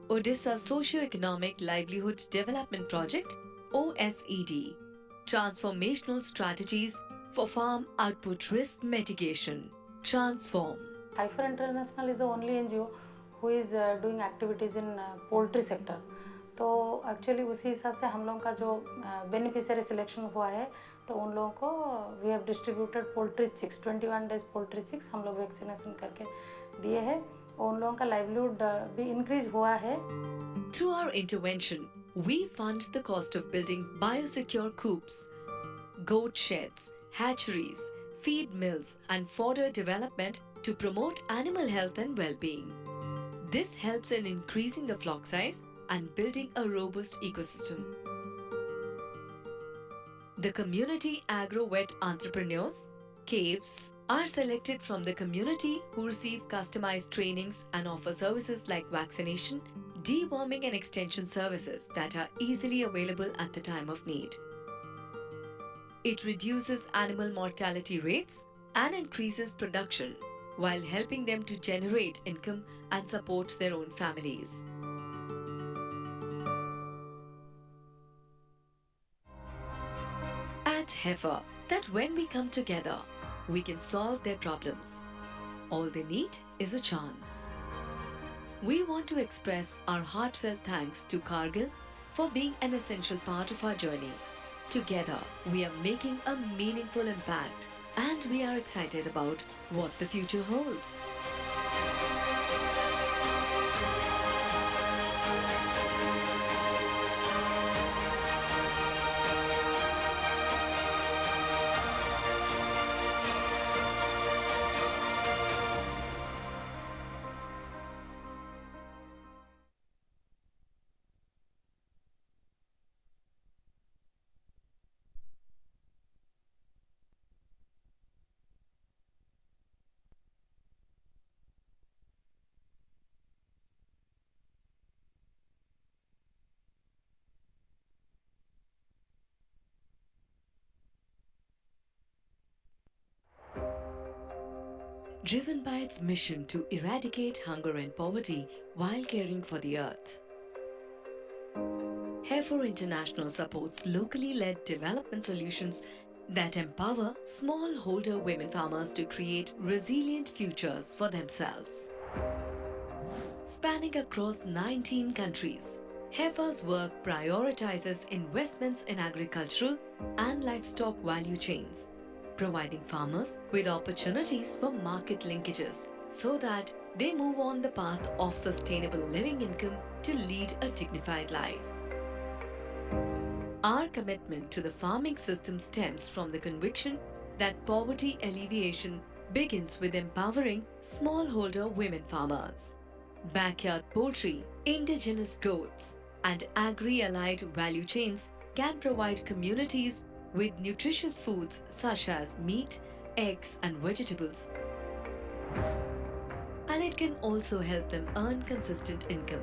Odisha Socio-Economic Livelihood Development Project OSED, Transformational Strategies for Farm Output Risk Mitigation, Transform. Hyper International is the only NGO who is doing activities in poultry sector. तो actually उसी हिसाब से हम लोगों का जो beneficiary selection हुआ है तो उन लोगों को we have distributed poultry chicks 21 days poultry chicks हम लोग वैक्सीनेशन करके दिए हैं और उन लोगों का लाइवलीहुड भी इंक्रीज हुआ है. Through our intervention, we fund the cost of building biosecure coops, goat sheds, hatcheries, feed mills and fodder development to promote animal health and well-being. This helps in increasing the flock size and building a robust ecosystem. The community agro-vet entrepreneurs, caves, are selected from the community who receive customized trainings and offer services like vaccination, deworming and extension services that are easily available at the time of need. It reduces animal mortality rates and increases production while helping them to generate income and support their own families. At Heifer, that when we come together, we can solve their problems. All they need is a chance. We want to express our heartfelt thanks to Cargill for being an essential part of our journey. Together, we are making a meaningful impact and we are excited about what the future holds. Driven by its mission to eradicate hunger and poverty while caring for the earth. Heifer International supports locally led development solutions that empower smallholder women farmers to create resilient futures for themselves. Spanning across 19 countries, Heifer's work prioritizes investments in agricultural and livestock value chains, providing farmers with opportunities for market linkages so that they move on the path of sustainable living income to lead a dignified life. Our commitment to the farming system stems from the conviction that poverty alleviation begins with empowering smallholder women farmers. Backyard poultry, indigenous goats, and agri-allied value chains can provide communities with nutritious foods such as meat, eggs, and vegetables. And it can also help them earn consistent income.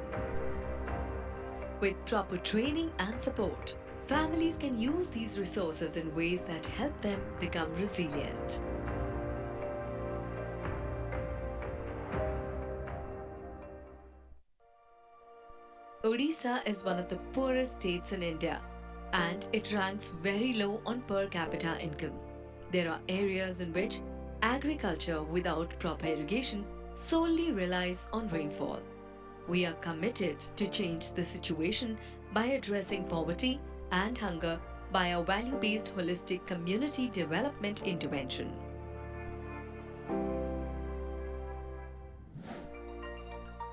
With proper training and support, families can use these resources in ways that help them become resilient. Odisha is one of the poorest states in India, and it ranks very low on per capita income. There are areas in which agriculture without proper irrigation solely relies on rainfall. We are committed to change the situation by addressing poverty and hunger by a value-based holistic community development intervention.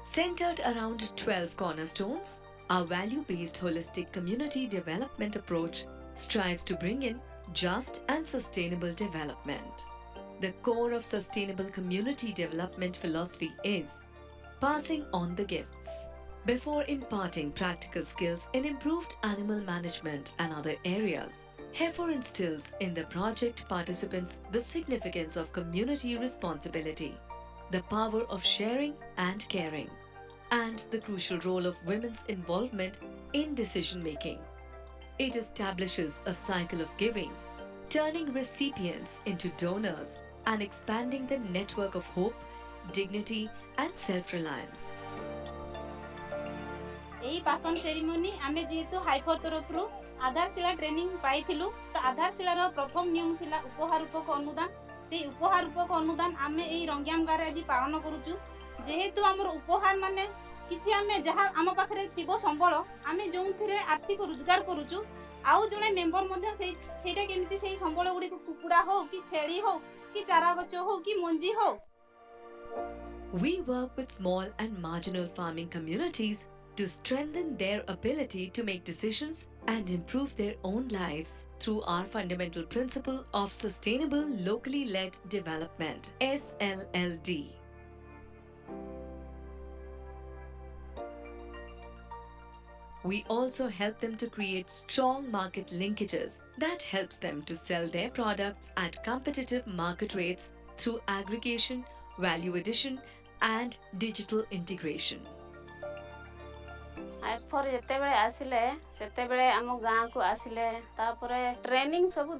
Centered around 12 cornerstones, our value-based holistic community development approach strives to bring in just and sustainable development. The core of sustainable community development philosophy is passing on the gifts. Before imparting practical skills in improved animal management and other areas, Heifer instills in the project participants the significance of community responsibility, the power of sharing and caring, and the crucial role of women's involvement in decision-making. It establishes a cycle of giving, turning recipients into donors and expanding the network of hope, dignity, and self-reliance. এই Passion ceremony ଆମେ ଯେହେତୁ ହାଇଫର ତରଫରୁ ଆଧାରଶିଳା training ପାଇଥିଲୁ ତ ଆଧାରଶିଳାର ପ୍ରଥମ ନିୟମ ଥିଲା ଉପହାର ରୂପକ ଅନୁଦାନ ସେଇ ଉପହାର ରୂପକ ଅନୁଦାନ ଆମେ ଏଇ ରଙ୍ଗିଆମ ଗାଁରେ ଆଜି ପାଳନ କରୁଛୁ ଯେହେତୁ ଆମର ଉପହାର ମାନେ କିଛି ଆମେ ଯାହା ଆମ ପାଖରେ ଥିବ ସମ୍ବଳ ଆମେ ଯେଉଁଥିରେ ଆର୍ଥିକ ରୋଜଗାର କରୁଛୁ ଆଉ ଜଣେ ମେମ୍ବର ମଧ୍ୟ ସେଇଟା କେମିତି ସେଇ ସମ୍ବଳ ଗୁଡ଼ିକୁ କୁକୁଡ଼ା ହଉ କି ଛେଳି ହଉ କି ଚାରା ଗଛ ହଉ କି ମଞ୍ଜି ହଉ। We work with small and marginal farming communities to strengthen their ability to make decisions and improve their own lives through our fundamental principle of Sustainable Locally Led Development, SLLD. We also help them to create strong market linkages that helps them to sell their products at competitive market rates through aggregation, value addition, and digital integration. ଆଇଫର ଯେତେବେଳେ ଆସିଲେ ସେତେବେଳେ ଆମ ଗାଁକୁ ଆସିଲେ ତାପରେ training ସବୁ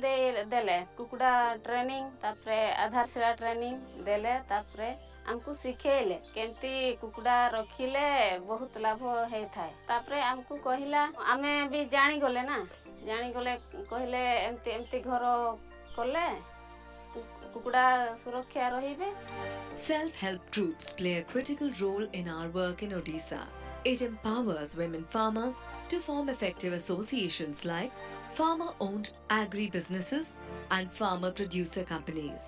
ଦେଲେ କୁକୁଡ଼ା ଟ୍ରେନିଂ ତାପରେ ଆଧାରଶିଳା ଟ୍ରେନିଂ ଦେଲେ ତାପରେ ଆମକୁ ଶିଖେଇଲେ କେମିତି କୁକୁଡ଼ା ରଖିଲେ ବହୁତ ଲାଭ ହେଇଥାଏ ତାପରେ ଆମକୁ କହିଲା ଆମେ ବି ଜାଣିଗଲେ ନା ଜାଣିଗଲେ କହିଲେ ଏମିତି ଏମିତି ଘର କଲେ କୁକୁଡ଼ା ସୁରକ୍ଷା ରହିବେ। Self-help groups play a critical role in our work in Odisha. It empowers women farmers to form effective associations like farmer-owned agri-businesses and farmer-producer companies.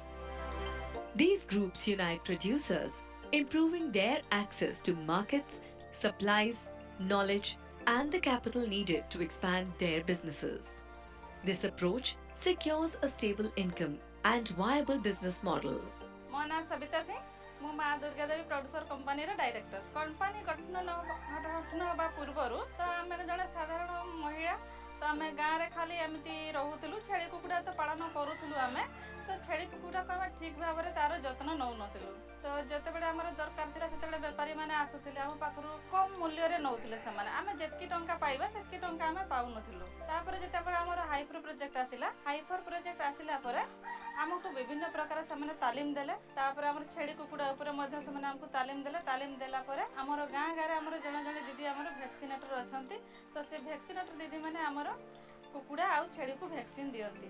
These groups unite producers, improving their access to markets, supplies, knowledge, and the capital needed to expand their businesses. This approach secures a stable income and viable business model. ମୋ ନାଁ ସବିତା ସିଂ ମୁଁ ମା ଦୁର୍ଗା ଦେବୀ producer କମ୍ପାନୀର director company ଗଠନ ହେବା ପୂର୍ବରୁ ତ ଆମେ ଜଣେ ସାଧାରଣ ମହିଳା ତ ଆମେ ଗାଁରେ ଖାଲି ଏମିତି ରହୁଥିଲୁ ଛେଳି କୁକୁଡ଼ା ତ ପାଳନ କରୁଥିଲୁ ଆମେ ତ ଛେଳି କୁକୁଡ଼ାକୁ ଆମେ ଠିକ୍ ଭାବରେ ତାର ଯତ୍ନ ନେଉନଥିଲୁ ତ ଯେତେବେଳେ ଆମର ଦରକାର ଥିଲା ସେତେବେଳେ ବେପାରୀମାନେ ଆସୁଥିଲେ ଆମ ପାଖରୁ କମ୍ ମୂଲ୍ୟରେ ନେଉଥିଲେ ସେମାନେ ଆମେ ଯେତିକି ଟଙ୍କା ପାଇବା ସେତିକି ଟଙ୍କା ଆମେ ପାଉନଥିଲୁ ତାପରେ ଯେତେବେଳେ ଆମର ହାଇଫର ପ୍ରୋଜେକ୍ଟ ଆସିଲା ପରେ ଆମକୁ ବିଭିନ୍ନ ପ୍ରକାର ସେମାନେ ତାଲିମ ଦେଲେ ତାପରେ ଆମର ଛେଳି କୁକୁଡ଼ା ଉପରେ ମଧ୍ୟ ସେମାନେ ଆମକୁ ତାଲିମ ଦେଲା ପରେ ଆମର ଗାଁରେ ଆମର ଜଣେ ଦିଦି ଆମର ଭ୍ୟାକ୍ସିନେଟର ଅଛନ୍ତି ତ ସେ ଭ୍ୟାକ୍ସିନେଟର ଦିଦିମାନେ ଆମର କୁକୁଡ଼ା ଆଉ ଛେଳିକୁ ଭ୍ୟାକ୍ସିନ ଦିଅନ୍ତି।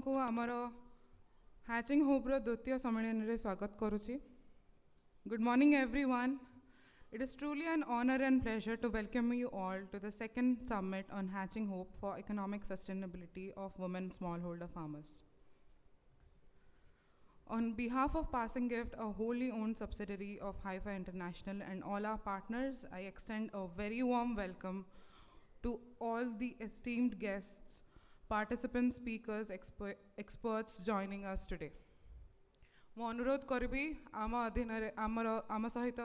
को आमर हैचिंग होप्र द्वितीय सम्मेलन रे स्वागत करुछि. Good morning everyone. It is truly an honor and pleasure to welcome you all to the second summit on Hatching Hope for Economic Sustainability of Women Smallholder Farmers. On behalf of Passing Gift, a wholly owned subsidiary of Haifa International, and all our partners, I extend a very warm welcome to all the esteemed guests, participants, speakers, experts joining us today. ମୁଁ ଅନୁରୋଧ କରିବି ଆମ ଅଧୀନରେ ଆମ ସହିତ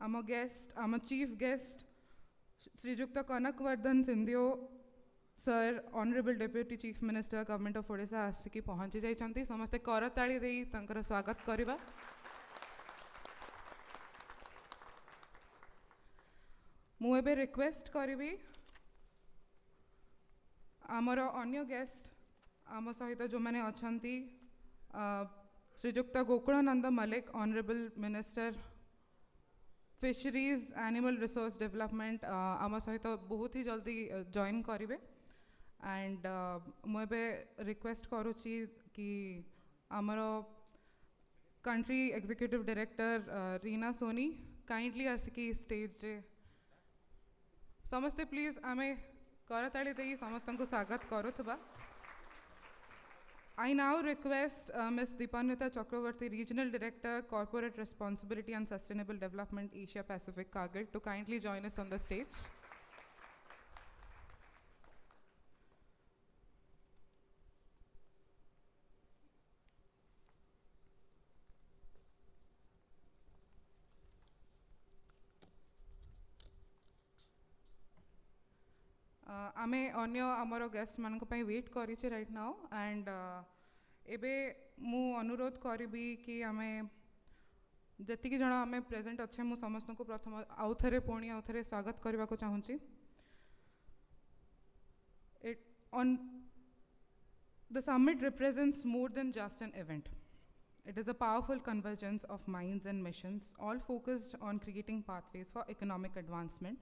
ଆମ guest ଆମ chief guest Shriyukta Kanakvardhan Singhdeo sir honourable deputy chief minister government of Odisha आसिकी पहुँची जाइछन्ति. समस्ते करताली देई तांकर स्वागत करिबा. मु एबे रिक्वेस्ट करिबी आमर अन्य गेस्ट आम सहित जो माने अछन्ति Shriyukta Gokulananda Mallik honourable minister fisheries animal resource development आम सहित बहुत ही जल्दी जॉइन करिवे. एंड मुझे रिक्वेस्ट करुच्ची कि आमर country executive director Reena Soni kindly आसिकी स्टेज रे समस्ते प्लीज आमे करताली दे समस्त को स्वागत करुवा. I now request Ms. Deepanita Chakravarti, Regional Director, Corporate Responsibility and Sustainable Development, Asia Pacific, Kargil, to kindly join us on the stage. आमे अन्य आमर गेस्ट मानक पई वेट करिचे राइट नाउ. एंड एबे मु अनुरोध करिबी कि आमे जति जन आमे प्रेजेंट अच्छे मु समस्त को प्रथम आउ थरे पुणी आउ थरे स्वागत करबा को चाहूची. It on the summit represents more than just an event. It is a powerful convergence of minds and missions, all focused on creating pathways for economic advancement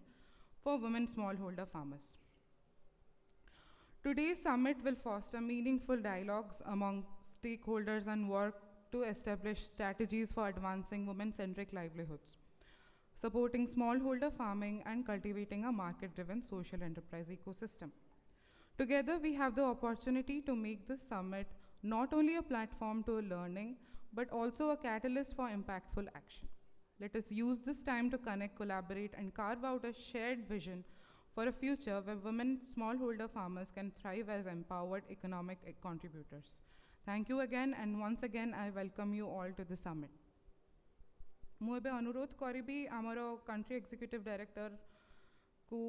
for women smallholder farmers. Today's summit will foster meaningful dialogues among stakeholders and work to establish strategies for advancing women-centric livelihoods, supporting smallholder farming and cultivating a market-driven social enterprise ecosystem. Together, we have the opportunity to make this summit not only a platform to learning, but also a catalyst for impactful action. Let us use this time to connect, collaborate, and carve out a shared vision for a future where women smallholder farmers can thrive as empowered economic contributors. Thank you again, and once again I welcome you all to the summit. मु एबे अनुरोध करिबी आमर country executive director को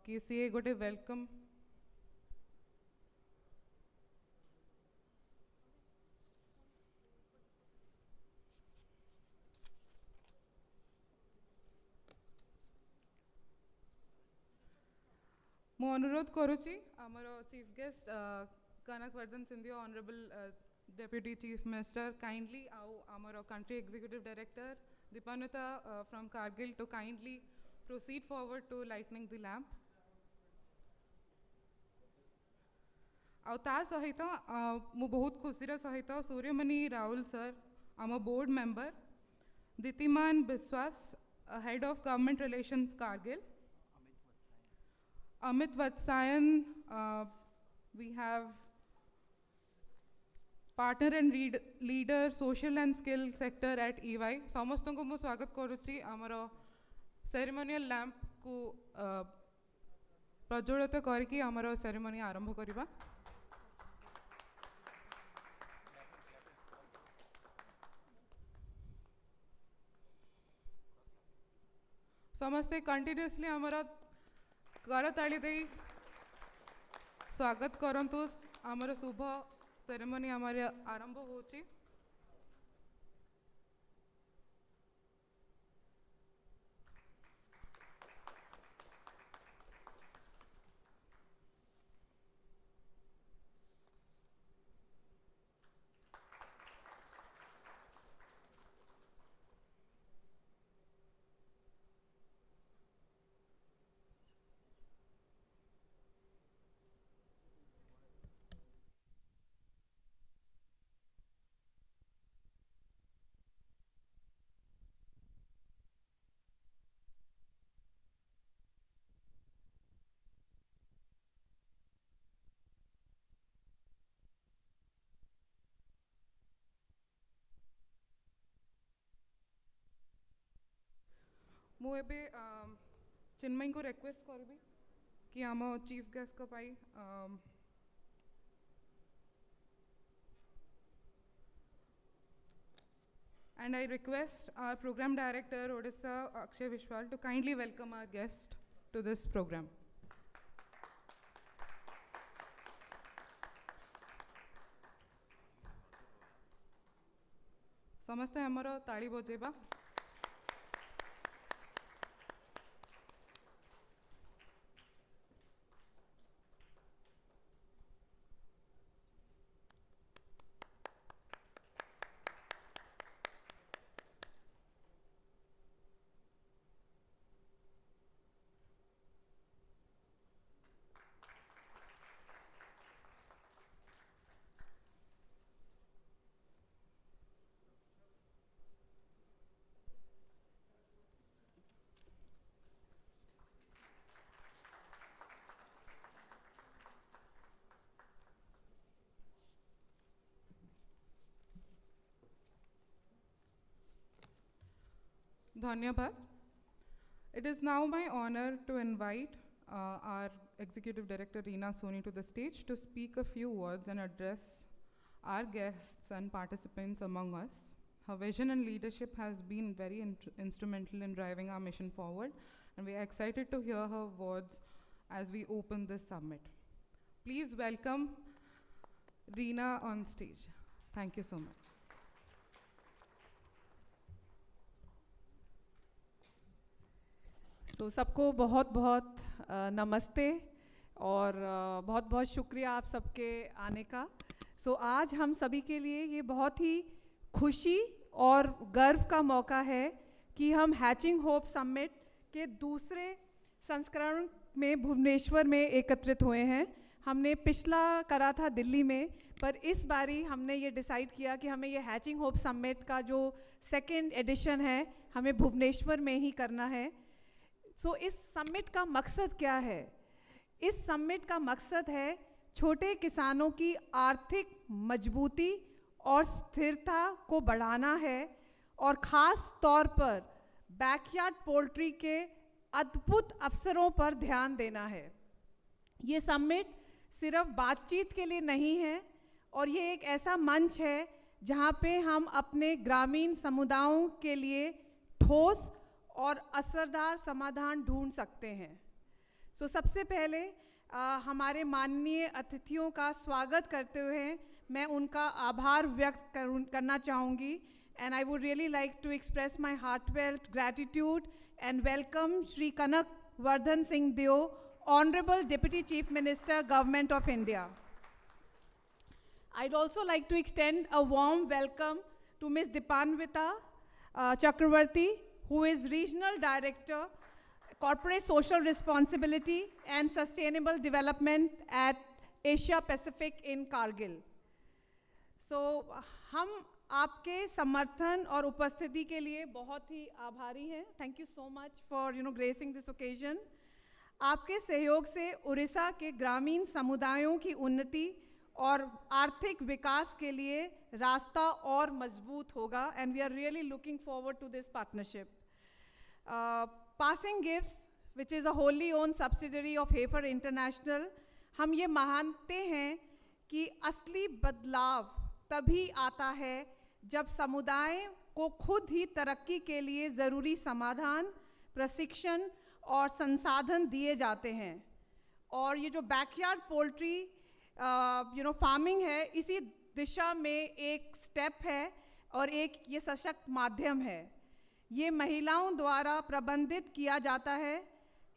कि सी गोटे welcome मु अनुरोध करुच्ची आमर chief guest Kanakvardhan Sindhia honourable deputy chief minister kindly आमर country executive director Deepanwita from Cargill to kindly proceed forward to lightning the lamp. आ सहित मु बहुत खुशी सहित सूर्यमणि राहुल सर आम board member, Ditiman Biswas head of government relations Cargill, Amit Vatsayan, we have partner and leader social and skill sector at EY. समस्त को मु स्वागत करुच्ची आमर सेरेमोनियल लैंप को प्रज्वलित करके आमर सेरेमोनी आरंभ करिबा. समस्ते कंटिन्यूअसली आमर करताली दे स्वागत करंतु. आमर शुभ सेरेमनी आमर आरंभ होची. ମୁଁ ଏବେ ଚିନ୍ମୟୀଙ୍କୁ ରିକ୍ୱେଷ୍ଟ କରିବି कि आम चीफ गेस्ट को पाई and I request our program director Odisha Akshay Vishwal to kindly welcome our guest to this program. समस्ते हमरो ताली बजेबा. Dhanyabad. It is now my honor to invite our Executive Director Reena Soni to the stage to speak a few words and address our guests and participants among us. Her vision and leadership has been very instrumental in driving our mission forward, and we are excited to hear her words as we open this summit. Please welcome Reena on stage. Thank you so much. तो सबको बहुत बहुत नमस्ते और बहुत बहुत शुक्रिया आप सबके आने का. आज हम सभी के लिए ये बहुत ही खुशी और गर्व का मौका है कि हम हैचिंग होप समिट के दूसरे संस्करण में भुवनेश्वर में एकत्रित हुए हैं. हमने पिछला करा था दिल्ली में, पर इस बारी हमने ये डिसाइड किया कि हमें ये हैचिंग होप समिट का जो सेकेंड एडिशन है हमें भुवनेश्वर में ही करना है. इस समिट का मकसद क्या है? इस समिट का मकसद है छोटे किसानों की आर्थिक मजबूती और स्थिरता को बढ़ाना है और ख़ास तौर पर बैकयार्ड पोल्ट्री के अद्भुत अवसरों पर ध्यान देना है. ये समिट सिर्फ बातचीत के लिए नहीं है और ये एक ऐसा मंच है जहाँ पे हम अपने ग्रामीण समुदायों के लिए ठोस और असरदार समाधान ढूंढ सकते हैं. सबसे पहले हमारे माननीय अतिथियों का स्वागत करते हुए मैं उनका आभार व्यक्त करना चाहूँगी. And I would really like to express my heartfelt gratitude and welcome Shri Kanak Vardhan Singh Deo, honourable deputy chief minister, government of India. I'd also like to extend a warm welcome to Ms. Dipanvita Chakravarti, who is Regional Director, Corporate Social Responsibility and Sustainable Development at Asia Pacific in Kargil. हम आपके समर्थन और उपस्थिति के लिए बहुत ही आभारी हैं. Thank you so much for gracing this occasion. आपके सहयोग से उड़ीसा के ग्रामीण समुदायों की उन्नति और आर्थिक विकास के लिए रास्ता और मजबूत होगा. And we are really looking forward to this partnership. Passing Gifts, which is a wholly owned subsidiary of Heifer International, हम ये मानते हैं कि असली बदलाव तभी आता है जब समुदाय को खुद ही तरक्की के लिए ज़रूरी समाधान, प्रशिक्षण और संसाधन दिए जाते हैं. और ये जो बैकयार्ड पोल्ट्री फार्मिंग है, इसी दिशा में एक स्टेप है और एक ये सशक्त माध्यम है. ये महिलाओं द्वारा प्रबंधित किया जाता है.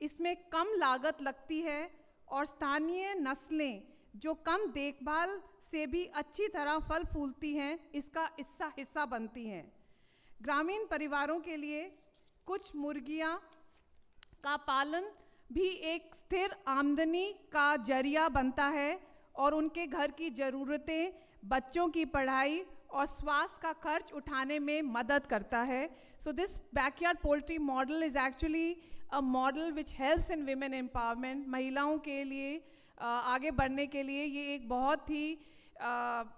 इसमें कम लागत लगती है और स्थानीय नस्लें जो कम देखभाल से भी अच्छी तरह फल फूलती हैं, इसका हिस्सा बनती हैं. ग्रामीण परिवारों के लिए कुछ मुर्गियां का पालन भी एक स्थिर आमदनी का जरिया बनता है और उनके घर की ज़रूरतें, बच्चों की पढ़ाई और स्वास्थ्य का खर्च उठाने में मदद करता है. So this backyard poultry model is actually a model which helps in women empowerment. महिलाओं के लिए आगे बढ़ने के लिए ये एक बहुत ही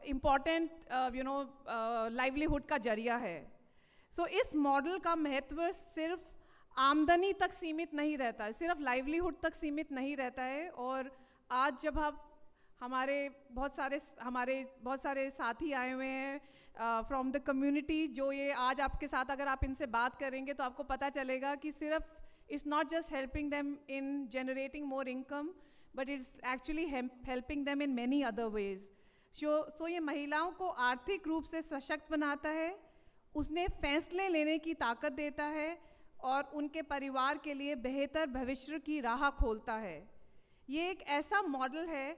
इम्पॉर्टेंट लाइवलीहुड का जरिया है. इस मॉडल का महत्व सिर्फ आमदनी तक सीमित नहीं रहता है, सिर्फ लाइवलीहुड तक सीमित नहीं रहता है। और आज जब आप हमारे बहुत सारे साथी आए हुए हैं फ्रॉम द कम्युनिटी, जो ये आज आपके साथ अगर आप इनसे बात करेंगे तो आपको पता चलेगा कि सिर्फ it's not just helping them in generating more income, but it's actually helping them in many other ways. So ये महिलाओं को आर्थिक रूप से सशक्त बनाता है, उसने फैसले लेने की ताकत देता है और उनके परिवार के लिए बेहतर भविष्य की राह खोलता है। ये एक ऐसा मॉडल है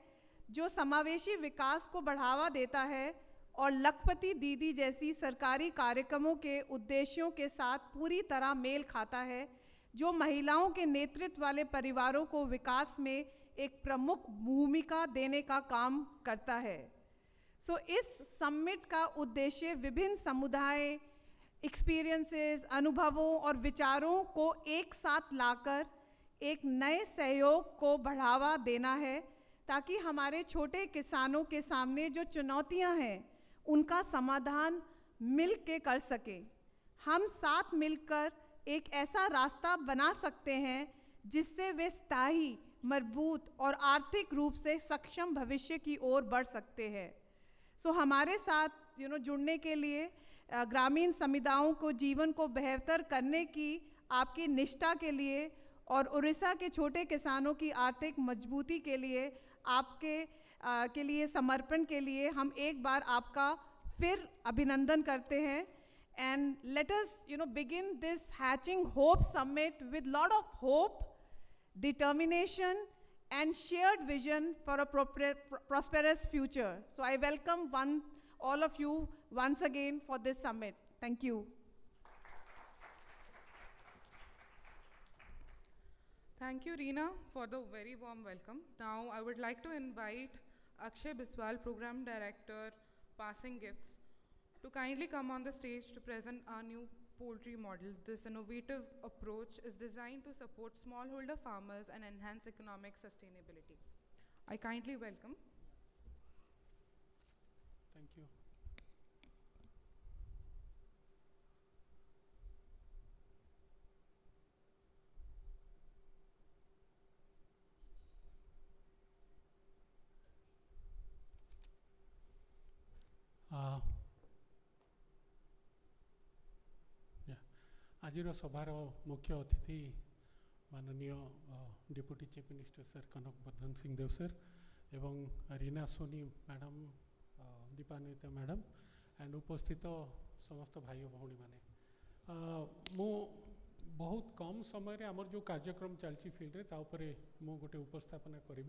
जो समावेशी विकास को बढ़ावा देता है और लखपति दीदी जैसी सरकारी कार्यक्रमों के उद्देश्यों के साथ पूरी तरह मेल खाता है, जो महिलाओं के नेतृत्व वाले परिवारों को विकास में एक प्रमुख भूमिका देने का काम करता है। सो इस समिट का उद्देश्य विभिन्न समुदाय, एक्सपीरियंसेस, अनुभवों और विचारों को एक साथ लाकर एक नए सहयोग को बढ़ावा देना है, ताकि हमारे छोटे किसानों के सामने जो चुनौतियां हैं उनका समाधान मिल के कर सके। हम साथ मिलकर एक ऐसा रास्ता बना सकते हैं जिससे वे स्थायी, मजबूत और आर्थिक रूप से सक्षम भविष्य की ओर बढ़ सकते हैं। सो हमारे साथ जुड़ने के लिए, ग्रामीण समुदायों को जीवन को बेहतर करने की आपकी निष्ठा के लिए और उड़ीसा के छोटे किसानों की आर्थिक मजबूती के लिए के लिए समर्पण के लिए हम एक बार आपका फिर अभिनंदन करते हैं। And let us begin this hatching Hope summit with lot of hope, determination and shared vision for a prosperous future. So I welcome all of you once again for this summit. Thank you. Thank you, Reena, for the very warm welcome. Now I would like to invite Akshay Biswal, Program Director, Passing Gifts, to kindly come on the stage to present our new poultry model. This innovative approach is designed to support smallholder farmers and enhance economic sustainability. I kindly welcome. Thank you. आजिर सभार मुख्य अतिथि माननीय deputy chief minister sir Kanak Vardhan Singh Deo sir एवं Reena Soni madam, Deepanwita madam and उपस्थित समस्त भाई भौणी माने, मु बहुत कम समय रे आमर जो कार्यक्रम चलची फील्ड रे ताऊपर मु गोटे उपस्थापना करी।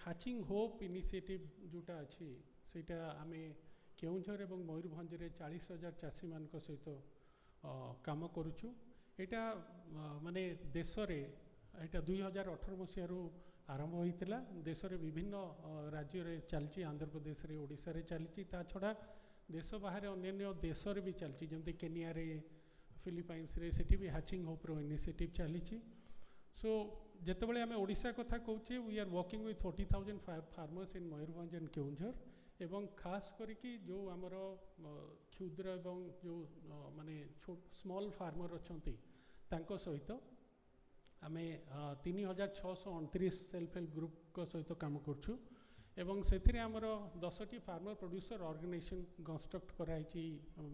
हैचिंग होप इनिशिएटिव जोटा अच्छी सेटा आमे केउंझर एवं मयूरभंज रे 40,000 चाषी मान सहित काम करुचु। एटा माने देश रे एटा 2018 मसीह आरंभ होइतिला। देश रे विभिन्न राज्य रे चलची, आंध्र प्रदेश रे, ओडिशा रे चलची, ता छड़ा देश बाहर अन्य देश रे भी चलची, जमते केनिया रे, फिलिपाइंस रे, सेठी भी हैचिंग होप रो इनिशिएटिव चलीची। सो जेतेबेले आमे ओडिशा कथा कहूचे, we are working with 40,000 farmers in Mayurbhanj and Keonjhar, एवं खास करिकी जो आमर क्षुद्र एवं जो माने स्मॉल फार्मर अछंती तांको सहित आमे 3,629 सेल्फ हेल्प ग्रुप को सहित काम करछु एवं सेथिरे आमर 10टी फार्मर प्रोड्यूसर ऑर्गेनाइजेशन कंस्ट्रक्ट कराइछि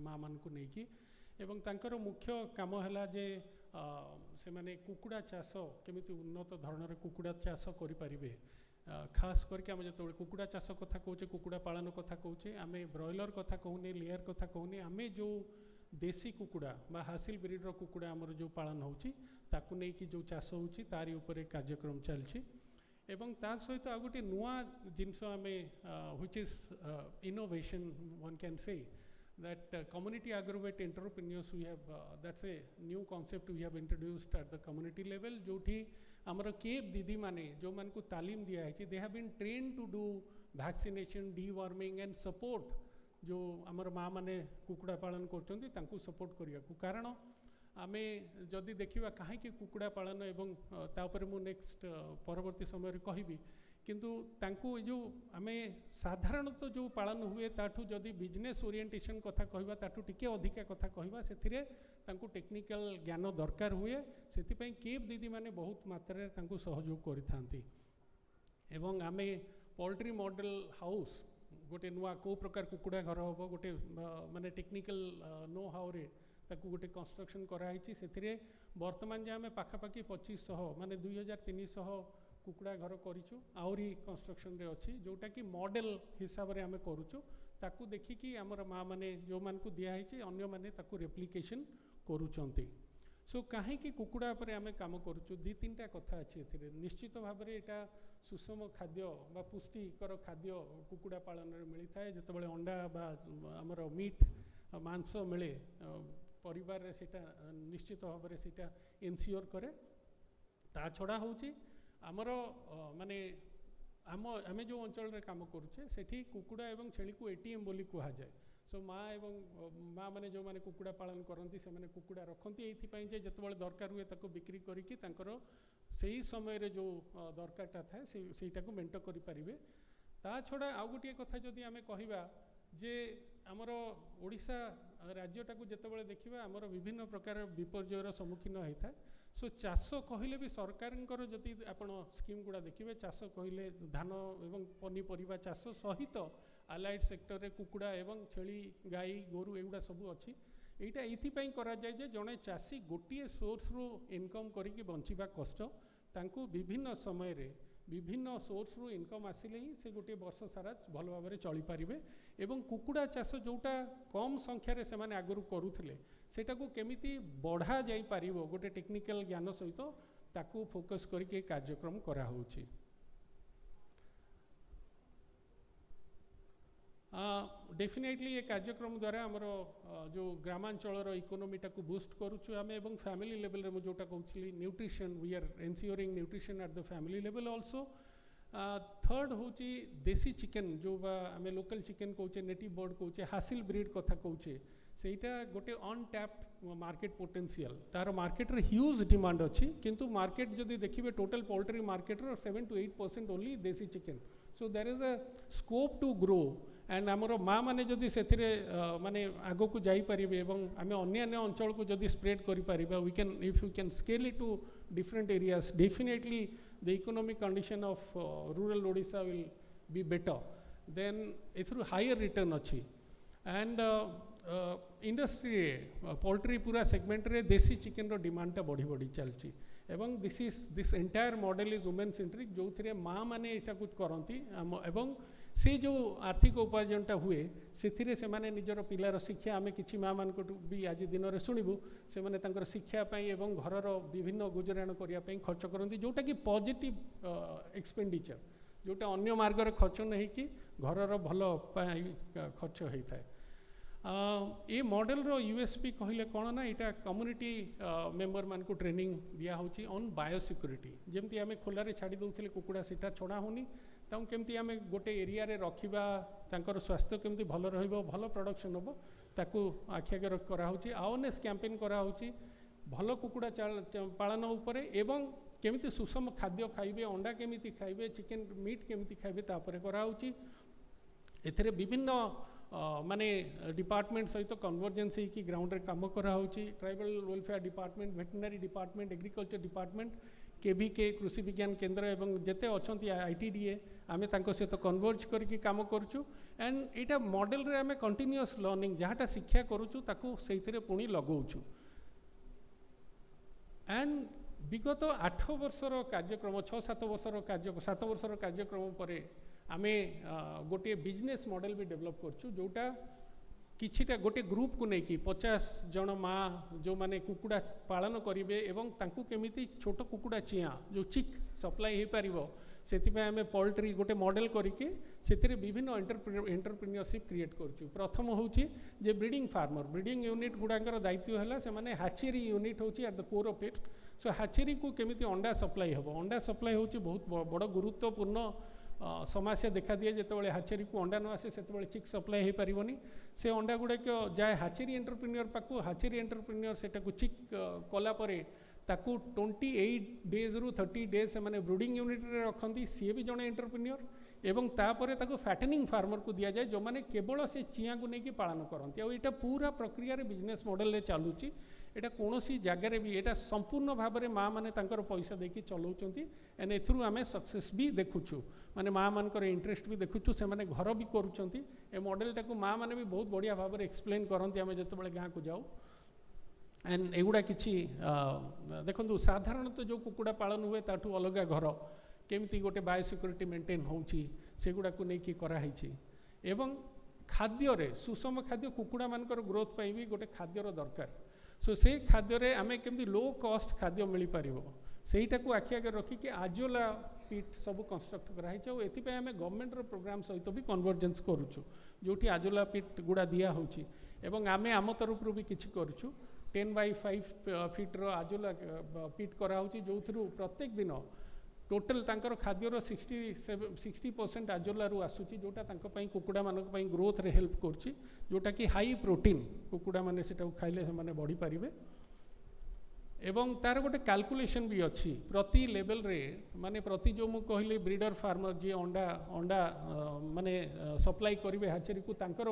माँ मान को नेकी एवं तांकर मुख्य काम हैला जे से माने कुकुड़ा चाष केमिति उन्नत धरणर कुकुड़ा चाष करि परिबे। खास करके आम जो कुकुड़ा चाष कथा कहूचे, कुकुड़ा पालन कथा कहूचे, आमे ब्रॉयलर कथा कहूने, लेयर कथा कहूने, आमे जो देसी कुकुड़ा बा हासिल ब्रीडर कुकुड़ा आमर जो पालन होची ताकू नहीं कि जो चाष होची तारी ऊपर कार्यक्रम चलची एवं तार सहित आ गोटे नुआ जिनस आमे which is innovation one can say that community agrovet entrepreneurs we have that's a new concept we have introduced at the community level जोठी आमर केप दीदी माने जो मान को तालीम दिया है they have been trained to do vaccination, deworming and support जो आमर माँ माने कुकुड़ा पालन करचंती तांकू सपोर्ट करिया को कारण आमे जदि देखिबा काहे कि कुकुड़ा पालन एवं तापर मु नेक्स्ट परवर्ती समय रे कहिबी किंतु तांकु जो आमे साधारणतः जो पालन हुए ताठू जदि बिजनेस ओरिएंटेशन कथा कहबा ताठू टिके अधिका कथा कहबा सेथिरे तांकु टेक्निकल ज्ञान दरकार हुए सेतिपई केब दीदी माने बहुत मात्रा रे तांकु सहयोग करिथांती एवं आमे पोल्ट्री मॉडल हाउस गोटे नुआ को प्रकार कुकुड़ा घर हम गोटे माने टेक्निकल नो हाउ रे ताकू गोटे कंस्ट्रक्शन कराई से वर्तमान जे आम पाखापाखि 2500 माने 2300 कुकुड़ा घर करूँ आहरी कंस्ट्रक्शन रे अच्छी जोटा कि मॉडल हिसाब से आम करूँ ताकू देखिकी आमर माँ मैंने जो मान को दिखाई अन्य मैंने ताकू रेप्लिकेशन करूँच सो कहीं कुकुड़ा पर आम कम करूँ दी तीन टा कथा अच्छी ए निश्चित भाव में यहाँ सुषम खाद्य बा पुष्टिकर खाद्य कुकुड़ा पालन में मिलता है जिते बड़े अंडा बा आमर मीट मांस मिले परिवार सेटा निश्चित भाव में सेटा इनश्योर करे ता छड़ा होची आमर माने आम जो अंचल रे काम करुचे सेठी कुकुड़ा एवं छेली को एटीएम बोली कहा जाए सो माँ एवं माँ मैंने जो मैंने कुकुड़ा पालन करती से मैंने कुकुड़ा रखती ये जिते दरकार हुए ताको बिक्री करिकी तांकर सही समय रे जो दरकारटा थाए सेटा को मेंटेन करि परिबे ता छड़ा आउ गोटे कथा जदि आमे कहिबा जे आमर ओडिशा राज्यटा को जिते देखा आमर विभिन्न प्रकार विपर्ययर सम्मुखीन होता है सो चाष कहले भी सरकार जदि आपण स्कीम गुड़ा देखिए चाष कहले धान एवं पनीपरिया चाष सहित आलाइड सेक्टर रे कुकुड़ा एवं छेली गाई गोरु एगुड़ा सब अच्छी यहाँ ये करा जाए जे जड़े चाषी गोटे सोर्स रु इनकम करिकी बंचिबा कष्ट तांकु विभिन्न समय रे विभिन्न सोर्स रु इनकम आसिले ही से गोटे वर्ष सारा भल भाव में चली पारिबे एवं कुकुड़ा चाष जोटा कम संख्यार से माने आगुरी करुथिले सेटा को केमिति बढ़ा जाई पारिबो गोटे टेक्निकल ज्ञान सहित ताकू फोकस करके कार्यक्रम करा होउची डेफिनेटली ये कार्यक्रम द्वारा आमर जो ग्रामांचल इकोनोमीटा को बूस्ट करुचु आम एवं फैमिली लेवल रे जोटा कहूँ nutrition we are ensuring nutrition at the family level also third हूँ देसी चिकेन जो आम लोकल चिकेन कौचे नेटिव बर्ड कौचे हासिल ब्रीड कथा कौचे सेटा गोटे अनटैप्ड मार्केट पोटेंशियल तार मार्केट रे ह्यूज डिमांड अच्छी किंतु मार्केट जदि देखिए टोटल पोल्ट्री मार्केट रो 7 to 8% only desi chicken so there is a scope to grow and आमर माँ मैंने जदि से माने आगो को जाई परिबे एवं आमे अन्य अन्य अंचल को जदि स्प्रेड करि परिबा we can if you can scale it to different areas definitely the economic condition of rural Odisha will be better then एथरु हायर रिटर्न अच्छी एंड इंडस्ट्री पोल्ट्री पूरा सेगमेंट रे देसी चिकेन रो डिमांडटा बढ़ी बढ़ी चलची एवं this entire model is women centric जो थे माँ मैंने यहाँ कुछ करती एवं से जो आर्थिक उपार्जनटा हुए से माने निजर पिलार शिक्षा आम कि माँ मान भी आज दिन में शुणु से माने शिक्षापी और घरर विभिन्न गुजराण करने खर्च करती जोटा कि पॉजिटिव एक्सपेंडिचर जोटा अन्य मार्ग खर्च नहीं कि घरर भल खर्च होता है ये मॉडल रो यूएसपी कहले कौन ना यहाँ कम्युनिटी मेंबर मान को ट्रेनिंग दिया होची ऑन बायोसिक्यूरिटी जमती आम खोलारे छाड़ी दौले कुकुड़ा सीटा छड़ा होनी केमती आम गोटे एरिया रे रखिबा तांकर स्वास्थ्य केमती भल रहिबो भल प्रोडक्शन होबो ताकू आखिया कराउची अवेयरनेस कैंपेन कराउची भल कुकुड़ा पालन उपरे एवं केमिति सुषम खाद्य खाइबे अंडा केमिति खाइबे चिकेन मीट केमिति खाइबे तापरे कराउची एथरे विभिन्न माने डिपार्टमेंट सहित कन्वर्जेंस की ग्राउंड रे काम करा होची tribal welfare department veterinary department agriculture department KVK कृषि विज्ञान केंद्र एवं जेते अछंती आईटीडीए आमे तांको सहित कन्वर्ज करके काम करूचु एंड एटा मॉडल रे आमे कंटिन्यूअस लर्निंग जहाटा शिक्षा करूचु ताकू सेहितरे पुणी लगौचु एंड विगत 8 वर्षर कार्यक्रम 6-7 वर्षर कार्य 7 वर्षर कार्यक्रम परे आमे गोटे बिजनेस मॉडल भी डेवलप करछु जोटा किछिटा गोटे ग्रुप को लेकिन 50 जन माँ जो माने कुकुड़ा पालन करेंगे एवं तांकु केमिति छोट कुकुड़ा चिया जो चिक सप्लाई हो पारिबो सेतिपय आमे पोल्ट्री गोटे मॉडल करके सेतिरे विभिन्न एंटरप्रेन्योरशिप क्रिएट करछु प्रथम होची जे ब्रीडिंग फार्मर ब्रीडिंग यूनिट गुडाकर दायित्व है से माने हैचेरी यूनिट होची at the core of it so hatchery को केमिति अंडा सप्लाई होबो अंडा सप्लाई होची बहुत बड़ गुरुत्वपूर्ण समस्या देखा दिए जिते हाचेरी को अंडा न आसे से चिक सप्लाई हो पारिबनी से अंडा गुड़ाक जाए हाचेरी एंटरप्रेन्योर पाखु हाचेरी एंटरप्रेन्योर सेटा को चिक कला परे ताकू 28 डेज रु 30 डेज से माने ब्रूडिंग यूनिट रे रखती सी भी जड़े एंटरप्रेन्योर एवं तापर ताकू फैटनिंग फार्मर को दिया जाए जो माने केवल से चिया को लेकिन पालन करती आ यहाँ पूरा प्रक्रिया बिजनेस मॉडल रे चलुची एटा कौनसी जगार भी एटा संपूर्ण भाव में माँ मैंने पैसा देकी चलाउछंती एंड एथरू आमे सक्सेस भी देखुछु माने माँ मानकर इंटरेस्ट भी देखुछु से माने घर भी करूछंती ए मॉडल टाकू माँ माने भी बहुत बढ़िया भाव में एक्सप्लेन करती आमे जतबेले गाँ को जाऊ एंड एगुड़ा किछि देखंतु साधारणतः जो कुकुड़ा पालन हुए ताठू अलग घर केमती गोटे बायोसिक्योरिटी मेंटेन होउची सेगुड़ा को नेकी करा हिची एवं खाद्य रे सुषम खाद्य कुकुड़ा मानकर ग्रोथ पाई भी गोटे खाद्यर दरकार सो से खाद्य रे आमे केमती लो कॉस्ट खाद्य मिली पारिबो सेहीटा को आखि आगे रखी कि आजोला पीट सब कंस्ट्रक्ट करा हिची और एथि पे आमे गवर्नमेंट रो प्रोग्राम सहित भी कन्वर्जेंस करूछु जोठी आजोला पीट गुड़ा दिया होउची एवं आमे आम तरफ भी किछि करूछु 10 by 5 फीट रो आजोला पीट करा होउची जोथरु प्रत्येक दिन टोटल तांकर खाद्यर 60% आजोला रु आसुची जोटा तांको पई कुकुड़ा मानक पई ग्रोथ रे हेल्प करची जोटा कि हाई प्रोटीन कुकुड़ा माने सेटा खाइले से माने बढ़ी पारिबे एवं तार गोटे कैलकुलेशन भी अच्छी प्रति लेवल रे माने प्रति जो मु कहली ब्रीडर फार्मर जी अंडा अंडा माने सप्लाई करिवे हाचेरी को तांकर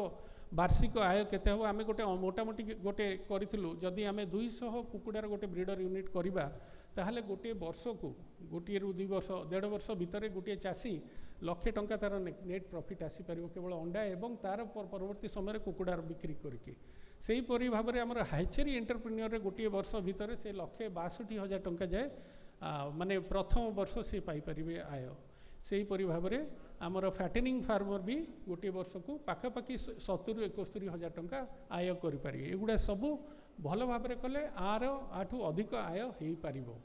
वार्षिक आय केते हो आमे गोटे मोटामोटी गोटे करिथिलु जदि आमे 200 कुकुडार गोटे ब्रीडर यूनिट करिबा ताहले गोटे वर्ष को गोटे रु 2 वर्ष 1.5 वर्ष भितर गोटे चासी लक्षे टंका तार नेट प्रॉफिट आसी पारिबो केवल अंडा एवं तार परवर्ती समय कुकुडार बिक्री करके सेही परि भाव में आमर हैचेरी एंटरप्रेन्योर रे गोटे वर्ष भितर से 1,62,000 टंका जाए माने प्रथम वर्ष से पाई परिबे आय सेही परि भाव में आमर फैटेनिंग फार्मर भी गोटे वर्ष को पाखापाखि 70,71,000 टंका आय करि पारिबे एगुडा सब भल भाव में कले आठू अधिक आय हो पारिबो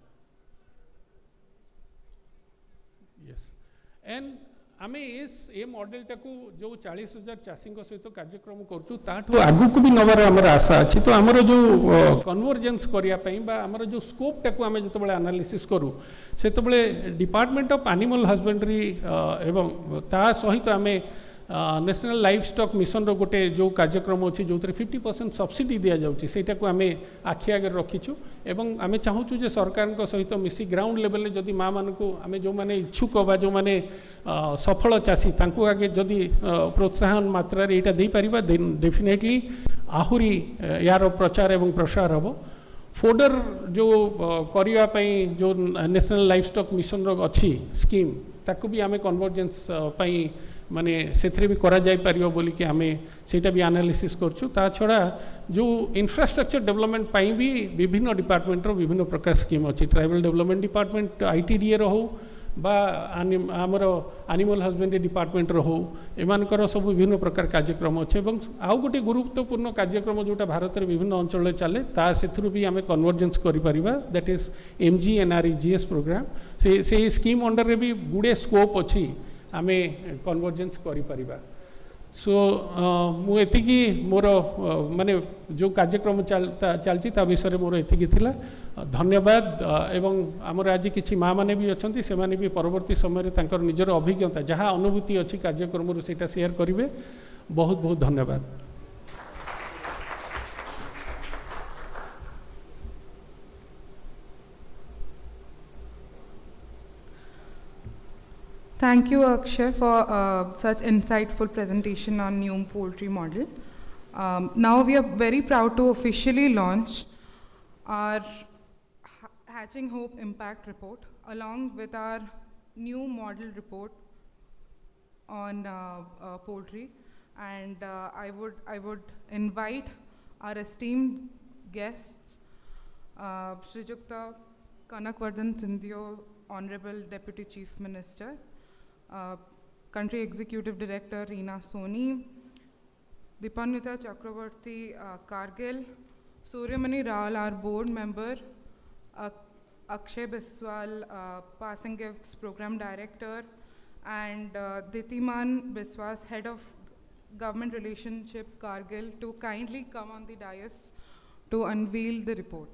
यस एंड आमे ए मॉडल टाकू जो 40,000 चाषी सहित कार्यक्रम करूँ ताठू आगु को भी नवार आमर आशा अच्छी तो आमर जो कन्वर्जेंस करने आमर जो स्कोप टाकू आमे जतबेले एनालिसिस करूँ से डिपार्टमेंट ऑफ एनिमल हस्बेंडरी एवं ता सहित आमे नेशनल लाइफ स्टॉक मिशन रो गोटे जो कार्यक्रम अच्छी जो 50% सब्सिडी दि जाउची सेटा को आमे आखि आगे रखीछु एवं आमे चाहूछु जे सरकार को सहित मिसी ग्राउंड लेवल रे जदि माँ मान को आमे जो माने इच्छुक बा जो माने सफल चाषी तांको आगे जदि प्रोत्साहन मात्रा रे एटा दे परिबा डेफिनेटली आहुरी यार प्रचार एवं प्रसार हबो फोडर जो करिया पई जो नेशनल लाइफ स्टॉक मिशन रो अच्छी स्कीम ताको भी आमे कन्वर्जेंस पई माने से भी करा जाय परियो बोली कि आमे सेटा भी एनालिसिस करछु ता छड़ा जो इंफ्रास्ट्रक्चर डेवलपमेंट पाई भी विभिन्न डिपार्टमेंट रो विभिन्न प्रकार स्कीम अछि ट्राइबल डेवलपमेंट डिपार्टमेंट आईटीडीए रो बा आमर एनिमल हस्बेंडरी डिपार्टमेंट रो एमानकर सब विभिन्न प्रकार कार्यक्रम अच्छे एवं आउ गोटे गुरुत्वपूर्ण कार्यक्रम जोटा भारत रे विभिन्न अंचल चले ता सेथुरु भी आमे कन्वर्जेंस करि परिबा दैट इज MGNREGS प्रोग्राम से स्कीम अंडर रे भी गुडे स्कोप अछि आमे कन्वर्जेंस करि परिबा सो मु एतिकी मोर माने जो कार्यक्रम चलती ता विषय मोर एतिकी थिला धन्यवाद एवं आमर आज किछि माँ माने भी अछंती से माने भी परवर्ती समय रे तांकर निजर अभिज्ञता जहाँ अनुभूति अछि कार्यक्रम रो सेटा शेयर करिवे बहुत बहुत धन्यवाद Thank you, Akshay, for such insightful presentation on new poultry model. Now we are very proud to officially launch our Hatching Hope Impact Report along with our new model report on poultry. And I would invite our esteemed guests, Srijukta Kanakvardhan Sindhyo, Honorable Deputy Chief Minister, Country Executive Director Reena Soni, Dipanyuta Chakravarti Kargil, Suryamani Ral, our board member, Akshay Biswal, Passing Gifts Program Director, and Ditiman Biswas, Head of Government Relationship Kargil, to kindly come on the dais to unveil the report.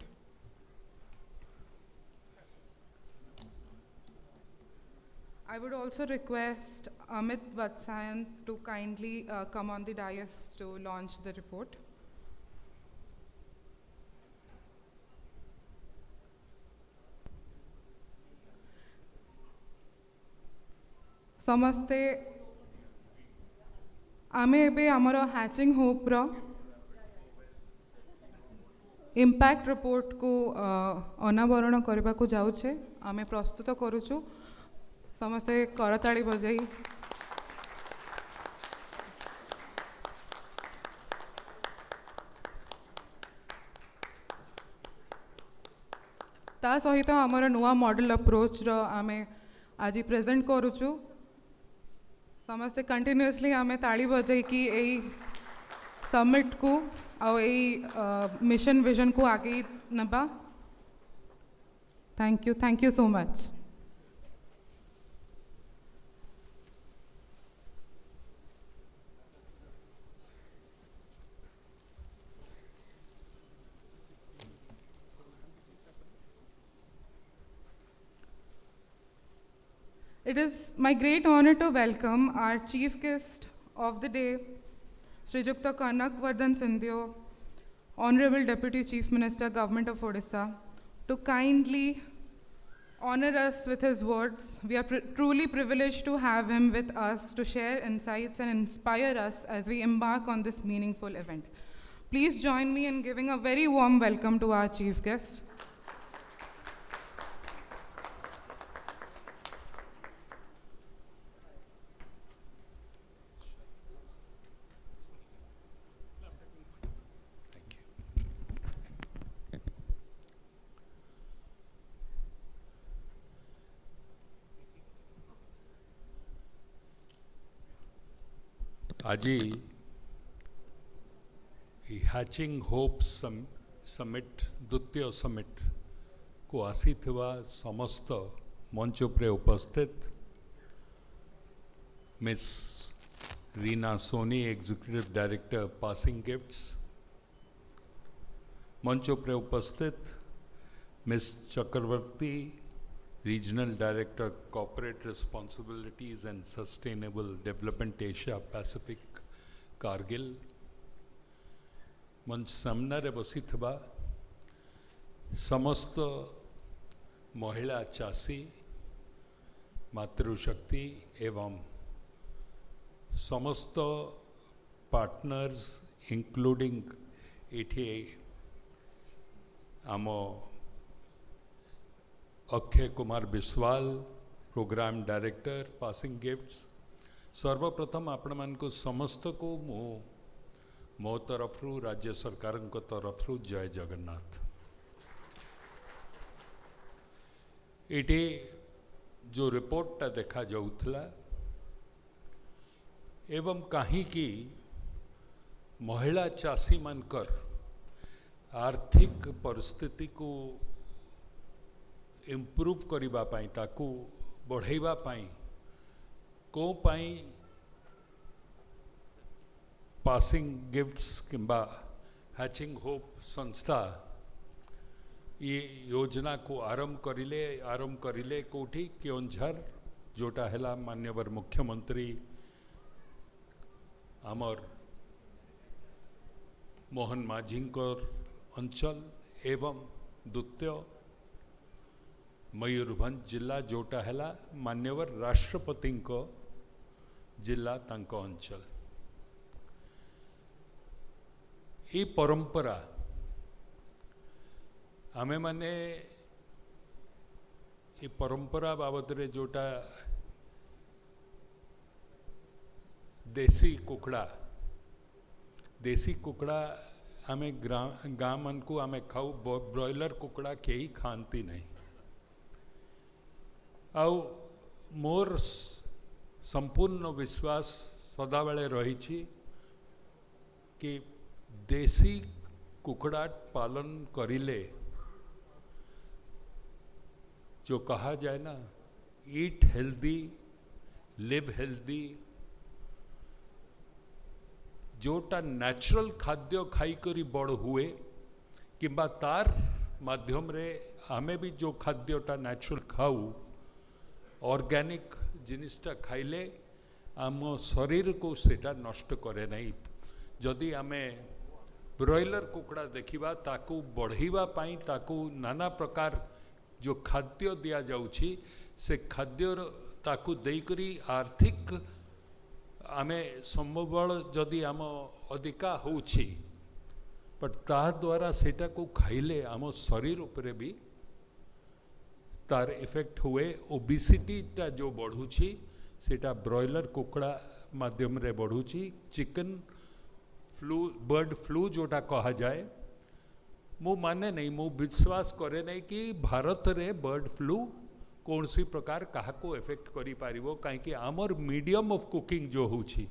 I would also request Amit Vatsayan to kindly come on the dais to launch the report. समस्ते आमे एबे हमर hatching hope रो impact report को अनावरण करने को जाऊे आमे प्रस्तुत करुचु समस्ते करताड़ी बजाई ता सहित आमर नुआ मॉडल अप्रोच रो आमे आज प्रेजेंट करुचु समस्ते कंटिन्यूअसली आमे ताड़ी बजाई कि यही समिट को और यही मिशन विजन को आगे नबा thank you so much It is my great honor to welcome our chief guest of the day, Srijukta Kanak Vardhan Sindhyo, Honorable Deputy Chief Minister, Government of Odisha, to kindly honor us with his words. We are truly privileged to have him with us to share insights and inspire us as we embark on this meaningful event. Please join me in giving a very warm welcome to our chief guest. आज Hatching Hope Summit द्वितीय summit को आसी समस्त मंच पर उपस्थित miss Rina Soni executive director passing gifts, मंच पर उपस्थित miss Chakraborty Regional Director Corporate Responsibilities and Sustainable Development Asia Pacific Kargil, मंच सामने बसी समस्त महिला चाषी मातृशक्ति एवं समस्त पार्टनर्स इंक्लूडिंग इठे आम Akshay Kumar Biswal program director passing gifts, सर्वप्रथम आपण मानक समस्त को मो तरफ राज्य सरकार तरफ जय जगन्नाथ। ये जो रिपोर्टा देखा जाउथला एवं कहीं की महिला चाषी मानकर आर्थिक परिस्थिति को इम्प्रूव करिबा पाई ताकू बढ़ाइबा पाई को पाई पासिंग गिफ्ट्स किंबा हैचिंग होप संस्था ये योजना को आरंभ करिले कोठी केओंझर जोटा हैला मान्यवर मुख्यमंत्री आमर मोहन माझींकर अंचल एवं द्वितीय मयूरभंज जिला जोटा हैला मान्यवर राष्ट्रपति जिला तांको अंचल। ये परंपरा आमे माने ये परंपरा बाबद रे जोटा देसी कुकड़ा आमे गाँ मन को आमे खाऊ ब्रॉयलर कुकड़ा के ही खाती नहीं। आउ मोर संपूर्ण विश्वास सदाबेले रही कि देसी कुकड़ा पालन करिले जो कहा जाए ना ईट हेल्दी लिव हेल्दी, जोटा नेचुरल खाद्य खाई करी बड़ हुए किंबा तार माध्यम रे आमे भी जो खाद्यटा नेचुरल खाऊ ऑर्गेनिक जिनिसटा खाइले आम शरीर को सेटा नष्ट करे नहीं। जदि आमे ब्रॉयलर कुकड़ा देखिबा ताकू बढ़ाइबा पाई ताकू नाना प्रकार जो खाद्य दिया जाउछि से खाद्य ताकू देकरी आर्थिक आमे संबल जदि आम अधिका होउछि बट ता द्वारा सेटा को खाइले आम शरीर उपरे भी तार इफेक्ट हुए ओबिसिटी टा जो बढ़ुछि सेटा ब्रॉयलर कुकड़ा माध्यम रे बढ़ुछि चिकन फ्लू बर्ड फ्लू जोटा कहा जाए मु माने नहीं मु विश्वास करे नहीं कि भारत रे बर्ड फ्लू कौन सी प्रकार कहा को इफेक्ट करि पारिबो काहे कि आमर मीडियम ऑफ कुकिंग जो होछि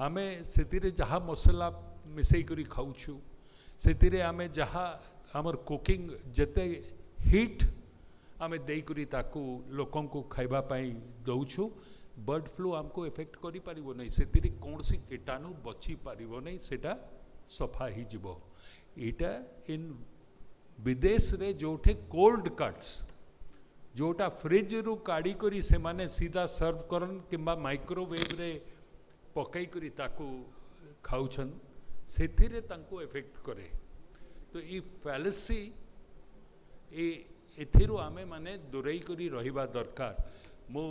आमे सेतिरे जहा मसला मिसई करी खाउछु सेतिरे आमे जहा आमर कुकिंग जते हीट आमे देई करी ताकू लोकन को खाइबा पाई दउछु बर्ड फ्लू हमको इफेक्ट करि पारिबो नहीं सेतिरे कौन सी कीटाणु बची पारिबो नहीं सेटा सफा ही जीवो इटा इन विदेश रे जोठे कोल्ड कट्स जोटा फ्रिज रु काढ़ी करी से माने सीधा सर्व करन किंबा माइक्रोवेव रे पकई करी ताकू खाउछन सेथिरे तांको इफेक्ट करे तो ई फैलेसी ए एथिरु आमे माने दुरई करी रहिबा दरकार मो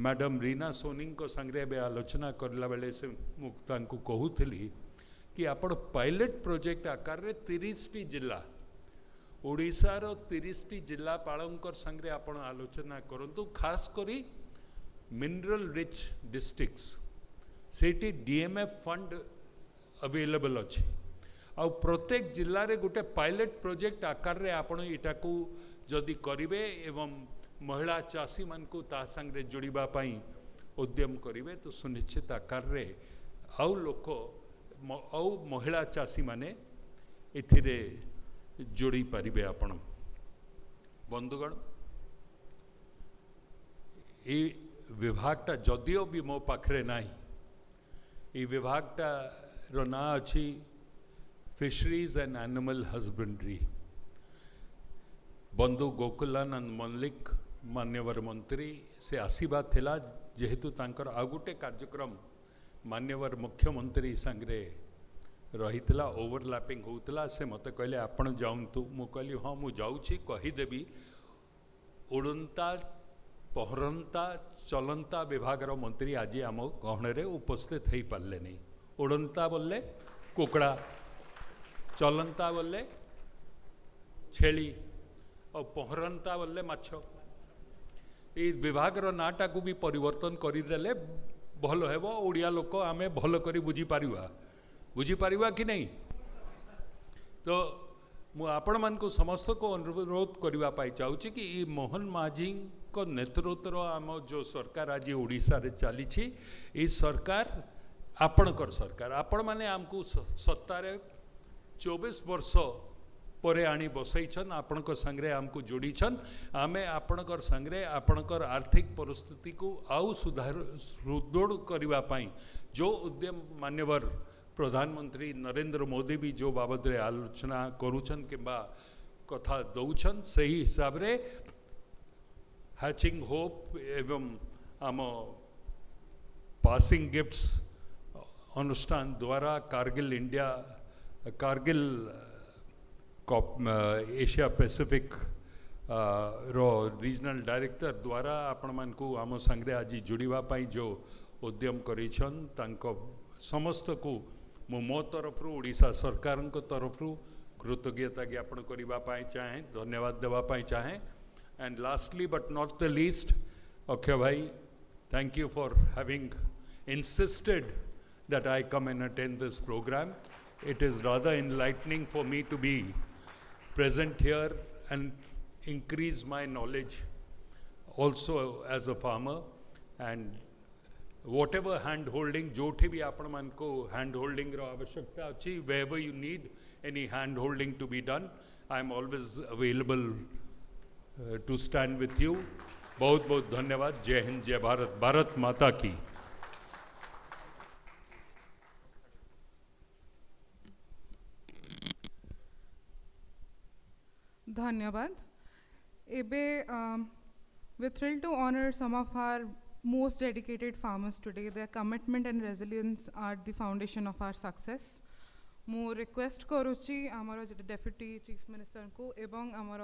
मैडम रीना सोनी को संगे बे आलोचना करला बेले से मु तांको कहूथली कि आपण पायलट प्रोजेक्ट आकार रे 30 टी जिला ओडिशार 30 टी जिला पालंकर संगे आपण आलोचना करंतु खास करी मिनरल रिच डिस्ट्रिक्ट्स सेठी डीएमएफ फंड अवेलेबल अच्छे आ प्रत्येक जिले में गोटे पायलट प्रोजेक्ट आकार रे आपण इटा को जदि करिवे एवं महिला चाषी मान को ता संगे जोड़िबा पाई उद्यम करिवे तो सुनिश्चित आकार रे आउ लोक आउ महिला चाषी माने एथिरे जोड़ी पारिबे आपण बंधुगण ये विभागटा जदियो भी मो पाखरे नाही ये विभागटा रो ना अछि फिशरीज एंड एनिमल हस्बेंड्री बंधु गोकुलानंद मल्लिक मान्यवर मंत्री से आसीबा थिला जेहेतु तांकर आ गोटे कार्यक्रम मान्यवर मुख्यमंत्री संगे रहीतला ओवरलैपिंग होतला से मते कहले आपण जाऊंतु मु कहली हाँ मु जाउछि कहीदेवी उड़ंता पहरंता चलंता विभागर मंत्री आज आम गहण उपस्थित हो पारे नहीं उड़ंता बोले कुकड़ा चलंता बोले छेली और पहरंता बोले माछ ये विभागर नाटा को भी परिवर्तन करदेले भल हेब ओडिया लोक आमे भल करी बुझी पारिबा कि नहीं तो मु आपण मान को समस्त को अनुरोध करबा पाई चाहूची कि ई मोहन माझी को नेतृत्व आम जो सरकार आज ओडिशा रे चली ई सरकार आपणकर सरकार आपण माने आमको सत्तारे 24 वर्ष परे आनी बसईछन आपणकर संगे आमको जोड़ीछन आमे आपणकर संगे आपणकर आर्थिक परिस्थिति को आउ सुदृढ़ करबा पाई जो उद्यम मान्यवर प्रधानमंत्री नरेंद्र मोदी भी जो बाबद रे आलोचना करूछन किंबा कथा दौछन सही हिसाब रे हैचिंग होप एवं आम पासिंग गिफ्ट्स अनुष्ठान द्वारा Cargill India Cargill Asia Pacific रो रीजनल डायरेक्टर द्वारा आपण मान को आम संगे आज जोड़िबा पाई जो उद्यम करिछन तांको समस्त को मो तरफ ओडिशा सरकार तरफ कृतज्ञता ज्ञापन करने चाहे धन्यवाद देवाई चाहे and lastly but not the least Akshay भाई thank you for having insisted that I come and attend this program. It is rather enlightening for me to be present here and increase my knowledge also as a farmer. And whatever hand holding जोठे भी आपण मान को hand holding रो आवश्यकता अच्छी wherever you need any hand holding to be done, I am always available to stand with you. बहुत बहुत धन्यवाद. जय हिंद, जय भारत, भारत माता की. Dhanyavad. We're thrilled to honor some of our most dedicated farmers today. Their commitment and resilience are the foundation of our success. मु request करुच्ची आमर deputy chief minister को एवं आमर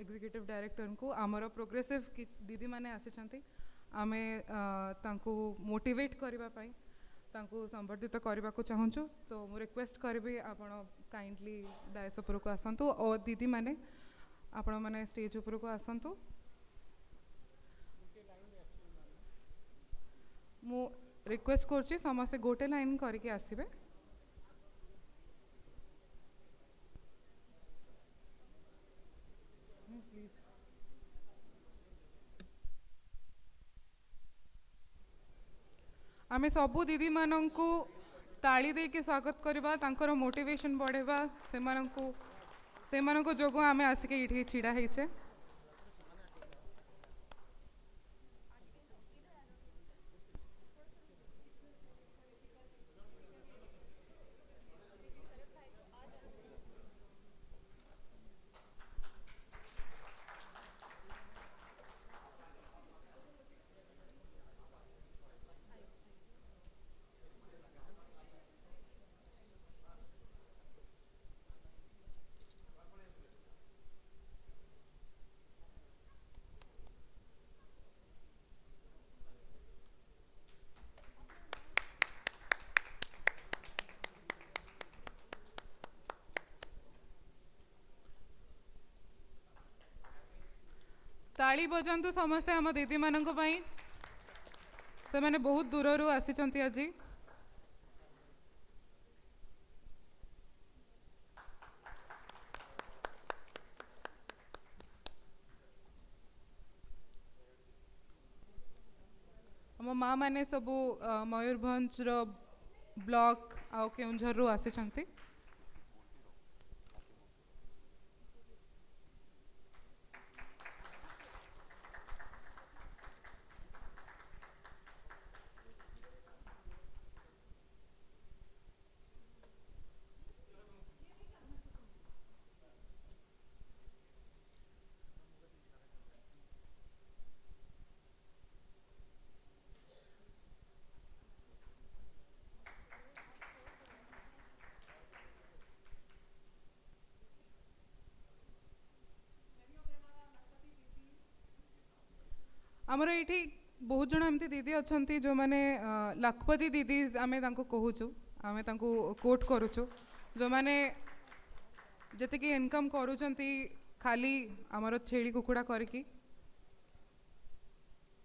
एग्जीक्यूटिव डायरेक्टर को आमर प्रोग्रेसिव दीदी माने आसी आमे तांको मोटिवेट करने तांको संबर्धित करने को चाहूँ तो मु रिक्वेस्ट करी आपण काइंडली डायस उपर को आसतु और दीदी माने आपण माने स्टेज उपर को आसतु मु रिक्वेस्ट करुच्ची समस्ते गोटे लाइन करके आसबे आमे सबू दीदी मानंकु ताली दे के स्वागत करबा तांकर मोटिवेशन बढ़ेबा सेमानंकु जोगो आमे आसिके इठी छिड़ा हेछे ताली बजातु समस्ते आम दीदी मानक से मैंने बहुत दूर आसी आज आम माँ मैंने सबू मयूरभंज ब्लॉक आउ केउंझर आसी आमर ये बहुत जन एमती दीदी अच्छा जो मैंने लखपति दीदी आम कहूँ आम कोट करुचु जो मैंने जी इनकम करुँच खाली आमर छेड़ी कुकुड़ा करके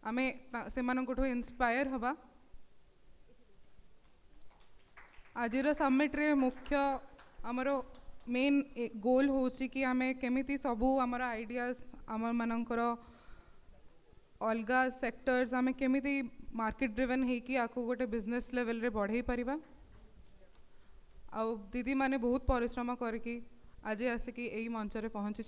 आम से इंस्पायर हवा आज समिट रे मुख्य आमर मेन गोल हूँ कि आम केमी सबू आमर आइडियाज आम मानकर अलगा सेक्टर्स आम केमी मार्केट ड्रिवन होकि आपको गोटे बिजनेस लेवल रे बढ़ई परिबा आउ दीदी माने बहुत परिश्रम करके आज आसिकी यही मंच रे पहुँची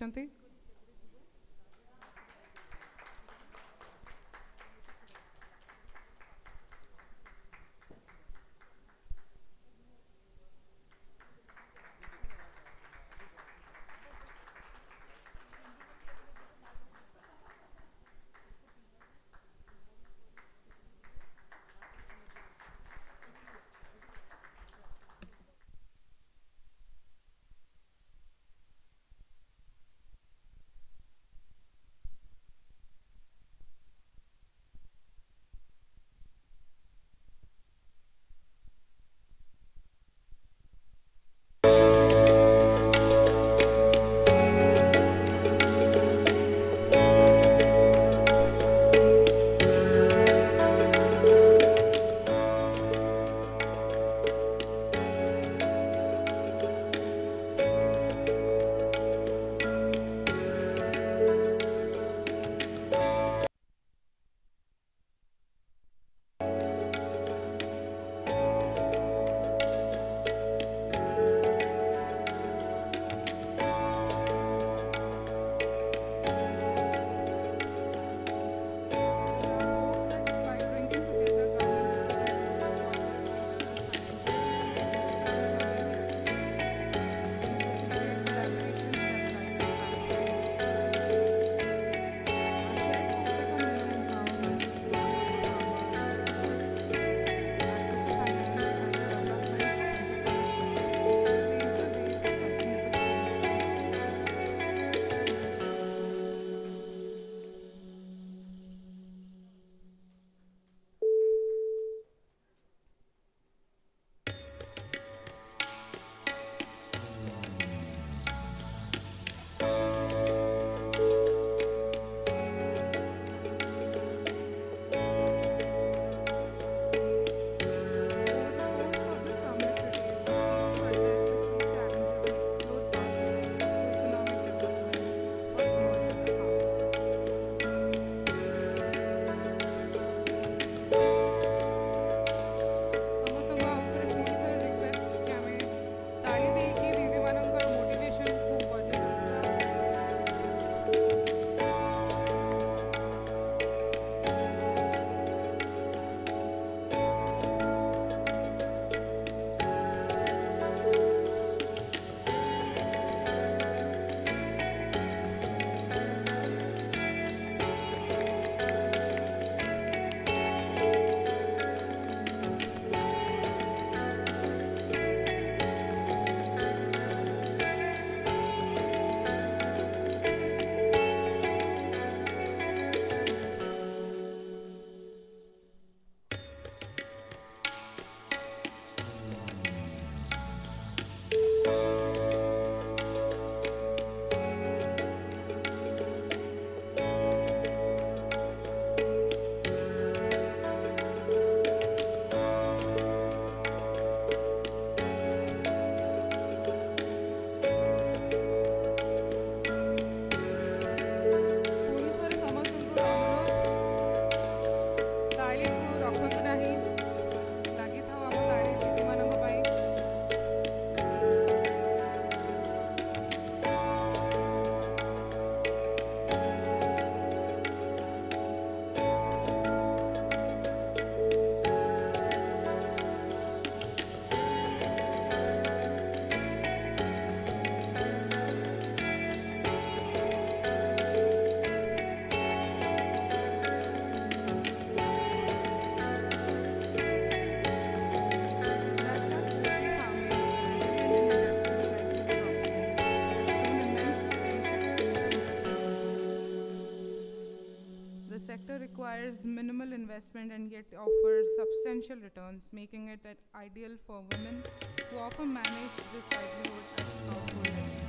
minimal investment and yet offers substantial returns, making it ideal for women who often manage this livelihood as a household help.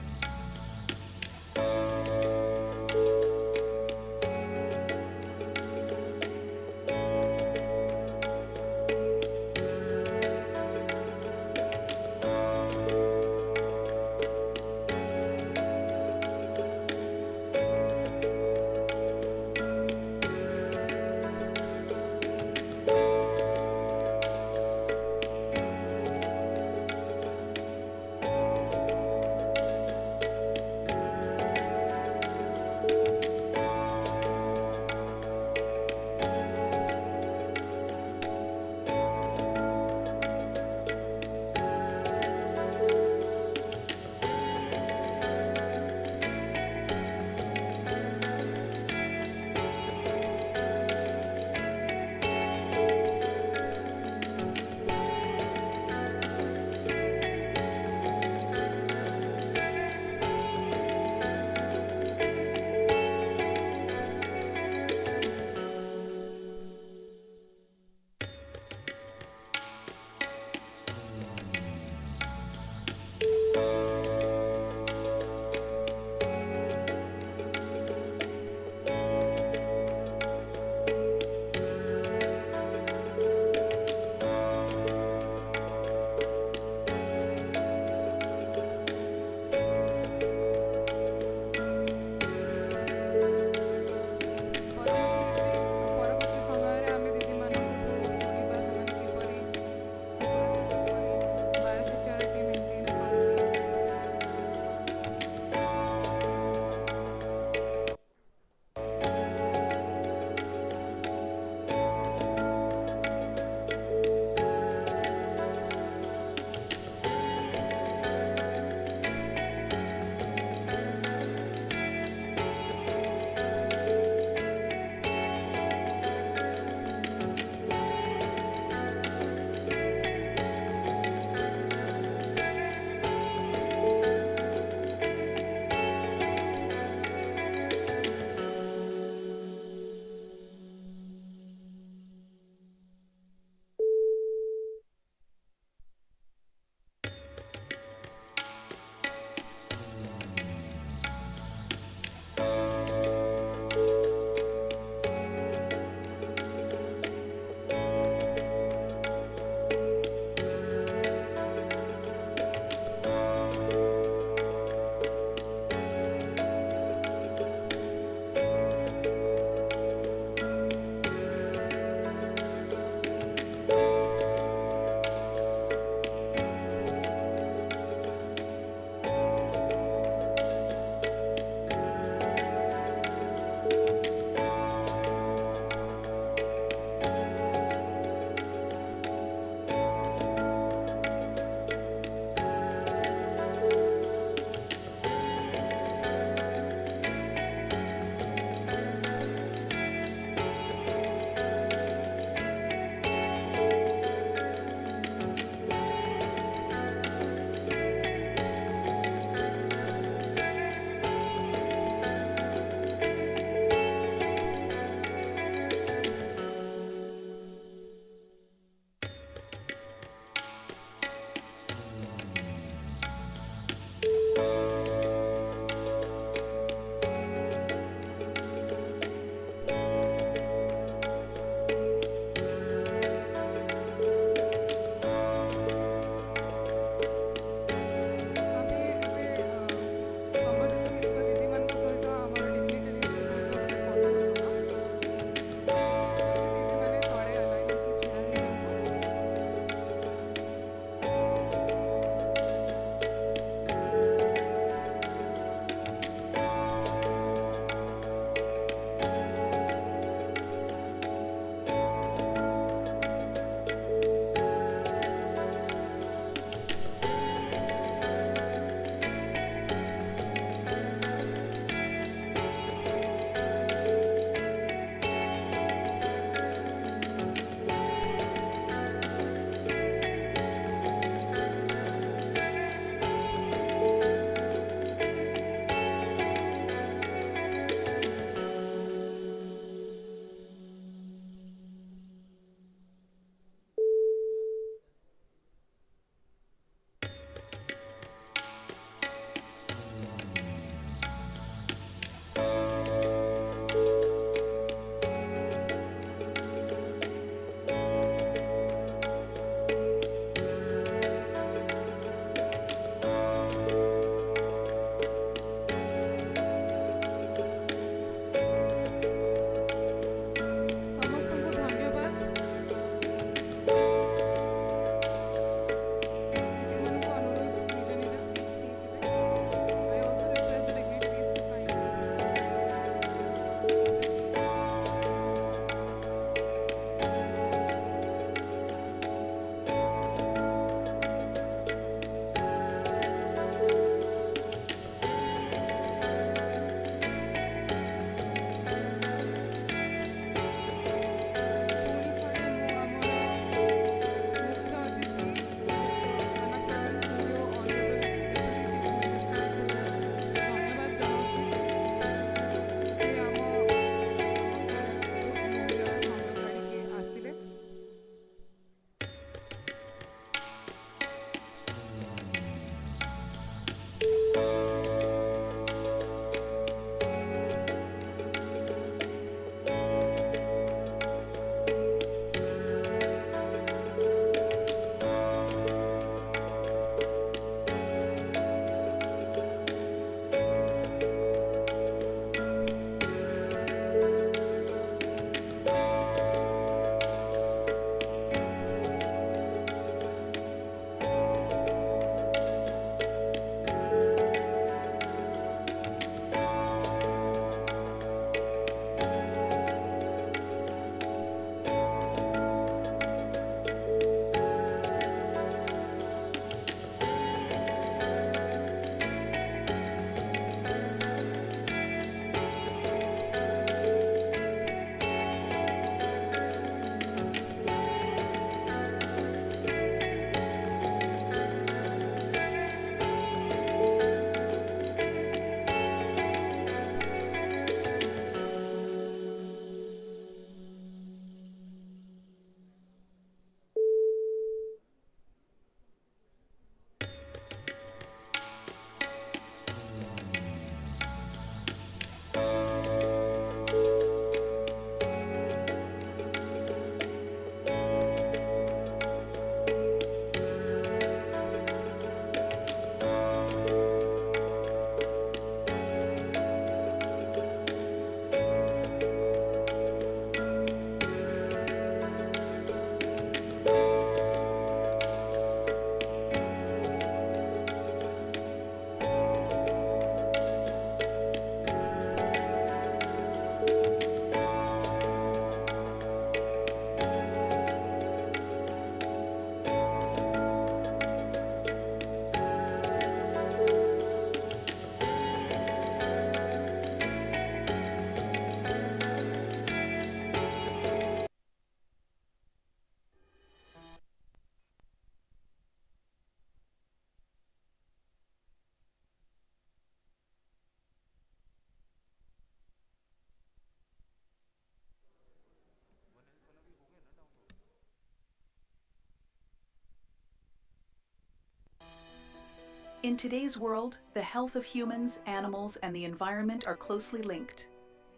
In today's world, the health of humans, animals, and the environment are closely linked.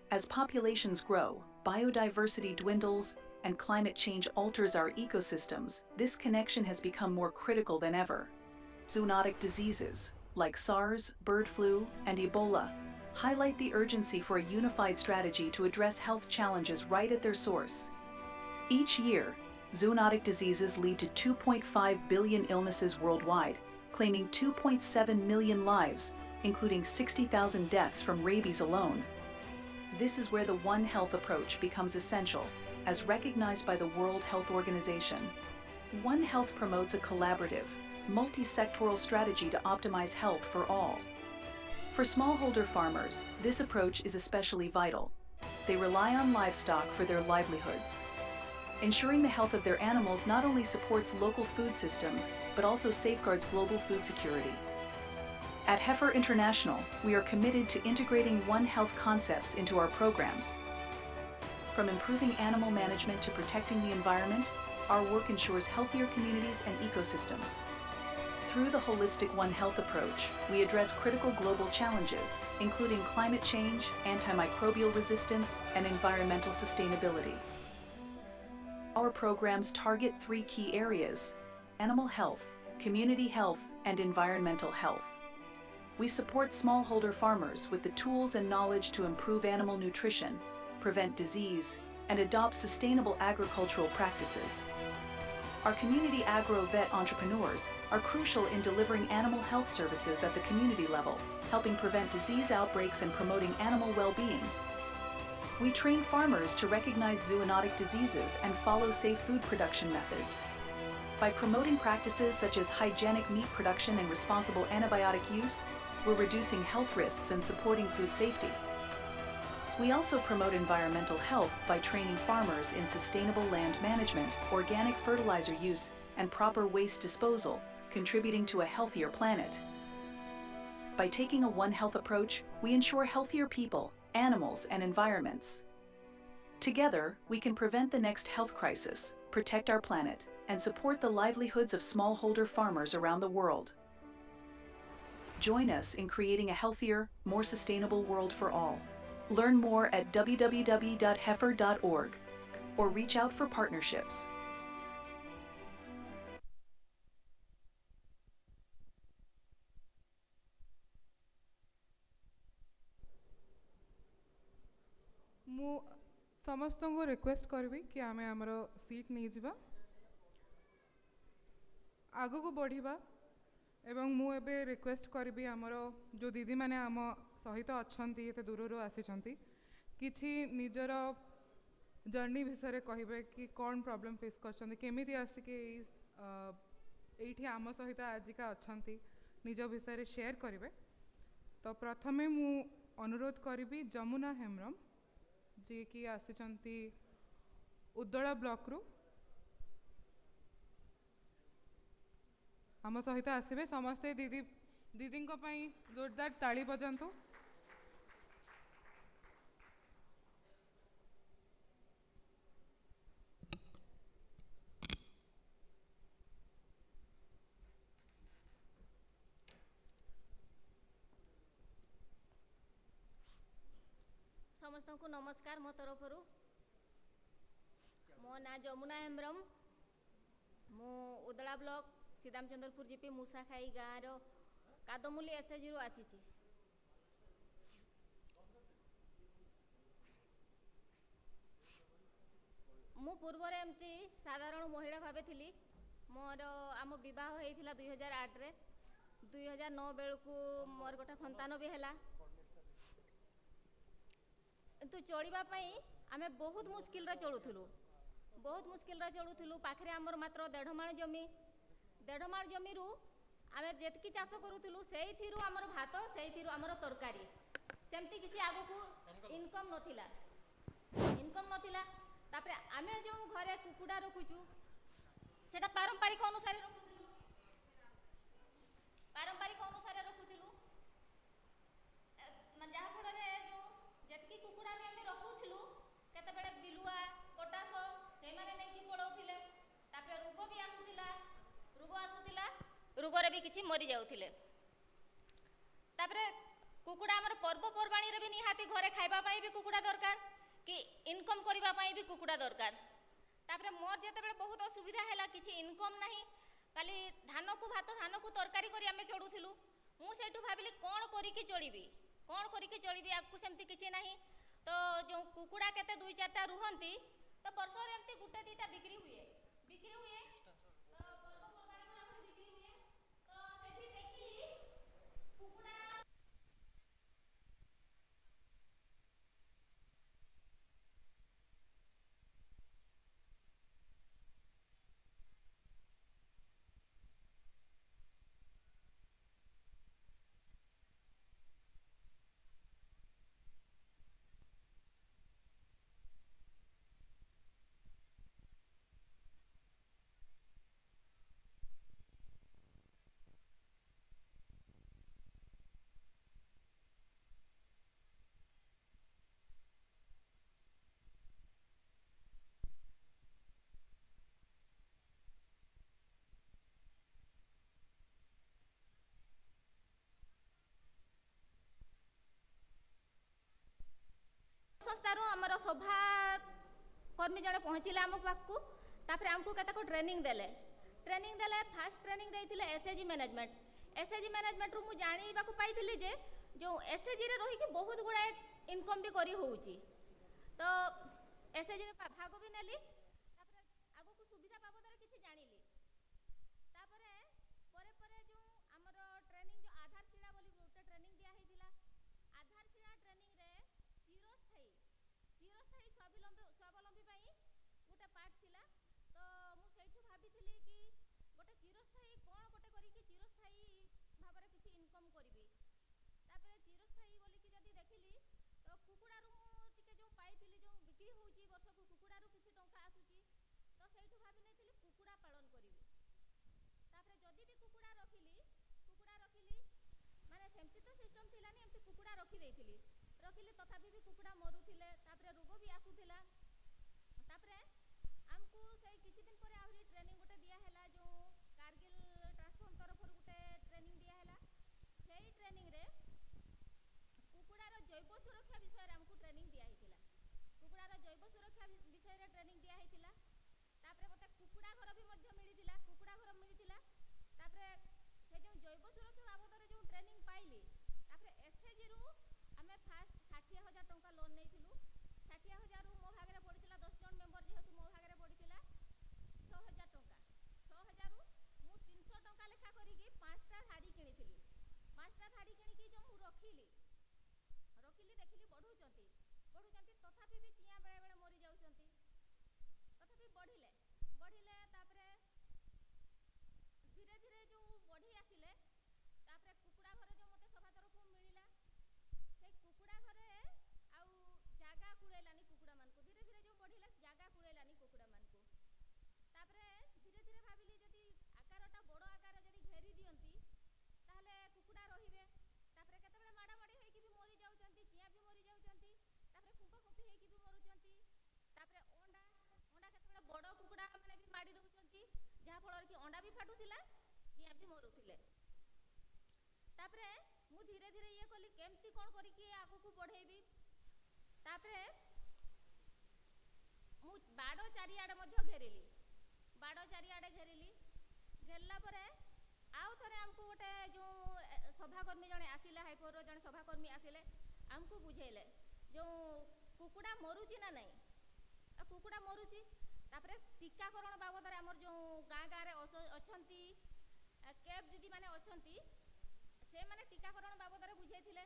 As populations grow, biodiversity dwindles, and climate change alters our ecosystems, this connection has become more critical than ever. Zoonotic diseases, like SARS, bird flu, and Ebola, highlight the urgency for a unified strategy to address health challenges right at their source. Each year, zoonotic diseases lead to 2.5 billion illnesses worldwide, claiming 2.7 million lives, including 60,000 deaths from rabies alone. This is where the One Health approach becomes essential, as recognized by the World Health Organization. One Health promotes a collaborative, multi-sectoral strategy to optimize health for all. For smallholder farmers, this approach is especially vital. They rely on livestock for their livelihoods. Ensuring the health of their animals not only supports local food systems, but also safeguards global food security. At Heifer International, we are committed to integrating One Health concepts into our programs. From improving animal management to protecting the environment, our work ensures healthier communities and ecosystems. Through the holistic One Health approach, we address critical global challenges, including climate change, antimicrobial resistance, and environmental sustainability. Our programs target 3 key areas: animal health, community health, and environmental health. We support smallholder farmers with the tools and knowledge to improve animal nutrition, prevent disease, and adopt sustainable agricultural practices. Our community agro-vet entrepreneurs are crucial in delivering animal health services at the community level, helping prevent disease outbreaks and promoting animal well-being. We train farmers to recognize zoonotic diseases and follow safe food production methods. By promoting practices such as hygienic meat production and responsible antibiotic use, we're reducing health risks and supporting food safety. We also promote environmental health by training farmers in sustainable land management, organic fertilizer use, and proper waste disposal, contributing to a healthier planet. By taking a One Health approach, we ensure healthier people, animals, and environments. Together, we can prevent the next health crisis, protect our planet, and support the livelihoods of smallholder farmers around the world. Join us in creating a healthier, more sustainable world for all. Learn more at www.heifer.org or reach out for partnerships. ମୁଁ ସମସ୍ତଙ୍କୁ request କରିବି କି ଆମେ ଆମର seat ନେଇଯିବା, ଆଗକୁ ବଢ଼ିବା। ଏବଂ ମୁଁ ଏବେ ରିକ୍ୱେଷ୍ଟ କରିବି ଆମର ଯେଉଁ ଦିଦିମାନେ ଆମ ସହିତ ଅଛନ୍ତି, ଏତେ ଦୂରରୁ ଆସିଛନ୍ତି, କିଛି ନିଜର ଜର୍ଣ୍ଣି ବିଷୟରେ କହିବେ କି କ'ଣ ପ୍ରୋବ୍ଲେମ୍ ଫେସ୍ କରିଛନ୍ତି, କେମିତି ଆସିକି ଏଇଠି ଆମ ସହିତ ଆଜିକା ଅଛନ୍ତି, ନିଜ ବିଷୟରେ ସେୟାର କରିବେ। ତ ପ୍ରଥମେ ମୁଁ ଅନୁରୋଧ କରିବି ଯମୁନା ହେମ୍ରମ, ଯିଏକି ଆସିଛନ୍ତି ଉଦଳା ବ୍ଲକରୁ, ଆମ ସହିତ ଆସିବେ। ସମସ୍ତେ ଦିଦିଙ୍କ ପାଇଁ ଜୋରଦାର ତାଳି ବଜାନ୍ତୁ। समस्त को नमस्कार मो तरफ मो ना जमुना हेम्ब्रम मु उदला ब्लॉक सीधामचंद्रपुर जीपी मूसाखाई गाँव कादमुली एसएजी आसी मु पूर्व एमती साधारण महिला भावे थी मोर आम बह होता 2008 रे 2009 बेलू मोर गोटे संतान भी है तो चलवाई आम बहुत मुस्किल चलुलु पाखे आमर मात्र 1.5 माण जमी 1.5 माण जमी आम जी चाष करूँ से आमर भात से आमर तरकारी सेमती किसी आग को इनकम नथिला तापरे आम जो घरे कुकुड़ा रखुचु से पारंपरिक अनुसार रखुलु जहाँफल जो जी कुकुड़ा भी आम रखुलु केत बिलुआ कटास से नहीं पड़ौले रोग भी आसूला रोगरे भी किसी मरी जाऊे तापरे कुकुड़ा आमर पर्वपर्वाणी रे भी निहाती घरे खाइबा पाई भी कुकुड़ा दरकार कि इनकम करबा पाई भी कुकुड़ा दरकार। तापरे मोर जेतेबेले बहुत असुविधा हैला किछि इनकम नाही खाली धान को भात धान को तरकारी करी आमे चढ़ुथिलु मु सेठु भाबिली कोन करी कि चढ़ीबी आकु सेमती किछि नाही तो जो कुकुड़ा केते 2-4टा रुहंती तो वर्ष रे एमती गुटे दीटा बिक्री हुए तो पर्वपर्वाणी रे बिक्री हुए तो सेठी देखी कुकुड़ा संस्थारू आमर सभा कर्मी जड़े पहुँचले आम पाखु तापर आमको केतक ट्रेनिंग देले फास्ट ट्रेनिंग देइथिले एसएजी मैनेजमेंट रु मु जानिबा को पाइथिली जे जो एसएजी रे रही कि बहुत गुडा इनकम भी करी होउची तो एसएजी रे भाग भी नेली तापर आगो को सुविधा बाबद रे किछि जानिली तापरे परे परे जो हमर ट्रेनिंग जो आधारशिला बोली गोटे ट्रेनिंग दिया हेतिला आधारशिला ट्रेनिंग रे चिरस्थायी स्वावलंबी पाई गोटे पार्ट थिला तो मु सेठु भाबिथिली कि गोटे चिरस्थायी कोन गोटे करी कि चिरस्थायी भाबरे किछि इनकम करबी तापरे चिरस्थायी बोली कि जदी देखिली तो कुकुड़ा रु टिके जो पाइथिली जो बिक्री होउची वर्ष को कुकुड़ा रु किछि टंका आसुची तो सेठु भाबि नेथिली कुकुड़ा पालन करबी तापरे जदी भी कुकुड़ा रखिली माने सेमती तो सिस्टम थिलानी एमती कुकुड़ा रखी देइथिली तथापि भी कुकुड़ा मरुथिले तापरे रोग भी आसुथिला तापरे हमकु से किछि दिन परे आहुरी ट्रेनिंग गोटे दिया हैला जो कारगिल ट्रांसफॉर्म तरफ गोटे ट्रेनिंग दिया हैला सेही ट्रेनिंग रे कुकुड़ार जैव सुरक्षा विषय रे हमकु ट्रेनिंग दिया हैतिला कुकुड़ार जैव सुरक्षा विषय रे ट्रेनिंग दिया हैतिला तापरे मते कुकुड़ा घर भी मध्य मिलिथिला तापरे से जो जैव सुरक्षा बाबद रे जो ट्रेनिंग पाइली तापरे एसएजी रु आमे फास्ट 60,000 टंका लोन नेइथिलु 60,000 रु मो भागरे पडिथिला 10 जन मेंबर जेहेतु मो भागरे पडिथिला 6,000 टंका 6,000 रु मु 300 टंका लेखा करी कि 5टा धाड़ी किनिथिली 5टा धाड़ी किनि कि जो मु रखिली देखिली बढ़ुचंती तथापि भी चिया बेले बेले मरि जाउचंती तथापि बढ़िले तापरे धीरे धीरे जो बढ़ी आसिले तापरे कुकुड़ा घर जो मते सभा तरफ मिलिला से कुकुड़ा घरे आउ जागा कुड़ेलानी कुकुड़ा मानकु धीरे धीरे जो बढ़िला जागा कुड़ेलानी कुकुड़ा मानकु तापरे धीरे धीरे भाबिली जदी आकारटा बड़ आकार जदी घेरी दियंती ताहले कुकुड़ा रहिबे तापरे केतेबेले माडा माडी हेकी भी मरि जाउचंती चिया भी मरि जाउचंती तापरे कुंपा कुंपी हेकी भी मरुचंती तापरे अंडा केतेबेले बड़ कुकुड़ा माने भी माडी दउचंती जहा फलर कि अंडा भी फाटुथिला चिया भी मरुथिले तापरे मु धीरे धीरे ये कली केमती कोन करी कि आगु को बढ़ेबी तापरे मु बाडो चारियाडे मध्य घेरिली घेरला परे आउ थरे हमकु गोटे जो सभाकर्मी जने आसिले हाइपोर रो जने सभाकर्मी आसिले हमकु बुझेले जो कुकुड़ा मरुची ना नहीं कुकुड़ा मरुची तापरे टीकाकरण बाबद रे हमर जो गाँ रे अछंती कैब दीदी माने अछंती से माने टीकाकरण बाबद रे बुझेइथिले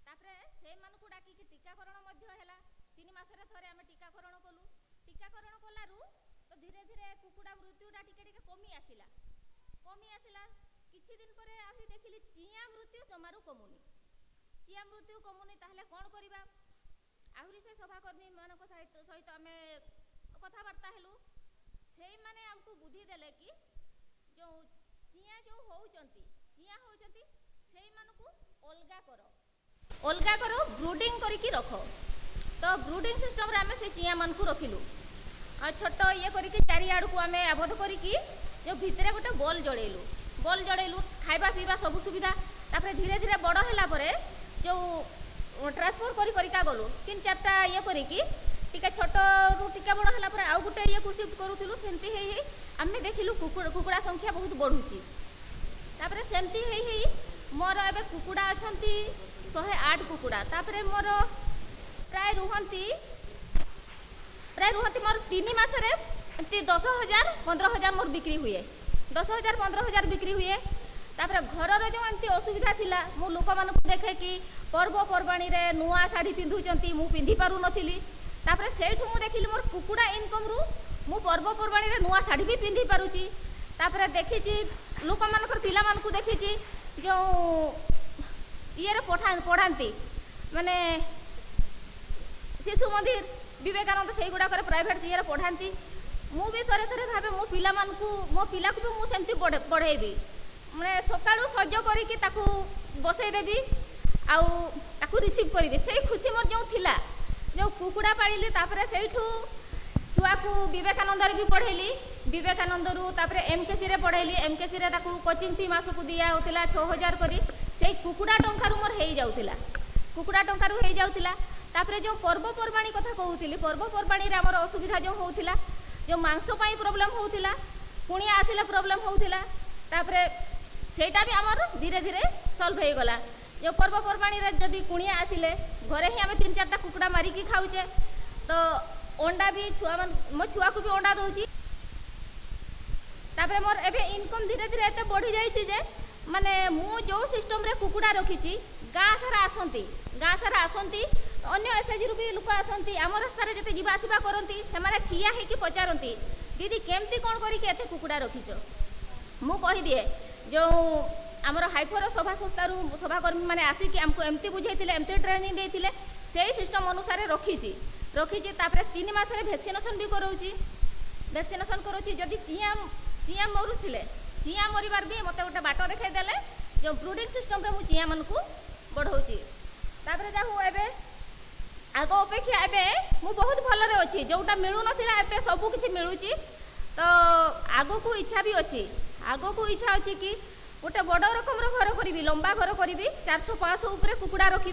तापरे से मानकु डाकी कि टीकाकरण मध्य हैला 3 मास रे थरे हम टीकाकरण कलारु तो धीरे धीरे कुकुड़ा मृत्युटा टिके कमी आसिला किछि दिन परे आही देखिली चिया मृत्यु जमारु कमुनी ताहले कोन करिबा आहुरी से सभाकर्मी मानक सहित आमे कथाबार्ता हेलु सेई माने हमकु बुद्धि देले कि जो चिया जो होउचंती सेई मानकु अलगा करो ब्रूडिंग करिकी रखो तो ब्रूडिंग सिस्टम रे आमे से चिया मानकु रखिलु छोट ये करिकी चारि आडू को आमे आबद्ध करिकी जो भितरे गोटे बॉल बल्ब जड़ेलु खाइबा पीवा सब सुविधा तापर धीरे धीरे बड़ होला परे जो ट्रांसफर करी करिका गलु 3-4टा ये करिकी टिके छोट रु टिके बड़ होला परे आउ गुटे ये को शिफ्ट करूथिलु सेमती हेई आमे देखिलु कुकुड़ा संख्या बहुत बढ़ुची तापर सेमती हेई मोर एबे कुकुड़ा अछंती 108 कुकुड़ा तापर मोर प्राय रुहंती मोर 3 मासरे एमती 10,000-15,000 मोर बिक्री हुए 10,000-15,000 बिक्री हुए तापर घरर जो एमती असुविधा थिला मु लोक मानक देखे कि पर्वपर्वाणी रे नुआ साड़ी पिंधुचंती मु पिंधि पारु नथिली तापर सेठु मु देखिली मोर कुकुड़ा इनकम रु मु पर्वपर्वाणी रे नुआ साड़ी भी पिंधि पारुची तापर देखिची लोक मानकर पिला मानकु देखिची जो ये रे पढ़ांती माने शिशु मंदिर विवेकानंद से गुड़ाक प्राइवेट ये पढ़ाती मु भी थरे थरे भावे मो पिला मानकु मो पिला को भी मु सेमती पढ़ेबी माने सकाळु सज्ज करिकी ताकू बसई देबी आउ ताकू रिसीव करिबी सेई खुशी मोर जो थिला जो कुकुड़ा पालिली तापरे सेइठू छुआ को विवेकानंद रे भी पढ़ेली विवेकानंद रु तापरे एमकेसी रे पढ़ेली एमकेसी रे ताकू कोचिंग फी मास को दिया होतिला 6,000 करी सेई कुकुड़ा टंका रु मोर हेई जाउतिला कुकुड़ा टंका रु हेई जाउतिला तापरे जो पर्वपर्वाणी कथा कहूतिली पर्वपर्वाणी रे हमर असुविधा जो होउतिला जो मांस पाई प्रॉब्लम होउतिला कुणिया आसिले प्रॉब्लम होउतिला तापरे सेटा भी हमर धीरे धीरे सॉल्व हे गला जो पर्वपर्वाणी रे जदी कुणिया आसिले घरे ही हमें 3-4टा कुकुड़ा मारी की खाउचे तो अंडा भी छुआ मो छुआ को भी अंडा दउची तापरे मोर एबे इनकम धीरे धीरे एते बढ़ी जाईची जे माने मु जो सिस्टम रे कुकुड़ा रखीची गाँ सारा आसंती अन्य एसएजी रु भी लोक आसंती आम रास्ता रे जते जीवा आसीबा करंती सेमाने ठिया हे कि पचारंती दीदी केमती कोन करी के एते कुकुड़ा रखीचो मु कहि दिए जो आमर हाइफर सभा संस्थारू सभाकर्मी मैंने आसिक आमको एमती बुझे एमती ट्रेनिंग देते से सिस्टम अनुसार रखी तापर 3 मास वैक्सीनेशन भी करोची वैक्सीनेशन करोची जदि चिया मरुले चिया मरबार भी मत गोटे बाट देखदेले जो ब्रूडिंग सिस्टम रे चिया मन को बढ़ाऊँगी तापर जाऊँ एवं आग अपेक्षा एवं मु बहुत भलरे अच्छी जोटा मिलू ना एवं सब किसी मिलूँ तो आग को इच्छा भी अच्छी आग को इच्छा अच्छी कि गोटे बड़ रकम घर करी लंबा घर करी 400-500 उपरे कुकुड़ा रखी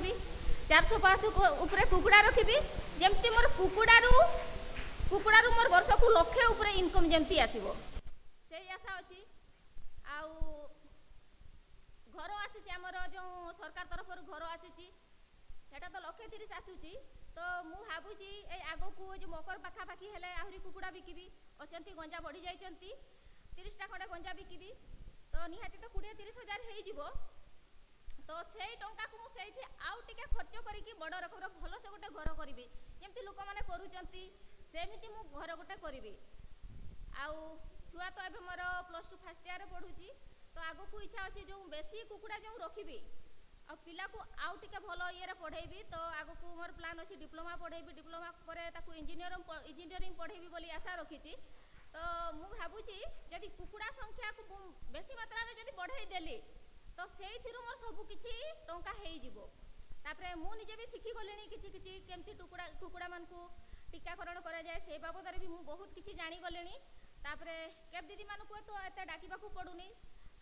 400-500 उपरे कुकुड़ा रखी जमती मोर कुकुड़ारू मोर वर्ष को लक्षे उपरे इनकम जमती आसीबो से आशा अच्छी आउ घर आसी आमर जो सरकार तरफ घर आसी सेटा तो 130 आसूची तो मु भावुची आग को जो मकर पाखापाखि हेले आहरी कुकुड़ा बिकिबी अचंती गंजा बढ़ी जाइचंती 30टा खंडे गंजा बिकिबी तो निहाती तो 20-30 हजार हो जीवो तो सेई टंका को मु सेठी आउ टिके खर्च करिकी बड़ रकम भल से गोटे घर करिवि जेमती लोक माने करूचंती सेमिति मु घर गोटे करिवि आउ छुआ तो एबे मोर +2 फर्स्ट ईयर रे पढुची तो आगो को इच्छा अछि जो बेसी कुकुड़ा जो रखिबि आ पिला को आउ टिके भल ये रे पढेबी तो आगो को मोर प्लान अछि डिप्लोमा पढेबी डिप्लोमा परे ताकू इंजीनियरिंग पढेबी बोली आशा रखिची तो मु भावुची जदि कुकुड़ा संख्या को बेसी मात्रा रे जदि बढ़ाई देली तो सेई थिरु मोर सब किछि टंका हेई जिवो तापरे मु निजे भी सिखी गलेनी किछि केमती कुकुड़ा मान को टीकाकरण करा जाए से बाबद रे भी मु बहुत किछि जानि गलेनी तापरे केब दीदी मान को तो एते डाकिबा को पडुनी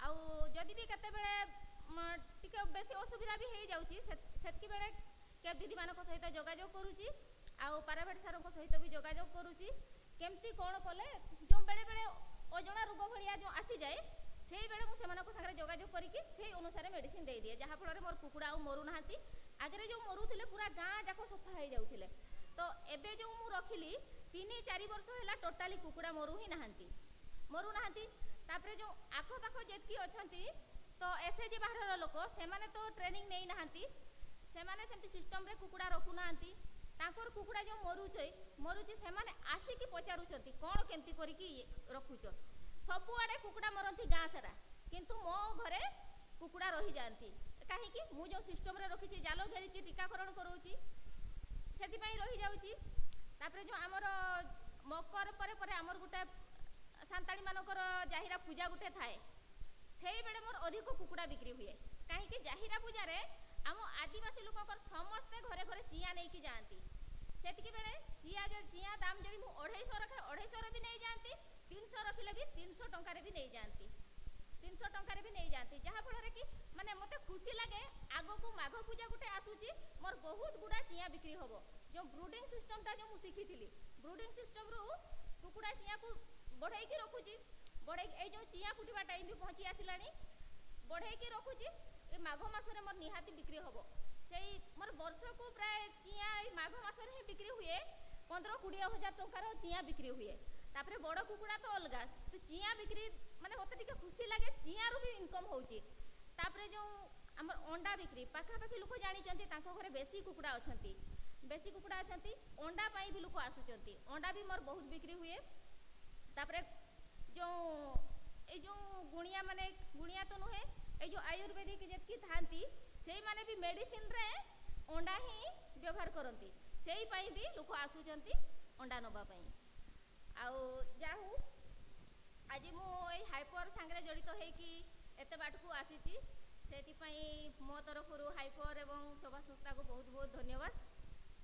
आउ जदि भी केते बेले टिके बेसी असुविधा भी हेई जाउची सेतकी बेले केब दीदी मान को सहित जोगाजोग करूची आउ प्राइवेट सार को सहित भी जोगाजोग करूची केमती कौन कले जो बेले बेले अजणा रोग भलिया जो आसी जाए से बेले मु सेमानक संगे जोगाजोग करिकी से अनुसार मेडिसिन दे दिए जहाँ फल मोर कुकुड़ा आ मरु नाहांती आगे जो मरुले पूरा गाँ जाक सफा हो जाउथिले तो एबे जो मु रखिली 3-4 वर्ष है टोटाली कुकुड़ा मरु ही नाहांती तापरे जो आख पाख जेतकी अछंती तो एसएजी बाहर लोक से माने तो ट्रेनिंग नहीं नाहांती से माने सेमती सिस्टम रे कुकुड़ा रखु नाहांती तांकर कुकुड़ा जो मरुची से माने आसिकी पचारुचंती कौन केमती करिकी रखुच सबु आडे कुकुड़ा मरंती गाँ सारा किंतु मो घरे कुकुड़ा रही जाती कहीं मु जो सिस्टम रे रखी जाल घेरी टीकाकरण करोची सेति पई रही जाउची तापरे जो आमर मकर परे आमर गुटे सांताली मानकर जाहिरा पूजा गुटे थाए सेई बेले मोर अधिक कुकुड़ा बिक्री हुए कहीं जाहिरा पूजा रे आम आदिवासी लोक समस्ते घरे घरे चिया नहीं कि जाती सेतिकी बेले चिया दाम जदि मु 250 रखे 250 रे भी नहीं जाती 300 रखिले भी 300 टंका रे भी नहीं जाती 300 ଟଙ୍କାରେ ବି ନେଇ ଯାଆନ୍ତି, ଯାହାଫଳରେ କି ମାନେ ମୋତେ ଖୁସି ଲାଗେ ଆଗକୁ ମାଘ ପୂଜା ଗୋଟେ ଆସୁଛି, ମୋର ବହୁତ ଗୁଡ଼ା ଚିଆଁ ବିକ୍ରି ହେବ। ଯେଉଁ ବ୍ରୁଡ଼ିଂ ସିଷ୍ଟମଟା ଯେଉଁ ମୁଁ ଶିଖିଥିଲି, ବ୍ରୁଡ଼ିଂ ସିଷ୍ଟମରୁ କୁକୁଡ଼ା ଚିଆଁକୁ ବଢ଼େଇକି ରଖୁଛି, ଏଇ ଯେଉଁ ଚିଆଁ ଫୁଟିବା ଟାଇମ୍ ବି ପହଞ୍ଚି ଆସିଲାଣି, ବଢ଼େଇକି ରଖୁଛି, ଏ ମାଘ ମାସରେ ମୋର ନିହାତି ବିକ୍ରି ହେବ। ସେଇ ମୋର ବର୍ଷକୁ ପ୍ରାୟ ଚିଆଁ ଏଇ ମାଘ ମାସରେ ହିଁ ବିକ୍ରି ହୁଏ, 15-20 ହଜାର ଟଙ୍କାର ଚିଆଁ ବିକ୍ରି ହୁଏ। ତାପରେ ବଡ଼ କୁକୁଡ଼ା ତ ଅଲଗା, ତ ଚିଆଁ ବିକ୍ରି ମାନେ ମୋତେ ଟିକେ ଖୁସି ଲାଗେ, ଚିଆଁରୁ ବି ଇନକମ୍ ହେଉଛି। ତାପରେ ଯେଉଁ ଆମର ଅଣ୍ଡା ବିକ୍ରି, ପାଖାପାଖି ଲୋକ ଜାଣିଛନ୍ତି ତାଙ୍କ ଘରେ ବେଶୀ କୁକୁଡ଼ା ଅଛନ୍ତି, ଅଣ୍ଡା ପାଇଁ ବି ଲୋକ ଆସୁଛନ୍ତି, ଅଣ୍ଡା ବି ମୋର ବହୁତ ବିକ୍ରି ହୁଏ। ତାପରେ ଯେଉଁ ଗୁଣିଆ ମାନେ, ଗୁଣିଆ ତ ନୁହେଁ, এই ଯେଉଁ ଆୟୁର୍ବେଦିକ ଯେତିକି ଥାଆନ୍ତି ସେଇମାନେ ବି ମେଡ଼ିସିନରେ ଅଣ୍ଡା ହିଁ ବ୍ୟବହାର କରନ୍ତି, ସେଇ ପାଇଁ ବି ଲୋକ ଆସୁଛନ୍ତି ଅଣ୍ଡା ନେବା ପାଇଁ। ଆଉ ଯାହା ହଉ ଆଜି ମୁଁ ଏଇ ହାଇପର ସାଙ୍ଗରେ ଜଡ଼ିତ ହେଇକି ଏତେ ବାଟକୁ ଆସିଛି, ସେଥିପାଇଁ ମୋ ତରଫରୁ ହାଇପର ଏବଂ ସଭା ସଂସ୍ଥାକୁ ବହୁତ ବହୁତ ଧନ୍ୟବାଦ।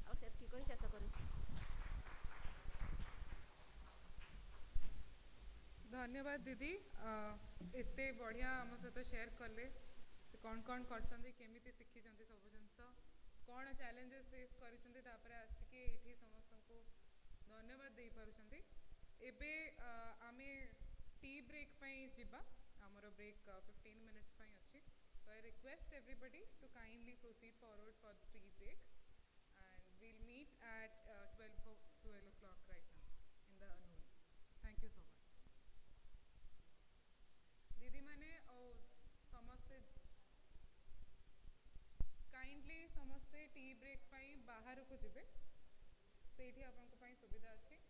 ଆଉ ସେତିକି କହି ଶେଷ କରୁଛି। धन्यवाद दीदी, एते बढ़िया आम सहित शेयर कले से कौन करछंती, केमिति शिखिछंती सब जिनस, कौन चैलेंजेस फेस करिसंती, तापर आसिके एठी समस्त को धन्यवाद दे पारुछंती। एबे आमे टी ब्रेक पई जिबा, हमर ब्रेक 15 मिनिट्स पई अछि, so I request everybody to kindly proceed forward for the tea break and we will meet at 12 o'clock right now in the noon. Thank you so much. दीदी माने समस्ते kindly समस्ते tea break पाई बाहर को जिबे, सेठी आपन को पाई सुविधा अछि।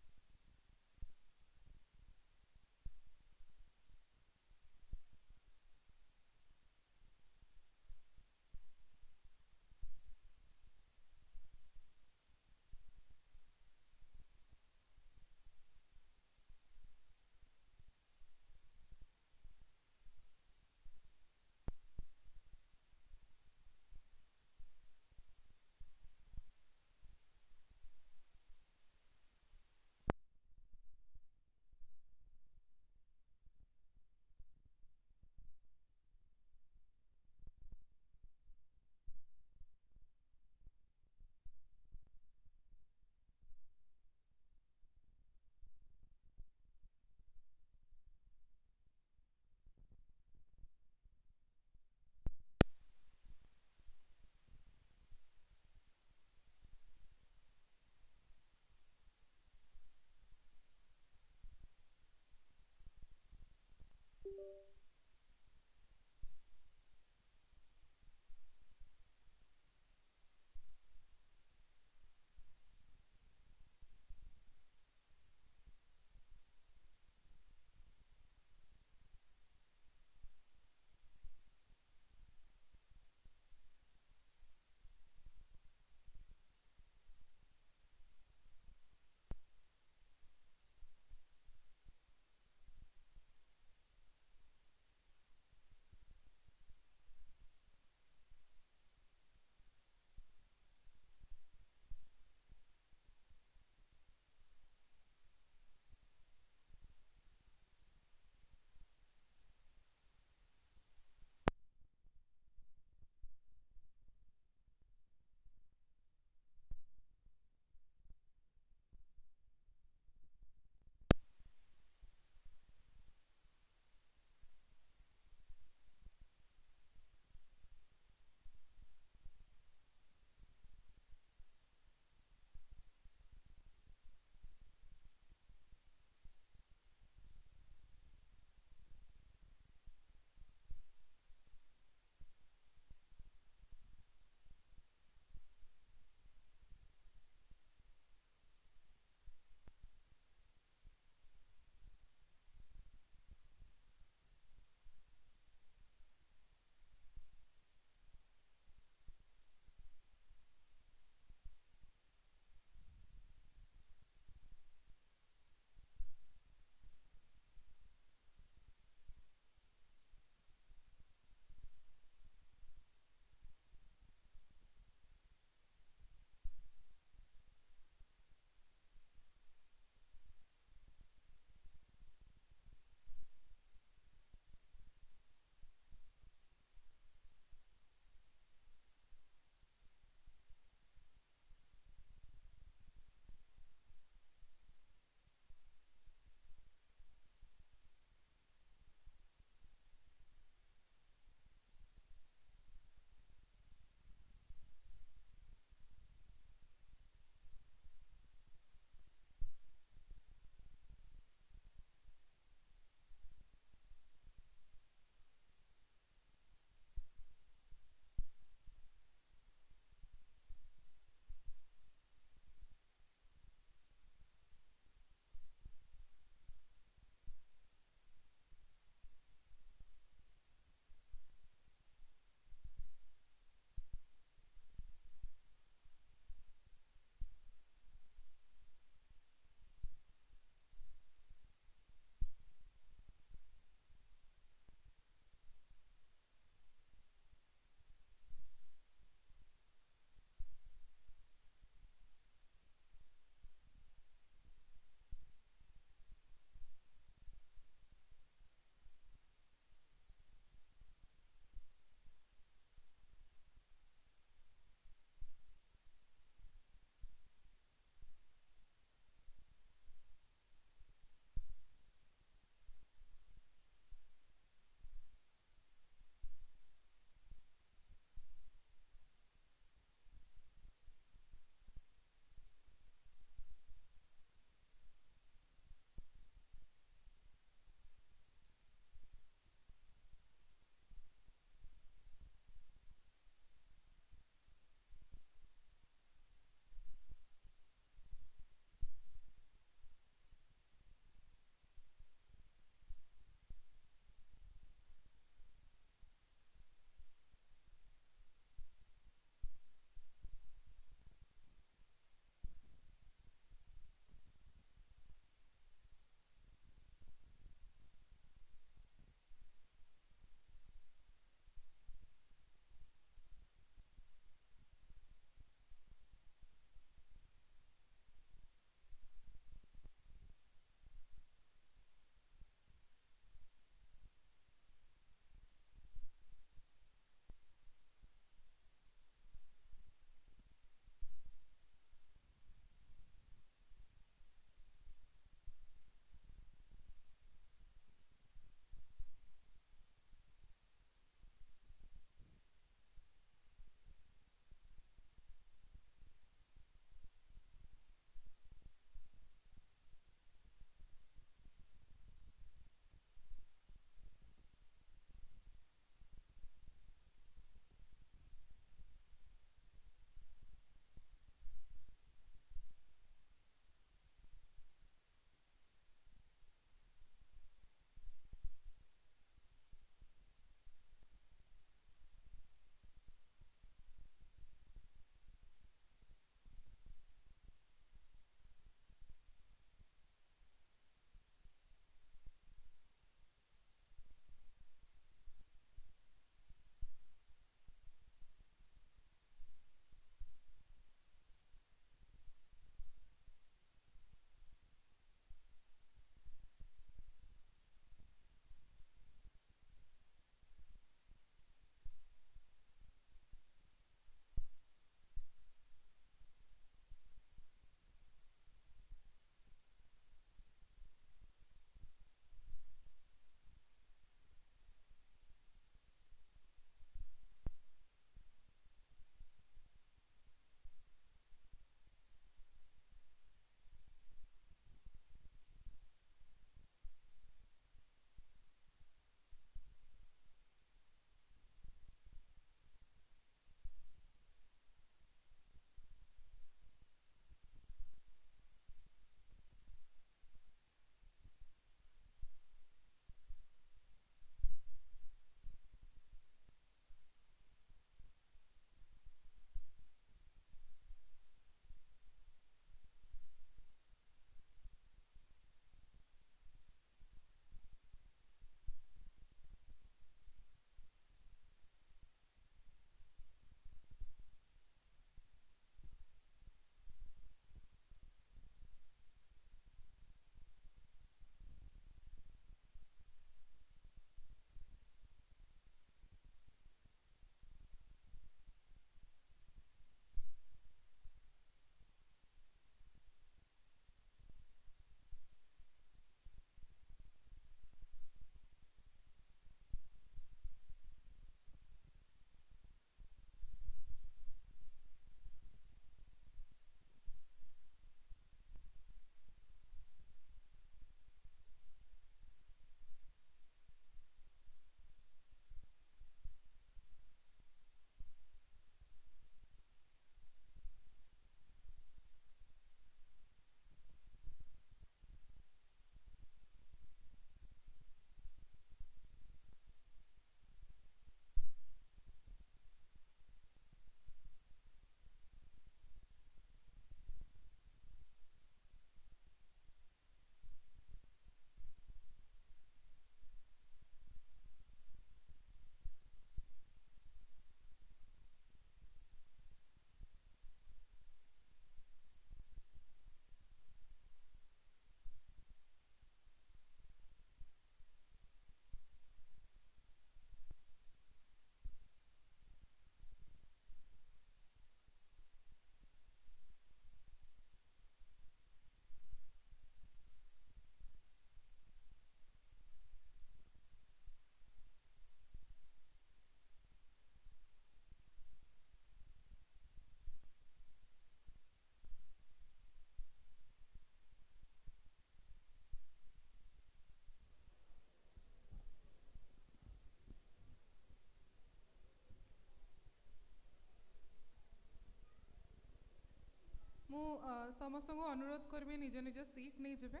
समस्त को अनुरोध करी निज निज सीट नहीं जबे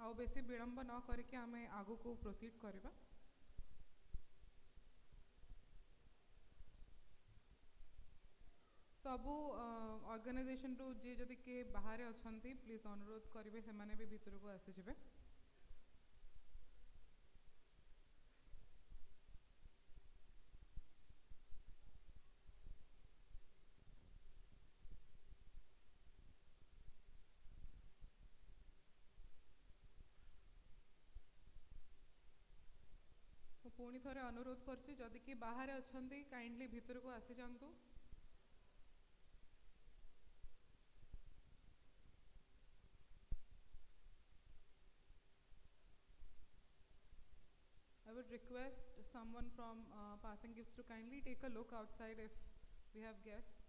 आउ बेसी विलंब न करके आम आगु को प्रोसीड करवा। सबू ऑर्गेनाइजेशन रु जी जदि के बाहर अच्छा प्लीज अनुरोध करेंगे से भी भीतर को आसीजे। पुणी थे अनुरोध करछि जदि कि बाहर अच्छा काइंडली भीतर को आसी जातु। I would request someone from passing gifts to kindly take a look outside if we have guests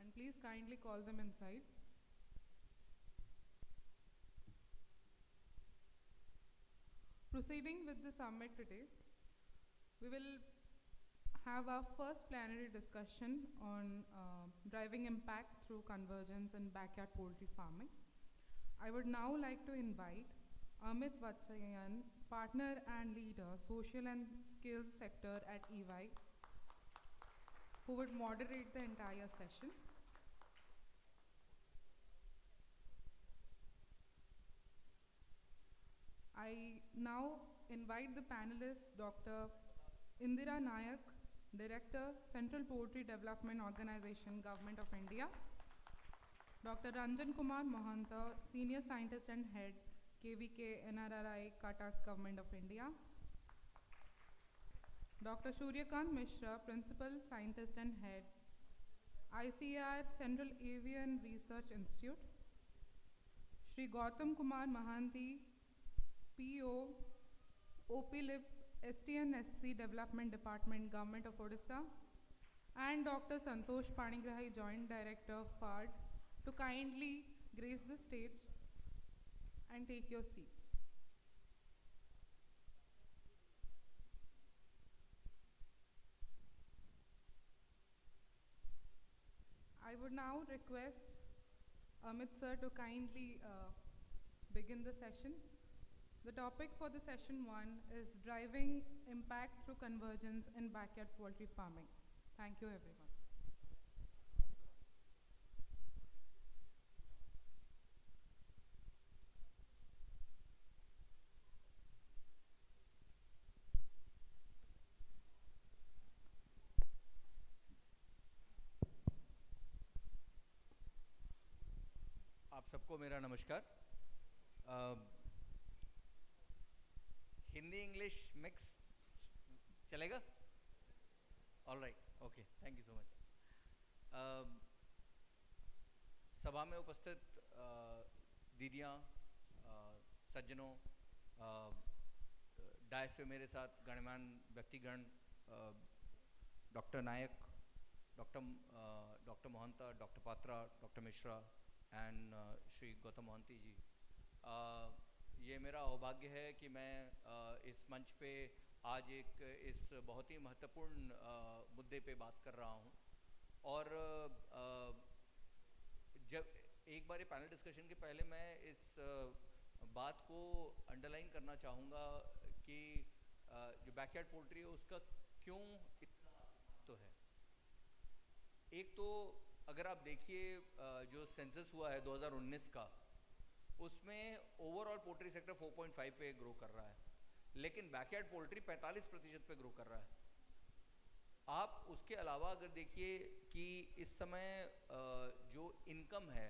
and please kindly call them inside. Proceeding with the summit today, we will have our first plenary discussion on driving impact through convergence in backyard poultry farming. I would now like to invite Amit Vatsayan, partner and leader, social and skills sector at EY, who would moderate the entire session. I now invite the panelists, Dr. Indira Nayak, Director, Central Poultry Development Organization, Government of India; Dr. Ranjan Kumar Mohanta, Senior Scientist and Head, KVK NRRI, Cuttack, Government of India; Dr. Suryakant Mishra, Principal Scientist and Head, ICAR Central Avian Research Institute; Shri Gautam Kumar Mahanti, PO, OPLIP, STNSC Development Department, Government of Odisha; and Dr. Santosh Panigrahi, Joint Director, FARD, to kindly grace the stage and take your seats. I would now request Amit sir to kindly begin the session. The topic for the session 1 is driving impact through convergence in backyard poultry farming. Thank you, everyone. आप सबको मेरा नमस्कार। Hindi English mix चलेगा? All right, okay, thank you so much. सभा में उपस्थित दीदियाँ, सज्जनों, DISE पे मेरे साथ गणमान्य व्यक्तिगण, doctor Nayak, doctor Mohanta, doctor Patra, doctor Mishra and Shri Gautam Mohanty ji, ये मेरा सौभाग्य है कि मैं इस मंच पे आज इस बहुत ही महत्वपूर्ण मुद्दे पे बात कर रहा हूँ। और जब एक बार पैनल डिस्कशन के पहले मैं इस बात को अंडरलाइन करना चाहूँगा कि जो बैकयार्ड पोल्ट्री है उसका क्यों इतना महत्व है। एक तो अगर आप देखिए जो सेंसस हुआ है 2019 का, उसमें ओवरऑल पोल्ट्री सेक्टर 4.5 पे ग्रो कर रहा है, लेकिन बैकयार्ड पोल्ट्री 45% पे ग्रो कर रहा है। आप उसके अलावा अगर देखिए कि इस समय जो इनकम है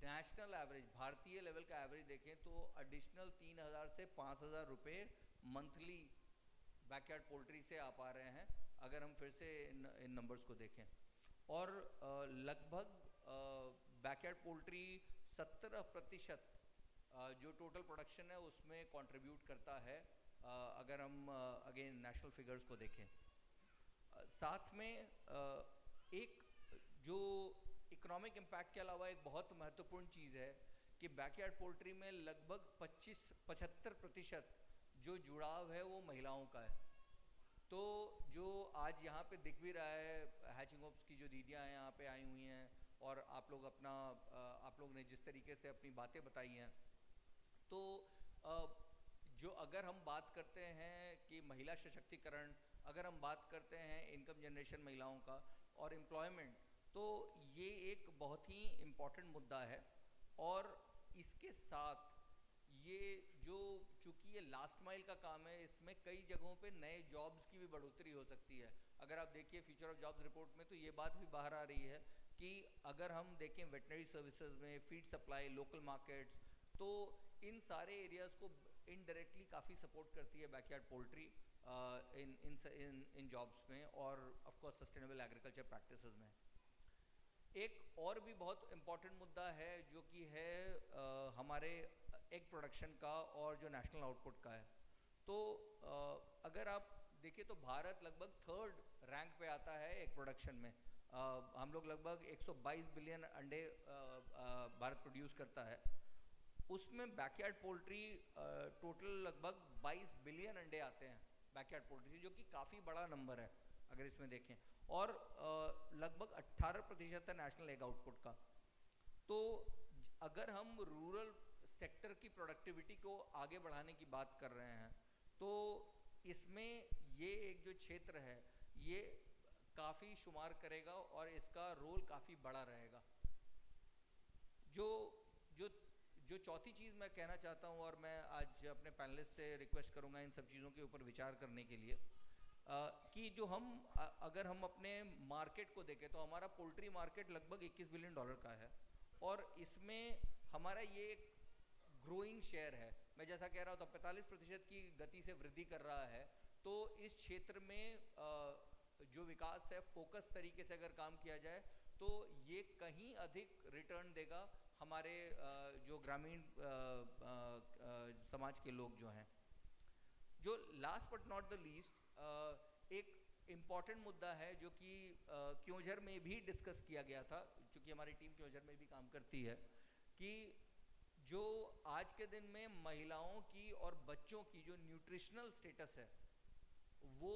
नेशनल एवरेज, भारतीय लेवल का एवरेज देखें तो एडिशनल 3,000 से 5,000 रुपये मंथली बैकयार्ड पोल्ट्री से आ पा रहे हैं, अगर हम फिर से इन नंबर्स को देखें। और लगभग बैकयार्ड पोल्ट्री 70% जो टोटल प्रोडक्शन है उसमें कंट्रीब्यूट करता है, अगर हम अगेन नेशनल फिगर्स को देखें। साथ में एक जो इकोनॉमिक इम्पैक्ट के अलावा एक बहुत महत्वपूर्ण चीज़ है कि बैकयार्ड पोल्ट्री में लगभग 25-75% जो जुड़ाव है वो महिलाओं का है। तो जो आज यहाँ पे दिख भी रहा है, हैचिंग होप्स की जो दीदियाँ यहाँ पे आई हुई हैं, और आप लोग ने जिस तरीके से अपनी बातें बताई हैं, तो जो अगर हम बात करते हैं कि महिला सशक्तिकरण, अगर हम बात करते हैं इनकम जनरेशन महिलाओं का और एम्प्लॉयमेंट, तो ये एक बहुत ही इम्पॉर्टेंट मुद्दा है। और इसके साथ ये चूँकि ये लास्ट माइल का काम है, इसमें कई जगहों पे नए जॉब्स की भी बढ़ोतरी हो सकती है। अगर आप देखिए फ्यूचर ऑफ जॉब्स रिपोर्ट में, तो ये बात भी बाहर आ रही है कि अगर हम देखें वेटनरी सर्विसेज में, फीड सप्लाई, लोकल मार्केट्स, तो इन सारे एरियाज़ को इनडायरेक्टली काफ़ी सपोर्ट करती है बैकयार्ड पोल्ट्री इन जॉब्स में और of course sustainable agriculture practices में। एक और भी बहुत इम्पॉर्टेंट मुद्दा है जो कि है हमारे एग प्रोडक्शन का और जो नेशनल आउटपुट का है। तो अगर आप देखिए तो भारत लगभग 3rd रैंक पे आता है एग प्रोडक्शन में। हम लोग लगभग 122 बिलियन अंडे भारत प्रोड्यूस करता है। उसमें बैकयार्ड पोल्ट्री टोटल लगभग 22 बिलियन अंडे आते हैं बैकयार्ड पोल्ट्री से, जो कि काफ़ी बड़ा नंबर है अगर इसमें देखें, और लगभग 18% है नेशनल एग आउटपुट का। तो अगर हम रूरल सेक्टर की प्रोडक्टिविटी को आगे बढ़ाने की बात कर रहे हैं, तो इसमें ये एक जो क्षेत्र है ये काफ़ी शुमार करेगा और इसका रोल काफ़ी बड़ा रहेगा। जो चौथी चीज़ मैं कहना चाहता हूँ, और मैं आज अपने पैनलिस्ट से रिक्वेस्ट करूँगा इन सब चीज़ों के ऊपर विचार करने के लिए, कि जो अगर हम अपने मार्केट को देखें तो हमारा पोल्ट्री मार्केट लगभग $21 बिलियन का है, और इसमें हमारा ये एक ग्रोइंग शेयर है। मैं जैसा कह रहा हूँ तो 45% की गति से वृद्धि कर रहा है। तो इस क्षेत्र में जो विकास है, फोकस तरीके से अगर काम किया जाए तो ये कहीं अधिक रिटर्न देगा हमारे जो ग्रामीण समाज के लोग जो हैं। जो last but not the least एक इम्पॉर्टेंट मुद्दा है जो कि क्योंझर में भी डिस्कस किया गया था, चूँकि हमारी टीम क्योंझर में भी काम करती है, कि जो आज के दिन में महिलाओं की और बच्चों की जो न्यूट्रिशनल स्टेटस है, वो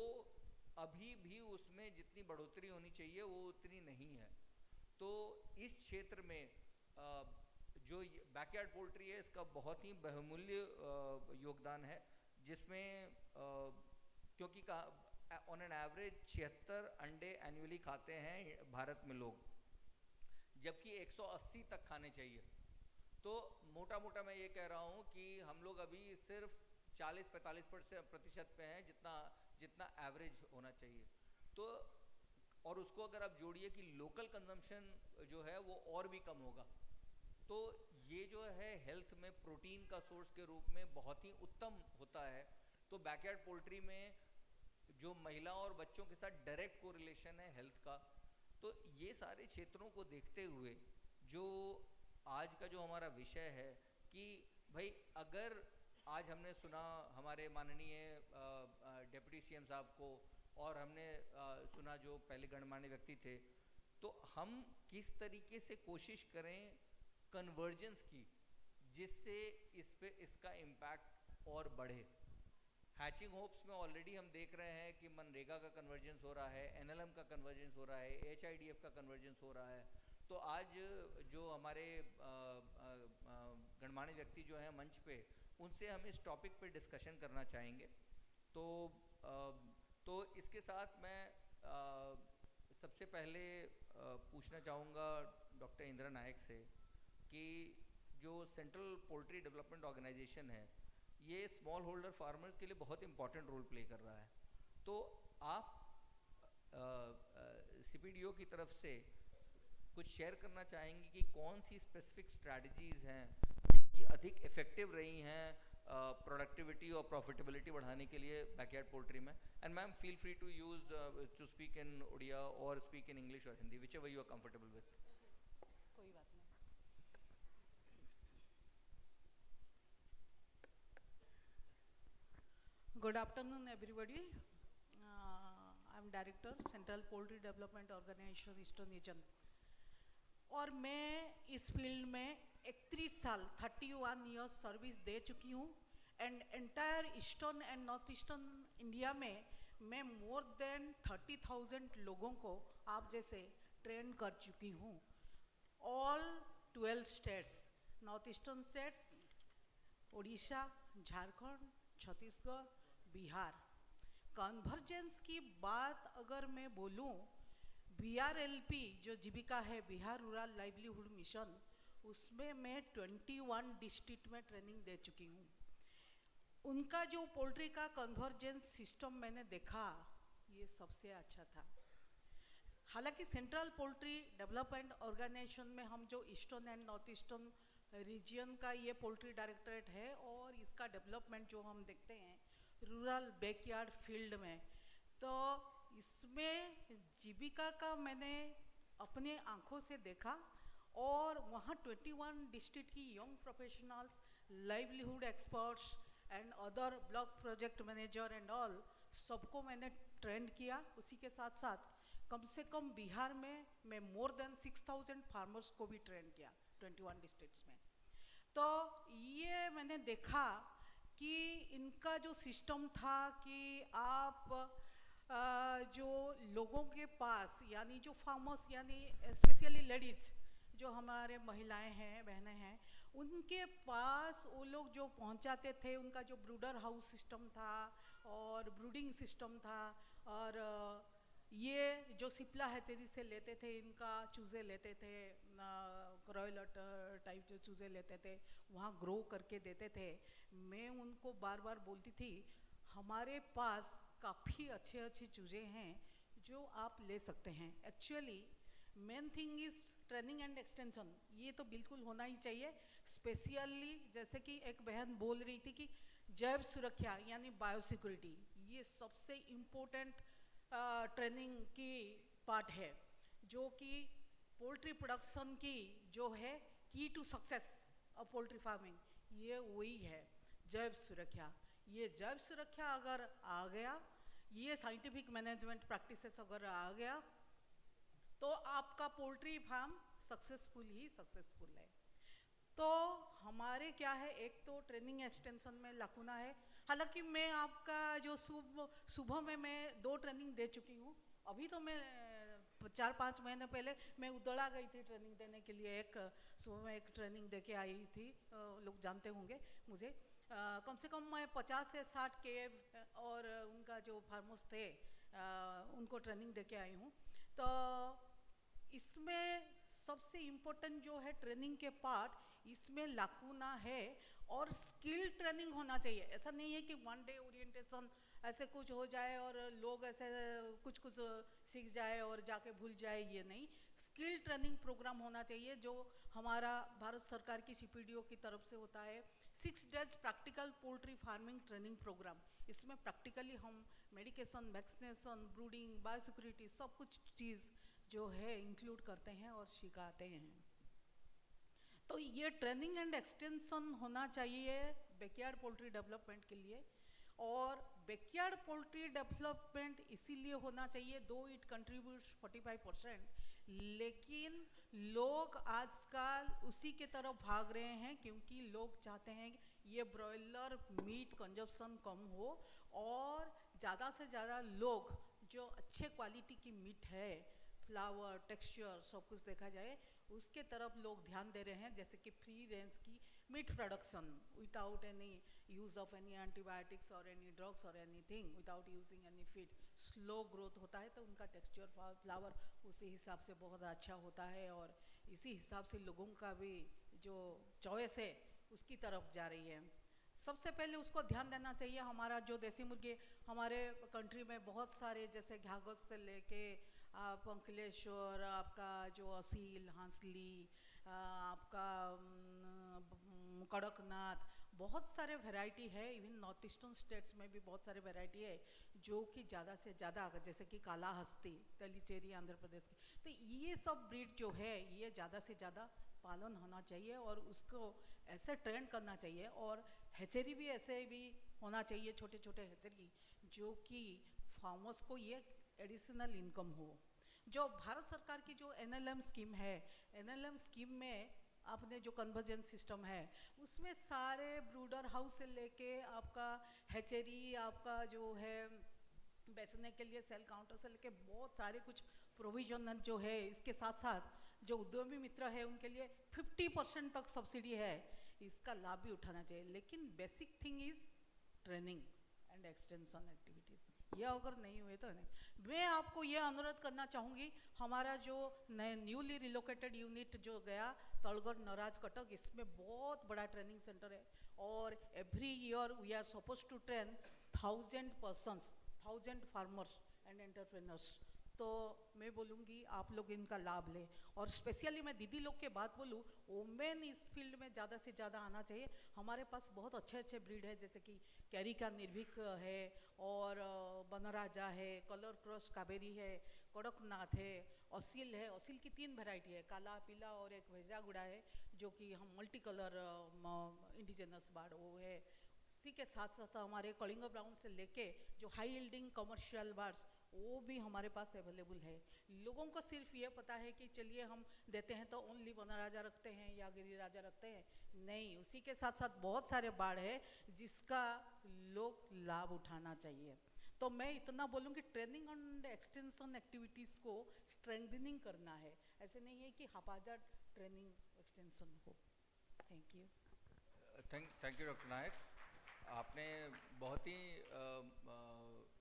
अभी भी उसमें जितनी बढ़ोतरी होनी चाहिए वो उतनी नहीं है। तो इस क्षेत्र में जो बैकयार्ड पोल्ट्री है इसका बहुत ही बहुमूल्य योगदान है, जिसमें क्योंकि ऑन एन एवरेज 76 अंडे एनुअली खाते हैं भारत में लोग, जबकि 180 तक खाने चाहिए। तो मोटा मोटा मैं ये कह रहा हूँ कि हम लोग अभी सिर्फ 40-45% पे हैं जितना एवरेज होना चाहिए। तो और उसको अगर आप जोड़िए कि लोकल कंजम्पशन जो है वो और भी कम होगा, तो ये जो है हेल्थ में प्रोटीन का सोर्स के रूप में बहुत ही उत्तम होता है। तो बैकयार्ड पोल्ट्री में जो महिला और बच्चों के साथ डायरेक्ट कोरिलेशन है हेल्थ का। तो ये सारे क्षेत्रों को देखते हुए जो आज का जो हमारा विषय है कि भाई अगर आज हमने सुना हमारे माननीय डिप्टी सीएम साहब को, और हमने सुना जो पहले गणमान्य व्यक्ति थे, तो हम किस तरीके से कोशिश करें कन्वर्जेंस की, जिससे इस पे इसका इम्पैक्ट और बढ़े। हैचिंग होप्स में ऑलरेडी हम देख रहे हैं कि मनरेगा का कन्वर्जेंस हो रहा है, एनएलएम का कन्वर्जेंस हो रहा है, एचआईडीएफ का कन्वर्जेंस हो रहा है। तो आज जो हमारे गणमान्य व्यक्ति जो हैं मंच पे, उनसे हम इस टॉपिक पे डिस्कशन करना चाहेंगे। तो इसके साथ मैं सबसे पहले पूछना चाहूँगा डॉक्टर इंदिरा नायक से कि जो सेंट्रल पोल्ट्री डेवलपमेंट ऑर्गेनाइजेशन है, ये स्मॉल होल्डर फार्मर्स के लिए बहुत इंपॉर्टेंट रोल प्ले कर रहा है। तो आप सीपीडीओ की तरफ से कुछ शेयर करना चाहेंगे कि कौन सी स्पेसिफिक स्ट्रैटेजीज हैं कि अधिक इफेक्टिव रही हैं प्रोडक्टिविटी और प्रॉफिटेबिलिटी बढ़ाने के लिए बैकयार्ड पोल्ट्री में। And ma'am feel free to use to speak in Odia और स्पीक इन इंग्लिश और Hindi, whichever you are comfortable with. कोई बात नहीं। Good afternoon, everybody. I'm Director, Central Poultry Development Organization, Eastern Region. और मैं इस field में 31 साल 31 ईयर्स सर्विस दे चुकी हूँ। And entire eastern and north eastern India में मैं मोर देन 30,000 लोगों को आप जैसे ट्रेन कर चुकी हूँ। all 12 states, north eastern states, Orissa, Jharkhand, Chhattisgarh, Bihar. Convergence की बात अगर मैं बोलूं, BRLP जो जीविका है, बिहार रूरल लाइवलीहुड मिशन, उसमें मैं 21 डिस्ट्रिक्ट में ट्रेनिंग दे चुकी हूँ। उनका जो पोल्ट्री का कन्वर्जेंस सिस्टम मैंने देखा, ये सबसे अच्छा था। हालांकि सेंट्रल पोल्ट्री डेवलपमेंट ऑर्गेनाइजेशन में हम जो eastern and north eastern region का ये पोल्ट्री डायरेक्टरेट है, और इसका डेवलपमेंट जो हम देखते हैं रूरल बैकयार्ड फील्ड में, तो इसमें जीविका का मैंने अपने आँखों से देखा। और वहाँ 21 डिस्ट्रिक्ट की young professionals, livelihood experts and other block project manager and all, सबको मैंने ट्रेंड किया। उसी के साथ साथ कम से कम बिहार में मैं मोर देन 6000 फार्मर्स को भी ट्रेन किया 21 डिस्ट्रिक्ट्स में। तो ये मैंने देखा कि इनका जो सिस्टम था कि आप जो लोगों के पास, यानी जो फार्मर्स, यानी स्पेशली लेडीज़ जो हमारे महिलाएं हैं, बहनें हैं, उनके पास वो लोग जो पहुंचाते थे, उनका जो ब्रूडर हाउस सिस्टम था और ब्रूडिंग सिस्टम था, और ये जो सिप्ला हैचरी से लेते थे, इनका चूज़े लेते थे, क्रॉयलर टाइप जो चूज़े लेते थे, वहाँ ग्रो करके देते थे। मैं उनको बार बार बोलती थी, हमारे पास काफ़ी अच्छे अच्छे चूज़े हैं जो आप ले सकते हैं। Actually main thing is training and extension, ये तो बिल्कुल होना ही चाहिए। स्पेशली जैसे कि एक बहन बोल रही थी कि जैव सुरक्षा यानी बायोसिक्योरिटी, ये सबसे इम्पोर्टेंट ट्रेनिंग की पार्ट है, जो कि पोल्ट्री प्रोडक्शन की जो है key to success of poultry farming, ये वही है जैव सुरक्षा। ये जैव सुरक्षा अगर आ गया, ये साइंटिफिक मैनेजमेंट प्रैक्टिसेस अगर आ गया, तो आपका पोल्ट्री फार्म सक्सेसफुल ही सक्सेसफुल है। तो हमारे क्या है, एक तो ट्रेनिंग एक्सटेंशन में लाकुना है। हालांकि मैं आपका जो सुबह में मैं 2 ट्रेनिंग दे चुकी हूँ। अभी तो मैं 4-5 महीने पहले मैं उदड़ा गई थी ट्रेनिंग देने के लिए। एक सुबह में एक ट्रेनिंग दे के आई थी, लोग जानते होंगे मुझे। कम से कम मैं 50 से 60 केव और उनका जो फार्मर्स थे उनको ट्रेनिंग दे के आई हूँ। तो इसमें सबसे इम्पोर्टेंट जो है ट्रेनिंग के पार्ट, इसमें लाकुना है और स्किल ट्रेनिंग होना चाहिए। ऐसा नहीं है कि 1 डे ओरिएंटेशन ऐसे कुछ हो जाए और लोग ऐसे कुछ कुछ सीख जाए और जाके भूल जाए, ये नहीं। स्किल ट्रेनिंग प्रोग्राम होना चाहिए जो हमारा भारत सरकार की CPDO की तरफ से होता है। 6 days practical poultry farming training program. इसमें प्रैक्टिकली हम मेडिकेशन, वैक्सीनेशन, ब्रूडिंग, बायोसिक्योरिटी सब कुछ चीज़ जो है इंक्लूड करते हैं और सिखाते हैं। तो ये ट्रेनिंग एंड एक्सटेंशन होना चाहिए बैकयार्ड पोल्ट्री डेवलपमेंट के लिए। और बैकयार्ड पोल्ट्री डेवलपमेंट इसीलिए होना चाहिए, दो इट कंट्रीब्यूट्स 45%, लेकिन लोग आजकल उसी के तरफ भाग रहे हैं क्योंकि लोग चाहते हैं ये ब्रॉयलर मीट कंजप्शन कम हो और ज़्यादा से ज़्यादा लोग जो अच्छे क्वालिटी की मीट है, फ्लावर, टेक्सचर सब कुछ देखा जाए, उसके तरफ लोग ध्यान दे रहे हैं। जैसे कि फ्री रेंज की meat production without any use of any antibiotics और एनी ड्रग्स और anything, without using any feed, slow growth होता है तो उनका टेक्सचर फ्लावर उसी हिसाब से बहुत अच्छा होता है और इसी हिसाब से लोगों का भी जो चॉइस है उसकी तरफ जा रही है। सबसे पहले उसको ध्यान देना चाहिए। हमारा जो देसी मुर्गे हमारे कंट्री में बहुत सारे, जैसे घाघस से लेके आप अंकलेश्वर, आपका जो असील, हांसली, आपका कड़कनाथ, बहुत सारे वैरायटी है। इवन नॉर्थ ईस्टर्न स्टेट्स में भी बहुत सारे वैरायटी है जो कि ज़्यादा से ज़्यादा, जैसे कि काला हस्ती, तेलीचेरी आंध्र प्रदेश की, तो ये सब ब्रीड जो है ये ज़्यादा से ज़्यादा पालन होना चाहिए और उसको ऐसे ट्रेंड करना चाहिए। और हैचरी भी ऐसे भी होना चाहिए, छोटे छोटे हैचरी, जो कि फार्मर्स को ये एडिशनल इनकम हो। जो भारत सरकार की जो NLM स्कीम है, NLM स्कीम में आपने जो कन्वर्जेंस सिस्टम है उसमें सारे ब्रूडर हाउस से लेके आपका हैचरी, आपका जो है बेचने के लिए सेल काउंटर से लेके बहुत सारे कुछ प्रोविजन जो है, इसके साथ साथ जो उद्यमी मित्र है उनके लिए 50% तक सब्सिडी है, इसका लाभ भी उठाना चाहिए। लेकिन basic thing is training and extension activities, ये अगर नहीं हुए तो नहीं। मैं आपको ये अनुरोध करना चाहूँगी, हमारा जो नए न्यूली रिलोकेटेड यूनिट जो गया तलगढ़ नराज कटक, इसमें बहुत बड़ा ट्रेनिंग सेंटर है और every year we are suppose to train 1000 persons, 1000 farmers and entrepreneurs. तो मैं बोलूँगी आप लोग इनका लाभ लें। और स्पेशली मैं दीदी लोग के बात बोलूँ, वोमेन इस फील्ड में ज़्यादा से ज़्यादा आना चाहिए। हमारे पास बहुत अच्छे अच्छे ब्रीड है, जैसे कि कैरी का निर्भीक है और बनराजा है, कलर क्रॉस कावेरी है, कड़कनाथ है, असील है। असील की 3 वैरायटी है, काला, पीला और एक भेजागुड़ा है, जो कि हम मल्टी कलर इंडिजिनस बार्ड वो है। इसी के साथ साथ हमारे कलिंग ब्राउन से लेके जो हाई यील्डिंग कमर्शियल बार्ड्स वो भी हमारे पास अवेलेबल है। लोगों को सिर्फ ये पता है कि चलिए हम देते हैं तो ओनली बनराजा रखते हैं या गिरिराजा रखते हैं, नहीं, उसी के साथ साथ बहुत सारे बाढ़ है जिसका लोग लाभ उठाना चाहिए। तो मैं इतना बोलूँ कि ट्रेनिंग एंड एक्सटेंशन एक्टिविटीज़ को स्ट्रेंथनिंग करना है, ऐसे नहीं है कि हापाजार्ड ट्रेनिंग एक्सटेंशन हो। Thank you. Thank you doctor Nayak, आपने बहुत ही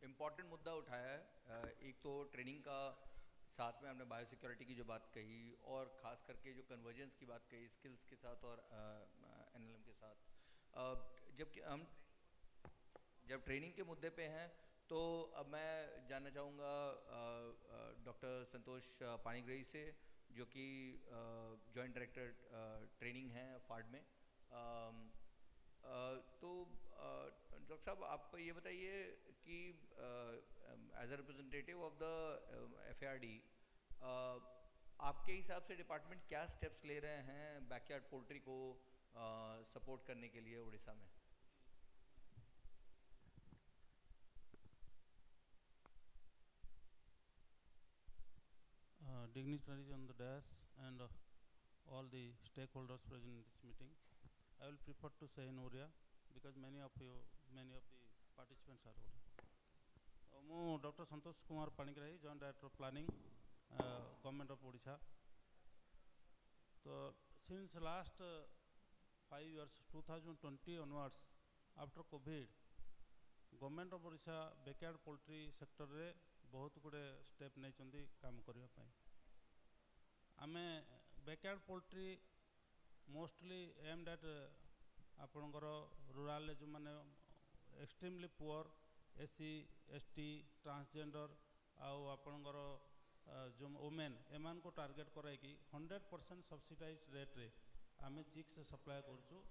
इम्पॉर्टेंट मुद्दा उठाया है। एक तो ट्रेनिंग का, साथ में आपने बायोसिक्योरिटी की जो बात कही और ख़ास करके जो कन्वर्जेंस की बात कही स्किल्स के साथ और एनएलएम के साथ। जब ट्रेनिंग के मुद्दे पे हैं तो अब मैं जानना चाहूँगा डॉक्टर संतोष पानीग्राही से, जो कि जॉइंट डायरेक्टर ट्रेनिंग हैं फार्ड में। तो डॉक्टर साहब आप ये बताइए कि as a representative of the FARD आपके हिसाब से डिपार्टमेंट क्या स्टेप्स ले रहे हैं बैकयार्ड पोल्ट्री को सपोर्ट करने के लिए उड़ीसा में? Dignitaries on the dais and all the stakeholders present in this meeting. I will prefer to say in Oriya because many of the participants are Oriya. Mu Dr. Santosh Kumar Panigrahi, Joint Director of Planning, Government of Odisha. So since last 5 years, 2020 onwards, after COVID, Government of Odisha backyard poultry sector रे बहुत गुड़े step नहीं चंदी काम करिया पाई। आमे backyard poultry mostly aimed at आपणकर rural जो माने extremely poor SC ST transgender आउ आपणकर जो वुमेन एमान को टारगेट कराई कि 100% सब्सिडाइज रेट रे आमे चिक्स सप्लाई करचु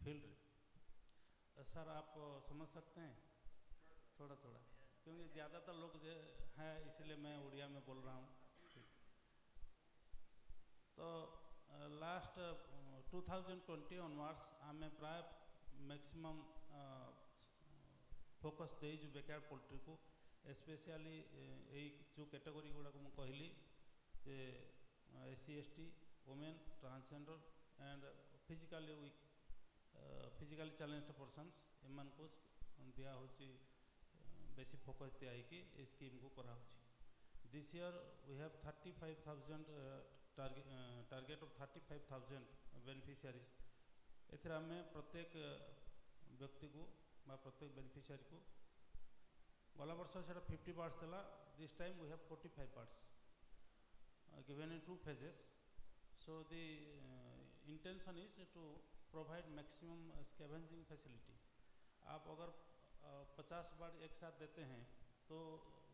फील्ड रे। सर आप समझ सकते हैं थोड़ा थोड़ा, क्योंकि ज़्यादातर लोग जो हैं इसलिए मैं उड़िया में बोल रहा हूँ। तो लास्ट 2020 ऑनवर्ड्स आमे प्राय मैक्सिमम फोकस देइजु बैकयार्ड पोल्ट्री को, स्पेशली यही जो कैटेगरी गुड़ा को कहली जे SC ST women transgender and physically weak physically challenged persons एमान को दिया होची बेसी फोकस दिया है कि स्कीम को करा होची। This year we have 35,000 target of 35,000 beneficiaries. एथरा में प्रत्येक व्यक्ति को बा प्रत्येक बेनिफिशियरी को गला वर्ष से 50 पार्ट्स देला, this time we have 45 parts given in 2 phases। So the intention is to provide maximum scavenging facility. आप अगर 50 बार एक साथ देते हैं तो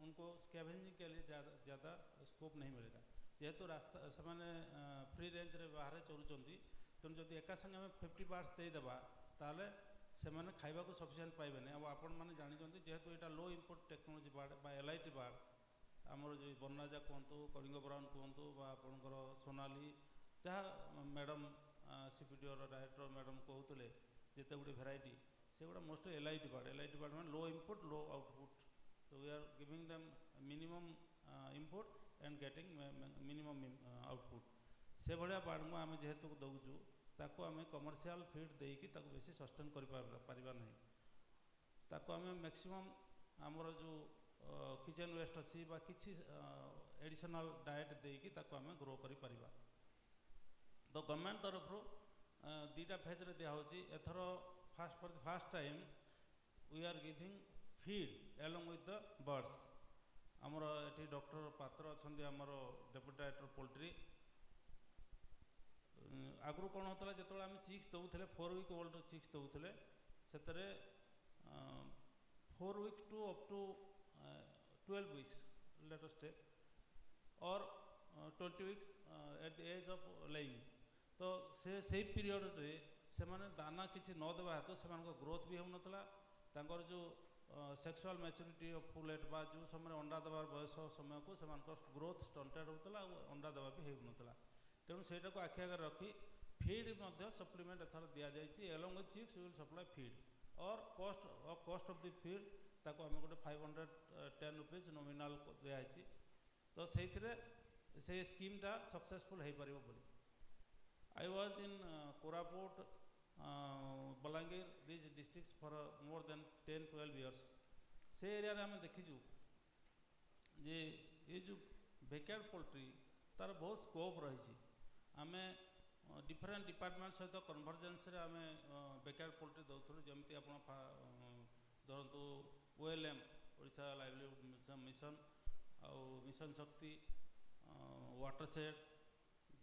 उनको स्कैवेंजिंग के लिए ज़्यादा स्कोप नहीं मिलेगा, जेहेतु रास्ता से फ्री रेंज रे बाहर चलुँच। तेणु जब एका संगे आम 50 बार्स देदेबा ताले से खाइबा को सफिशिएंट पाइबे। अब आपण मैंने जानते जेहेतु यहाँ लो इम्पोर्ट टेक्नोलोजी बार्ड बा एलआईटी बार्ड आमर जो बनराजा कहतु कलिंग ब्राउन कहतु बा आपणकर सोनाली जहाँ मैडम सीपीडीओ डायरेक्टर मैडम कहते जिते गुड़ी भेराइटी से गुड़ा मोस्ट एलआईटी बार्ड में लो इम्पोर्ट लो आउटपुट। तो we are giving them minimum import and getting minimum output. से भाया बार्ड को आम जेहेतु दौचु ताको आम कमर्शियल फीड देकी बेसी सस्टेन कर नहीं, ताको आम मैक्सिमम आमर जो किचन वेस्ट अच्छी बा किसी एडिशनल डाएट देकी ताको आमे ग्रो करि परिबा। तो गवर्नमेंट तरफ दीटा फेज रे दिया होची एथर for the first time we are giving feed along with the birds. आमर एठी डॉक्टर पात्र अछंदी आमर डेप्यूटी डायरेक्टर पोल्ट्री। आगु कौन होता जो आम चिक्स दौले 4 वीक ओल्ड चिक्स दौले से 4 week to up to 12 weeks let us take और 20 weeks at the age of laying. तो से पीरियड रे से माने दाना किसी न देवा हेतु से ग्रोथ भी होनतला तांकर जो सेक्सुअल मैच्योरिटी ऑफ पुलेट बा जो समय अंडा देवार बयस समय को से ग्रोथ स्टंटेड होता अंडा देवा भी होनतला। तेणु सेटा को आखि आगे रखी फीड सप्लीमेंट एथर दि जाइए along with chicks will supply feed और कॉस्ट ऑफ द फीड ताको आम गोटे 510 रुपीज नॉमिनल दिखाई। तो से स्कीमटा सक्सेसफुल हो पार बोली। I was in Koraput Balangir this districts for more than 10-12 years. से एरिया रे आम देखीचु जे ये जो बैकयार्ड पोल्ट्री तार बहुत स्कोप रही। आमे डिफरेंट डिपार्टमेंट सहित कन्वर्जेन्स रे आमे बैकयार्ड पोल्ट्री दौलू जमती आप धरतु OLM ओडिशा लाइवलीहुड मिशन आउ मिशन शक्ति वाटरसेड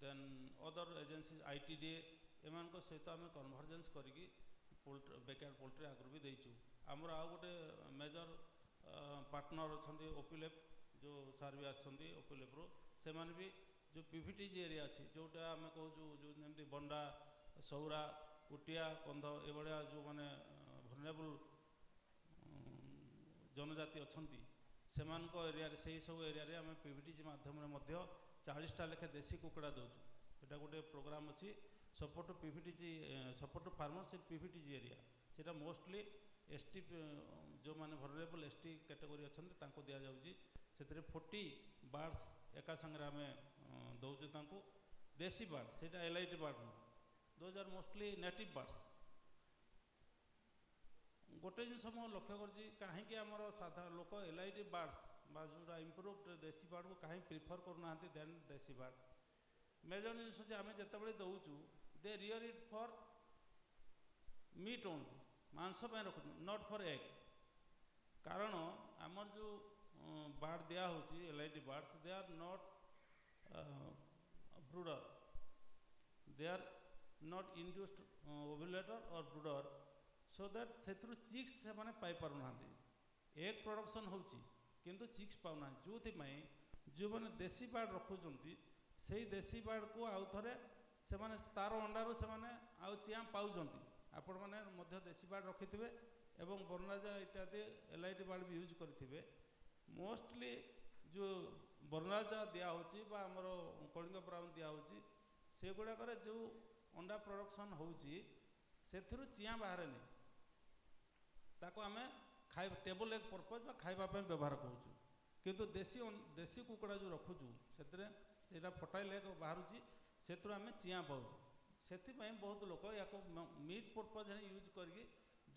देन अदर एजेंसी ITDA एमान सहित आम कन्वर्जेन्स करी बैकयार्ड पोल्ट्री आगु भी देचु। आमर आउ गोटे मेजर पार्टनर अच्छा ओपीलेफ जो सार भी आसछन्ती ओपीलेफ्रु से भी जो PVTG एरिया अच्छी जोटा आम कहूँ जो जमी बंडा सौरा कुटिया कंध एभलिया जो माने भलरेबल जनजाति अच्छी से एरिया से सब एरिया आम PVTG माध्यम 40टा लेखे देसी कुकड़ा दौचु। यहाँ गोटे प्रोग्राम अच्छी support to PVTG support to farmers in PVTG area से मोस्टली ST जो माने भलरेबल ST कैटेगरी अच्छा दि जाऊँगी। से 40 बार्ड्स एका संगे आम दौचु तांको देसी बार्ड से LIT bird those are mostly native birds. गोटे जिन मु लक्ष्य करी आमर साधा लोक LIT बार्ड्स बा जो इम्प्रूव्ड देसी बार्ड को कहीं प्रिफर करूना देन देसी बार्ड। मेजर जिन आम जिते दौचु they rear it for meat only मांस रखु नॉट फॉर एग। कारण आमर जो बार्ड दिया होची LIT birds they are not brooder they are not induced ovulator और ब्रूडर सो दैट से चिक्स से माने पाई पार ना एग प्रोडक्शन होची किंतु चिक्स पाउना जो जो मैंने देसी बार्ड रखुचंती से देसी बार्ड को आउ थे से माने तार अंडारू से माने आउ चियाँ पाउचंती। आपण माने मध्य देसी बार्ड रखिथिबे एवं बरनाजा इत्यादि LIT बार्ड भी यूज करिथिबे। मोस्टली जो बरनाजा दिया होची बा हमर कलिंग ब्राउन दिया होची से गुड़ाकर जो अंडा प्रोडक्शन होची सेथिरु चियाँ बाहर नहीं ताको आमे खाइ टेबल एग पर्पज बा खाइबा पे व्यवहार करूछु। किंतु देसी कुकड़ा जो रखुछु सेटा फर्टाइल एग बाहरुची सेथुरु आमे चियाँ पाउछु। सेथिपई बहुत लोक याको मीट पर्पज यूज करके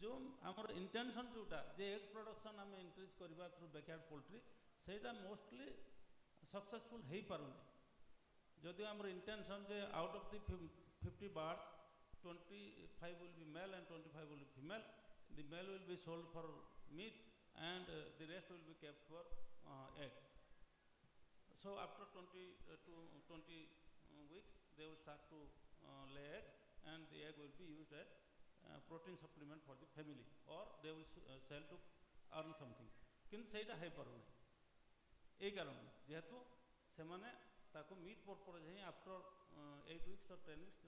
जो आमर इंटेंशन जोटा जे एग प्रोडक्शन आम इंक्रीज करवा थ्रू बैकयार्ड पोल्ट्री सेटा मोस्टली सक्सेसफुल हो पारुनी। जदि आमर intention J out of the 50 birds 25 will be male and 25 will be female. The male will be sold for meat and the rest will be kept for egg. So after 20 weeks they will start to lay egg and the egg will be used as protein supplement for the family or they will sell to earn something. किंतु सेटा है पार नहीं यही कारण जेहेतु से माने ताको मीट पर्पज ही after 8 weeks or 10 weeks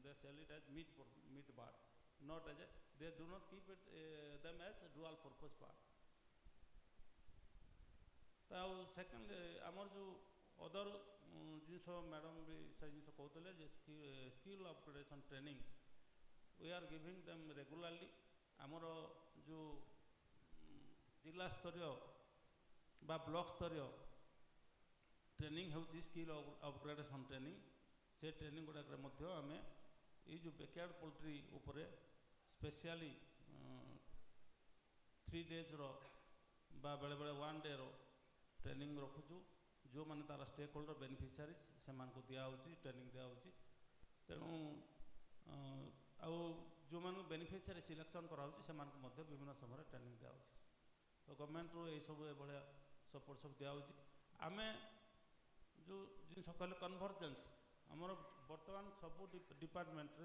they sell it as meat bird, not as a they do not keep it them as a dual purpose bird. तो सेकंड आमर जो अदर जिस मैडम भी से जिन कहते जे skill upgradation training we are giving them regularly. आमर जो जिला स्तरीय बा ब्लॉक स्तरीय ट्रेनिंग होची स्किल अपग्रेडेशन ट्रेनिंग से ट्रेनिंग गुड़ाक आम ये जो बैकयार्ड पोल्ट्री उपरे स्पेशली 3 days रो बा बेले बेले 1 day रो ट्रेनिंग रखुचु जो माने तार स्टेक होल्डर बेनिफिशियरीज से दिया ट्रेनिंग दिया तेणु आउ जो मान बेनिफिशियरी सिलेक्शन कराऊँ से विभिन्न समय ट्रेनिंग दिया तो गवर्नमेंट रू सब भाया सपोर्ट सब दिया आम जो जिन कहले कन्वर्जेन्स आमर बर्तमान सब department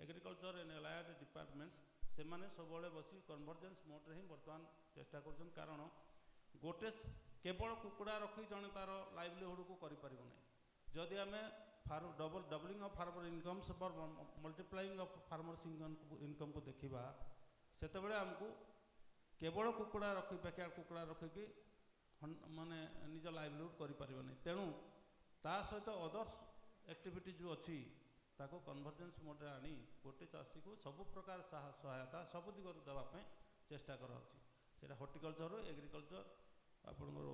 agriculture and allied departments से माने सब बस कन्वर्जेन्स मोड ही बर्तमान चेष्टा कर कारण गोटे केवल कुकुड़ा रखी जड़े तार लाइवलीहुड को करें जदि आम doubling of farmer incomes for multiplying of farmers income को देखा से आमको केवल कुकुड़ा रखी पैकेट कुकुड़ा रखिकी माने निज लाइवलीहुड करें तेणु ता सहित अदर्स एक्टिविटी जो अच्छी ताको कन्वर्जेन्स मोड्रे आनी गोटे चाषी को सब प्रकार सहायता सब दिगरू देवाई चेष्टा करा हॉर्टिकल्चर एग्रीकल्चर आपणकर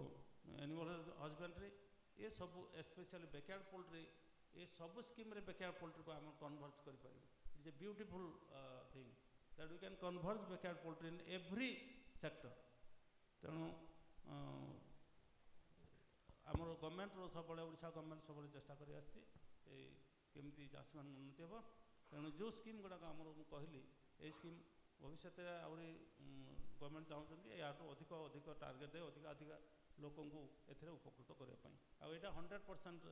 एनिमल हजबेंड्री ये सब स्पेशली बैकयार्ड पोल्ट्री ये सब स्कीम रे बैकयार्ड पोल्ट्री को आम कन्वर्ज करें it's a beautiful thing that we can converge backyard poultry in every sector तेणु आमर गवर्नमेंट सब ओडिशा गवर्नमेंट सब चेष्टा कर केमती चाषी मान उन्नति हे तेणु जो स्कीम गुड़ाक आमर कहली ये स्कीम भविष्य आहरी गवर्नमेंट चाहते या अधिक अधिक टार्गेट दे अधिक अधिक लोक उपकृत करने यहाँ 100%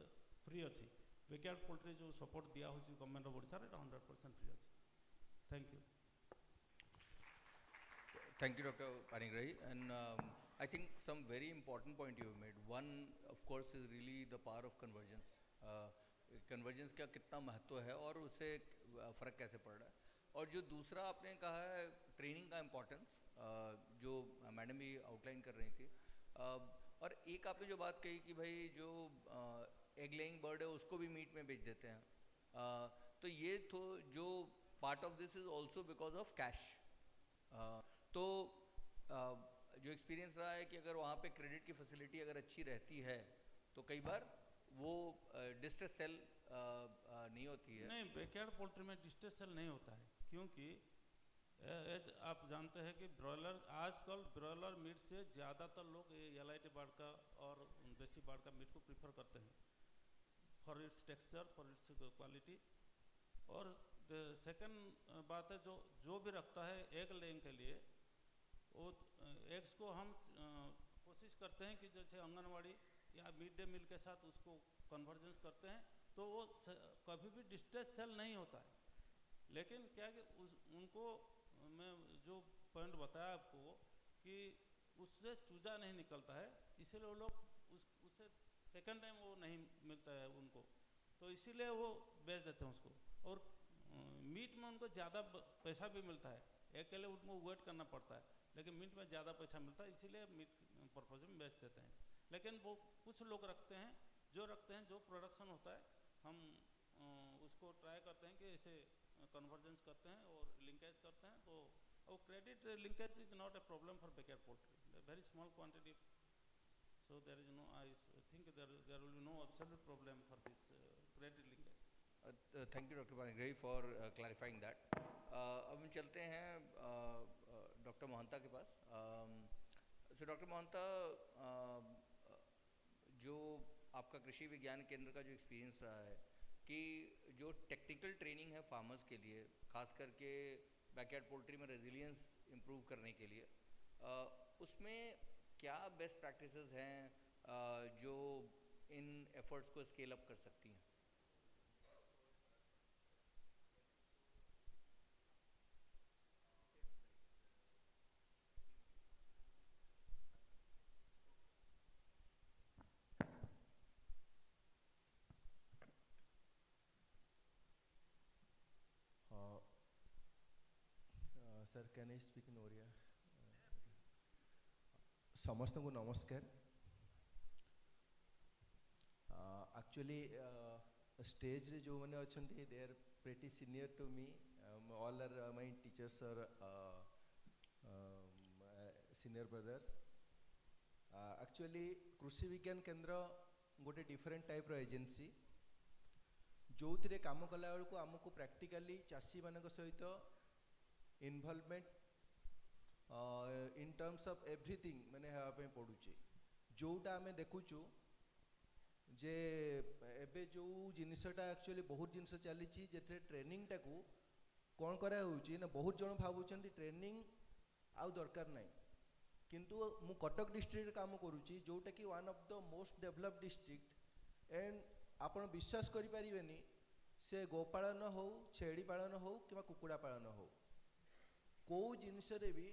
फ्री अच्छी बैकयार्ड पोल्ट्री जो सपोर्ट दिया गवर्नमेंट ऑफ ओडिशा 100% फ्री अच्छी thank you Thank you, Dr. Panigrahi. And I think some very important point you have made. One, of course, is really the power of convergence. Convergence का कितना महत्व है और उससे फ़र्क कैसे पड़ रहा है. और जो दूसरा आपने कहा है ट्रेनिंग का इम्पोर्टेंस, जो मैडम भी आउटलाइन कर रही थी, और एक आपने जो बात कही कि भाई जो एग लेइंग बर्ड है उसको भी मीट में बेच देते हैं, तो ये तो जो part of this is also because of cash. तो जो एक्सपीरियंस रहा है कि अगर वहाँ पे क्रेडिट की फैसिलिटी अगर अच्छी रहती है तो कई बार वो डिस्ट्रेस सेल नहीं होती है. नहीं, बैकयार्ड पोल्ट्री में डिस्ट्रेस सेल नहीं होता है क्योंकि एज आप जानते हैं कि ब्रॉयलर आजकल ब्रॉयलर मीट से ज़्यादातर लोग ये एलआईटी बर्ड का और देसी बर्ड का मीट को प्रीफर करते हैं for its texture for its quality. और सेकंड बात है जो भी रखता है एग लेइंग के लिए वो एग्स को हम कोशिश करते हैं कि जैसे आंगनवाड़ी या मिड डे मील के साथ उसको कन्वर्जेंस करते हैं तो वो कभी भी डिस्ट्रेस सेल नहीं होता है. लेकिन क्या कि उनको मैं जो पॉइंट बताया आपको कि उससे चूजा नहीं निकलता है इसीलिए वो लोग उससे सेकंड टाइम वो नहीं मिलता है उनको तो इसीलिए वो बेच देते हैं उसको. और मीट में उनको ज़्यादा पैसा भी मिलता है, एक के लिए उनको वेट करना पड़ता है लेकिन मीट में ज़्यादा पैसा मिलता है इसीलिए मीट पर्पज में बेच देते हैं. लेकिन वो कुछ लोग रखते हैं जो प्रोडक्शन होता है हम उसको ट्राई करते हैं कि ऐसे कन्वर्जेंस करते हैं और लिंकेज करते हैं. तो और credit linkage is not a problem for backyard poultry, very small quantity, so there is no, I think there will be no absolute problem for this credit linkage. Thank you, Dr. Panigrahi, for clarifying that. अब हम चलते हैं doctor Mohanta के पास. So doctor Mohanta, जो आपका कृषि विज्ञान केंद्र का जो एक्सपीरियंस रहा है कि जो टेक्निकल ट्रेनिंग है फार्मर्स के लिए, खास करके बैकयार्ड पोल्ट्री में रेजिलियंस इम्प्रूव करने के लिए, उसमें क्या बेस्ट प्रैक्टिसेस हैं जो इन एफर्ट्स को स्केल अप कर सकती हैं? Sir, can I speak in Oriya? समस्त को नमस्कार. एक्चुअली स्टेज रे जो मैंने अच्छा they are pretty senior to me, all are my teachers are senior brothers. Actually Krishi Vigyan केंद्र गोटे डिफरेंट टाइप रो एजेंसी जो थे काम कला बेलू आमको प्रैक्टिकली चाषी मान सहित involvement in terms of everything मैंने हाँपी पड़ुचे. जोटा आम देखुचु जे एबे जो जिनसटा एक्चुअली बहुत जिनस चली जे ट्रेनिंग टाकू कौन करा होउची ना बहुत जन भावुचंती ट्रेनिंग आउ दरकार नहीं किंतु मु कटक डिस्ट्रिक्ट काम करूची जोटा कि one of the most developed district and आपण विश्वास करि परिबेनी से गोपालन हो छेड़ी पालन हो कि कुकुड़ा पालन हो को जिनस भी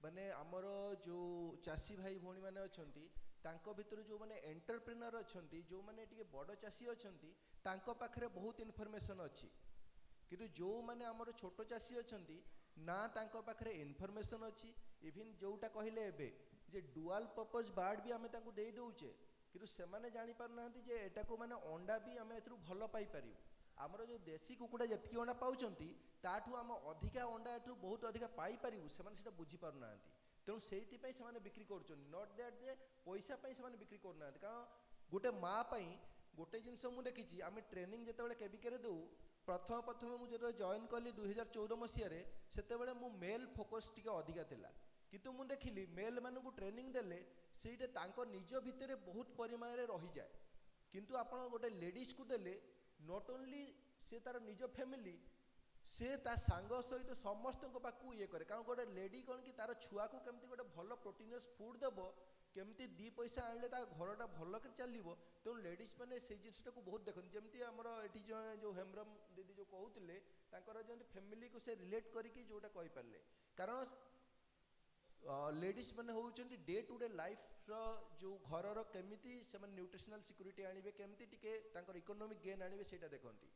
माने आमर जो चाषी भाई भौणी मैंने अच्छी तांको भितर जो माने एंटरप्रेन्योर अच्छी जो माने टिके बड़ चाषी अच्छी तांको पाखरे बहुत इनफॉरमेशन अच्छी किंतु जो माने आमर छोट चाषी अच्छी ना तांको पाखरे इनफॉरमेशन अच्छी इवन जोटा कहले एबे जे डुअल पर्पज बार्ड भी आमे तांको देई दउचे किंतु से माने जानि पार नांती जे एटा को माने अंडा भी आमे एथरु भलो पाई परियो आमर जो देसी कुकुड़ा जतकी अंडा पाउचंती ताठू आम अधिका अंडा एथरु बहुत अधिका पाई परियो से माने सेटा बुझी पार नांती तेणु से माने बिक्री कर नट दैट जे पैसा से बिक्री करना कारण गोटे माँ गोटे जिनस मुझे देखी आम ट्रेनिंग जिते केबिके दौ प्रथम मुझे जॉइन कली 2014 मसीह से मु मेल फोकस टी अधिका थिला किंतु मुझे देखिली मेल मानू ट्रेनिंग देले से निज भितर बहुत परिमाण रही जाए किंतु आपण गोटे लेडीज को देले नॉट ओनली से तार निज फैमिली से ता सांग सहित समस्त पाखु ये करे कारण गोटे लेडी कौन कि तार छुआ को केमती गोटे भल प्रोटीनियस फूड देव केमती दी पैसा आनले ता घरटा भल कर चलो तेणु लेडीज मैंने से जिनटा को बहुत देखते जमी आमर ये जो हेम्ब्रम दीदी जो कहते जमी फैमिली को से रिलेट करके जोटा कहींपारे कारण लेडीज मैंने होउचंती डे टू डे लाइफ जो घर केमिति से न्यूट्रिशनल सिक्योरिटी आनिबे केमती टिके तांकर इकोनॉमिक गेन आनिबे सेटा देखंती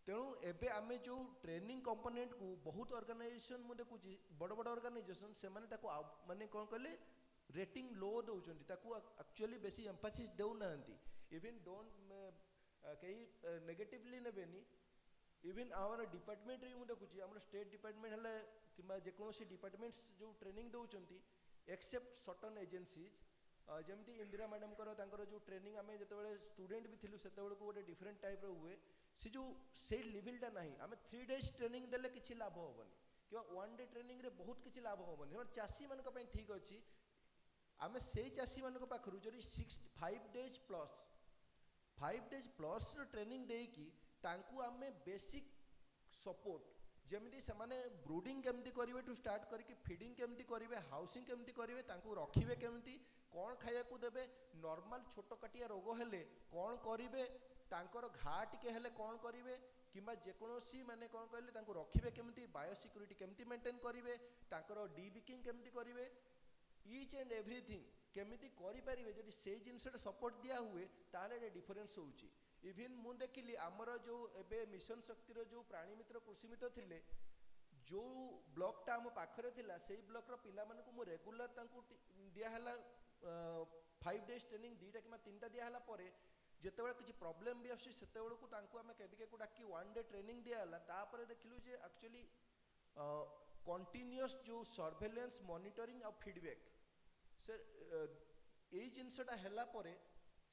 तेणु एबे आमे जो ट्रेनिंग कंपोनेंट को बहुत ऑर्गेनाइजेशन मुझे देखुची बड़ बड़ ऑर्गेनाइजेशन से माने ताको माने कोन कहले रेटिंग लो दउचंती ताको एक्चुअली बेसी एम्फासिस देउ नांती इवन डोंट कई नेगेटिवली नेबेनी इवन आवर डिपार्टमेंट रे मुझे देखुची हमर स्टेट डिपार्टमेंट हले किबा जे कोनोसी डिपार्टमेंट्स जो ट्रेनिंग दउचंती एक्सेप्ट सर्टन एजेंसीज जमती इंदिरा मैडम कर जो ट्रेनिंग आम जो स्टूडेंट भी थिलु सेते बेलको गोटे डिफरेंट टाइप रो हुए सी जो से लेवलटा ना आम 3 days ट्रेनिंग देले किछि लाभ होबनी कि 1 day ट्रेनिंग रे बहुत किछि लाभ होबनी हम चासी मान को ठीक अच्छी आम से चासी मान पाखरु जदि 5 days प्लस ट्रेनिंग देकी तांकु आमे बेसिक सपोर्ट जमी से ब्रूडिंग केमती करेंगे टू स्टार्ट करके फीडिंग केमती करेंगे हाउसिंग केमती करेंगे रखिए केमती कौन खाया देवे नॉर्मल छोट काटिया रोग हेले कौन करेंगे तांकर घा टिके हेले कौन करेंगे किंबा जेकोसी माने कौन कहले रखिए केमती बायोसिक्यूरीटी केमती मेंटेन करेंगे तांकर डीबिकिंग केमती करेंगे ईच एंड एवरीथिंग केमती करें जब से जिनसा सपोर्ट दिया हुए ताले डिफरेन्स होउची इवन मु देखिली आमर जो एबे मिशन शक्तिर जो प्राणी मित्र कृषि मित्र थिले जो ब्लॉकटा आम पाखरे थिला से ब्लॉक रो पिला मानकु मु रेगुलर तांकु दिया हला 5 days ट्रेनिंग 2टा कि 3टा दिया हला परे जेतेबेले किछि प्रॉब्लम भी आसी सेतेबेले को तांकु आमे केबिके को डाकी 1 day ट्रेनिंग दिया हला तापरे देखिलु जे एक्चुअली कंटीन्यूअस जो सर्वेलेंस मॉनिटरिंग और फीडबैक से एई जिनसटा हला परे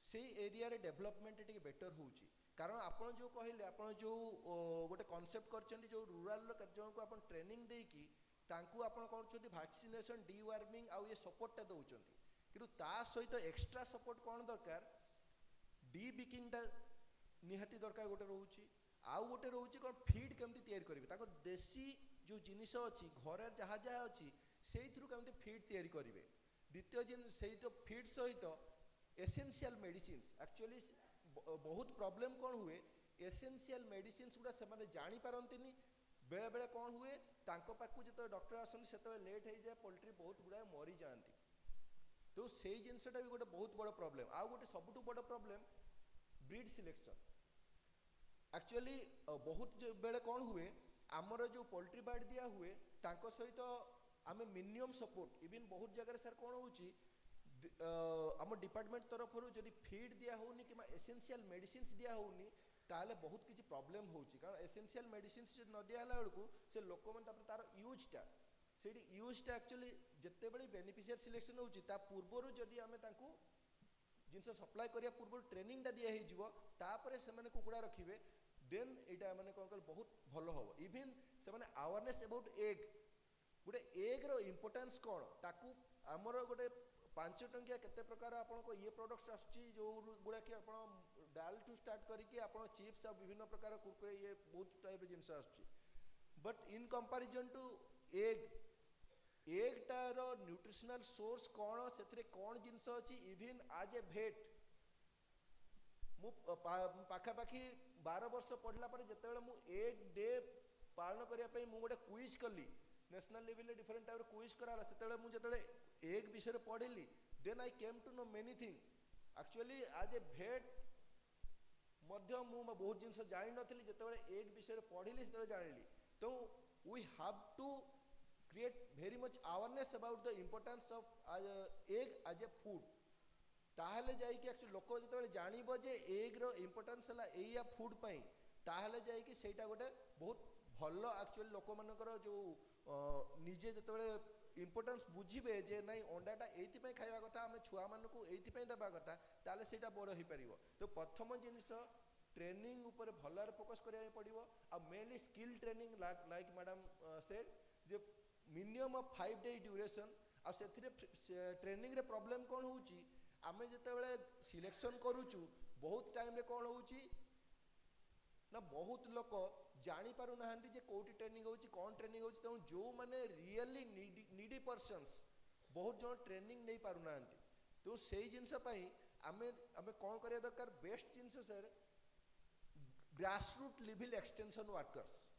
से एरिया रे डेवलपमेंट टिके बेटर होउची कारण आपण जो कहले आपण जो गोटे कांसेप्ट करचंदी जो रूरल जो को आपण ट्रेनिंग देकी तांकू आपण करचंदी वैक्सीनेशन डीवार्मिंग आ ये सपोर्टटा दउचंदी किंतु ता सहित एक्स्ट्रा सपोर्ट कोन दरकार डीबिकिंगटा निहाती दरकार गोटे रहउची आउ गोटे रहउची कोन फीड केमती तयार करबे ताको देसी जो जिनिस अछि घर जहा जहा अछि सेइथरु केमती फीड तयार करबे द्वितीय जिन सेइ तो फीड सहित एसेंशियल मेडिसिन्स एक्चुअली बहुत प्रॉब्लम कौन हुए एसेंशियल मेडिसिन्स गुड़ा से जानी पारंतिनी बेले बेले कौन हुए तांको पाखु जो डॉक्टर आसती से लेट हो जाए पोल्ट्री बहुत गुड़ाए मरी जाती तो से जिनसटा भी गोटे बहुत बड़ प्रॉब्लम आउ गोटे सबुठ बड़ प्रॉब्लम ब्रीड सिलेक्शन एक्चुअली बहुत बेले कौन हुए आमर जो पोल्ट्री बार्ड दिया हुए तांको सहित आम मिनिमम सपोर्ट इवन बहुत जगह सर कौन होची आम डिपार्टमेंट तरफ जदि फीड दिया होनी कि एसेंशियल मेडिसिन्स दिया होनी ताले बहुत किसी प्रॉब्लम होची कारण एसेंशियल मेडिसिन्स न दिया बेलू से लोक मैंने तार यूजटा से यूजटा एक्चुअली जिते बड़े बेनिफिशियर सिलेक्शन होची ता पूर्वर जदि आम जिनस सप्लाई करिया पूर्व ट्रेनिंगटा दिया तापर से कुकुड़ा रखिए देन एटा माने कौन कल बहुत भल हम इवन से अवेयरनेस अबाउट एग गोटे एग रो इम्पोर्टेंस कौन ताकू आमर गोटे 5 टंकिया केते प्रकार आपनको ये प्रोडक्ट्स आसुची जो गुड़ा कि आपण डाल टू स्टार्ट करिके आपण चिप्स आ विभिन्न प्रकार कुरकुरे ये बहुत टाइप जिनस आसुची but in comparison to egg टार न्यूट्रिशनल सोर्स कौन से कौन जिनस अच्छी इवन आज ए भेट मु पाखापाखि 12 वर्ष पढ़ला पर जिते मु एग डे पालन करने गोटे क्विज कली national level different type quiz कराला से मुझे एग विषय पढ़ी then I came to know many thing actually आज ए भेट मध्य मु बहुत जिनस जानी नी जो एग विषय पढ़ी से जानी तो we have to create very much awareness about the importance of egg as a food ताहले जाई कि एक्चुअली लोक जो जानव जे एग रो इम्पोर्टेंस है एया फूड पाई ताहले जाई कि सेटा गोटे बहुत भल एक्चुअली लोक मानकर जो निजे जो इम्पोर्टेंस बुझे जे नहीं अंडाटा ये खाଇବା कथा आम छुआ मानक ये देवा कथा ताहले सेटा बड़ हो पार तो प्रथम जिनिस ट्रेनिंग उपर भल फोकस करिया पड़िबो आ mainly skill training like madam said जे मिनिमम ऑफ 5 days ड्यूरेशन आ से ट्रेनिंग रे प्रॉब्लम कौन होची आमे जेतेबेले सिलेक्शन करूचु बहुत टाइम रे कौन होची ना बहुत लोक जानी पारु नाहंती जे कोठी ट्रेनिंग होची कौन ट्रेनिंग होची तो जो माने रियली नीडी पर्सन्स बहुत जन ट्रेनिंग नहीं पारु नाहंती तो सेही जिंस पई आमे आमे कौन करिया दरकार best things sir grassroot level extension workers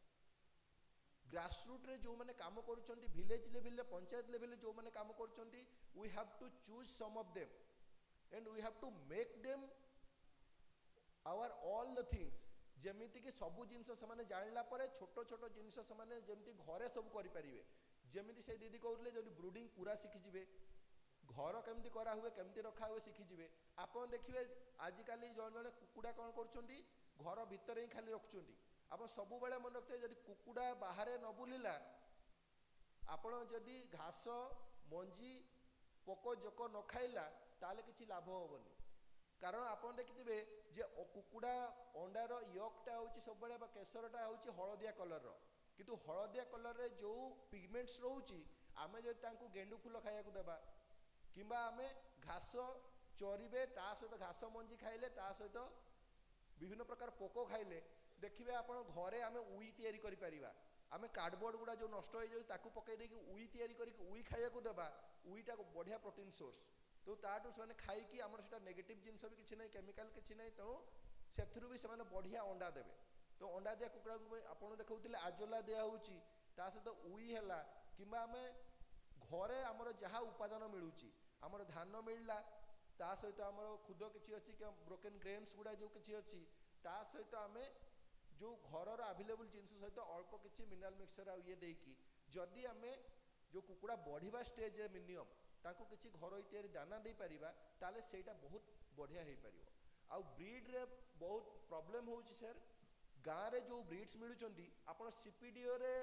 grassroot रे जो माने काम करूचंती विलेज लेवल रे पंचायत लेवल रे जो माने काम करूचंती we have to choose some of them and we have to make them our all the things जेमिति कि सबु जिंस से माने जानला परे छोटो छोटो जिंस से माने जेमिति घरे सब करि परिबे जेमिति से दीदी कहउले जे ब्रूडिंग पूरा सिखि जिवे घर केमती करा हुए केमती रखा हुए सिखि जिवे आपन देखिबे आज काली जण जण कुकुडा कोन करचंती घर भीतर ही खाली रखचंती आप सब बेले मन रखते जदि कुकुड़ा बाहर न बुलिला आपण जदि घास मंजी पोक जोक न खाइला ताले किछि लाभ होबनी कारण आपण देखिथिबे जे कुकुड़ा अंडार यकटा होची सब बेले बा केसरटा होची हळदिया कलर रो किंतु हळदिया कलर रे जो पिगमेंट्स रहउची आमे जदि तांकू गेंडू फूल खाइया को देबा किंबा आमे घास चोरीबे ता सहित घास मंजी खाइले ता सहित विभिन्न प्रकार पोक खाइले देखिए आपण घरे आमे उई तैयारी करि परिबा आमे कार्डबोर्ड गुडा जो नष्ट हो जाय ताकू पकई देकी उई तैयारी करिक उई खाइया को देबा उईटा को बढ़िया प्रोटीन सोर्स तो ताटू से खाई कि आमर सेटा नेगेटिव जिंस भी किछि नै केमिकल किछि नै तेणु सेथुरु भी से बढ़िया अंडा देबे तो अंडा दिया कुकुड़ा को आपण देखौतिले आजोला दिया होउची ता सहित उई हैला किबा आमे घरे आमर जहा उपादान मिलुची आमर धान मिलला ता सहित आमर खुद किछि अछि कि ब्रोकन ग्रेन्स गुडा जो किछि अछि ता सहित आमे जो घर अवेलेबल जिनस सहित अल्प किसी मिनरल मिक्सचर आ ये देकी जदि आमे जो कुकुड़ा बढ़िबा स्टेज रे मिनिमम ताको किसी घर इत्यादि दाना दे परिबा ताले सेटा बहुत बढ़िया हे परिबो आ ब्रीड रे बहुत प्रॉब्लम होउची सर गाँ रे जो ब्रीड्स मिलुचंदी आपण सीपीडीओ रे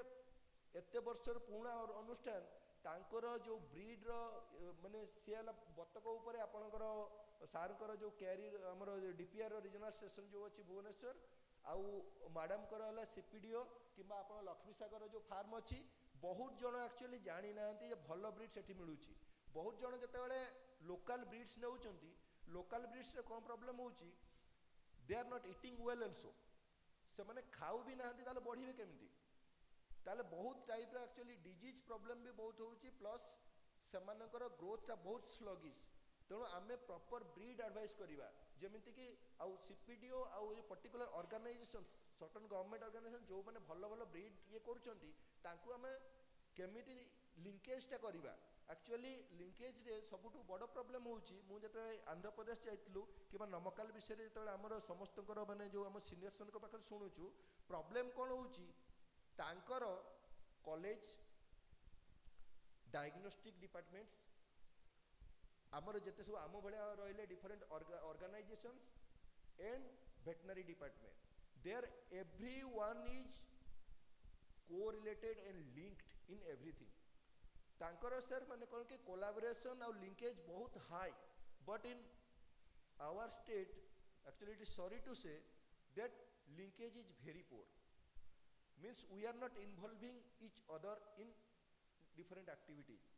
एते वर्षर पुणा और अनुष्ठान तांकर जो ब्रीड रो माने सियाला बतक ऊपर आपनकर सारकर जो कैरियर हमर डीपीआर रीजनल स्टेशन जो अछि भुवनेश्वर आउ मैडम कर सीपीडीओ कि लक्ष्मी सागर जो फार्म अच्छी बहुत जन एक्चुअली जानी ना भल ब्रीड से मिलूँ बहुत जन जिते लोकल ब्रीड्स नौ लोकल ब्रीड्स रे कौन प्रॉब्लम होची they are not eating well also से माने खाऊ भी ना बढ़े केमती ताले बहुत टाइप एक्चुअली डिजीज प्रॉब्लम भी बहुत होची प्लस से ग्रोथटा बहुत स्लगिश तेणु आमे प्रॉपर ब्रीड एडवाइस करवा जमीती कि आउ सीपीडीओ आउ particular organisation certain government organisation जो मैंने भल भल ब्रीड ये करूँ आमे केमिटी लिंकेजटा करवा एक्चुअली लिंकेज रे सबुठु बड़ प्रॉब्लम होची मु जते आंध्र प्रदेश जाइतलु कि नमकाल विषय रे जते हमर समस्तकर माने जो हम सीनियर सन को पाखर सुनुचु प्रॉब्लम कोन होची तांकर कॉलेज डायग्नोस्टिक डिपार्टमेंट्स आमर जिते सब आम भाया रही different organisations and veterinary department there everyone is correlated and linked in everything तांकर सर माने कौन कि कोलैबोरेशन और लिंकेज बहुत high but in our state actually it is sorry to say that linkage is very poor means we are not involving each other in different activities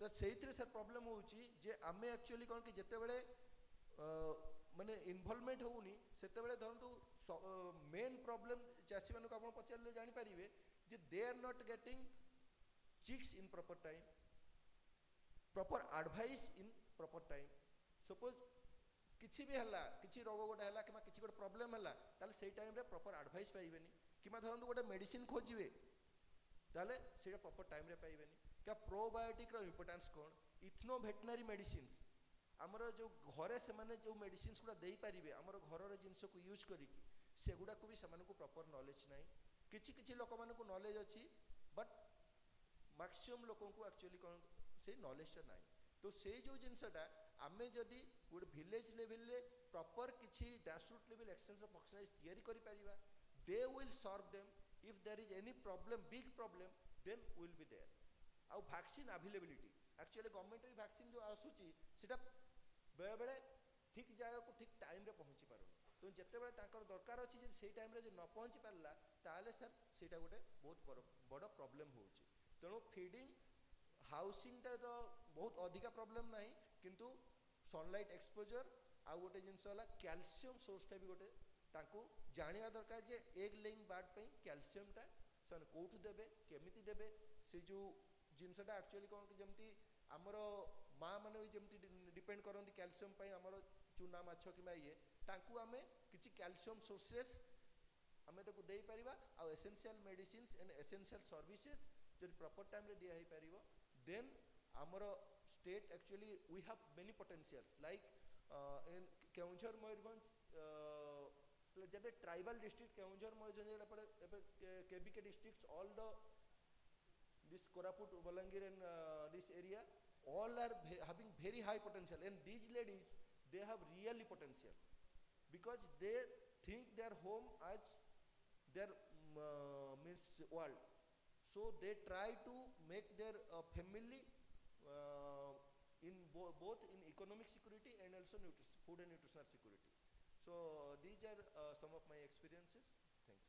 तो से sir problem होउची जे आमे actually कौन कि जेते बेले माने इन्वॉल्वमेंट होउनी सेते बेले धरंतु मेन प्रॉब्लम चासी मानक आपण पचारले जानि परिबे जे they are not getting chicks in proper time, proper advice in proper time. Suppose किसी भी हला किसी रोग गोटे हला कि किसी गोटे प्रॉब्लम हला ताले सेई टाइम रे प्रॉपर एडवाइस पाइबेनी कि धरंतु गोटे मेडिसिन खोजिबे ताले सेटा प्रॉपर टाइम रे पाइबेनी। क्या प्रोबायोटिक रो इंपोर्टेंस कोन, इथनो वेटनरी मेडिसिन्स आमर जो घरे से माने जो मेडिसिन्स गुड़ा देई परिबे आमर घरर जिंस को यूज करिकी सेगुड़ा को भी सेमान को प्रॉपर नॉलेज नाही। किछि किछि लोक मान को नॉलेज अछि बट मैक्सिमम लोकों को एक्चुअली कोन से नॉलेज नाही। तो से जो जिनसटा आमे जदि गोटे विलेज लेवल रे प्रॉपर किछि ग्रासरूट लेवल एक्सटेंशन फंक्शनलाइज तैयारी करि परिबा, they will solve them. If there is any problem big problem then will be there. आउ वैक्सीन अवेलेबिलिटी एक्चुअली गवर्नमेंट री वैक्सीन जो आसुची सेटा बेले बेले ठीक जगह को ठीक टाइम रे पहुंची पारो। तो जेते बेले ताकर दरकार अछि जे सेई टाइम रे जे न पहुंची पारला ताले सर सेटा गोटे बहुत बड़ प्रॉब्लम होउची। तेणु फीडिंग हाउसिंग टा तो बहुत अधिका प्रॉब्लम नाही किंतु सनलाइट एक्सपोजर आ गोटे जिनस होला कैल्शियम सोर्स टा भी गोटे तांको जानिया दरकार जे एग लेइंग बर्ड पे कैल्शियम टा सन कोठु देबे केमिति देबे से जो जिनसटा एक्चुअली कोन कि जेमति हमर माँ माने जेमति डिपेंड करंती कैल्शियम पे हमर चूना माछ कि ये तांको आमे किछि कैल्शियम सोर्सेस आमे ताको देई परिबा। आ essential medicines and essential services जदि प्रॉपर टाइम रे दिया हे परिबो देन आमर state actually we have many potentials like in Keonjhar Mayurbhanj जदे ट्राइबल डिस्ट्रिक्ट केउंझर मयूरभंज एपे KBK districts all the this Koraput, Balangir and this area all are having very high potential, and these ladies they have really potential because they think their home as their means world, so they try to make their family in both in economic security and also food and nutritional security. So these are some of my experiences. Thanks.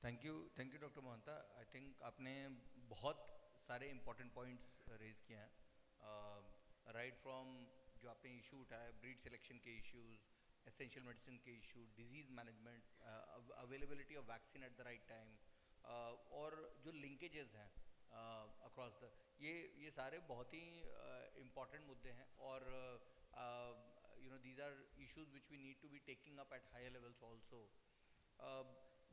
Thank you doctor Mohanta. I think आपने बहुत सारे important points raise किए हैं, right from जो आपने issue उठाया breed selection के issues, essential medicine के issue, disease management, availability of vaccine at the right time, और जो लिंकेजेस हैं अक्रॉस द ये सारे बहुत ही इम्पॉर्टेंट मुद्दे हैं। और you know these are issues which we need to be taking up at higher levels also,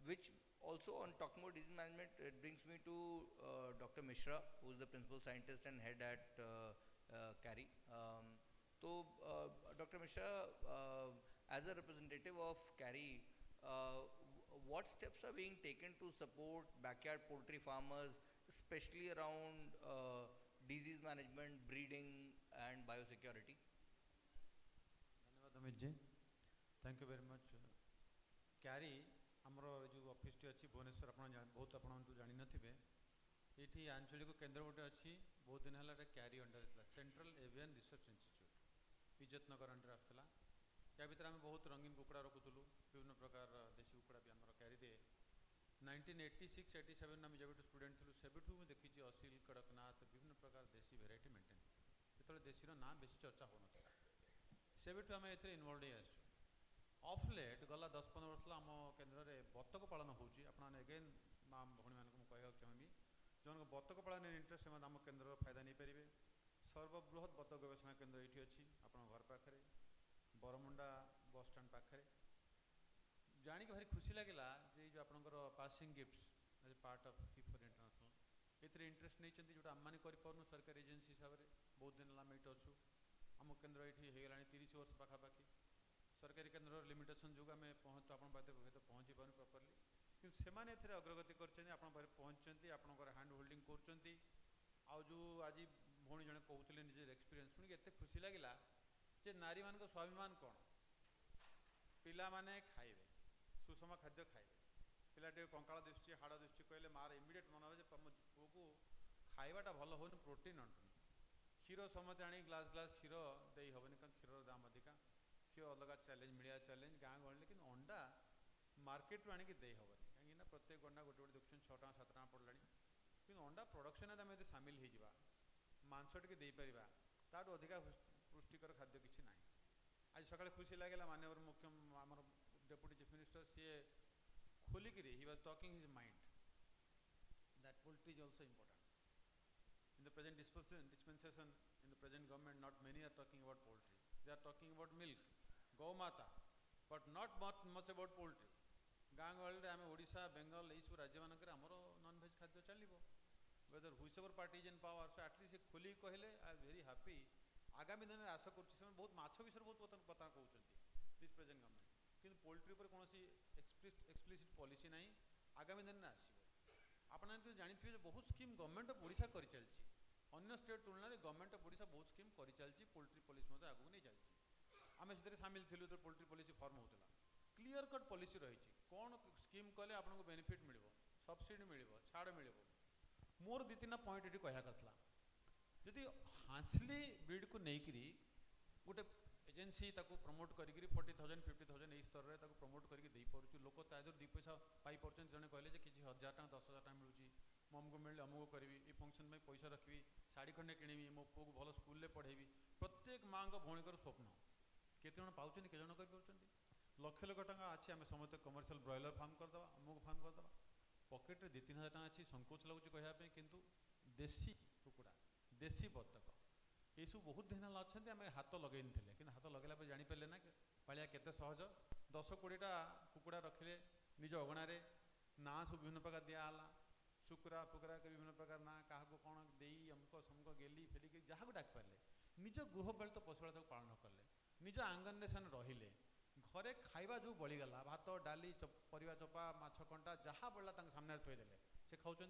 which also on talking about disease management, it brings me to Dr. Mishra, who is the principal scientist and head at CARI. So Dr. Mishra, as a representative of CARI, what steps are being taken to support backyard poultry farmers, especially around disease management, breeding and biosecurity? धन्यवाद Amit ji, thank you very much. CARI आमर जो office T अच्छी भुवनेश्वर आप बहुत आपको जानी नथिबे, ये आंचलिक केन्द्र गोटे अच्छी बहुत दिन है CARI अंडर था सेंट्रल एवियन रिसर्च इंस्टीट्यूट इज्जत नगर अंडर आसला। या भितर आम बहुत रंगीन कुकुड़ा रखुलु, विभिन्न प्रकार देशी कुकुड़ा भी आमर CARI रे 1986-87 आम जब स्टूडेंट थी से देखी असील, कड़कनाथ, विभिन्न प्रकार देशी भेराइटी मेंटेन जो देशी ना बेसी चर्चा हो ना से आम ए इनवल्व हो आसचु। ऑफ लेट गला 10-15 वर्ष आम केन्द्र में बतक पालन होची। आपने एगेन माँ भौणी मानक कहना चाहिए जो बतक पालन इंटरेस्ट से आम केन्द्र फायदा नहीं पारे। सर्वबृहत बतक गवेषणा केन्द्र ये अच्छी आप घर पाखे बरमुंडा बस स्टैंड पाखे। जानिक भारी खुशी लगे जे जो आपंकर passing gifts as a part of for international ये इंटरेस्ट नहीं जोटा आम मैंने करूँ सरकारी एजेंसी हिसाब से बहुत दिन है ये अच्छु। आम केन्द्र ये होगा 30 वर्ष पाखापाखि। सरकारी केन्द्र लिमिटेशन जो आम पहुँच आप पहुँची पार प्रॉपर्ली कि सेमाने अग्रगति कर पहुँचती आपंकर हैंड होल्डिंग कर। जो आज भौणी जड़े कहते निजे एक्सपीरियंस शुणी एत खुशी लगे जे नारी मान स्वाभिमान कौन, पिला माने खाइबे सुषम खाद्य खाइबे, पिलाटे कंकाल दिशुची हाड़ दिशुची कहले मार इमिडिएट मन हो तुम पुओ को खाइबाटा भल हो प्रोटीन अंटुनी। क्षीर समस्त आनी ग्लास ग्लास क्षीर दे हेनी कारण क्षीर दाम अधिका, क्षीर अलग चैलेंज मिडिया चैलेंज गाँ गहली, लेकिन अंडा मार्केट रू आणिक दे हेनी कहीं प्रत्येक अंडा गोटे गोटे देखुन 6 टଙ୍କା 7 ଟଙ୍କା କିନ୍ତୁ ଅଣ୍ଡା ପ୍ରୋଡକ୍ସନ୍ରେ ଆମେ ଯଦି ସାମିଲ ହେଇଯିବା ମାଂସ ଟିକେ ଦେଇପାରିବା ତାଠୁ ଅଧିକା ପୁଷ୍ଟିକର ଖାଦ୍ୟ କିଛି ନାହିଁ। ଆଜି ସକାଳେ ଖୁସି ଲାଗିଲା ମାନ୍ୟବର ମୁଖ୍ୟ ଆମର ଡେପୁଟି ଚିଫ୍ ମିନିଷ୍ଟର ସିଏ ଖୋଲିକିରି he was talking his mind that poultry is also important. In the present dispensation, in the present government, not many are talking about poultry. They are talking about milk, Gaumata, but not much about poultry. गाँ गहली आम ओडिशा बेंगल यही सब राज्य मानक non veg खाद्य चलो weather whichever party is in power so at least से खोली कहले आई एम वेरी हैप्पी आगामी दिन में आशा कर बहुत माछ विषय बहुत बता कहते दिस प्रेजेंट गवर्नमेंट कि पोल्ट्री पर कौन एक्सप्लिसिट पॉलिसी ना आगामी दिन में आसो आपने जानते हैं बहुत स्कीम गवर्नमेंट ऑफ ओडिशा कर चलती अन्य स्टेट तुलना में गवर्नमेंट ऑफ ओडिशा बहुत स्कीम कर चलती पोल्ट्री पॉलिसी आगू नहीं चलती आम से सामिल थी जो पोल्ट्री पॉलिसी फॉर्म होता क्लीयर कट पॉलिसी रही कौन स्कीम कले आपको बेनिफिट मिल सब्सिडी मिल छाड़ मिल मोर दी तीन पॉइंट ये कहया करता जदि हांसली ब्रीड को लेकर गोटे एजेन्सी प्रमोट करी 40,000 50,000 यही स्तर में प्रमोट करके दे पार्छ लोक तादर 2 पैसा पाई पार्छ जड़े कहले कि 1,000 टका 10,000 टका मिलूँ ममको मिले अमुक करी ये फंक्शन में पैसा रखी शाढ़ी खंडे किणी मो पुओ को भल स्कूल में पढ़ेबी प्रत्येक माँ भौणीकर स्वप्न केते जन पाँच के जन कर लक्ष लक्ष टका अच्छी आम समस्त कमर्शियल ब्रॉयलर फार्म करदे अमुक फार्म करदे पकेट रे 2-3 हज़ार टका अच्छी संकोच लगुच कहवाई किंतु देशी कुकुड़ा देशी बतक ये सब बहुत दिन अच्छा आम हाथ लगे कि हाथ लगेला जापारे ना पालिया केते सहज 10-20टा कुकुड़ा रखिले निज अगणार ना सब विभिन्न प्रकार दिहला सुकुरा फुकुरा विभिन्न प्रकार ना क्या कौन दे अमुक समक गेली फेलिक जहाँ डाक पारे निज गृहपालित पशुपालित पालन कले निज आंगन में से रहिले घरे खाइबा जो बळीगला भात डाली परिवा चोपा माछ कंटा जहाँ बड़ा सामने थोदेले से खाऊँच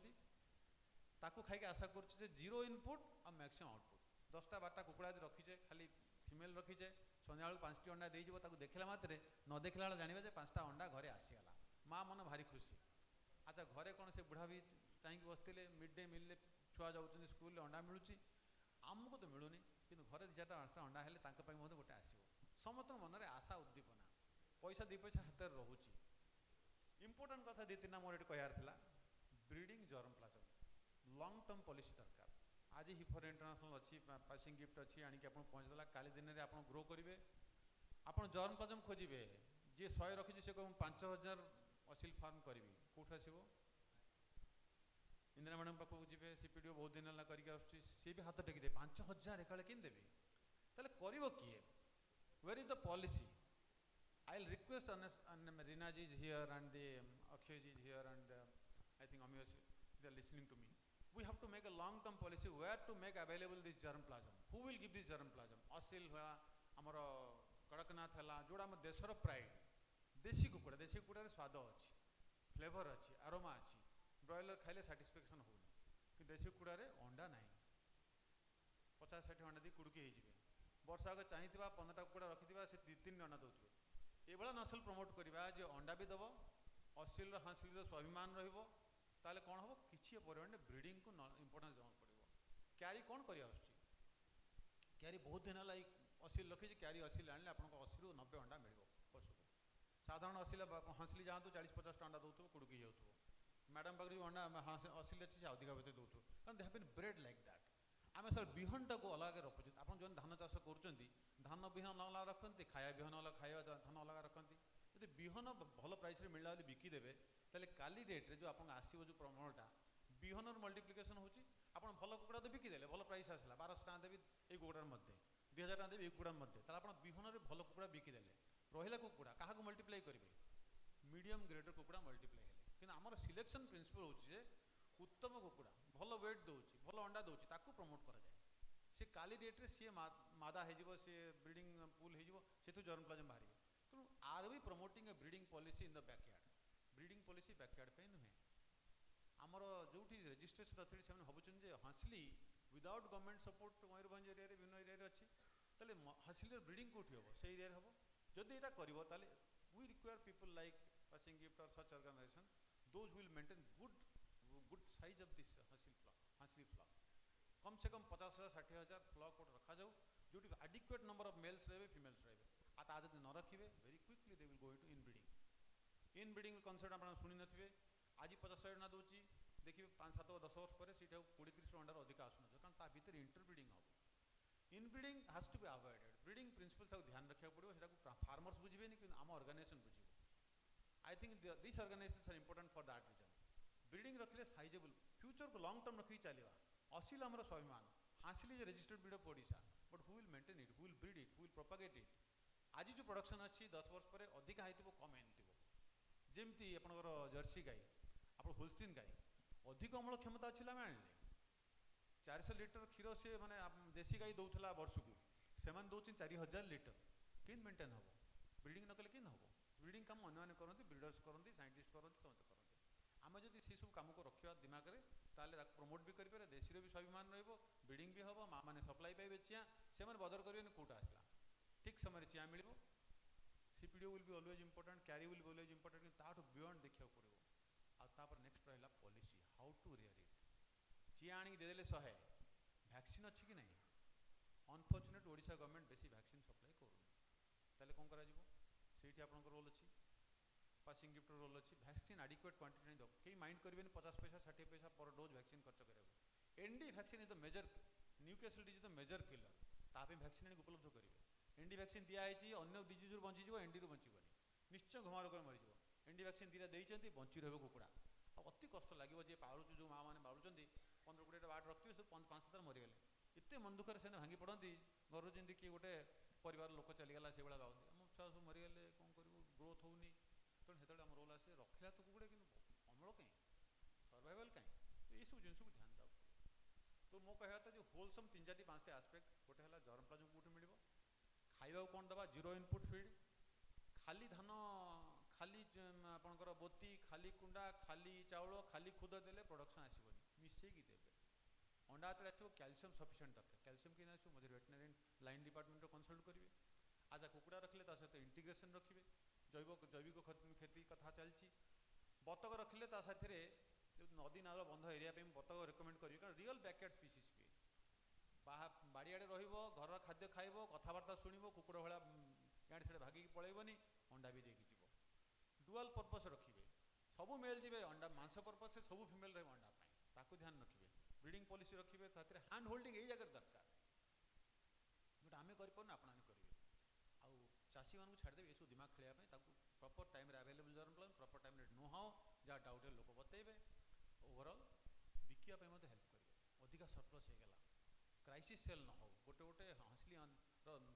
ताकू खाई आशा कर जीरो इनपुट और मैक्सिमम आउटपुट 10टा 12टा कुकुड़ा रखीचे खाली फीमेल रखीचे संध्या 5टी अंडा देव देखला मात्रे न देखला जाना जे 5टा अंडा घरे आसीगला माँ मन भारी खुशी अच्छा घरे कौन से बुढ़ा भी चाहिए बसते मिड डे मिल छुआ जाऊँ स्कूल अंडा मिलूँ आमको तो मिलूनी कि घरे 2-4टा अंडा हेल्ले गोटे आसो समस्त मन में आशा उद्दीपना पैसा 2 पैसा हाथ में रोचे इंपोर्टाट कथा 2-3 मोर ये कहार था breeding germ plasm lung term policy दरकार आज हिफर इंटरनेशनल अच्छी पासिंग गिफ्ट अच्छी आणिक आप पहुँचदेला काली दिन में आप ग्रो करेंगे आप जर्म प्लाजम खोजे जी 100 रखी से कह 5,000 असिल फार्म करी कौट आसो इंदिरा मैडम पाखक जी सीपीडीओ बहुत दिन है करके सी भी हाथ टेकी दे 5,000 एकाले कि देवी ताले करिवो किए where is the policy I will request Reena ji is here and the Akshay ji is here and I think अमियोस they are listening to me we have to make a long term policy where to make available this germplasm who will give this germplasm Aseel हुआ आमर कड़कनाथ है जोड़ा आम देशर pride देशी कुकुड़ा स्वाद अच्छी फ्लेवर अच्छी आरोमा अच्छी ब्रॉयलर खाइले साटिस्फैक्शन होनी कि देशी कुकुड़े अंडा ना 50-60 अंडा दी कुड़की हो वर्ष आगे चाहिए 15टा कुकुड़ा रखी से 2-3 अंडा दौथे ये नसल प्रमोट करवा जे अंडा भी दब असिल हासिल स्वाभिमान ताले कौन हम किसी परिमाण ब्रीडिंग को इंपोर्टेंस देवा पड़ो क्यारी कौन कर क्यारी बहुत दिन है असिल रखी क्यारी असिल आने आपको 80 ରୁ 90 अंडा मिल पशु को साधारण असिल हंसली जातु 40-50 अंडा दौथ कुड़की जाऊ मैडम पाखे जो अंडा असिल अच्छी से अधिका बेते दौथु कारण they have been bred like that आम सर विहनटा को अलग रखुचे आप जो धान चाष कर धान विहन अलग रखते खाया विहन अलग खाया धान अलग रखते यदि विहन भल प्राइस मिलला बिकिदेवे ताले काली रेट्रे जो आप आसो जो प्रमाणटा विहन मल्टीप्लिकेशन होची आप भल कुकुड़ा तो बिकिदेले भल प्राइस आसला 1200 टका देवी ये कुकुड़ार मध्य 2,000 टका देवी ये कुकुड़ार मध्य ताले आप विहन भल कुकुड़ा बिकिदेले रहिला कुकुड़ा क्या मल्टीप्लाई करेंगे मीडियम ग्रेडर कुकुड़ा मल्टीप्लाई हेले कि आमर सिलेक्शन प्रिंसिपल होचे उत्तम कुकुड़ा भल वेट दूसरी भल अंडा दूसरी ताकू प्रमोट करा जाए सी काली रेट्रे सी मादा हो सी ब्रीडिंग पुल हो जर्म प्लाजम बाहर तेणु आर भी promoting A breeding policy in the backyard breeding policy backyard पे नुहे आमर जो रेजिस्ट्रेशन अच्छी से भावुन Hansli without government support Mayurbhanj area विभिन्न एरिया अच्छी ताले हंसली ब्रीडिंग कौटी हम से एरिया हम जदि यहाँ कर we require people like passing gift और such organization those will maintain good size of this Hansli flock कम से कम 50,000-60,000 फ्लॉक कोट रखा जाऊ जो एडिक्वेट नंबर ऑफ मेल्स रहे फीमेल्स रहे आ जब न रखिए very quickly they will go into inbreeding concept आप शुणी थे आज 50,000 टका दूसरी देखिए 5 7 10 वर्ष पर सीटा 20 30 अंडार अधिक आसन कारण ता भीतर इंटरब्रीडिंग हम inbreeding has to be avoided breeding principles ध्यान रखा पड़ो से फार्मर्स बुझे कि आम ऑर्गेनाइजेशन बुझे I think this organization are important for that reason breeding रखिले साइजेबल फ्यूचर को लॉन्ग टर्म रखी चलवा असील आम स्वाभिमान हासिल is registered breed of Odisha but who will maintain it who will breed it who will propagate it आज जो production अच्छी 10 वर्ष पर अधिक होइतिबो कम होइतिबो जेमती आपनकर जर्सी गाई आप होल्स्टीन गाई अधिक अमल क्षमता अच्छी आम आने 400 लिटर क्षीर से माने देसी गाई दौला वर्ष को से दौर 4000 लिटर कि मेंटेन हम ब्रीडिंग नकले कि हम ब्रीडिंग काम अन्य करती ब्रीडर्स करती साइंटिस्ट करती समस्त करते आम जब से सब कम को रखा दिमाग में ताले प्रमोट भी करें देशी भी स्वाभिमान ब्रीडिंग भी हम माँ मैंने सप्लाई पाइबे चिया से बदर करेंगे कौट आसला ठीक समय चिया मिल CPDO will be always important CARI will be always important कि ताठू बियॉन्ड देखा पड़ो आपर नेक्स्ट रहा policy how to rear it चिया आनी देदेले 100 वैक्सीन अच्छी कि नहीं अनफॉर्चुनेट ओडिशा गवर्नमेंट बेसी वैक्सीन सप्लाई करूँ ताले कौन करा से आप रोल अच्छी पासिंग गिफ्ट रोल अच्छी वैक्सीन आडिक्वेट क्वांटिटी नहीं दो कहीं माइंड करेंगे 50 पैसा 60 पैसा पर डोज वैक्सीन खर्च करेंगे ND vaccine is the major Newcastle disease the major killer ताप वैक्सीन उपलब्ध करेंगे एनडी वैक्सीन दिखाई अन्य डिजीज बंची एनडी रू बचबनी निश्चय घुमा रोग मरीज एनडी वैक्सीन दीटा देती बंची रहा कुकुड़ा अति कष्ट लगे जी पालुचु जो माँ मैंने पालुं 15-20 बाट रखिए सब 5-7 मरीगले एत मन दुखर से भांगी पड़ती घर जमी किए गोटे परिवार लोक चलीगला से भाई भावती आम छुआ सब मरीगले कौन कर ग्रोथ होनी तेणु से आम रोल आसे रखला तो कुकुड़ा कि अमल कहीं सर्वाइवल कहीं तो ये सब जिन को ध्यान देवा तो मो कहवा था जो होलसम 3-4-5 आस्पेक्ट गोटे है जरम प्लाजम कौट मिल खाइबा कौन दबा जीरो इनपुट फीड खाली धान खाली आपणकर बोती खाली कुंडा खाली चाउल खाली खुद देले प्रोडक्शन आसबनी मिसेकी देवे अंडा जो आसो कैल्शियम सफिशिएंट दरकार कैल्शियम कि आसो मझे वेटनरी लाइन डिपार्टमेंट कंसल्ट करेंगे आज कुकुड़ा रखिले सहित इंटीग्रेशन रखिए जैविक खेती कथा चलती बतक रखिले साथी जो नदी नाल बंध एरिया बतक रिकमेंड करेंगे कारण रियल बैकयार्ड स्पीसीज भी बाड़ियाड़े घर खाद्य खाइब कथबार्ता शुणव कुकुड़ भाया इे से भागिकी पलैबनी अंडा भी देकी जीव डुआल पर्पस रखिए सब मेल जी अंडा मांस पर्पस से सब फिमेल रही अंडा ताकू ध्यान रखिए ब्रीडिंग पॉलिसी रखिए हैंड होल्डिंग यही जगह दरकार जोटा आम करें आपने करेंगे आउ चाषी मानू छाड़देवे ये सब दिमाग खेलवाई proper time available germ plan proper time know how जहाँ डाउटे लोक बतेबे ओवरऑल बिकापी हेल्प करेंगे अधिका सरप्लस होगा क्राइसिस सेल न हो गोटे गोटे हंसली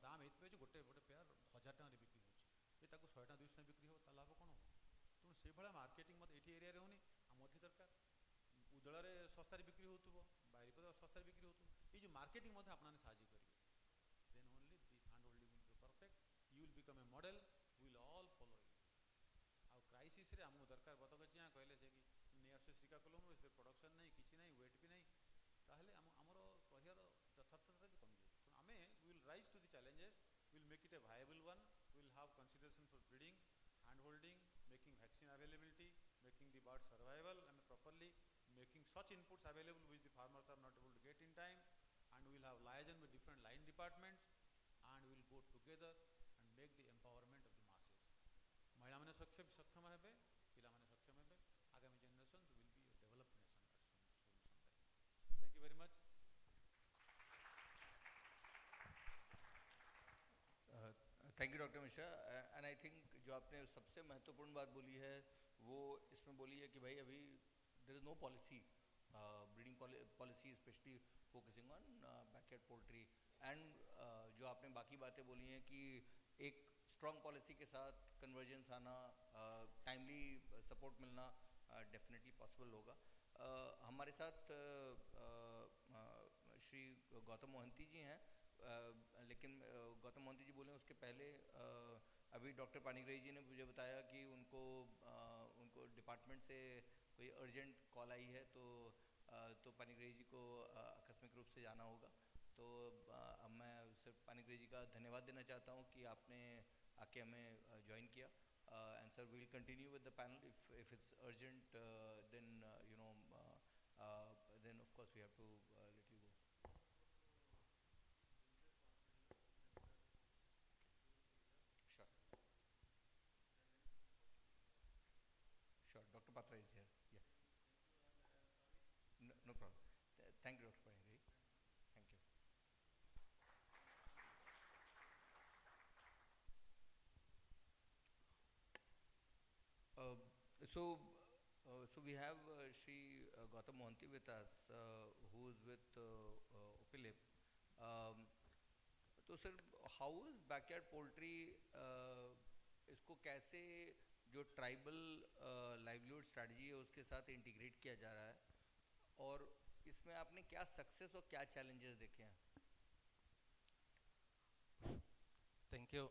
दाम ये गोटे गोटे पेयर 1000 टकर बिक्री हो 100 टका 200 टका बिक्री हो लाभ कौन हो तेणु से भाया मार्केटिंग मत ये एरिया होनी आम दरकार उदल सस्तार बिक्री हो बारिपदा सस्तार बिक्री हो ये जो मार्केटिंग आपने साहय करेंगे then only this hand holding will be perfect you will become a model will all follow it आउ क्राइसिस रे आमको दरकार बतक चिया कहले से कि नियर से श्रीकाकुलम से प्रोडक्शन नहीं किसी नहीं वेट भी नहीं ताहले आमर कहियार यथार्थता भी कमी जाए तेणु आम will rise to the challenges will make it a viable one will have consideration for breeding hand holding making vaccine availability making the bird survival and properly making such inputs available which the farmers are not able to get in time and we will have liaison with different line departments and we will go together and make the empowerment of the masses महिला माने सक्षम हेबे पिला माने सक्षम हेबे आगामी generation will be a developed nation thank you very much thank you doctor Mishra and I think जो आपने सबसे महत्वपूर्ण बात बोली है वो इसमें बोली है कि भाई अभी there is no policy breeding policy specially focusing on backyard poultry and जो आपने बाकी बातें बोली हैं कि एक स्ट्रॉन्ग पॉलिसी के साथ कन्वर्जेंस आना टाइमली सपोर्ट मिलना डेफिनेटली पॉसिबल होगा हमारे साथ श्री गौतम मोहंती जी हैं लेकिन गौतम मोहंती जी बोले उसके पहले अभी डॉक्टर पानीग्राही जी ने मुझे बताया कि उनको डिपार्टमेंट से कोई अर्जेंट कॉल आई है तो पानीग्राही जी को आकस्मिक रूप से जाना होगा तो अब मैं सिर्फ पानीग्राही जी का धन्यवाद देना चाहता हूँ कि आपने आके हमें ज्वाइन किया and sir we will continue with the panel if it's urgent then you know then of course we have to let you go Sure, Dr. Patra is here. Yeah. no problem. Thank you, Dr. Pahiri. Thank you. Uh, so, so we have Shri Gautam Mohanty with us, who is with Opilip. तो sir, how is backyard poultry, इसको कैसे जो tribal livelihood strategy है उसके साथ integrate किया जा रहा है, और इसमें आपने क्या सक्सेस और क्या चैलेंजेस देखे हैं? Thank you.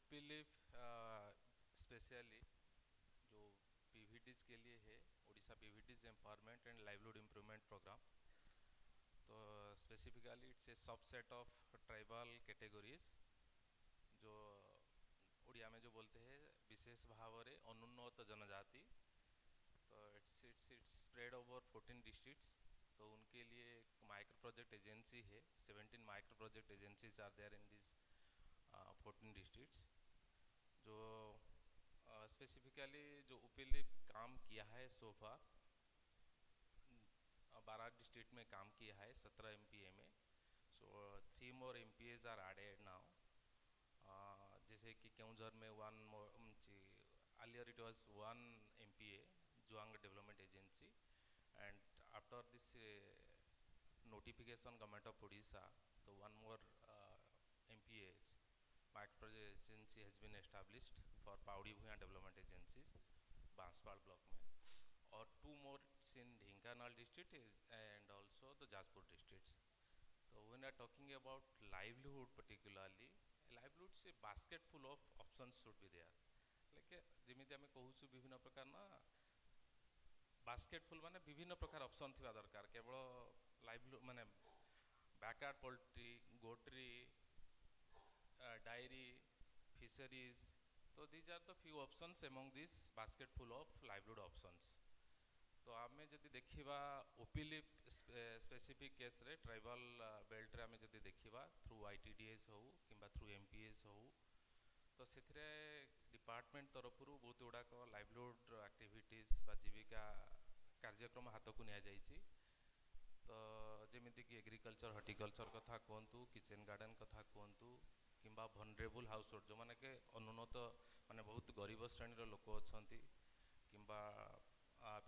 ओपीलिप स्पेशली जो पीवीडीज के लिए है, Orissa PVDs empowerment and livelihood improvement programme. तो specifically it's a subset of tribal categories जो उड़िया में जो बोलते हैं विशेष भाव रे अनुन्नत जनजाति। तो इट्स स्प्रेड ओवर 14 डिस्ट्रिक्ट्स। तो उनके लिए एक माइक्रो प्रोजेक्ट एजेंसी है, 17 micro project agencies are there in this 14 districts. जो स्पेसिफिकली जो ओपीलिप काम किया है सोफा 12 डिस्ट्रिक्ट में काम किया है, 17 एमपीए में। So 3 more MPAs are added now. जैसे कि केउंझर में earlier it was 1 MPA Juang development agency, and after this notification government of Odisha, so 1 more MPAs micro project agency has been established for Paudi Bhuya development agencies Banswal block में, और 2 more in Dhenkanal district and also the Jaspur districts. So when we are talking about livelihood, particularly livelihood से basket full of options should be there. like जेमिति आमे कहूछु विभिन्न प्रकार ना basket full माने विभिन्न प्रकार ऑप्शन थिबा दरकार। केवल लाइवलीहुड माने बैकयार्ड पोल्ट्री, गोटरी, डायरी, फिशरीज, तो these are the few options among this basket full of livelihood options. तो आमे जदि देखिबा ओपीलिप स्पेसिफिक केस रे ट्राइबल बेल्ट रे आमे जदि देखिबा थ्रू आईटीडीएस हो किंबा थ्रू एमपीएस हो, तो सेथिरे डिपार्टमेंट तरफरु बहुत गुड़ा लाइवलीहुड एक्टिविटीज बा जीविका कार्यक्रम हाथ को निया जाइछि। तो जेमिति कि एग्रीकल्चर, हॉर्टिकल्चर कथा कहतु, किचन गार्डन कथा कहतु, किंबा वनरेबल हाउसहोल्ड जो माने के अनुन्नत माने बहुत गरीब श्रेणी लोक अछंती, किंबा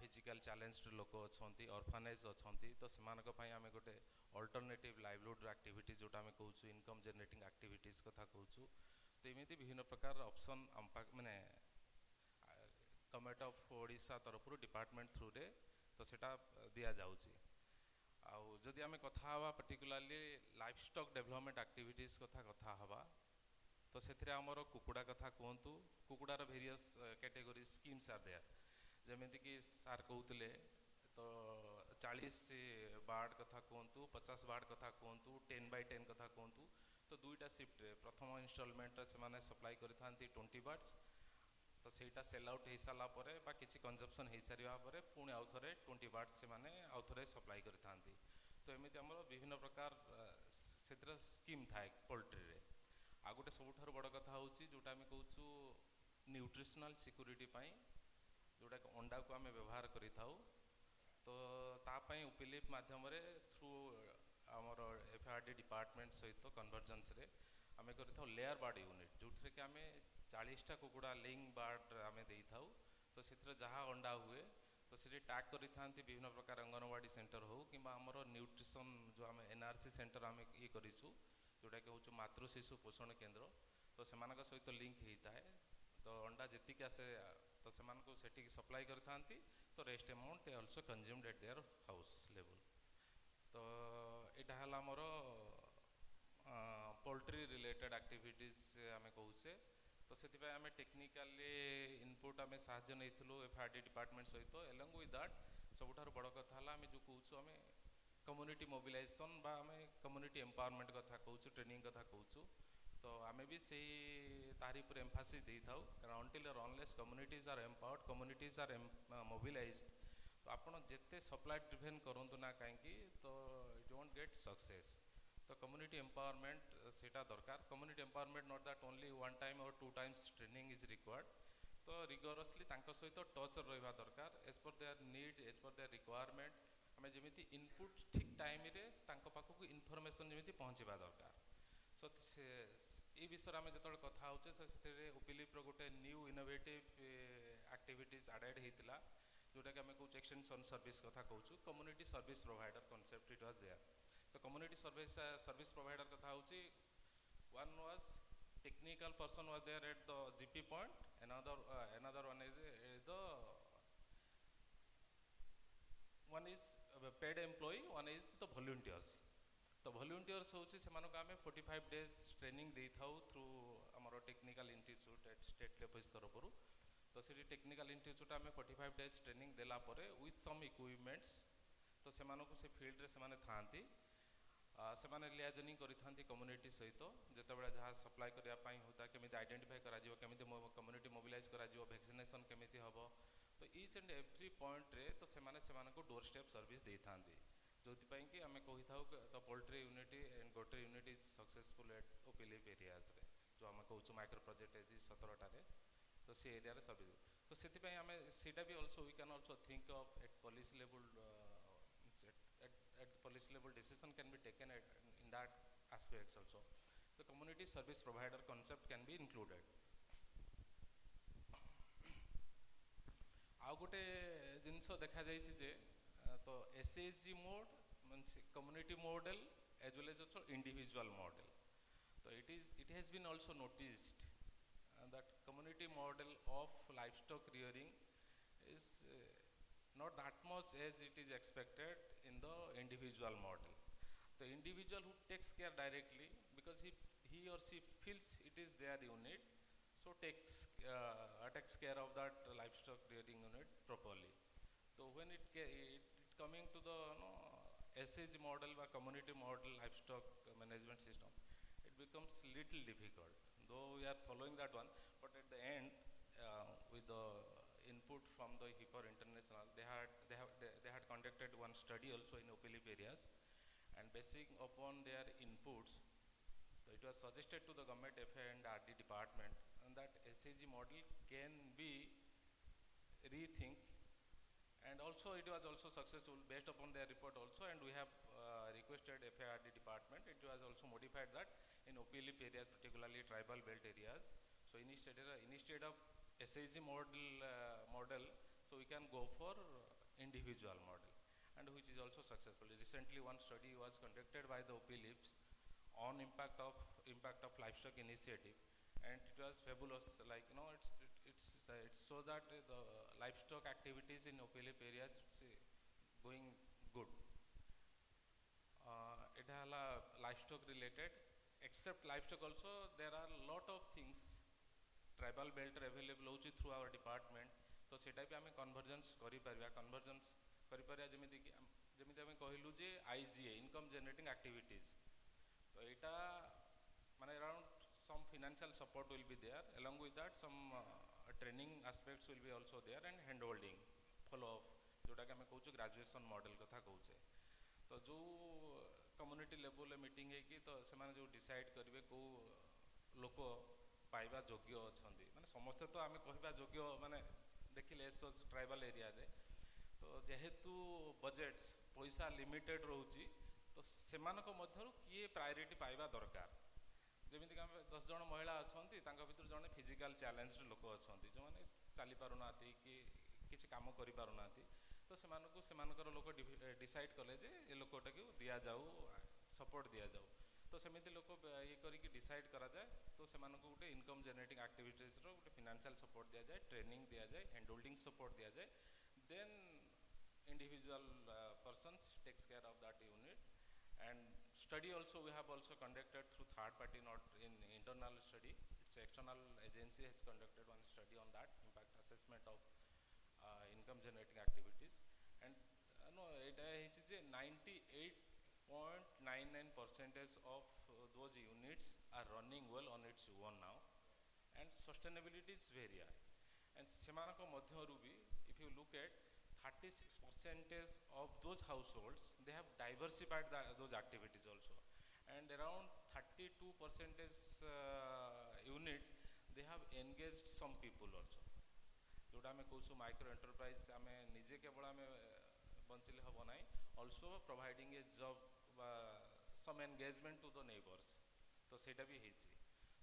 फिजिकल चैलेंज्ड लोक अछंती, ऑर्फनेज अछंती, तो सेमानक पई आमे गोटे अल्टरनेटिव लाइवलीहुड एक्टिविटीज जोटा आमे कहूछु इनकम जनरेटिंग एक्टिविटीज कथा कहूछु। तो एमिति विभिन्न प्रकार ऑप्शन माने गवर्नमेंट ऑफ ओडिशा तरफरु डिपार्टमेंट थ्रू रे तो सेटा दिया जाउछि। आउ जदि आमे कथा हवा particularly livestock development activities कथा हवा, तो सेथिरे हमर कुकुड़ा कथा कहतु, कुकुड़ार various category schemes are there. जेमिति कि सार कहउतले तो 40 बार्ड कथा कहतु, 50 बार्ड कथा कहतु, 10x10 कथा कहतु, तो दुईटा शिफ्ट रे प्रथम इंस्टॉलमेंट से माने सप्लाई करिथांती 20 बार्ड्स, तो सेटा सेल आउट हो सारा पर बा किछि कंजप्शन हो सारा पर पुणी आउ थे 20 बार्ड्स से माने आउ थे सप्लाई करिथांती। तो एमिति हमर विभिन्न प्रकार सेतिर स्कीम थाए पोल्ट्री रे। आ गोटे सबुठार बड़ कथा होउछि जोटा आमे कहउछु न्यूट्रिशनल सिक्योरिटी पई, जोटा अंडा को आमे व्यवहार करि थाउ। तो ता पई ओपीलिप माध्यम रे थ्रू हमर एफआरडी डिपार्टमेंट सहित कन्वर्जेंस रे आमे करि थाउ लेयर बार्ड यूनिट, जोथरे कि आमे 40टा कुकुड़ा लेइंग बार्ड आमे देई थाउ। तो सेतिर जहा अंडा हुए तो से टैग करि थांती विभिन्न प्रकार अंगनवाड़ी सेंटर हो किंबा हमर न्यूट्रिशन जो आमे एनआरसी सेंटर आमे ये करिछु, जोटा कि होछु मातृ शिशु पोषण केंद्र। तो सेमानक सहित लिंक हेता है, तो अंडा जेतिक आसे तो सेमानक सेटिक सप्लाई करथांती, तो rest amount also consumed eight their house level. तो एटा हला हमर पोल्ट्री रिलेटेड एक्टिविटीज आमे कहूचे। तो सेतिपा आमे टेक्निकली इनपुट आमे साहाय्य नैथिलु एफआरडी डिपार्टमेंट सहित। एलंग विथ दैट सबुठार बड़ कथा हला आमे जो कहूछु आमे कम्युनिटी मोबिलाइजेशन बा आमे कम्युनिटी एम्पावरमेंट कथा कहूछु, ट्रेनिंग कथा कहूछु। तो आमे भी सही तारी पर एम्फासिस देई थाउ, कारण अनटिल और unless communities are empowered, communities are mobilised, तो आपण जेते सप्लाई ड्रिवन करंतु ना काहेकि तो यू डोंट गेट सक्सेस। तो कम्युनिटी एम्पावरमेंट सेटा दरकार। Community empowerment not that only 1 time और 2 टाइम्स ट्रेनिंग इज रिक्वायर्ड, तो रिगोरसली तांको सहित टच रहिबा दरकार as per their need as per their requirement आम जमी इनपुट ठीक टाइम रे तांको पाखक इनफॉरमेशन जमी पहुँचवा दरकार सो ये विषय आम जो कथा होचे से ओपिलिप्र गोटे न्यू इनोवेटिव एक्टिविटीज एडेड होता जोटा कि आम कौच एक्सटेंशन सर्विस कथा कहूँ community service provider concept it was there तो कम्युनिटी सर्विस प्रोवाइडर कथा होची one was technical person was there at the GP point another one is the one is paid employee one is the volunteers तो volunteers होची से मानो कामे 45 days training दे थाउ through हमरो technical institute eight state level स्तर पर तो से टेक्निकल इंस्टीट्यूट आमे 45 days ट्रेनिंग देला परे विथ सम इक्विपमेंट्स तो से मानो को से फील्ड रे से माने थांती से माने लियाजनिंग करिथांती कम्युनिटी सहित जेतेबेले जहाँ सप्लाई करने होता केमी आइडेंटिफाई कमी कम्युनिटी मोबिलाइज कर वैक्सीनेशन केमी हम तो ईच एंड एव्री पॉइंट रे तो से डोर स्टेप सर्विस दे था जो कि आम कही था तो poultry unity and goatry unit is successful at OPELIP areas रे जो आम कहूँ माइक्रो प्रोजेक्ट एज 17टारे तो सी एरिया सर्विस तो से आम सीटा भी also we can also think of at policy level at the policy level decision can be taken in that aspects also the community service provider concept can be included आउ गोटे जिनस देखा जाइए जे तो SHG mode means community model as well as also individual model तो it has been also noticed that community model of livestock rearing is not that much as it is expected in the individual model. The individual who takes care directly because he or she feels it is their unit, so takes care of that livestock rearing unit properly. So when it coming to the SHG model or community model livestock management system, it becomes little difficult. Though we are following that one, but at the end with the input from the HIPAR International, they had conducted one study also in OPLIP areas, and basing upon their inputs, so it was suggested to the government FA and RD department and that SHG model can be rethink, and also it was also successful based upon their report also, and we have requested FARD department, it was also modified that in OPLIP areas, particularly tribal belt areas, so instead of SHG model, so we can go for individual model, and which is also successful. Recently, one study was conducted by the OPLIPs on impact of livestock initiative, and it was fabulous. Like it shows that the livestock activities in OPLIP areas it's going good. It has livestock related. Except livestock also, there are a lot of things tribal belt available होची through our department तो सेटा भी आम convergence करिपारिया जमिति कि जमिति आम कहलु जे IGA इनकम जनरेटिंग एक्टिविटीज तो एटा माने around some financial support will be there along with that some training aspects will be also there and hand holding follow up जोटा कि आम कहूँ ग्रेजुएशन मॉडल कथा कहूँ तो जो कम्युनिटी लेवल मीटिंग है कि तो से जो डिसाइड करेंगे कौ लोक पाइबा योग्य अच्छा माने समस्ते तो आम कहवा योग्य माने देखिले ट्राइबल एरिया रे तो जेहेतु बजेट्स पैसा लिमिटेड रोची तो सेमानक मध्यरु किए प्रायोरिटी पाइबा दरकार जमीती आम 10 जन महिला अच्छा भर जड़े फिजिकाल चैलेंज लोक अच्छा जो मैंने चली पारना कि किसी काम कर पारना तो सेमानकर लोक डिसाइड कले जे ए लोकटा को दि जाऊ सपोर्ट दि जाऊ तो सेमिति लोक ये करिक डिसाइड करा जाए तो से गोटे इनकम जनरेटिंग एक्टिविटीज रो गोटे फाइनेंशियल सपोर्ट दि जाए ट्रेनिंग दि जाए हैंड होल्डिंग सपोर्ट दि जाए then individual persons takes care of that unit and study also we have also conducted through third party, not in internal study. It's external agency has conducted one study on that impact assessment of income generating activities, and no it is 98.99% of those units are running well on its own now, and sustainability is very high, and semanako madhyaru bhi if you look at 36% of those households they have diversified those activities also, and around 32% units they have engaged some people also. जोटा आम कौन micro enterprise आम निजे केवल आम बंचिले हम ना also providing a job some engagement to the neighbours तो सेटा भी होती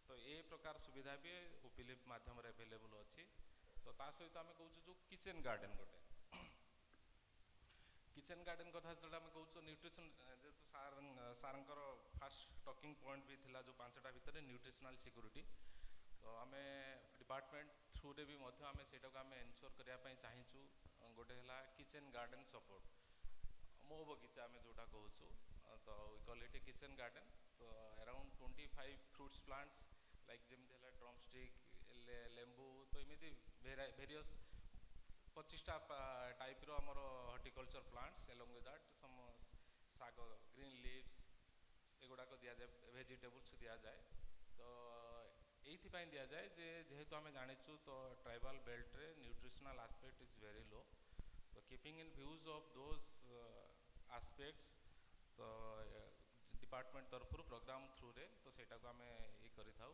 तो ये प्रकार सुविधा भी ओपिलिप माध्यम अवेलेबल अच्छी तो ता सहित आम कौच जो किचन गार्डन गोटे किचन गार्डन कथा जो आम कौच न्यूट्रिशन जेहतु सारंकर फास्ट टॉकिंग पॉइंट भी थिला जो 5टा भितर न्यूट्रिशनल सिक्योरिटी तो आम डिपार्टमेंट थ्रू रे भी आम से एनश्योर करने चाहूँ गोटे है किचन गार्डन सपोर्ट मो बगीचा आम जोटा कहूँ तो we call it a kitchen garden तो अराउंड 25 फ्रूट्स प्लांट्स लाइक जमी है ड्रमस्टिक लेंबू तो एमती वेरियस 25टा टाइप रो आमर horticulture plants along with that some saag green leaves एगुड़ाक दि जाए वेजिटेबल्स दि जाए तो ये दि जाए जे जेहेतु आम जाचु तो ट्राइबल बेल्ट रे nutritional aspect is very low तो keeping in views of those aspects तो डिपार्टमेंट तरफ प्रोग्राम थ्रू रे तो सेटा को आम ये करि थाउ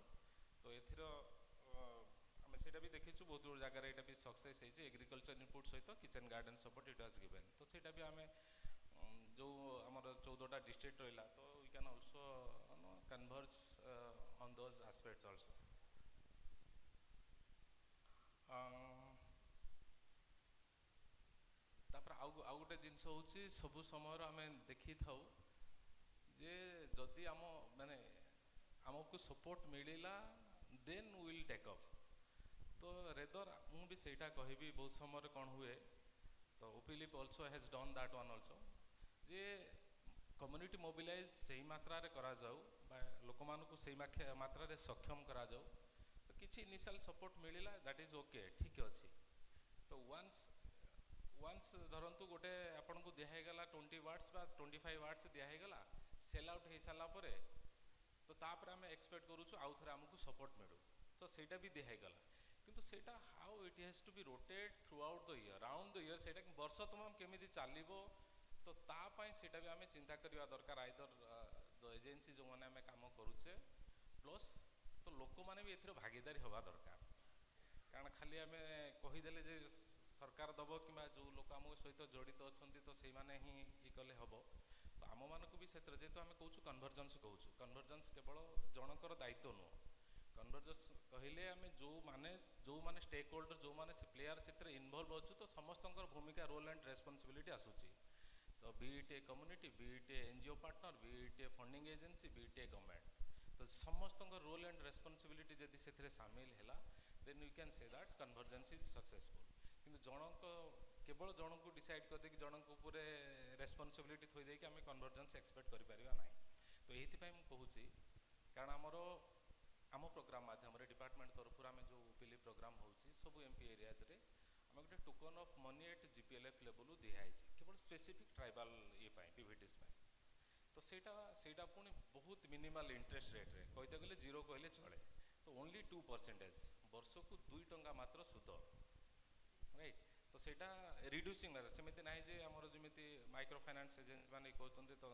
तो एथिर आम सेटा भी देखीचु बहुत जगह यहाँ भी सक्सेस है एग्रीकल्चर इनपुट सहित kitchen garden support it was given तो सेटा भी आम जो आमर 14टा डिस्ट्रिक्ट रहा तो we can also converge on those aspects also तापर आउ गोटे जिनस हूँ सबु समय आम देखी था जे जदि आम माने आमको सपोर्ट मिलला देन विल टेक अप तो रेदर मु भी सेटा कहबी बहुत समय कौन हुए तो OPELIP also has done that one also जे कम्युनिटी मोबिलाइज से मात्रा रे करा जाऊ लोक मानू से मात्रा रे सक्षम करा जाऊ तो किसी इनिशियल सपोर्ट मिलला दैट इज ओके ठीक अच्छे तो वन्स धरतु गोटे आपन को दिगला 20 वाट्स बा 25 वाट्स दिगला सेल आउट हो सारा पर तो तापर आम एक्सपेक्ट करूँ आउ थे आमको सपोर्ट मिलू तो सेटा भी दिगला किंतु सेटा how it has to be rotate throughout the year round the year सेटा वर्ष तमाम केमी चलो तो तापाई सेटा भी आम चिंता करवा दरकार आइदर द एजेंसी जो मैंने आम काम करुचे प्लस तो लोक मैंने भी एथि भागीदारी हवा दरकार कारण खाली आम कहीदेले जे सरकार दब कि जो लोक आम सहित जड़ित अच्छा तो से मैंने ही ये कले हम तो आम मानक भी से जेहतु आम कहूँ कन्भर्जेन्स कहूँ कन्भर्जेन्स केवल जनकर दायित्व नुह कन्भर्जेन्स कहले आम जो माने स्टेक होल्डर जो माने प्लेयर से इनवल्व अच्छु तो समस्त भूमिका रोल एंड रेस्पॉन्सिबिलिटी आसूची तो be it a community be it a NGO partner be it a funding agency be it a government तो समस्त रोल एंड रेस्पॉन्सिबिलिटी जदि से सामिल है then you can say that convergence is successful किंतु जनक केवल जन को डिसाइड कर दे जनक उपर रेस्पॉन्सिबिलिटी थोड़ी देकी आम कन्भर्जेन्स एक्सपेक्ट करें ना तो ये मुझे कारण आम प्रोग्राम माध्यम डिपार्टमेंट तरफ आम जो ओपीएल प्रोग्राम होची सब एमपी एरियाज रे आम गोटे token of money at GPLF level दिखाई केवल स्पेसिफिक ट्राइबल ये पीवीटीज तो सेटा पुणी बहुत मिनिमल इंटरेस्ट रेट रे कहते गले जीरो कहले चले तो ओनली 2% वर्ष को 2 टंका मात्र सुध राइट तो सेटा रिड्यूसिंग सेमती ना जे आमर जमी माइक्रो फाइनान्स एजेंसी मैंने कहते तो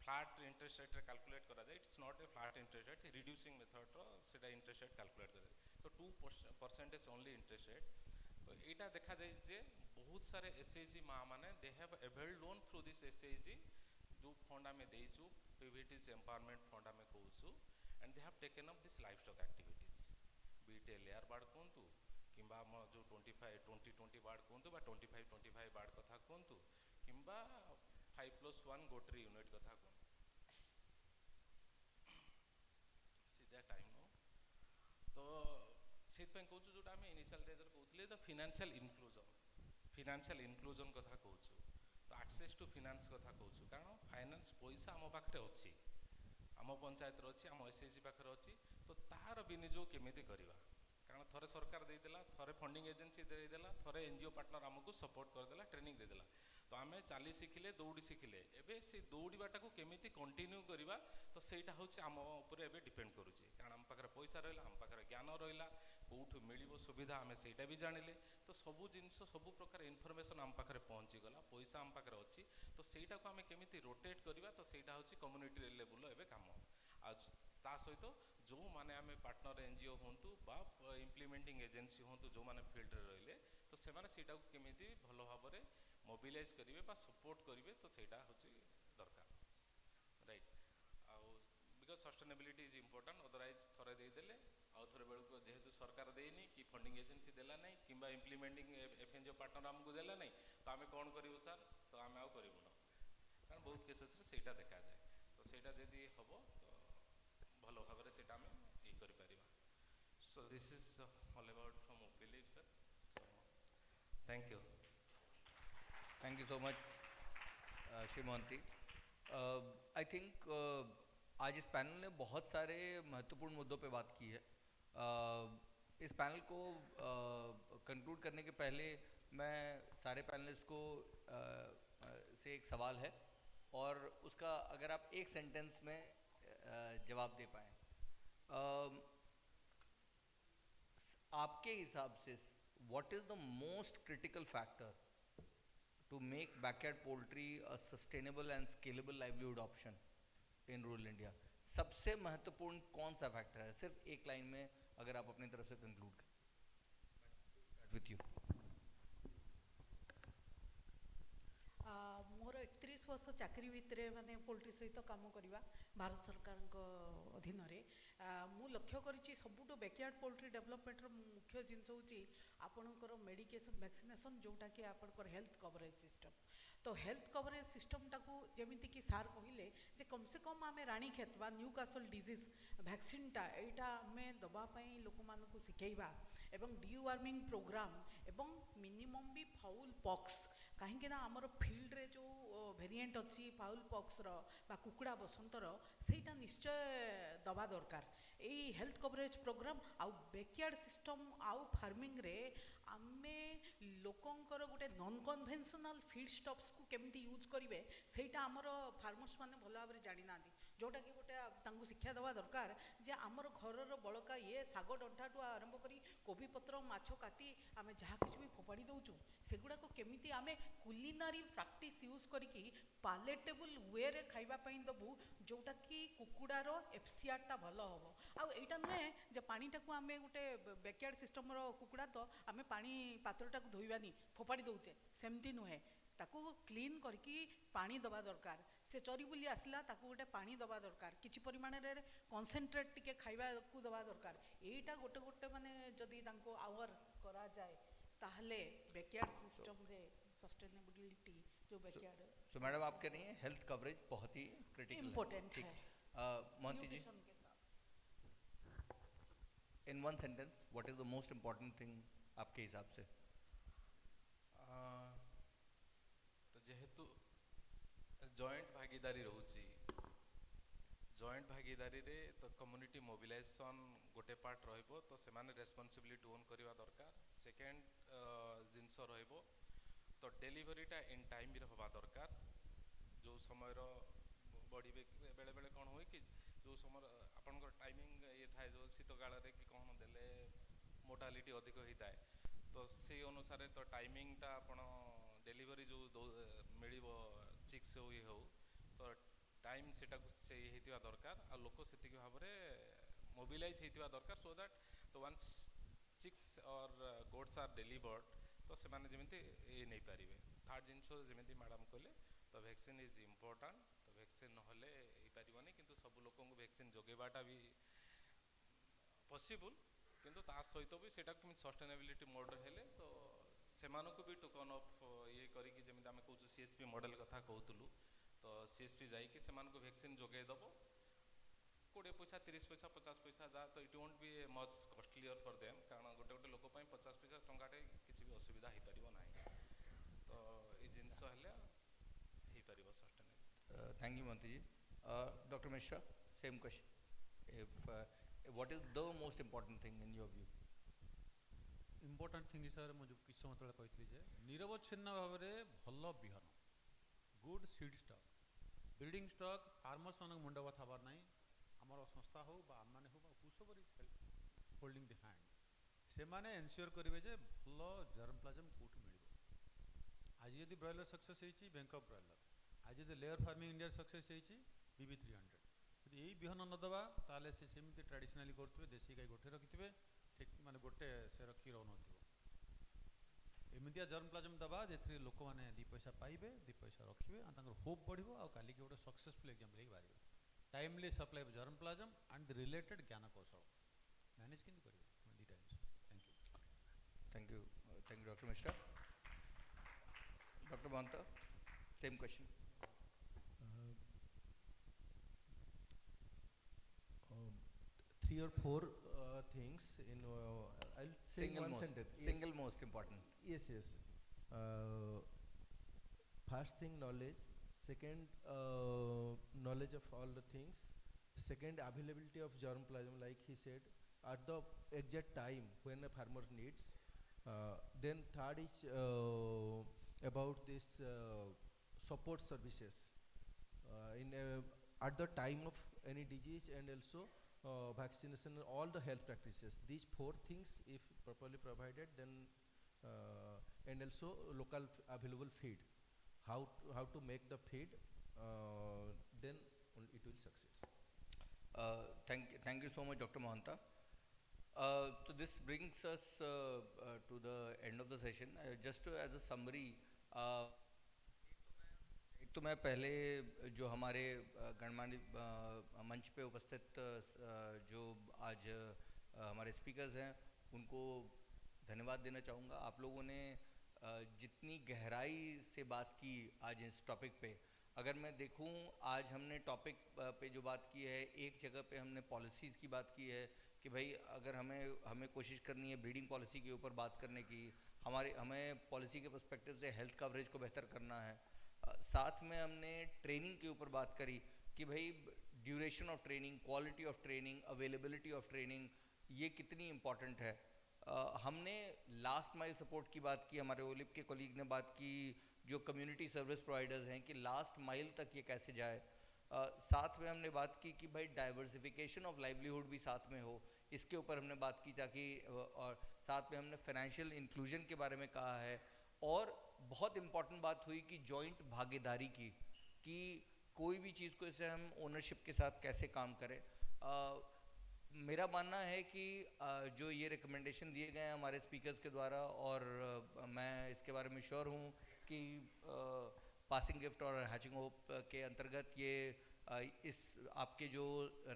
फ्लैट इंटरेस्ट रेट कैलकुलेट करा जाए it's not a flat interest rate reducing method रो इंटरेस्ट रेट कैलकुलेट करा तो 2% ओनली इंटरेस्ट रेट तो यहाँ देखा जाए जे बहुत सारे एसएचजी माँ मैंने they have availed loan through this SHG जो फंड आम देचु पीवीटीज एम्पावरमेंट फंड आम कहूँ and they have taken up this livestock activities be it a layer bird कहतु कि जो 20 वार्ड कहतु 25 वार्ड कथा कहतु कि 5+1 गोटरी यूनिट कथा कहतु सीधा टाइम नो तो से कहूँ जोटा आम इनिशियल डेज कहते तो फाइनेंशियल इनक्लूजन कथा कहूँ तो एक्सेस टू फाइनेंस कथा कहूँ कारण फाइनेंस पैसा आम पाखे अच्छी आम पंचायत अच्छी आम एसएचजी पाखे अच्छी तो तार विनियोग केमी करवा कारण थरे सरकार देदेला थरे फंडिंग एजेंसी देदेला थरे एनजीओ पार्टनर आमको सपोर्ट करदेला ट्रेनिंग देदेला तो आम चली शिखिले दौड़ी शिखिले एबे से दौड़ाटा को केमिति कंटिन्यू करवा तो सेटा हूँ आम उपर एबे डिपेंड करुचे कारण आम पाखे पैसा रहा आम पाखे ज्ञान रहा कौटू मिल सुविधा आम सेटा भी जानिले तो सबू जिनस सबू प्रकार इनफर्मेशन आम पाखे पहुँचीगला पैसा आम पाखे अच्छी तो सेटा को आम केमिति रोटेट करवा तो सेटा हूँ कम्युनिटी लेवल एबे काम आ ता सहित जो माने आमे पार्टनर एनजीओ होंतु बा इम्प्लीमेंटिंग एजेंसी होंतु जो माने फील्ड रे रहिले तो से माने सेटा को केमिति भलो भाबरे मोबिलाइज करिवे बा सपोर्ट करिवे तो सेटा होची दरकार राइट आउ because sustainability is important otherwise थरे दे देले आउ थरे बेल को जेहेतु सरकार देनी कि फंडिंग एजेंसी देला नहीं किंबा इम्प्लीमेंटिंग एफएनजीओ पार्टनर हमको देला नहीं तो आमे कोन करिवो सर तो आमे आउ करिवो न कारण बहुत केसेस रे सेटा देखा जाए तो सेटा जदी हबो तो भलो भाबरे सेटा आमे ई करि परिबा so this is all about from believe sir so thank you so much Shrimati I think आज इस पैनल ने बहुत सारे महत्वपूर्ण मुद्दों पे बात की है इस पैनल को कंक्लूड करने के पहले मैं सारे पैनलिस्ट को से एक सवाल है और उसका अगर आप एक सेंटेंस में जवाब दे पाएँ आपके हिसाब से what is the most critical factor to make backyard poultry a sustainable and scalable livelihood option in rural India सबसे महत्वपूर्ण कौन सा फैक्टर है सिर्फ एक लाइन में अगर आप अपनी तरफ से कंक्लूड करें विथ यू मोर 31 वर्ष चाकरी भितर माने पोल्ट्री सहित काम करवा भारत सरकार अधीन मु लक्ष्य करी सबुठ बैकयार्ड पोल्ट्री डेवलपमेंट मुख्य जिनस हूँ आपणकर मेडिकेशन वैक्सीनेशन जोटा कि आपणकर हेल्थ कवरेज सिस्टम तो हेल्थ कवरेज सिस्टम टाकू जमीती कि सार कहले जे कम से कम आम रानीखेत बा न्यू कासल डिजीज वैक्सीनटा यहाँ आम दवापाई लोक मानू शिखेबा एवं डीवार्मिंग प्रोग्राम एवं मिनिमम भी फाउल पॉक्स कहीं आमर फील्ड रे जो वेरिएंट अच्छी फाउल पॉक्स बा कुकुड़ा बसंतर सेटा निश्चय दबा दरकार यही हेल्थ कवरेज प्रोग्राम आउ बैकयार्ड सिस्टम आउ फार्मिंग रे आमे लोकंकर गोटे नॉन कन्वेंशनल फीड स्टॉप्स को केमती यूज करेंगे सेटा आमर फार्मर्स माने भल भाव जानी ना जोटा कि गोटे तांकु शिक्षा देवा दरकार जे आमर घरर बड़का ये साग डंठाठू आरंभ करी कोबी पत्र माछ काती आमे जहाँ किसी भी फोपाड़ी दौचु सेगुड़ाक केमिति आमे कुलिनारी प्रैक्टिस यूज करिकी पालेटेबल वे रे खाइबा पई दबु जोटा कि कुकुड़ार एफसीआरटा भल हम आउ एटा नुहे जे पानीटाकू आमे गोटे बैकयार्ड सिस्टम कुकुड़ा तो आमे पानी पात्रटाकू धोइबानी फोपाड़ी दौचे सेमती नुहे ताकू क्लीन करके पानी दबा दरकार से चरी बुली आसला ताकू गोटे पानी दबा दरकार किछि परिमाण रे कॉन्सेंट्रेट टिके खाइबा को दबा दरकार एटा गोटे गोटे माने जदी तांको आवर करा जाए ताहले बैकयार्ड सिस्टम रे सस्टेनेबिलिटी जो बैकयार्ड सो मैडम आप कह रही हैं हेल्थ कवरेज बहुत ही क्रिटिकल इम्पोर्टेंट है Mohanty ji in one sentence what is the most important thing आपके हिसाब से तो जेहेतु जॉइंट भागीदारी रोची जॉइंट भागीदारी रे तो कम्युनिटी मोबिलाइजेशन गोटे पार्ट रहिबो तो से माने रेस्पॉन्सिबिलिटी ओन करवा दरकार सेकेंड जिनस रहिबो तो डेलीवरीटा इन टाइम भी हवा दरकार जो समय बड़ी बेले बेले कौन हुए कि जो समय आपनकर टाइमिंग ये थाए जो शीत काल रे कि कौन देले मोर्टालिटी अधिक होता है तो से अनुसार तो टाइमिंगटा आपण डेलीवरी जो मिलिबो चिक्स हो ये हो तो टाइम सेटा से हेतिवा दरकार आ लोक सेतिक भाबरे मोबिलाइज हेतिवा दरकार सो दैट तो वंस चिक्स और गोड्स आर डिलीवर्ड तो से माने जेमिति ए नहीं पारिबे थर्ड जिंस जेमिति मैडम कहले तो वैक्सीन इज इम्पोर्टेंट तो वैक्सीन नहले हे पारिबनी किंतु सब लोक को वैक्सीन जोगेबाटा भी पॉसिबल किंतु ता सहित भी सेटा कि सस्टेनेबिलिटी मोड हेले तो सेमानको भी टोकन ऑफ ये करी कि जेमिति आमे कहू सीएसपी मॉडल कथा कहतलु तो सीएसपी जाई कि सेमानको वैक्सीन जोगे दबो 20 पैसा 30 पैसा 50 पैसा जा तो it won't be much costlier for them कारण गोटे गोटे लोक 50 पैसा टंकाटे किसी भी असुविधा हो पारिबो नाही तो ये जिनस हेले हो पारिबो सस्टेनेबल थैंक यू मंत्री जी doctor Mishra same question if what is the most important thing in your view important thing हिसाब से मुझे किस समय तले कही जे निरवच्छिन्न भाव में भल बिहन good seed stock building stock farmers मान मुंड बता हबार ना आमर संस्था हो आम मैंने हो हुसोवर इज होल्डिंग द हैंड से माने एनश्योर करेंगे जे भल जर्म प्लाजम कौट मिल आज यदि ब्रॉयलर सक्सेस होती बैंक ऑफ ब्रॉयलर आज यदि लेयर फार्मिंग इंडिया सक्सेस होती BB300 ଯଦି ଏଇ ବିହନ ନ ଦେବା ତାହେଲେ ସେ ସେମିତି ଟ୍ରାଡ଼ିସନାଲି କରୁଥିବେ, ଦେଶୀ ଗାଈ ଗୋଟେ ରଖିଥିବେ, ଠିକ୍ ମାନେ ଗୋଟେ ସେ ରଖି ରହୁନଥିବ। ଏମିତିଆ ଜର୍ମପ୍ଲାଜମ ଦେବା ଯେଥିରେ ଲୋକମାନେ ଦୁଇ ପଇସା ପାଇବେ, ଦୁଇ ପଇସା ରଖିବେ, ଆଉ ତାଙ୍କର ହୋପ୍ ବଢ଼ିବ, ଆଉ କାଲିକି ଗୋଟେ ସକ୍ସେସଫୁଲ୍ ଏକ୍ଜାମ୍ପଲ୍ ହେଇକି ବାହାରିବେ। Timely supply of germplasm and the related ଜ୍ଞାନ କୌଶଳ ମ୍ୟାନେଜ୍ କେମିତି କରିବେ ଦୁଇଟା ଜିନିଷ। Thank you. Thank you, Dr. Mishra. Dr. Banta, same question. Three or four things in I'll say Single one most, sentence. single most important. Yes, yes. First thing, knowledge. Second, knowledge of all the things. Second, availability of germplasm, like he said, at the exact time when a farmer needs. Then third is about this support services in at the time of any disease, and also vaccination and all the health practices. These four things, if properly provided, then and also local available feed. How to make the feed, then it will succeed. Thank you so much, Dr. Mohanta. So this brings us to the end of the session. Just as a summary, एक तो मैं पहले जो हमारे गणमान्य मंच पे उपस्थित जो आज हमारे स्पीकर्स हैं उनको धन्यवाद देना चाहूँगा। आप लोगों ने जितनी गहराई से बात की आज इस टॉपिक पे, अगर मैं देखूं आज हमने टॉपिक पे जो बात की है, एक जगह पे हमने पॉलिसीज़ की बात की है कि भाई अगर हमें कोशिश करनी है ब्रीडिंग पॉलिसी के ऊपर बात करने की, हमें पॉलिसी के पर्सपेक्टिव से हेल्थ कवरेज को बेहतर करना है। साथ में हमने ट्रेनिंग के ऊपर बात करी कि भाई duration of training, quality of training, availability of training, ये कितनी इम्पॉर्टेंट है। हमने लास्ट माइल सपोर्ट की बात की, हमारे ओलिप के कोलीग ने बात की जो कम्युनिटी सर्विस प्रोवाइडर्स हैं कि लास्ट माइल तक ये कैसे जाए। साथ में हमने बात की कि भाई डाइवर्सिफिकेशन ऑफ लाइवलीहुड भी साथ में हो, इसके ऊपर हमने बात की ताकि, और साथ में हमने फाइनेंशियल इंक्लूजन के बारे में कहा है। और बहुत इम्पॉर्टेंट बात हुई कि जॉइंट भागीदारी की, कि कोई भी चीज़ को इसे हम ओनरशिप के साथ कैसे काम करें। मेरा मानना है कि जो ये रिकमेंडेशन दिए गए हैं हमारे स्पीकर्स के द्वारा, और मैं इसके बारे में श्योर हूँ कि पासिंग गिफ्ट और हैचिंग होप के अंतर्गत ये इस आपके जो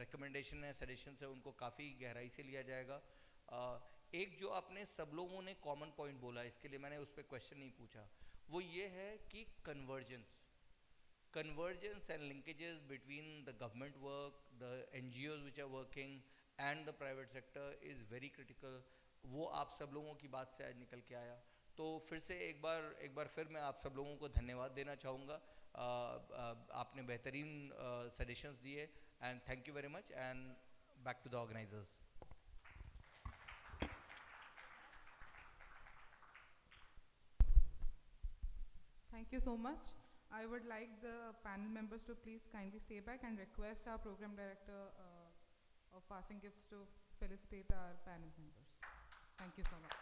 रिकमेंडेशन है, सजेशंस है, उनको काफ़ी गहराई से लिया जाएगा। एक जो आपने सब लोगों ने कॉमन पॉइंट बोला, इसके लिए मैंने उस पर क्वेश्चन नहीं पूछा, वो ये है कि convergence and linkages between the government work, the NGOs which are working and the private sector is very critical. वो आप सब लोगों की बात से आज निकल के आया। तो फिर से एक बार फिर मैं आप सब लोगों को धन्यवाद देना चाहूँगा। आपने बेहतरीन सजेशंस दिए, and thank you very much, and back to the organisers. Thank you so much. I would like the panel members to please kindly stay back and request our program director of passing gifts to felicitate our panel members. Thank you so much.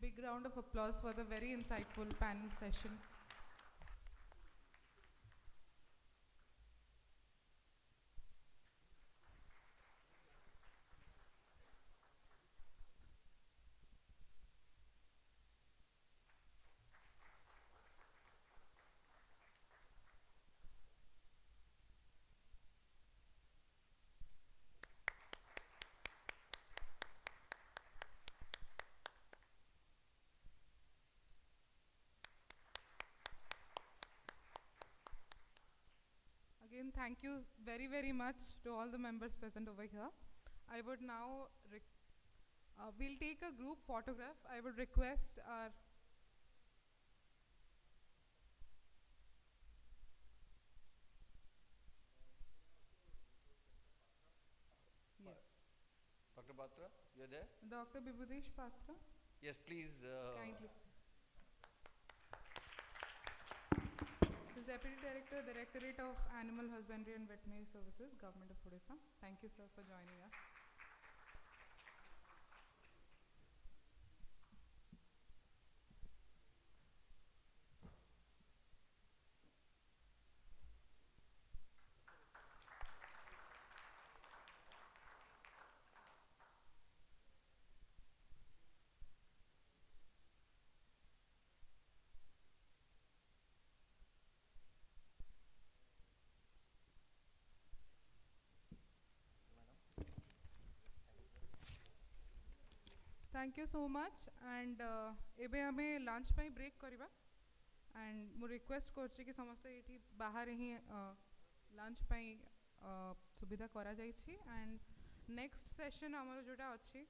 Big round of applause for the very insightful panel session. Again, thank you very, very much to all the members present over here. I would now, we'll take a group photograph. I would request our yes. Dr. Patra, you're there? Dr. Bibhudesh Patra. Yes, please. Kindly. Deputy Director, Directorate of Animal Husbandry and Veterinary Services, Government of Odisha. Thank you, sir, for joining us. Thank you so much and एबे आमे lunch पे break करवा and मु request करछि कि समस्त एठी बाहर ही लंच पे सुविधा करा जाइछि एंड नेक्स्ट सेशन हमर जोटा अछि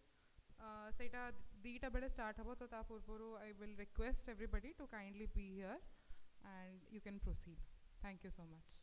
सेटा 2टा बेले स्टार्ट हबो तो ता पूर्वरु I will request everybody to kindly be here and you can proceed thank you so much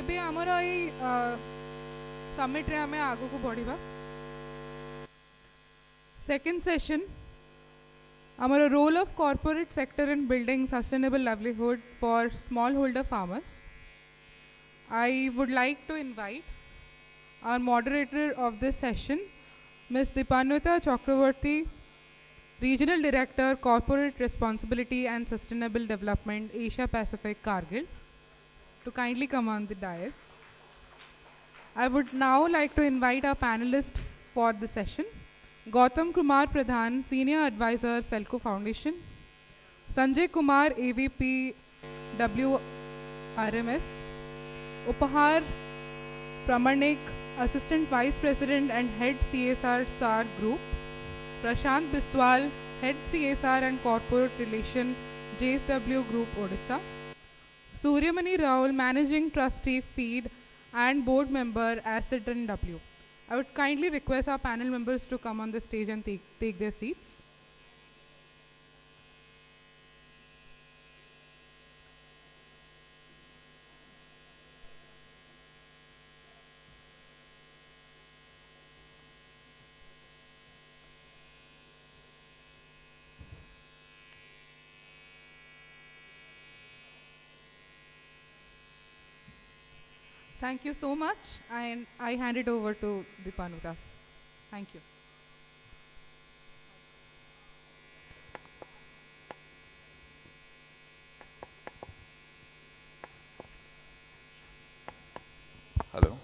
एबे हमर एई समिट रे हमें आगो को बढ़िबा second session our role of corporate sector in building sustainable livelihood for smallholder farmers. I would like to invite our moderator of this session, Ms. Dipanwita Chakravarti, Regional Director, Corporate Responsibility and Sustainable Development, Asia Pacific, Kargil, to kindly come on the dais. I would now like to invite our panelists for the session. Gautam Kumar Pradhan, Senior Advisor, Selco Foundation. Sanjay Kumar, AVP, WRMS. Upahar Pramanik, Assistant Vice President and Head CSR SAR Group. Prashant Biswal, Head CSR and Corporate Relation, JSW Group, Odisha. Suryamani Raul, Managing Trustee, Feed and Board Member, Asset and W. I would kindly request our panel members to come on the stage and take their seats. Thank you so much, and I hand it over to Dipanwita. Thank you. Hello.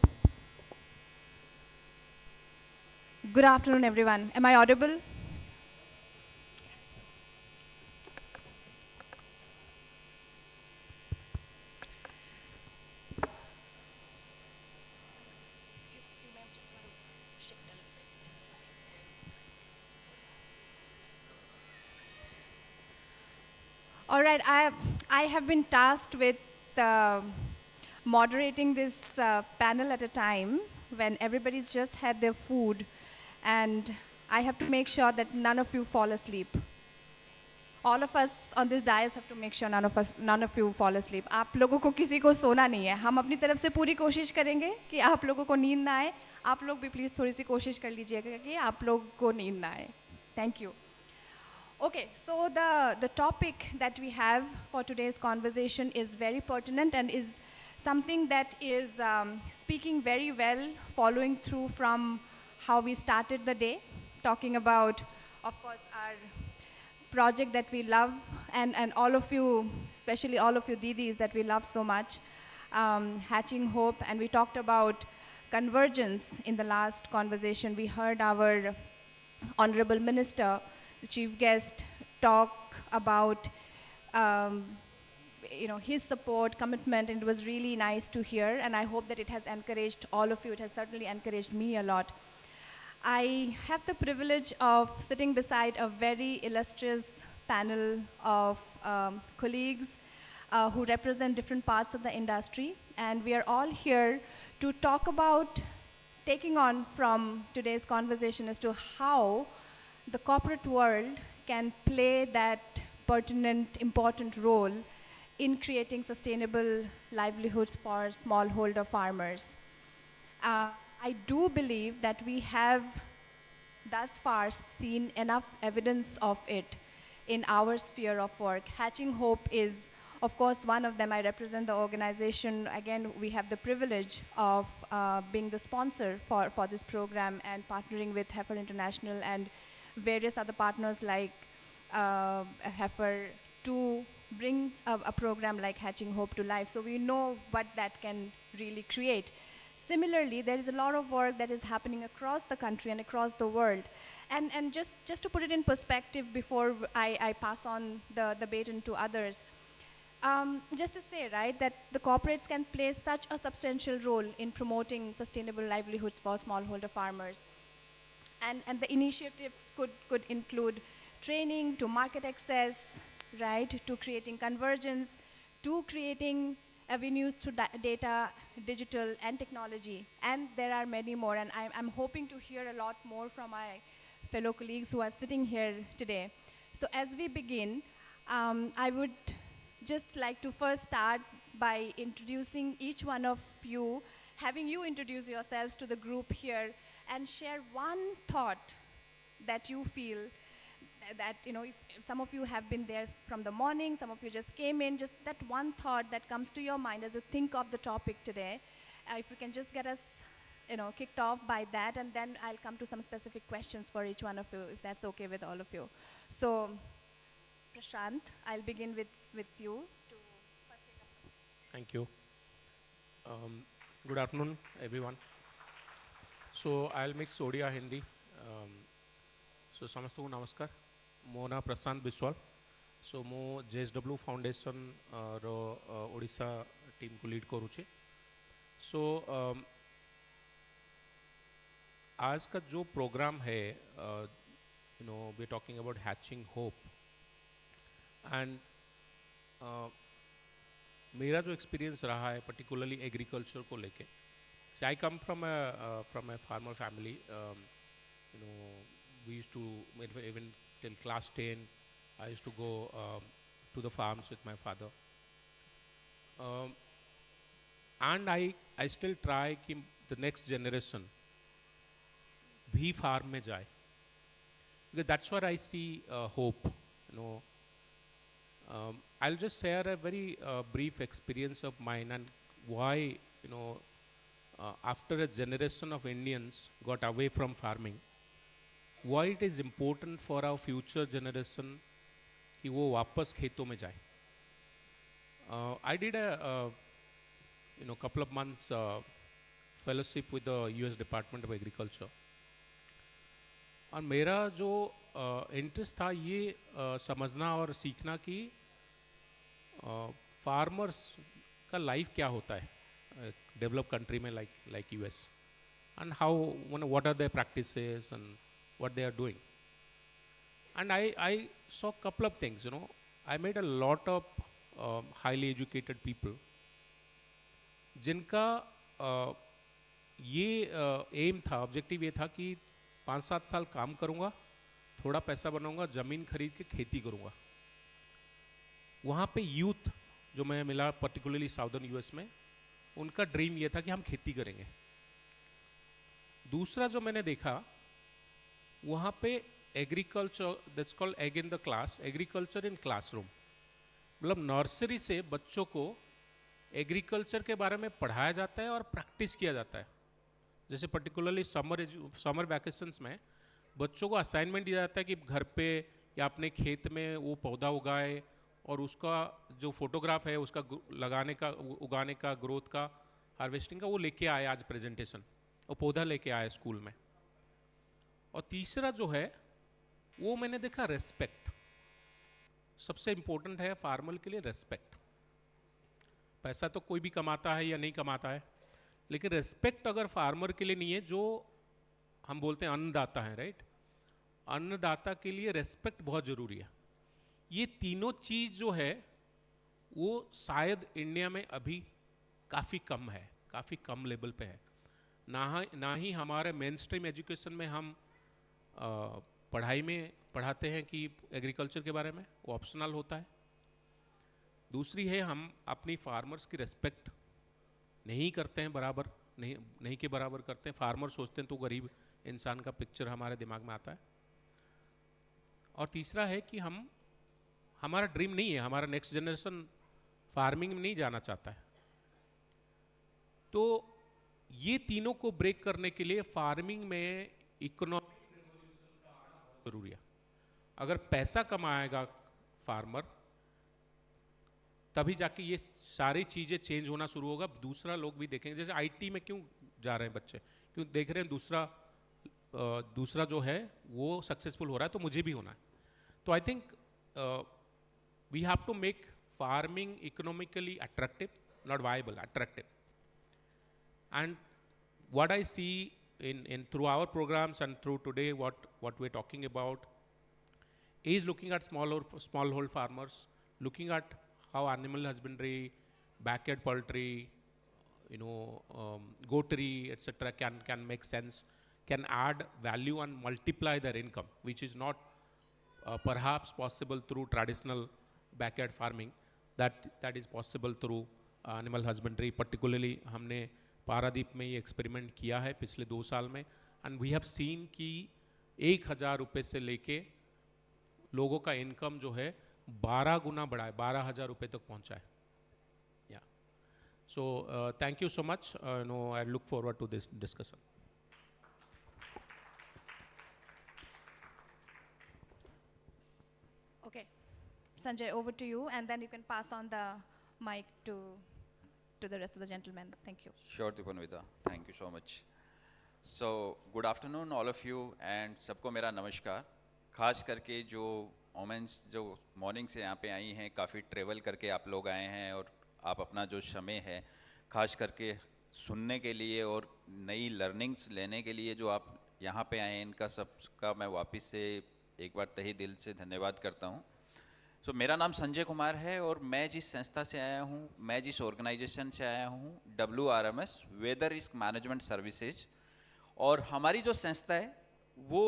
Good afternoon, everyone. Am I audible? All right, I have been tasked with moderating this panel at a time when everybody's just had their food, and I have to make sure that none of you fall asleep. All of us on this dais have to make sure none of you fall asleep. आप लोगों को किसी को सोना नहीं है. हम अपनी तरफ से पूरी कोशिश करेंगे कि आप लोगों को नींद ना आए. आप लोग भी प्लीज़ थोड़ी सी कोशिश कर लीजिएगा कि आप लोग को नींद ना आए. Thank you. Okay, so the topic that we have for today's conversation is very pertinent and is something that is speaking very well, following through from how we started the day, talking about, of course, our project that we love, and all of you, especially all of you Didis that we love so much, Hatching Hope, and we talked about convergence in the last conversation. We heard our Honorable Minister, the chief guest, talk about his support, commitment, and it was really nice to hear, and I hope that it has encouraged all of you. It has certainly encouraged me a lot. I have the privilege of sitting beside a very illustrious panel of colleagues who represent different parts of the industry, and we are all here to talk about taking on from today's conversation as to how the corporate world can play that pertinent, important role in creating sustainable livelihoods for smallholder farmers. I do believe that we have thus far seen enough evidence of it in our sphere of work. Hatching Hope is, of course, one of them. I represent the organization. Again, we have the privilege of being the sponsor for this program and partnering with Heifer International and various other partners like Heifer to bring a program like Hatching Hope to life. So we know what that can really create. Similarly, there is a lot of work that is happening across the country and across the world. And just to put it in perspective before I pass on the baton to others, just to say, right, that the corporates can play such a substantial role in promoting sustainable livelihoods for smallholder farmers. And the initiatives could include training to market access, right, to creating convergence, to creating avenues through data, digital, and technology. And there are many more, and I'm hoping to hear a lot more from my fellow colleagues who are sitting here today. So as we begin, I would just like to first start by introducing each one of you, having you introduce yourselves to the group here and share one thought that you feel that, you know, if some of you have been there from the morning, some of you just came in, just that one thought that comes to your mind as you think of the topic today. If you can just get us, you know, kicked off by that, and then I'll come to some specific questions for each one of you, if that's okay with all of you. So, Prashant, I'll begin with you. Thank you. Good afternoon, everyone. So I'll mix Odia Hindi. So समस्त को नमस्कार. मो ना प्रशांत Biswal. So मो JSW foundation रो Odisha team को lead करूँचे. So आज का जो प्रोग्राम है, you know, we're talking about hatching hope. And मेरा जो एक्सपीरियंस रहा है पर्टिकुलरली एग्रीकल्चर को लेके, I come from a farmer family. You know, we used to, even till class 10 I used to go to the farms with my father, and I still try कि the next generation भी farm में जाए, because that's where I see hope. You know, I'll just share a very brief experience of mine and why, you know, after a generation of Indians got away from farming, why it is important for our future generation कि वो वापस खेतों में जाए. I did a you know, couple of months fellowship with the US Department of Agriculture, और मेरा जो interest था ये समझना और सीखना कि फार्मर्स का लाइफ क्या होता है डेवलप कंट्री में like US, and how, you know, what are their practices and what they are doing. And I saw a couple of things. You know, I met a lot of highly educated people जिनका ये M था, objective ये था कि 5-7 साल काम करूँगा, थोड़ा पैसा बनाऊँगा, ज़मीन खरीद के खेती करूँगा. वहाँ पे यूथ जो मैं मिला पर्टिकुलरली साउदर्न यूएस में, उनका ड्रीम ये था कि हम खेती करेंगे. दूसरा जो मैंने देखा, वहाँ पे agriculture, that's called egg in the class, agriculture in classroom. मतलब नर्सरी से बच्चों को एग्रीकल्चर के बारे में पढ़ाया जाता है और प्रैक्टिस किया जाता है. जैसे पर्टिकुलरली समर वैकेशंस में बच्चों को असाइनमेंट दिया जाता है कि घर पे या अपने खेत में वो पौधा उगाए और उसका जो फोटोग्राफ है उसका लगाने का, उगाने का, ग्रोथ का, हार्वेस्टिंग का, वो लेके आए आज प्रेजेंटेशन, और पौधा लेके आए स्कूल में. और तीसरा जो है वो मैंने देखा रेस्पेक्ट. सबसे इम्पोर्टेंट है फार्मर के लिए रेस्पेक्ट. पैसा तो कोई भी कमाता है या नहीं कमाता है, लेकिन रेस्पेक्ट अगर फार्मर के लिए नहीं है, जो हम बोलते हैं अन्नदाता है, राइट, अन्नदाता के लिए रेस्पेक्ट बहुत ज़रूरी है. ये तीनों चीज़ जो है वो शायद इंडिया में अभी काफ़ी कम है, काफ़ी कम लेवल पे है. ना ही हमारे मेन स्ट्रीम एजुकेशन में हम पढ़ाई में पढ़ाते हैं कि एग्रीकल्चर के बारे में, वो ऑप्शनल होता है. दूसरी है, हम अपनी फार्मर्स की रेस्पेक्ट नहीं करते हैं, बराबर नहीं के बराबर करते हैं. फार्मर सोचते हैं तो गरीब इंसान का पिक्चर हमारे दिमाग में आता है. और तीसरा है कि हमारा ड्रीम नहीं है, हमारा नेक्स्ट जनरेशन फार्मिंग में नहीं जाना चाहता है. तो ये तीनों को ब्रेक करने के लिए फार्मिंग में इकोनॉमिक जरूरी है. अगर पैसा कमाएगा फार्मर, तभी जाके ये सारी चीज़ें चेंज होना शुरू होगा. दूसरा लोग भी देखेंगे, जैसे आईटी में क्यों जा रहे हैं बच्चे, क्यों देख रहे हैं दूसरा जो है वो सक्सेसफुल हो रहा है, तो मुझे भी होना है. तो I think we have to make farming economically attractive, not viable, attractive. And what I see in through our programs and through today what we're talking about is looking at smallholder farmers, looking at how animal husbandry, backyard poultry, you know, goatery, etc. can make sense, can add value and multiply their income, which is not perhaps possible through traditional backyard farming. that is possible through animal husbandry. Particularly हमने पारादीप में ये experiment किया है पिछले 2 साल में, and we have seen कि 1,000 रुपये से लेके लोगों का इनकम जो है 12 गुना बढ़ा है, 12,000 रुपये तक पहुंचा है. या so thank you so much. No, I look forward to this discussion. Okay, Sanjay, over to you, and then you can pass on the mic to the rest of the gentlemen. Thank you. Sure, Dipanvita. Thank you so much. So, good afternoon, all of you, and सबको मेरा नमस्कार. खास करके जो women's जो morning से यहाँ पे आई हैं, काफ़ी ट्रेवल करके आप लोग आए हैं, और आप अपना जो समय है खास करके सुनने के लिए और नई लर्निंग्स लेने के लिए जो आप यहाँ पे आए हैं, इनका सबका मैं वापस से एक बार तहे दिल से धन्यवाद करता हूँ. सो मेरा नाम संजय कुमार है, और मैं जिस संस्था से आया हूँ, मैं जिस ऑर्गेनाइजेशन से आया हूँ, WRMS weather risk management services, और हमारी जो संस्था है वो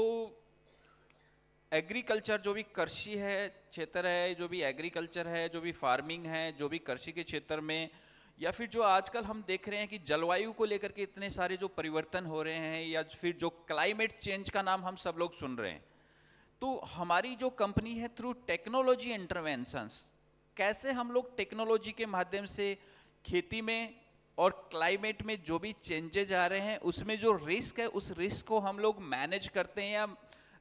एग्रीकल्चर, जो भी कृषि है क्षेत्र है, जो भी एग्रीकल्चर है, जो भी फार्मिंग है, जो भी कृषि के क्षेत्र में, या फिर जो आजकल हम देख रहे हैं कि जलवायु को लेकर के इतने सारे जो परिवर्तन हो रहे हैं, या फिर जो क्लाइमेट चेंज का नाम हम सब लोग सुन रहे हैं, तो हमारी जो कंपनी है थ्रू टेक्नोलॉजी इंटरवेंशंस, कैसे हम लोग टेक्नोलॉजी के माध्यम से खेती में और क्लाइमेट में जो भी चेंजेज आ रहे हैं उसमें जो रिस्क है उस रिस्क को हम लोग मैनेज करते हैं, या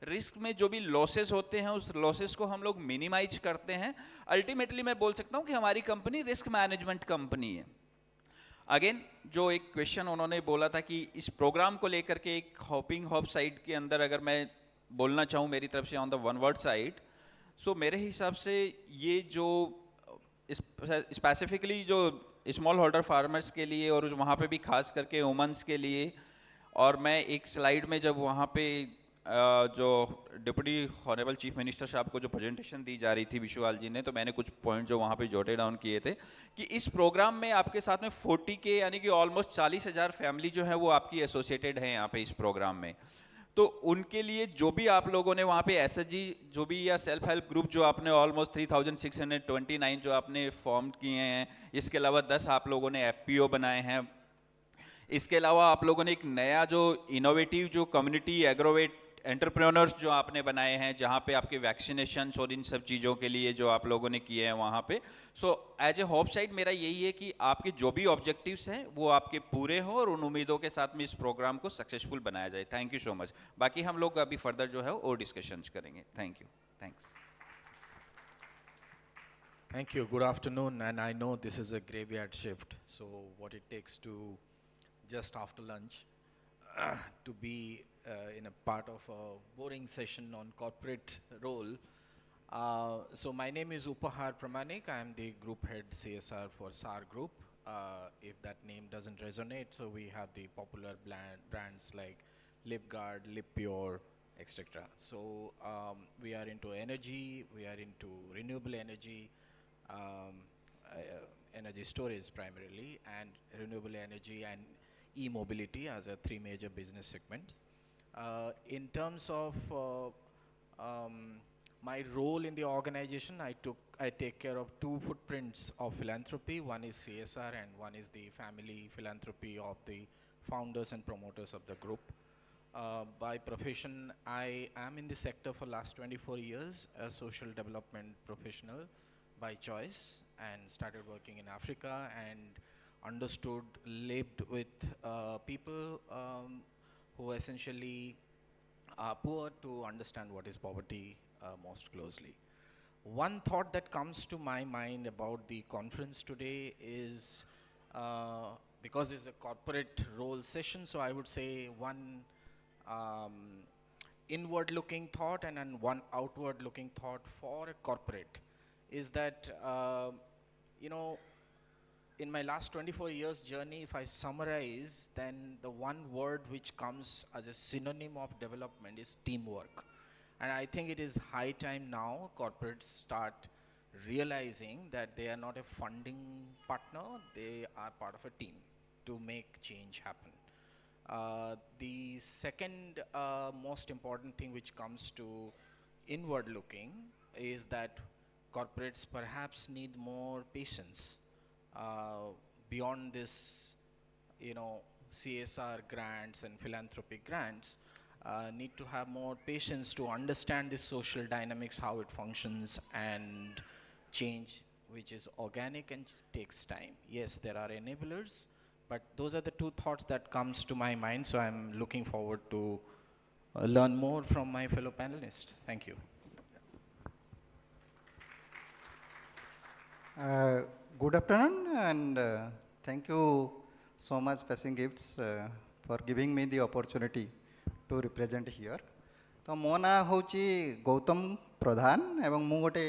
रिस्क में जो भी लॉसेस होते हैं उस लॉसेस को हम लोग मिनिमाइज करते हैं. अल्टीमेटली मैं बोल सकता हूं कि हमारी कंपनी रिस्क मैनेजमेंट कंपनी है. अगेन जो एक क्वेश्चन उन्होंने बोला था कि इस प्रोग्राम को लेकर के एक हॉपिंग हॉप साइड के अंदर अगर मैं बोलना चाहूँ मेरी तरफ से on the one word side, so मेरे हिसाब से ये जो स्पेसिफिकली जो स्मॉल होल्डर फार्मर्स के लिए और वहाँ पे भी खास करके वुमेन्स के लिए, और मैं एक स्लाइड में जब वहाँ पे जो डिप्टी ऑनरेबल चीफ मिनिस्टर साहब को जो प्रेजेंटेशन दी जा रही थी विश्वाल जी ने, तो मैंने कुछ पॉइंट जो वहाँ पे जोटे डाउन किए थे कि इस प्रोग्राम में आपके साथ में 40 के यानी कि ऑलमोस्ट 40,000 फैमिली जो है वो आपकी एसोसिएटेड है यहाँ पे इस प्रोग्राम में. तो उनके लिए जो भी आप लोगों ने वहाँ पे एसएचजी जो भी या सेल्फ हेल्प ग्रुप जो आपने ऑलमोस्ट 3,629 जो आपने फॉर्म किए हैं, इसके अलावा 10 आप लोगों ने एफपीओ बनाए हैं, इसके अलावा आप लोगों ने एक नया जो इनोवेटिव जो कम्युनिटी एग्रोवेट एंटरप्रेन्योर्स जो आपने बनाए हैं, जहाँ पे आपके वैक्सीनेशन और इन सब चीज़ों के लिए जो आप लोगों ने किए हैं वहाँ पे. So as a hope side मेरा यही है कि आपके जो भी ऑब्जेक्टिव्स हैं वो आपके पूरे हों, और उन उम्मीदों के साथ में इस प्रोग्राम को सक्सेसफुल बनाया जाए. Thank you so much. बाकी हम लोग अभी फर्दर जो है और डिस्कशंस करेंगे. Thank you. Thanks. Thank you. Good afternoon. And I know this is a graveyard shift, so what it takes to just after lunch to be in a part of a boring session on corporate role. So my name is Upahar Pramanik. I am the group head CSR for SAR Group. If that name doesn't resonate, so we have the popular brands like LipGuard, LipPure, etc. So we are into energy, we are into renewable energy, energy storage primarily, and renewable energy and e-mobility as a 3 major business segments. In terms of my role in the organization, I take care of 2 footprints of philanthropy. One is CSR and one is the family philanthropy of the founders and promoters of the group. By profession, I am in the sector for last 24 years, a social development professional by choice, and started working in Africa and understood, lived with people who essentially are poor to understand what is poverty most closely. One thought that comes to my mind about the conference today is, because it's a corporate role session, so I would say one inward-looking thought and one outward-looking thought for a corporate is that, you know, in my last 24 years journey, if I summarize, then the one word which comes as a synonym of development is teamwork. And I think it is high time now corporates start realizing that they are not a funding partner, they are part of a team to make change happen. The second most important thing which comes to inward looking is that corporates perhaps need more patience beyond this, CSR grants and philanthropic grants. Need to have more patience to understand the social dynamics, how it functions, and change which is organic and takes time. Yes, there are enablers, but those are the two thoughts that comes to my mind, so I'm looking forward to learn more from my fellow panelists. Thank you. Good afternoon, and thank you so much Passing Gifts for giving me the opportunity to represent here. तो मो ना हूँ गौतम प्रधान एवं मु गोटे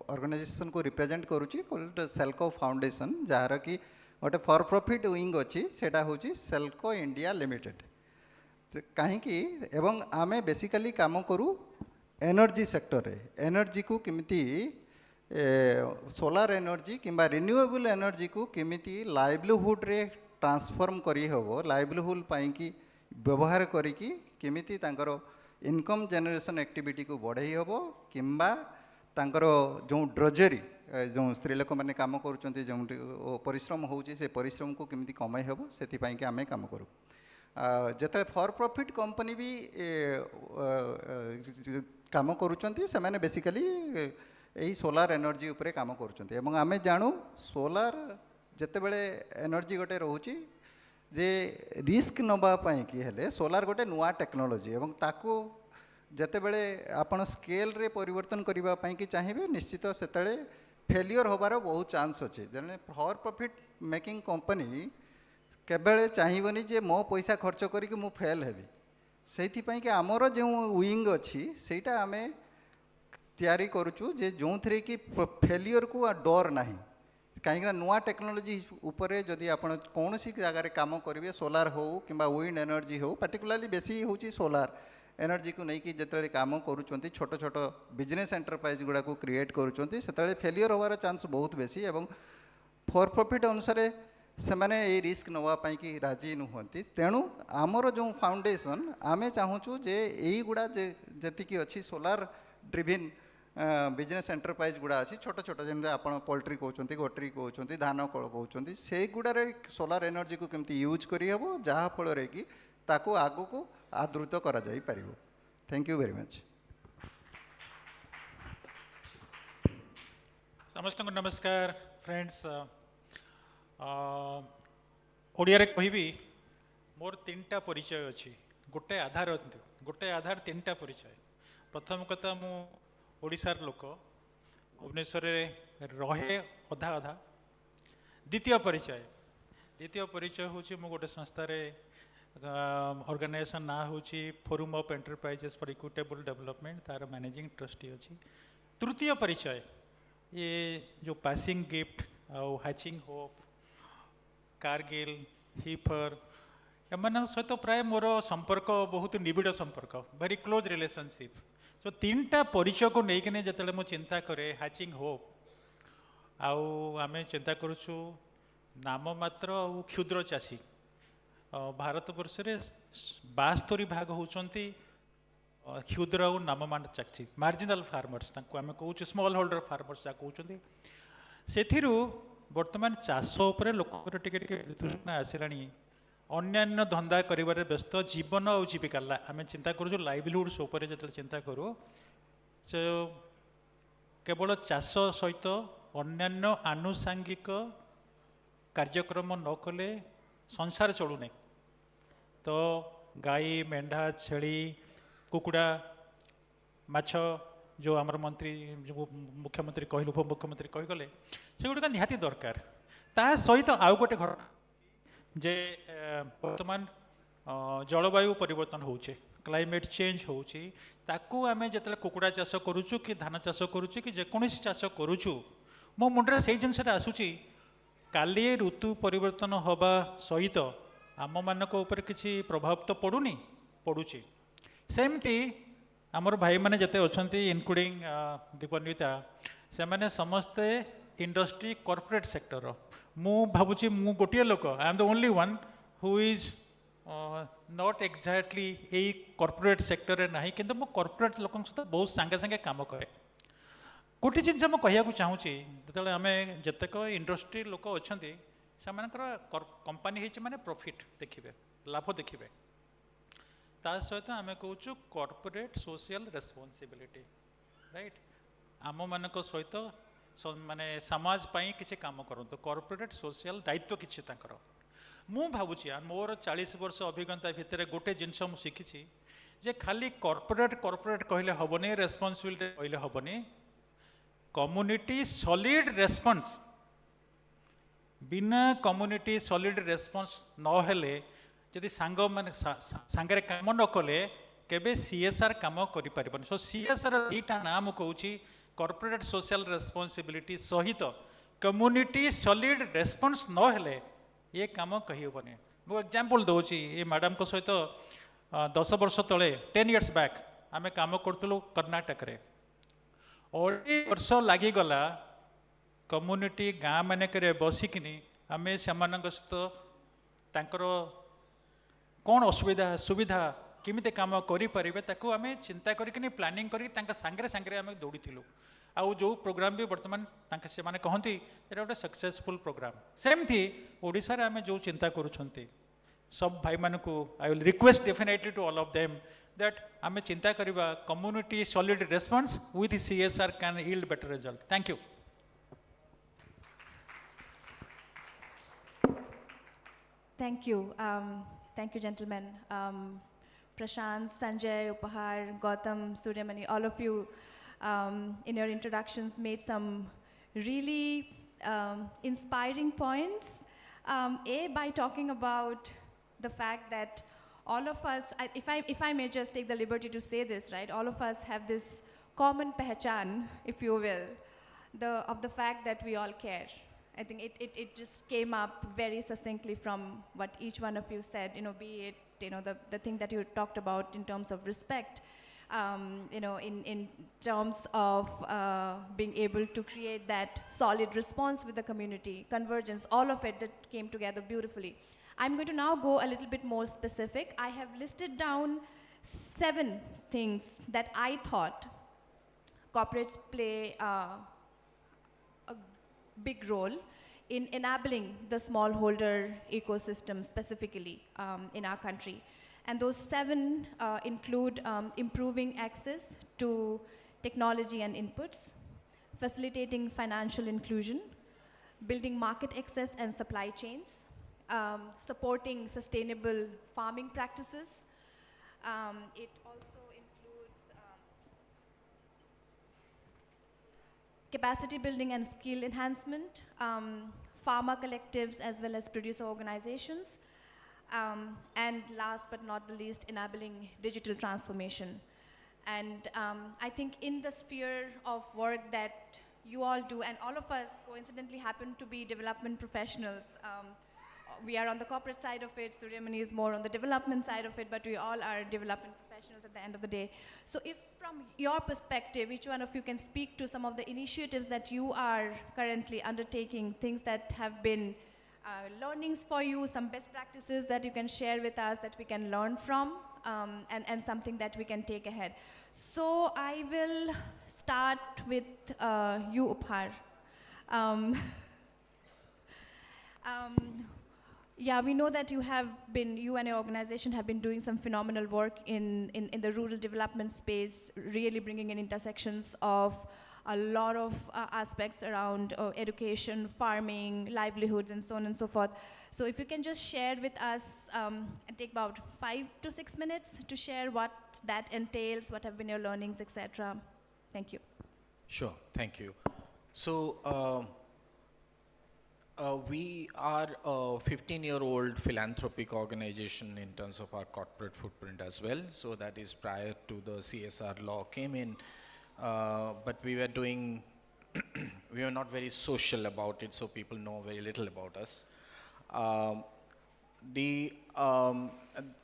organization को represent करुच्ची called SELCO foundation जार कि गोटे फॉर प्रॉफिट विंग अच्छी सेटा हूँ सेल्को इंडिया लिमिटेड कहीं एवं आमे बेसिकली काम करू एनर्जी सेक्टर रे एनर्जी को किमिति सोलार एनर्जी किंबा रिन्यूएबल एनर्जी को किमिति लाइवलीहुड रे ट्रांसफॉर्म करी होबो लाइवलीहुड पाई कि व्यवहार करिकी किमिति तांकर इनकम जनरेशन एक्टिविटी को बढ़ाई होबो किंबा तांकर जो ड्रजरी जो स्त्री लोक मैंने काम करुँच जो परिश्रम होउची से परिश्रम को किमिति कमाई होबो सेति पाई कि आमे काम करू जेते फॉर प्रॉफिट कंपनी भी काम करुँच से मैंने बेसिकली यही सोलार एनर्जी उपरे काम करुँच एवं आमे जानू सोलार जेते बड़े एनर्जी गोटे रोची जे रिस्क नबा पाई कि हेले सोलार गोटे नुआ टेक्नोलोजी एवं ताको जेते बड़े आपण स्केल रे परिवर्तन करबा पाई कि चाहिए निश्चित सेतले फेलियर होबार बहुत चांस अच्छे जने फॉर प्रॉफिट मेकिंग कंपनी केबेले चाहिबनी जे मो पैसा खर्च करिक मु फेल हेबी सेति पाई कि हमर जो विंग अच्छी सेटा आमे तैयारी करूचु जे जो थरे कि फेलियर को डर नाही कहीं नुआ टेक्नोलोजी उपरे जदि आपण कौन सी जगह काम करेंगे सोलार हो कि विंड एनर्जी हो पार्टिकुलरली बेसी हूँ सोलार एनर्जी को लेकिन जिते काम करुँच छोट छोट बिजनेस एंटरप्राइज गुड़ा को क्रिएट करुँच से फेलियर होवार चांस बहुत बेसी एवं फॉर प्रॉफिट अनुसार से मैंने ये रिस्क नवापाई कि राजी नुहति तेणु आमर जो फाउंडेशन आमे चाहूँ जे यही गुड़ा जी अच्छी सोलार ड्रिविन बिजनेस एंटरप्राइज गुड़ा अच्छी छोट छोट जमी आप पोल्ट्री कहते गोट्री कहते धान कल कहते से गुड़ारे सोलार एनर्जी को केमती यूज करहब जहाँफल कि ताको आगु को आदृत करा जाई परिबो। Thank you very much. समस्त को नमस्कार फ्रेंड्स ओडिया कहबी मोर तीनटा परिचय अच्छी गोटे आधार तीनटा परिचय। प्रथम कथा मु ओडिशार लोक भुवनेश्वर रहे अधा अधा। द्वितीय परिचय हूँ मु गोटे संस्थार ऑर्गेनाइजेशन ना हूँ forum of enterprises for equitable development तार मैनेजिंग ट्रस्टी अच्छी। तृतीय परिचय ये जो पासिंग गिफ्ट आउ hatching hope Kargil heifer M सहित प्राय मोर संपर्क बहुत निबिड़ संपर्क वेरी क्लोज रिलेशनशिप। तो तीनटा परिचय को लेकिन जिते मुझे चिंता करे हैचिंग होप आउ आमे चिंता करुचु नाम मात्र और क्षुद्र चाषी भारत वर्ष रे 72 भाग होचंती क्षुद्र और नाममान चाषी मार्जिनाल फार्मर्स तांको आमे कहूँ स्मॉल होल्डर फार्मर्स जा कहते सेथिरु वर्तमान चाष उपरे लोकर टिके तृष्णा आसिलानी अन्यान्य धंदा करिबारे व्यस्त जीवन और जीविका आम चिंता करूँ लाइवलीहुड्स उपर जो चिंता करूँ से केवल चाष सहित अन्यान्य आनुषांगिक कार्यक्रम न कले संसार चलुना। तो गाई मेंढा छेली कुकुड़ा माछ जो आमर मंत्री जो मुख्यमंत्री कहले उपमुख्यमंत्री कहीगले से गुड़िक निहाती दरकार। ता सहित आउ गोटे घटना जे वर्तमान जलवायु परिवर्तन होचे क्लाइमेट चेंज होची ताकू आमे जतले कुकुड़ा चाष करूचु कि धान चाष करूचु कि जेकोसी चाष करूचु मो मुंडरे से जिनसटा आसुची काली ऋतु परिवर्तन हवा सहित आम मानक ऊपर किसी प्रभाव तो पड़ुनी पड़ुची। सेमती आमर भाई माने जते अछंती इनक्लूडिंग दीपन्विता से माने समस्ते इंडस्ट्री कॉर्पोरेट सेक्टर मु भावुची मु गोटे लोक I am the only one who is not exactly a corporate sector रे नाही किंतु मो कॉर्पोरेट लोकन सहित बहुत संगे संगे काम करे गोटे जिनस मु कहया चाहूँगी जो आम जितेक इंडस्ट्री लोक अच्छा से कंपनी होती माने प्रॉफिट देखिए लाभ देखिए ता सहित आम कहूँ कॉर्पोरेट सोशल रेस्पॉन्सिबिलिटी राइट आम मान सहित माने समाज पाई किसी काम करते कॉर्पोरेट सोशल दायित्व किसी मु भावुची मोर 40 वर्ष अभिज्ञता भितर गोटे जिनस मु शिखी जे खाली कॉर्पोरेट कॉर्पोरेट कहले हेनी रेस्पॉन्सिबिलिटी कहले हेनी कम्युनिटी सॉलिड रेस्पॉन्स बिना कम्युनिटी सॉलिड रेस्पॉन्स न हेले जदि सांग माने सांगरे काम न कले केबे सीएसआर काम करि परिबन सो सीएसआर एटा नाम कहूची कॉर्पोरेट सोशल रेस्पॉन्सिबिलिटी सहित कम्युनिटी सॉलिड रेस्पॉन्स न हेले ये काम कही हेनी मु एग्जांपल दउची ये मैडम को सहित 10 वर्ष तले 10 इयर्स बैक आम काम करतलु कर्नाटक रे 2 वर्ष लागिगला कम्युनिटी गाँ मानक बसिकिनी आम से सहित कौन असुविधा सुविधा किमिते काम करें ताकू आम चिंता करके प्लानिंग करके सांगरे सांगरे आम दौड़ी आउ जो प्रोग्राम भी बर्तमान से माने कहती एटा गोटे सक्सेसफुल प्रोग्राम सेमती ओडिशा रे आम जो चिंता करुछंती सब भाई मान को I will request definitely to all of them that आम चिंता करबा community solid response with CSR can yield better result thank you Thank you, gentlemen. Prashant, Sanjay, Upahar, Gautam, Suryamani, all of you in your introductions made some really inspiring points. By talking about the fact that all of us, if I may just take the liberty to say this, right? All of us have this common pehchan, if you will, of the fact that we all care. I think it just came up very succinctly from what each one of you said, be it, the thing that you talked about in terms of respect, in terms of being able to create that solid response with the community, convergence, all of it that came together beautifully. I'm going to now go a little bit more specific. I have listed down 7 things that I thought corporates play a big role in enabling the smallholder ecosystem specifically in our country. And those 7 include improving access to technology and inputs, facilitating financial inclusion, building market access and supply chains, supporting sustainable farming practices. It also includes capacity building and skill enhancement, farmer collectives as well as producer organizations, and last but not the least, enabling digital transformation. And I think in the sphere of work that you all do, and all of us coincidentally happen to be development professionals, we are on the corporate side of it, Suryamani is more on the development side of it, but we all are development professionals at the end of the day. So if from your perspective, each one of you can speak to some of the initiatives that you are currently undertaking, things that have been learnings for you, some best practices that you can share with us that we can learn from, and something that we can take ahead. So I will start with you, Upahar. Yeah, we know that you and your organization have been doing some phenomenal work in the rural development space, really bringing in intersections of a lot of aspects around education, farming, livelihoods, and so on and so forth. So if you can just share with us, and take about 5 to 6 minutes to share what that entails, what have been your learnings, etc. Thank you. Sure, thank you. So, we are a 15-year-old philanthropic organization in terms of our corporate footprint as well. So that is prior to the CSR law came in, but we were doing, we were not very social about it, so people know very little about us. Our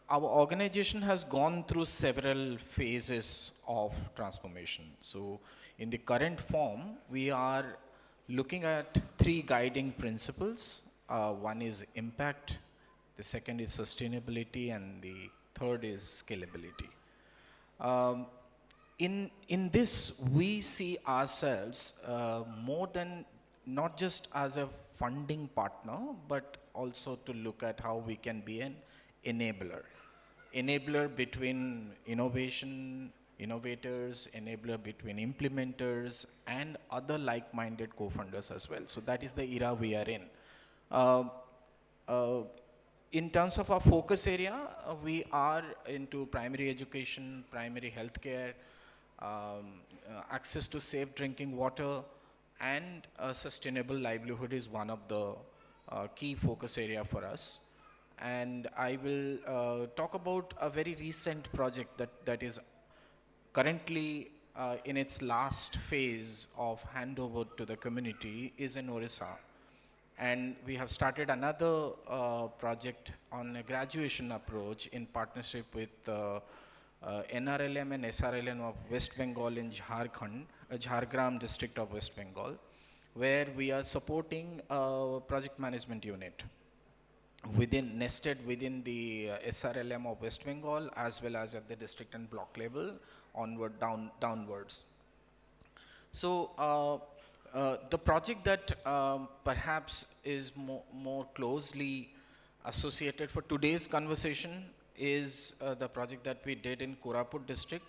organization has gone through several phases of transformation. So in the current form, we are looking at 3 guiding principles. One is impact, the second is sustainability, and the third is scalability. Um, in this, we see ourselves more than not just as a funding partner, but also to look at how we can be an enabler. Enabler between innovation, innovators, enabler between implementers, and other like-minded co-funders as well. So that is the era we are in. In terms of our focus area, we are into primary education, primary healthcare, access to safe drinking water, and sustainable livelihood is one of the key focus area for us. And I will talk about a very recent project that is currently in its last phase of handover to the community is in Orissa. And we have started another project on a graduation approach in partnership with NRLM and SRLM of West Bengal in Jharkhand, Jhargram district of West Bengal, where we are supporting a project management unit nested within the SRLM of West Bengal, as well as at the district and block level, downwards. So the project that perhaps is more closely associated for today's conversation is the project that we did in Koraput district,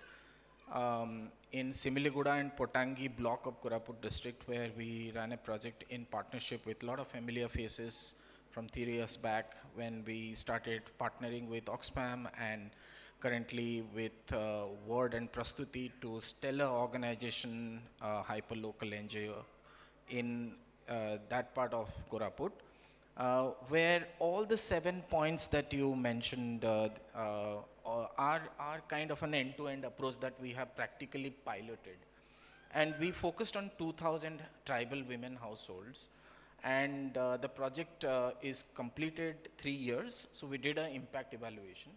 in Similiguda and Potangi block of Koraput district, where we ran a project in partnership with a lot of familiar faces from 3 years back when we started partnering with Oxfam, and currently with Word and Prastuti to stellar organization, hyperlocal NGO in that part of Koraput, where all the 7 points that you mentioned are kind of an end-to-end approach that we have practically piloted. And we focused on 2,000 tribal women households. And the project is completed 3 years, so we did an impact evaluation.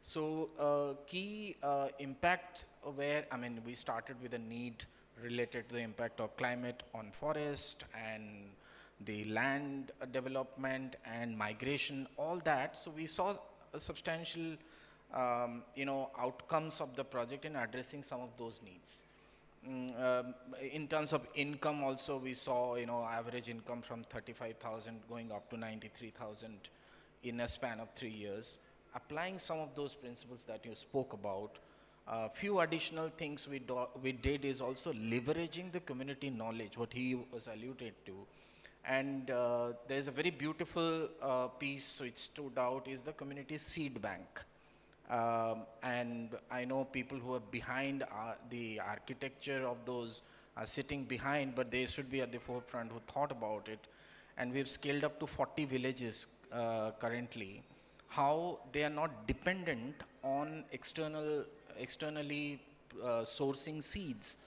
So key impacts were, we started with a need related to the impact of climate on forest and the land development and migration, all that. So we saw a substantial outcomes of the project in addressing some of those needs. In terms of income also, we saw average income from 35,000 going up to 93,000 in a span of 3 years. Applying some of those principles that you spoke about, a few additional things we did is also leveraging the community knowledge, what he was alluded to. And there's a very beautiful piece which stood out is the community seed bank. And I know people who are behind the architecture of those are sitting behind, but they should be at the forefront who thought about it. And we've scaled up to 40 villages currently. How they are not dependent on externally sourcing seeds,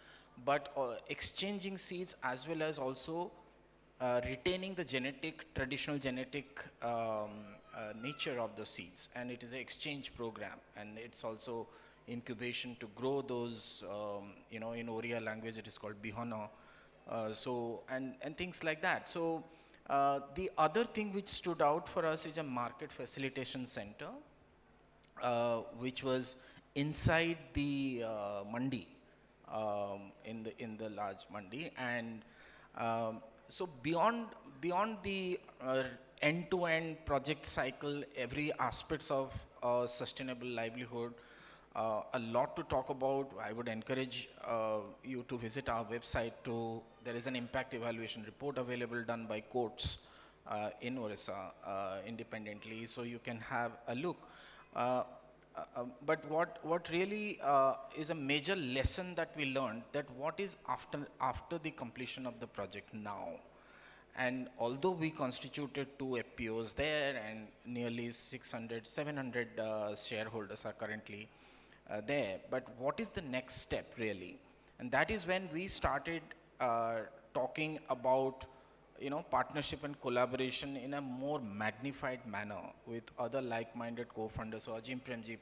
but exchanging seeds as well as also retaining the traditional genetic nature of the seeds, and it is an exchange program, and it's also incubation to grow those, in Oriya language it is called bihana, and things like that. So the other thing which stood out for us is a market facilitation center, which was inside the mandi, in the large mandi, and so beyond the end-to-end project cycle, every aspects of sustainable livelihood, a lot to talk about. I would encourage you to visit our website. There is an impact evaluation report available done by courts in Orissa independently, so you can have a look. But what really is a major lesson that we learned, that what is after the completion of the project now. And although we constituted 2 FPOs there and nearly 600, 700 shareholders are currently there, but what is the next step really? And that is when we started talking about partnership and collaboration in a more magnified manner with other like-minded co-funders. So Ajim Premji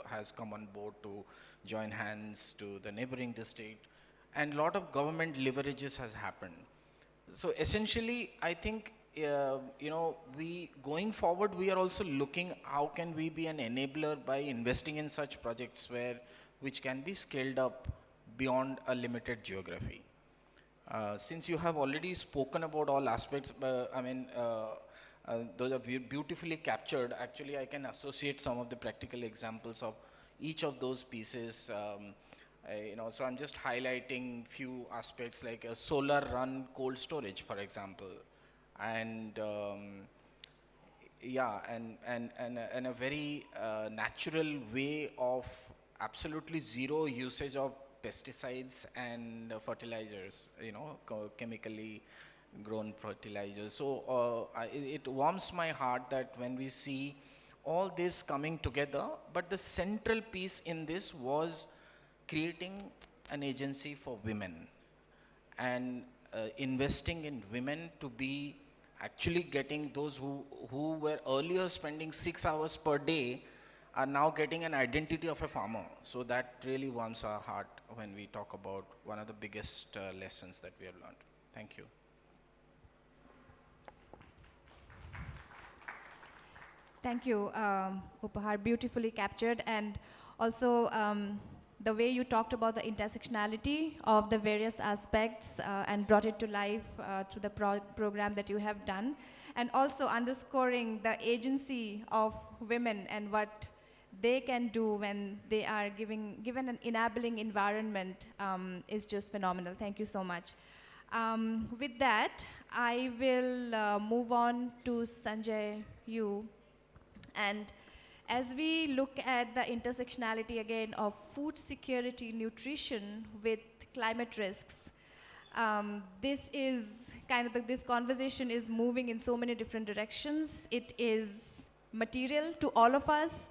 has come on board to join hands to the neighboring district, and a lot of government leverages has happened. So essentially, I think, going forward, we are also looking how can we be an enabler by investing in such projects where which can be scaled up beyond a limited geography. Since you have already spoken about all aspects, those are beautifully captured. Actually, I can associate some of the practical examples of each of those pieces. So I'm just highlighting few aspects like a solar run cold storage, for example, and and a very natural way of absolutely zero usage of pesticides and fertilizers, chemically grown fertilizers. So it warms my heart that when we see all this coming together, but the central piece in this was creating an agency for women and investing in women to be actually getting those who were earlier spending 6 hours per day are now getting an identity of a farmer. So that really warms our heart when we talk about one of the biggest lessons that we have learned. Thank you. Thank you, Upahar, beautifully captured, and also the way you talked about the intersectionality of the various aspects and brought it to life through the program that you have done, and also underscoring the agency of women and what they can do when they are given an enabling environment is just phenomenal. Thank you so much. With that, I will move on to Sanjay, you. And as we look at the intersectionality again of food security, nutrition with climate risks, this is kind of this conversation is moving in so many different directions. It is material to all of us.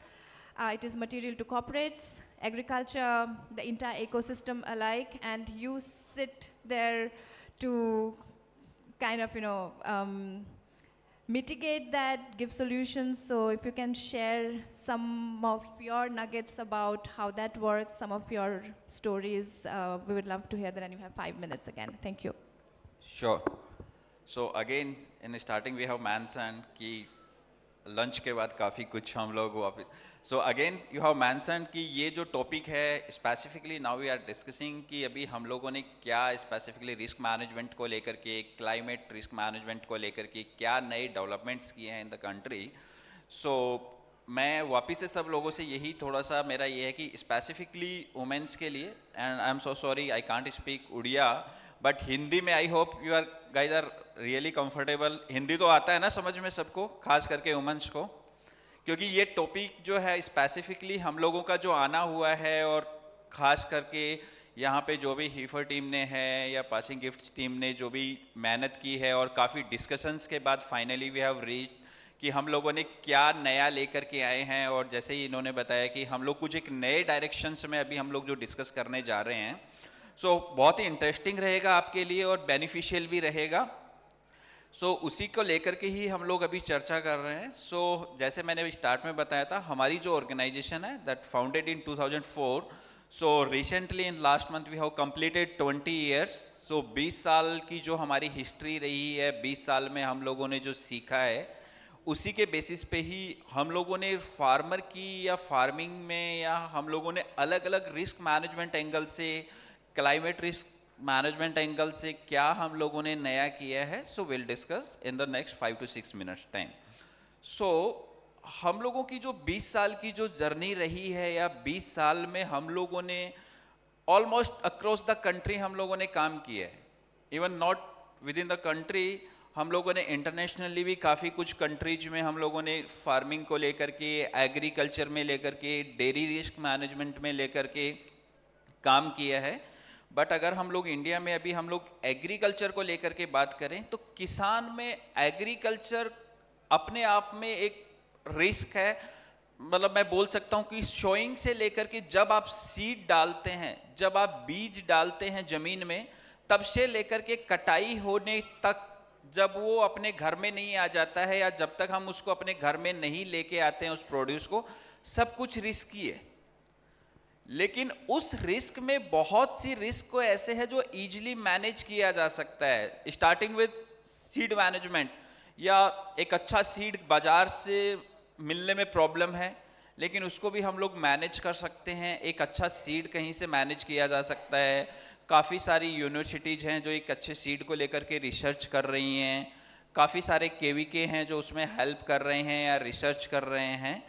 It is material to corporates, agriculture, the entire ecosystem alike, and you sit there to kind of, mitigate that, give solutions. So if you can share some of your nuggets about how that works, some of your stories, we would love to hear that, and you have 5 minutes again. Thank you. Sure. So again, in starting we have mentioned कि lunch के बाद काफ़ी कुछ हम लोग वापस. So again, you have mentioned कि ये जो topic है specifically now we are discussing कि अभी हम लोगों ने क्या specifically risk management को लेकर के, climate risk management को लेकर के क्या नए developments किए हैं in the country. So मैं वापस से सब लोगों से यही थोड़ा सा मेरा ये है कि specifically women's के लिए, and I'm so sorry I can't speak Odia, but Hindi में I hope you are guys are really comfortable. Hindi तो आता है ना समझ में सबको, खास करके वुमेन्स को, क्योंकि ये टॉपिक जो है स्पेसिफिकली हम लोगों का जो आना हुआ है, और ख़ास करके यहाँ पे जो भी हीफर टीम ने है या पासिंग गिफ्ट्स टीम ने जो भी मेहनत की है, और काफ़ी डिस्कशंस के बाद फाइनली वी हैव रीच्ड कि हम लोगों ने क्या नया लेकर के आए हैं. और जैसे ही इन्होंने बताया कि हम लोग कुछ एक नए डायरेक्शंस में अभी हम लोग जो डिस्कस करने जा रहे हैं, सो बहुत ही इंटरेस्टिंग रहेगा आपके लिए और बेनिफिशियल भी रहेगा. सो उसी को लेकर के ही हम लोग अभी चर्चा कर रहे हैं. सो जैसे मैंने स्टार्ट में बताया था, हमारी जो ऑर्गेनाइजेशन है that founded in 2004. So recently in last month we have completed 20 years. So 20 साल की जो हमारी हिस्ट्री रही है, 20 साल में हम लोगों ने जो सीखा है, उसी के बेसिस पे ही हम लोगों ने फार्मर की या फार्मिंग में या हम लोगों ने अलग अलग रिस्क मैनेजमेंट एंगल से, क्लाइमेट रिस्क मैनेजमेंट एंगल से क्या हम लोगों ने नया किया है. So will discuss in the next 5 to 6 minutes time. So हम लोगों की जो 20 साल की जो जर्नी रही है, या 20 साल में हम लोगों ने ऑलमोस्ट अक्रॉस द कंट्री हम लोगों ने काम किया है. Even not with in the country, हम लोगों ने इंटरनेशनली भी काफ़ी कुछ कंट्रीज में हम लोगों ने फार्मिंग को लेकर के, एग्रीकल्चर में लेकर के, डेयरी रिस्क मैनेजमेंट में लेकर के काम किया है. बट अगर हम लोग इंडिया में अभी हम लोग एग्रीकल्चर को लेकर के बात करें, तो किसान में एग्रीकल्चर अपने आप में एक रिस्क है. मतलब मैं बोल सकता हूं कि शोइंग से लेकर के जब आप सीड डालते हैं, जब आप बीज डालते हैं ज़मीन में, तब से लेकर के कटाई होने तक, जब वो अपने घर में नहीं आ जाता है या जब तक हम उसको अपने घर में नहीं लेके आते हैं उस प्रोड्यूस को, सब कुछ रिस्की है. लेकिन उस रिस्क में बहुत सी रिस्क को ऐसे है जो इजीली मैनेज किया जा सकता है. स्टार्टिंग विद सीड मैनेजमेंट, या एक अच्छा सीड बाजार से मिलने में प्रॉब्लम है, लेकिन उसको भी हम लोग मैनेज कर सकते हैं। एक अच्छा सीड कहीं से मैनेज किया जा सकता है। काफ़ी सारी यूनिवर्सिटीज़ हैं जो एक अच्छे सीड को लेकर के रिसर्च कर रही हैं। काफ़ी सारे केवीके हैं जो उसमें हेल्प कर रहे हैं या रिसर्च कर रहे हैं।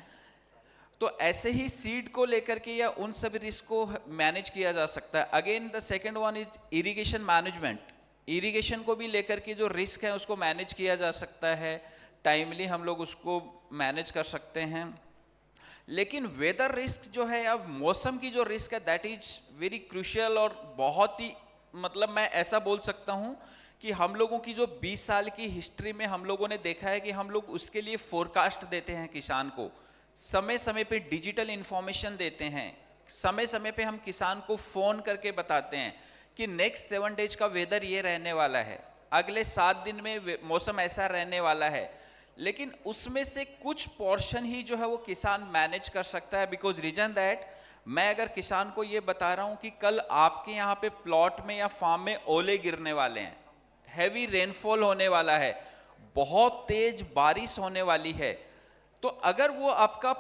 तो ऐसे ही सीड को लेकर के या उन सब रिस्क को मैनेज किया जा सकता है। Again the second one is irrigation management. Irrigation को भी लेकर के जो रिस्क है उसको मैनेज किया जा सकता है, टाइमली हम लोग उसको मैनेज कर सकते हैं। लेकिन वेदर रिस्क जो है, अब मौसम की जो रिस्क है, दैट इज वेरी क्रूशियल और बहुत ही मतलब मैं ऐसा बोल सकता हूँ कि हम लोगों की जो 20 साल की हिस्ट्री में हम लोगों ने देखा है कि हम लोग उसके लिए फोरकास्ट देते हैं किसान को, समय समय पे डिजिटल इंफॉर्मेशन देते हैं, समय समय पे हम किसान को फ़ोन करके बताते हैं कि नेक्स्ट 7 डेज का वेदर ये रहने वाला है, अगले 7 दिन में मौसम ऐसा रहने वाला है। लेकिन उसमें से कुछ पोर्शन ही जो है वो किसान मैनेज कर सकता है, बिकॉज रीजन दैट मैं अगर किसान को ये बता रहा हूँ कि कल आपके यहाँ पे प्लॉट में या फार्म में ओले गिरने वाले हैं, हैवी रेनफॉल होने वाला है, बहुत तेज बारिश होने वाली है, तो अगर वो आपका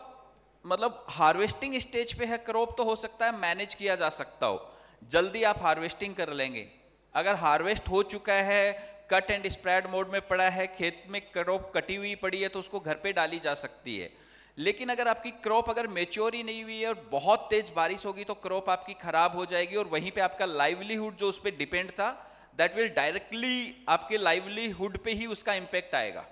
मतलब हार्वेस्टिंग स्टेज पे है क्रॉप, तो हो सकता है मैनेज किया जा सकता हो, जल्दी आप हार्वेस्टिंग कर लेंगे। अगर हार्वेस्ट हो चुका है, कट एंड स्प्रेड मोड में पड़ा है, खेत में क्रॉप कटी हुई पड़ी है, तो उसको घर पे डाली जा सकती है। लेकिन अगर आपकी क्रॉप अगर मेच्योर ही नहीं हुई है और बहुत तेज बारिश होगी तो क्रॉप आपकी खराब हो जाएगी और वहीं पे आपका लाइवलीहुड जो उस पर डिपेंड था, दैट विल डायरेक्टली आपके लाइवलीहुड पे ही उसका इम्पैक्ट आएगा।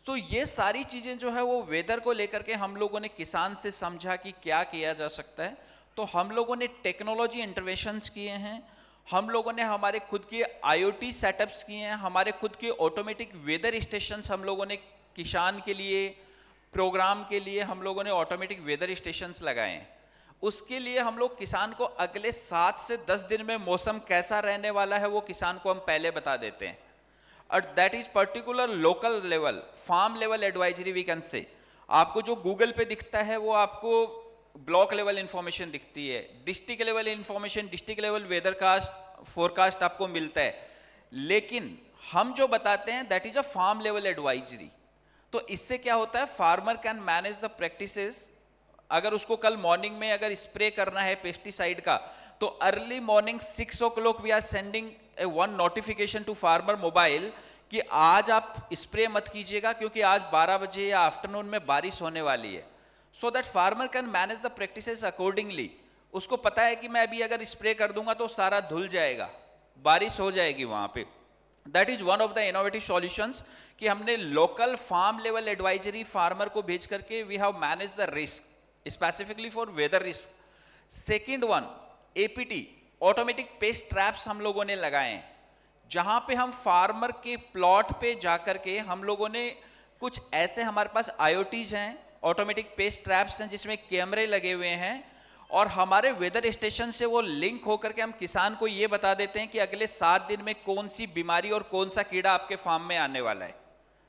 तो ये सारी चीजें जो है वो वेदर को लेकर के हम लोगों ने किसान से समझा कि क्या किया जा सकता है। तो हम लोगों ने टेक्नोलॉजी इंटरवेंशंस किए हैं, हम लोगों ने हमारे खुद के IoT सेटअप्स किए हैं, हमारे खुद के ऑटोमेटिक वेदर स्टेशंस हम लोगों ने किसान के लिए, प्रोग्राम के लिए हम लोगों ने ऑटोमेटिक वेदर स्टेशंस लगाए हैं। उसके लिए हम लोग किसान को अगले 7 से 10 दिन में मौसम कैसा रहने वाला है वो किसान को हम पहले बता देते हैं। और that is particular local level, farm level advisory we can say. आपको जो गूगल पे दिखता है वो आपको ब्लॉक लेवल इंफॉर्मेशन दिखती है, district level information, district level weather cast forecast आपको मिलता है, लेकिन हम जो बताते हैं that is a farm level advisory. तो इससे क्या होता है, farmer can manage the practices. अगर उसको कल मॉर्निंग में अगर स्प्रे करना है पेस्टिसाइड का, तो early morning 6 o'clock we are sending one notification to farmer mobile कि आज आप स्प्रे मत कीजिएगा क्योंकि आज 12 बजे या आफ्टरनून में बारिश होने वाली है। So that farmer can manage the practices accordingly. उसको पता है कि मैं अभी अगर स्प्रे कर दूंगा तो सारा धुल जाएगा, बारिश हो जाएगी वहां पे। That is one of the innovative solutions कि हमने local farm level advisory farmer को भेज करके we have manage the risk specifically for weather risk. Second one, APT automatic pest traps हम लोगों ने लगाए हैं, जहां पे हम फार्मर के प्लॉट पे जाकर के हम लोगों ने कुछ ऐसे, हमारे पास IoTs हैं, ऑटोमेटिक पेस्ट ट्रैप्स हैं जिसमें कैमरे लगे हुए हैं, और हमारे वेदर स्टेशन से वो लिंक होकर के हम किसान को ये बता देते हैं कि अगले 7 दिन में कौन सी बीमारी और कौन सा कीड़ा आपके फार्म में आने वाला है।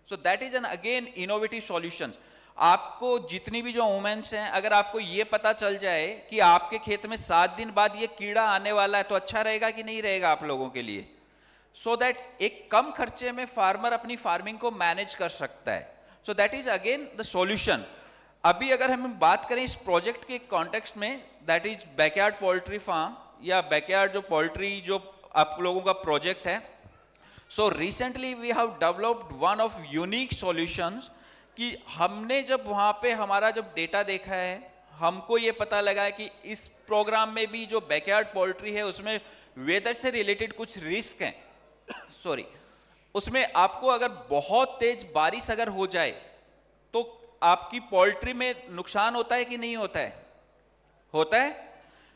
सो that is an again innovative solution. आपको जितनी भी जो वुमेन्स हैं, अगर आपको ये पता चल जाए कि आपके खेत में 7 दिन बाद ये कीड़ा आने वाला है, तो अच्छा रहेगा कि नहीं रहेगा आप लोगों के लिए। सो दैट एक कम खर्चे में फार्मर अपनी फार्मिंग को मैनेज कर सकता है। सो that is again the solution. अभी अगर हम बात करें इस प्रोजेक्ट के कॉन्टेक्स्ट में, that is backyard poultry farm या बैकयार्ड जो पोल्ट्री जो आप लोगों का प्रोजेक्ट है। So recently we have developed one of unique solutions कि हमने जब वहाँ पे हमारा जब डेटा देखा है, हमको ये पता लगा है कि इस प्रोग्राम में भी जो बैकयार्ड पोल्ट्री है उसमें वेदर से रिलेटेड कुछ रिस्क हैं सॉरी, उसमें आपको अगर बहुत तेज बारिश अगर हो जाए तो आपकी पोल्ट्री में नुकसान होता है कि नहीं होता है? होता है।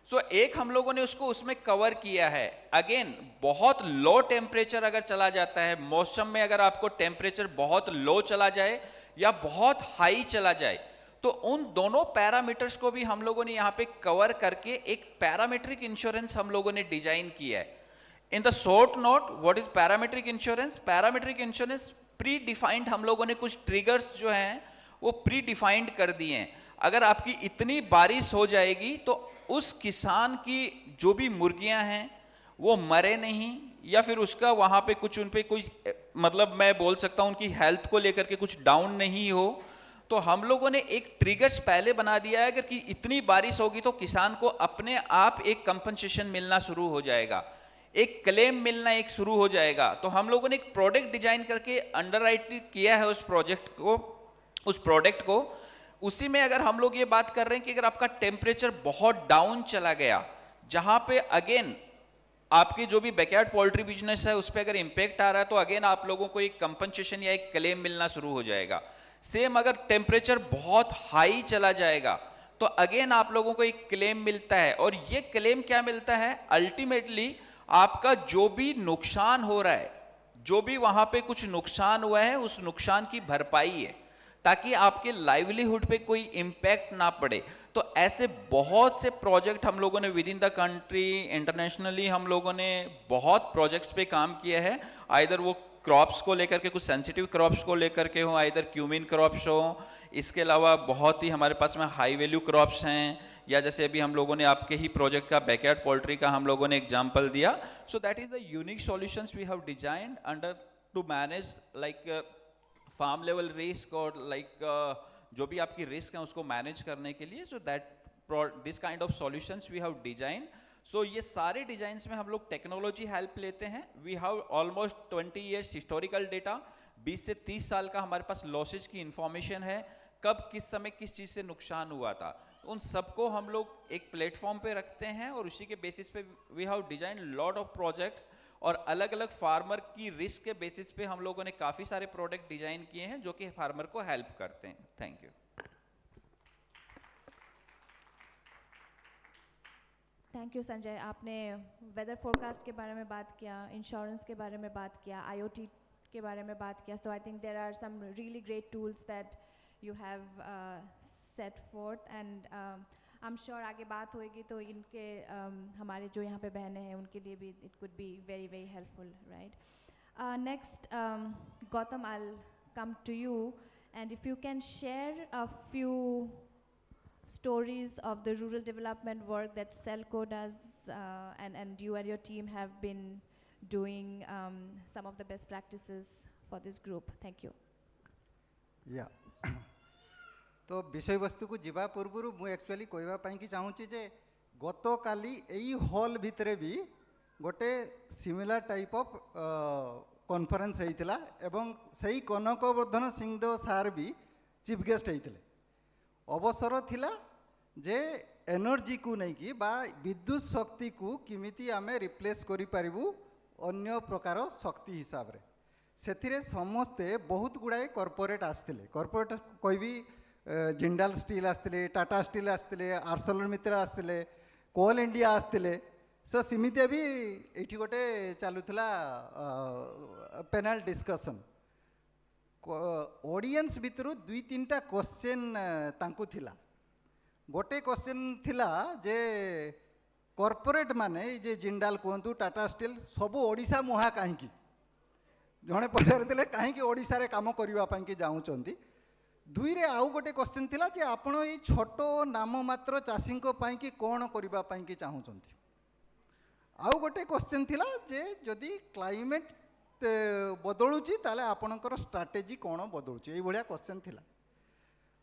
सो एक हम लोगों ने उसको उसमें कवर किया है। अगेन बहुत लो टेम्परेचर अगर चला जाता है, मौसम में अगर आपको टेम्परेचर बहुत लो चला जाए या बहुत हाई चला जाए, तो उन दोनों पैरामीटर्स को भी हम लोगों ने यहाँ पे कवर करके एक पैरामीट्रिक इंश्योरेंस हम लोगों ने डिजाइन किया है। In the short note, what is parametric insurance? Parametric insurance pre defined, हम लोगों ने कुछ ट्रिगर्स जो हैं वो प्री डिफाइंड कर दिए हैं। अगर आपकी इतनी बारिश हो जाएगी तो उस किसान की जो भी मुर्गियां हैं वो मरे नहीं, या फिर उसका वहां पे कुछ उन पे कुछ मतलब मैं बोल सकता हूं उनकी हेल्थ को लेकर के कुछ डाउन नहीं हो, तो हम लोगों ने एक ट्रिगर्स पहले बना दिया है, अगर कि इतनी बारिश होगी तो किसान को अपने आप एक कंपनसेशन मिलना शुरू हो जाएगा, एक क्लेम मिलना एक शुरू हो जाएगा। तो हम लोगों ने एक प्रोडक्ट डिजाइन करके अंडरराइट किया है उस प्रोडक्ट को। उसी में अगर हम लोग ये बात कर रहे हैं कि अगर आपका टेम्परेचर बहुत डाउन चला गया, जहां पे अगेन आपकी जो भी बैकयार्ड पोल्ट्री बिजनेस है उस पर अगर इंपैक्ट आ रहा है, तो अगेन आप लोगों को एक कंपनसेशन या एक क्लेम मिलना शुरू हो जाएगा। सेम अगर टेम्परेचर बहुत हाई चला जाएगा तो अगेन आप लोगों को एक क्लेम मिलता है, और ये क्लेम क्या मिलता है, अल्टीमेटली आपका जो भी नुकसान हो रहा है, जो भी वहां पे कुछ नुकसान हुआ है, उस नुकसान की भरपाई है, ताकि आपके लाइवलीहुड पे कोई इंपैक्ट ना पड़े। तो ऐसे बहुत से प्रोजेक्ट हम लोगों ने with in the country, internationally हम लोगों ने बहुत प्रोजेक्ट्स पे काम किया है। आइदर वो क्रॉप्स को लेकर के, कुछ सेंसिटिव क्रॉप्स को लेकर के हो, आइदर क्यूमिन क्रॉप्स हो, इसके अलावा बहुत ही हमारे पास में हाई वैल्यू क्रॉप्स हैं, या जैसे अभी हम लोगों ने आपके ही प्रोजेक्ट का बैकयार्ड पोल्ट्री का हम लोगों ने एग्जांपल दिया। So that is the unique solutions we have designed under to manage like farm level risk, और जो भी आपकी रिस्क है उसको मैनेज करने के लिए। So that this kind of solutions we have design. So ये सारे डिजाइंस में हम लोग टेक्नोलॉजी हेल्प लेते हैं। We have almost 20 years historical data, 20 से 30 साल का हमारे पास लॉसेज की इंफॉर्मेशन है, कब किस समय किस चीज से नुकसान हुआ था, उन सबको हम लोग एक प्लेटफॉर्म पे रखते हैं, और उसी के बेसिस पे we have design lot of projects, और अलग अलग फार्मर की रिस्क के बेसिस पे हम लोगों ने काफी सारे प्रोडक्ट डिजाइन किए हैं जो कि फार्मर को हेल्प करते हैं। Thank you. Thank you Sanjay. आपने वेदर फोरकास्ट के बारे में बात किया, इंश्योरेंस के बारे में बात किया, IoT के बारे में बात किया। So I think there are some really great tools that you have set forth, and I am sure आगे बात होएगी तो इनके हमारे जो यहाँ पे बहनें हैं उनके लिए भी it could be very very helpful, right. Next Gautam, I will come to you, and if you can share a few stories of the rural development work that Selco does, and you and your team have been doing some of the best practices for this group. Thank you. Yeah. तो विषय वस्तु को जीवा पूर्व मु actually कहवा पाई कि चाहूँगी जे गत काली एई हॉल भितरे भी गोटे सिमिलर टाइप ऑफ कॉन्फ्रेंस होइतिला, एवं सही कनकवर्धन सिंहदेव सार भी चीफ गेस्ट होइतिले। अवसर थिला जे एनर्जी को नहीं कि बा विद्युत शक्ति को किमिति आमे रिप्लेस करि पारिबु अन्य प्रकार शक्ति हिसाब रे। सेथिरे समस्ते बहुत गुड़ाए कॉर्पोरेट आस्तिले, कॉर्पोरेट कहबी जिंडाल स्टील आस्तिले, टाटा स्टील आस्तिले, आर्सलरमित्र आस्तिले, कोल इंडिया आस्तिले। सो सिमिति भी एठी गोटे चालुथला पैनल डिस्कशन। ऑडियंस भितरु 2-3टा क्वेश्चन तांकु थिला। गोटे क्वेश्चन थिला जे कॉर्पोरेट माने जे जिंडाल कहतु, टाटा स्टील सबू ओडिशा मुहा कहीं, जड़े पचारे कहीं ओडिशा रे काम करबा पई कि जाउचंती। दुई रे आउ गोटे क्वेश्चन थिला जे आपण ए छोटो नाम मात्र चाषी को पई कि कोन करबा पई कि चाहुचंती। आउ गोटे क्वेश्चन थिला जे जदि क्लाइमेट बदलुची ताले आपणकर स्ट्राटेजी कौन बदलुची, ये भाया क्वेश्चन थिला।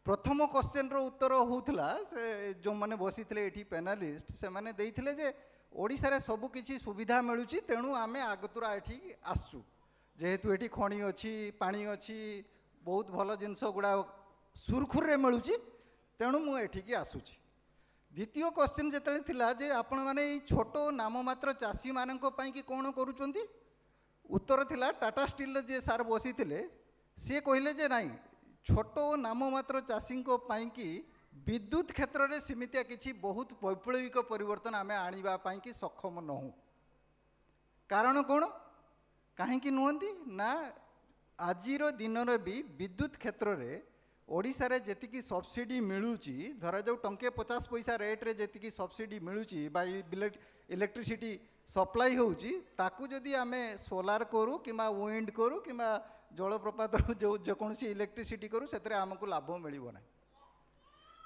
प्रथम क्वेश्चन रो उत्तर होउथला से जो माने बसी थे एठी पैनलिस्ट से माने देइथिले जे ओडिसा रे सब किछि सुविधा मिलुची, तेणु आमे आगतुरा एठी आसचु, जेहेतु एठी खणी अछि, पानी अछि, बहुत भल जिनस गुड़ा सुरखुर रे मिलुची, तेणु मु एठी की आसुची। द्वितीय क्वेश्चन जेतले थिला जे आपण माने ई छोटो नाम मात्र चासी माननको पई कि कोन करूचंती, उत्तर थिला टाटा स्टील जे सार बसी थे सी कहले जे नहीं छोटो नाम मात्र चाषी कि विद्युत क्षेत्र में सीमित किसी बहुत वैप्लविक परिवर्तन आम आने की सक्षम नहूँ। कारण कौन कहीं नुहति ना आजिर दिन भी विद्युत क्षेत्र में ओडिशा रे जेतिकी सब्सिडी मिलूची, धरा जाऊ टंके 50 पैसा रेट रे जेतिकी सब्सिडी मिलूची बा इलेक्ट्रिसिटी सप्लाई होउची, ताकू जदि आमे सोलार करू किमा विंड करू किमा जलप्रपात जो जेकोसी इलेक्ट्रिसिटी करू से आमको लाभ मिलिबो ना।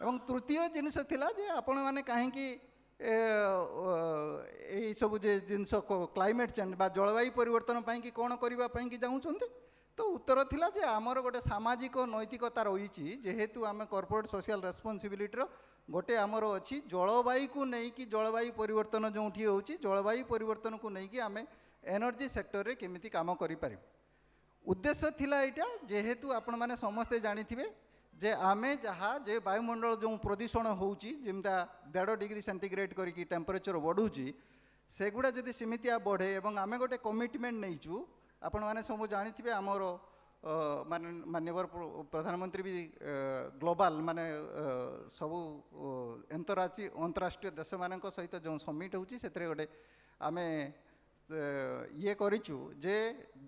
एवं तृतीय जिनिस थिला जे आपण माने काहे कि ए सब जे जिनिस क्लाइमेट चेंज बा जलवायु परिवर्तन पई कि कोन करबा पई कि जाउछंती, तो उत्तर थिला जे आमर गोटे सामाजिक नैतिकता रही जेहेतु आम कॉर्पोरेट सोशल रेस्पॉन्सिबिलिटी गोटे आमर अच्छी जलवायु को लेकिन जलवायु परिवर्तन जो होची जलवायु परिवर्तन को लेकिन आम एनर्जी सेक्टर रे केमिति काम करि पारि उद्देश्य थिला एटा जेहेतु आपण माने समस्ते जानिथिबे जे आमे जहाँ जे वायुमंडल जो प्रदूषण होउची जेमता 1.5 डिग्री सेंटीग्रेड करिकी टेम्परेचर बढ़ुची सेगुड़ा जदि सेमितिया बढ़े एवं आमे गोटे कमिटमेंट नहींचु आपण माने सब जानिथिबे आमर माननीय प्रधानमंत्री भी ग्लोबल माने सबू अंतरराष्ट्रीय देश मान सहित जो समिट होची सेतरे गोटे आमे ये करिचु जे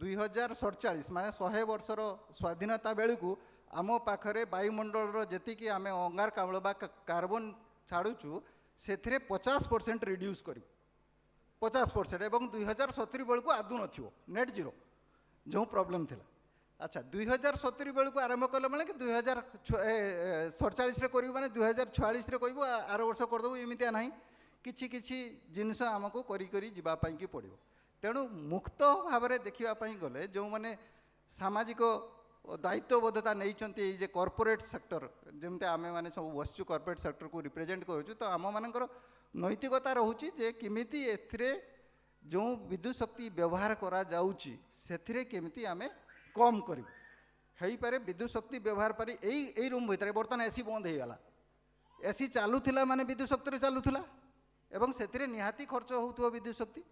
2047 माने 100 वर्षर स्वाधीनता बेलू आम पाखरे वायुमंडल जी कि आम अंगारकाम्ल बा कार्बन छाड़ुचु से 50% रिड्यूस करूँ 50% एवं 2070 बेलू आदू न नेट जीरो जो प्रॉब्लम थिला अच्छा 2070 बेलू आरंभ कले माने कि 2047 करूँ माने 2046 कहूँ आर वर्ष करदेबू एमतिया ना किछि किछि जिनस आमको करी करी जीवापाई कि पड़ो तेणु मुक्त भाव में देखापी गले जो मैंने सामाजिक दायित्वबद्धता नहीं जे कॉर्पोरेट सेक्टर जमते आम मैंने सब बसचु कॉर्पोरेट सेक्टर को रिप्रेजेंट करूँ तो आम मानकर नैतिकता रोचे जे किमिति एथिरे जो विद्युत शक्ति व्यवहार करा जाउची सेथिरे केमिति आमे कम करूँ हेई पारे विद्युत शक्ति व्यवहार पारी एई रूम भितर बर्तमान एसी बंद हो गला एसी चालूला माने विद्युत शक्ति चालूला एवं सेथिरे निहाती खर्च होउथो विद्युत शक्ति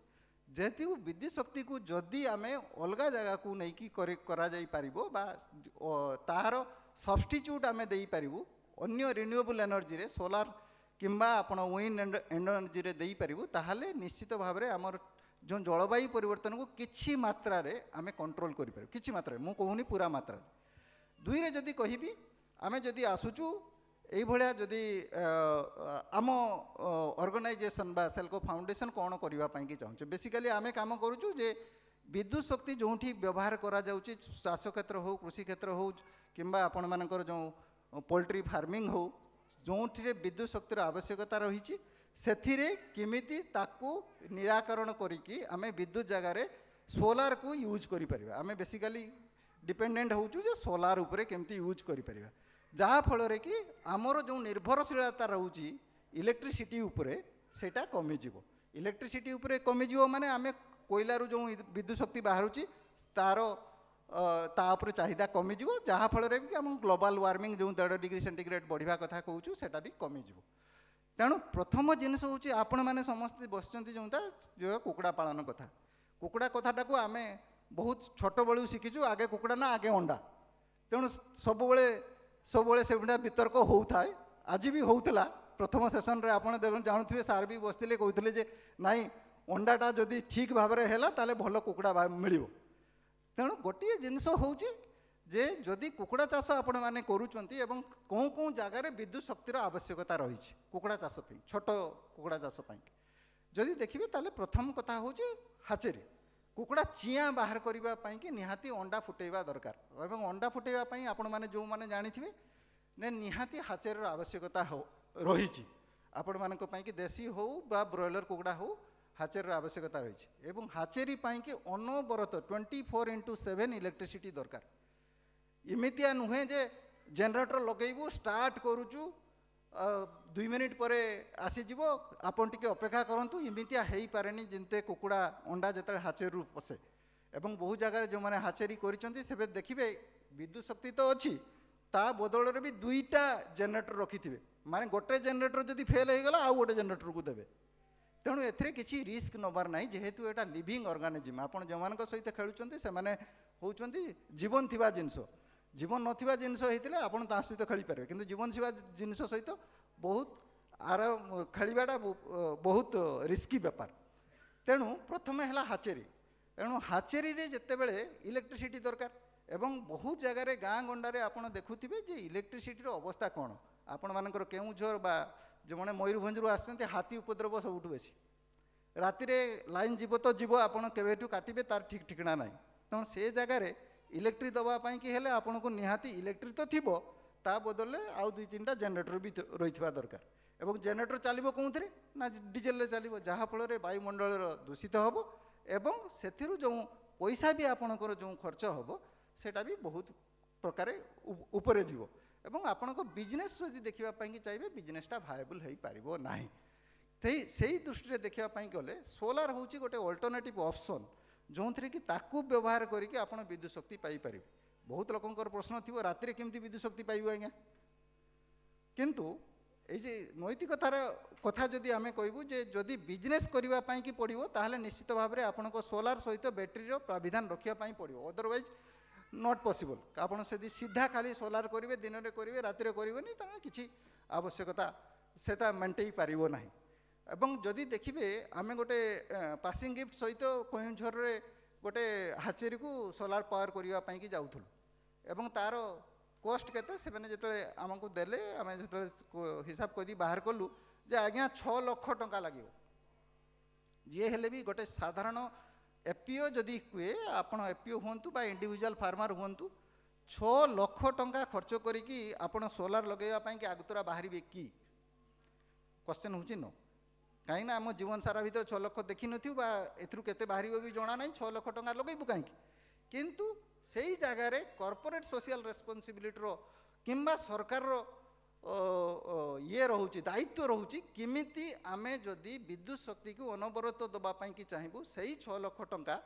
जेहेतु विद्युत शक्ति को जदि आमे अलगा जगह को नहीं करा जाई पारिबो बा तार सब्स्टिट्यूट आमे देई पारिबो अन्य रिन्यूएबल एनर्जी रे सोलार किंबा आपण विंड एनर्जी रे देई पारिबो ताहाले निश्चित भाव में आमर जो जलवायु परिवर्तन को किछि मात्रा रे आमे कंट्रोल करि पारिबो किछि मात्रा मु कहूनी पूरा मात्रा दुई रे जदि कहिबी आमे जदि आसुचु यही भाया जदि आम ऑर्गेनाइजेशन बा सेल्को फाउंडेशन कौन करने चाहूँ बेसिकली आमे काम करूँ जे विद्युत शक्ति जो व्यवहार करा जाउची चाष क्षेत्र हो कृषि क्षेत्र हो किंबा आपण मानकर जो पोल्ट्री फार्मिंग हो जो विद्युत शक्तिर आवश्यकता रही सेथिरे किमिति ताकू निराकरण करिकी आमे विद्युत जगार सोलार को यूज करि परिबा आमे बेसिकली डिपेंडेंट होउचु जे सोलार उपरे केमती यूज करि परिबा जहाँ फल कि आमर जो निर्भरशीलता रोची इलेक्ट्रिसिटी उपरे सेटा कमिजिव इलेक्ट्रिसिटी उपरे कमिजिव माने आमे कोयलारू जो विद्युत शक्ति बाहरुची तार तापर चाहिदा कमिजिव जहाँ फल कि आम ग्लोबल वार्मिंग जो 1.5 डिग्री सेंटीग्रेड बढ़िया कथा कहूँ सेटा भी कमिजिव तेणु प्रथम जिनस हूँ आपण मैंने समस्त बसचंती जो कुकुड़ा पालन कथा कुकुड़ा कथाटा को आमे बहुत छोट बलू शिखीचु आगे कुकुड़ा ना आगे अंडा तेणु सब से वितर्क होता है आज भी होता प्रथम सेसन रे आपण जानूे सार भी बसते कहते जे नाई अंडाटा जदि ठीक भाव में है ताले भल कुकुड़ा मिल तेणु गोटे जिनस हूँ जे जदि कुकुड़ा चाष आपण मैंने करुँच एवं कौन कौन जगार विद्युत शक्तिर आवश्यकता रही कुकुड़ा चाष छोट कुकुड़ा चाष जदि देखिए ताले प्रथम कथा हूँ हाचेरी कुकुड़ा चियाँ बाहर करने कि निहाती अंडा फुटेवा दरकार और अंडा फुटेवाई आपण मैंने जो मैंने जानी ने निहाती हाचेर आवश्यकता रही आपण मानी कि देशी हो बा ब्रॉयलर कुकुड़ा हो हाचेर आवश्यकता रही एवं हाचेरी कि अनबरत 24/7 इलेक्ट्रिसिटी दरकार इमितिया नुहे जे जनरेटर लगेबू स्टार्ट करुचु 2 मिनिट पर आसीज आपन टिके अपेक्षा करूँ इमितिया हो पारे जिनते कुकुड़ा अंडा जिते हाचेरू पशे एवं बहु जगह जो मैंने हाचेरी कर देखिए विद्युत शक्ति तो अच्छी ता बदल भी 2टा जनरेटर रखि माने गोटे जनरेटर जदि फेल हो गला आउ गोटे जनरेटर को देवे तेणु एथिरे किछि रिस्क नबार ना जेहेतु एटा लिविंग ऑर्गेनिज्म आपण जो मान सहित खेलुचंती से माने होउचंती जीवन थिबा जिनस जीवन नथिबा जिनस होइतिले आपण ता सहित खेली पारे किंतु जीवन थिबा जिनस सहित बहुत आर खेलिबाटा बहुत रिस्की व्यापार तेणु प्रथम है हाचेरी तेणु हाचेरी रे जेतेबेले इलेक्ट्रिसिटी दरकार एवं बहुत जगार गाँ गंडारे आपण देखुथिबे जे इलेक्ट्रिसिटी रो अवस्था कौन आपण मानकर केउझर बा जो मैंने मयूरभंजरू आसते हाथी उपद्रव सबुठ बेसी राति लाइन जीव तो जीव आपड़ केवेठू काटे तार ठीक ठिकना ना तेणु से जगार इलेक्ट्रिक दवापाई कि हेले आपन को निहाती इलेक्ट्रिक तो थी ता बदले आउ 2-3टा जनरेटर भी रही दरकार एवं जनरेटर चलो कौन ना डीजेल चलो जहाँफल वायुमंडल दूषित हम एवं से जो पैसा भी आपणकर जो खर्च हम सेटा भी बहुत प्रकार ऊपर जीव एवं आपण को बिजनेस जदि देखा चाहिए बिजनेसटा भाएबल हो पार ना से दृष्टि देखापी गले सोलार हूँ गोटे अल्टरनेटिव ऑप्शन जो थी कि ताकू व्यवहार करके आपण विद्युत शक्ति पाइपर बहुत लोकंर प्रश्न थी राति केमती विद्युत शक्ति पाइबू आज्ञा किंतु ये नैतिकतार कथा जदि आम कहूँ जे जदि बिजनेस करने की पड़ो ताहले निश्चित भाव में आपण सोलार सहित बैटेरी प्राविधान रखापी पड़ो अदरवाइज नॉट पॉसिबल आप सीधा खाली सोलार करेंगे दिन में करेंगे राति करेंगे किसी आवश्यकता से मेन्टेन पार ना एवं जदि देखिए आम गोटे पासिंग गिफ्ट सहित कोइंझर गोटे हाचेरी को सोलार पावर करने जाऊँ एवं तार कॉस्ट केते से जो आमको देले आम जो हिसाब कर बाहर कलु जे आज्ञा 6 लाख टंका लगे जी हेले भी गोटे साधारण एपीओ जदि हुए आपण एपीओ हूँ बा इंडिविजुअल फार्मर हूँ 6 लाख टंका खर्च करी आपण सोलार लगेवाई आगतुरा बाहर कि क्वेश्चन हूँ नो कहीं ना आम जीवन सारा भर 6 लाख देखी नथु एथरू बाहर भी जना ना 6 लाख टंका लगेबू कहीं किंतु से ही जगार कॉर्पोरेट सोशल रेस्पॉन्सिबिलिटी किंबा सरकार ये रोचे दायित्व रोचे किमिति आमे जदि विद्युत शक्ति को अनवरत दवापाई कि चाहबू से ही 6 लाख टंका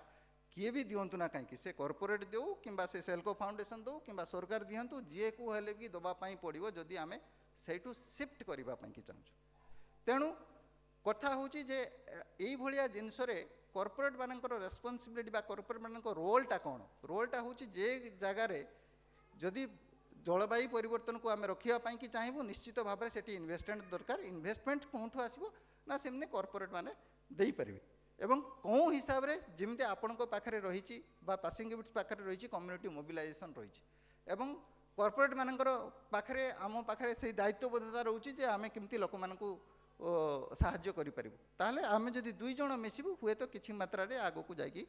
किए भी दिंतु ना कहीं से कॉर्पोरेट दो कि से सेल्को फाउंडेशन दो कि सरकार दिंतु जी को हेले भी दवापाई पड़ो जदि आमे सेठू शिफ्ट करने की चाहूँ तेणु कथा हूँ जे यही भाया जिनस कॉर्पोरेट मानकर रेस्पॉन्सिबिलिटी बा कॉर्पोरेट मानक रोलटा कौन रोलटा हूँ जे जगार जदि जलवायु परिवर्तन को आम रखापी कि चाहबू निश्चित भाव में से इन्वेस्टमेंट दरकार इन्वेस्टमेंट कौटू आसो ना से कॉर्पोरेट माने दे पारे एवं कौ हिसाब से जमी आपण पाखे रही पासिंग गिफ्ट पाखे रही कम्युनिटी मोबिलाइजेशन रही एवं कॉर्पोरेट मानकर पाखे आम पाखे से दायित्वबोधता रोचे जे आम केमती लोक मानू साहाय्य करें ताहले आम जदि 2 जन मिसबू हुए तो किसी मात्रा रे आगो को जाकि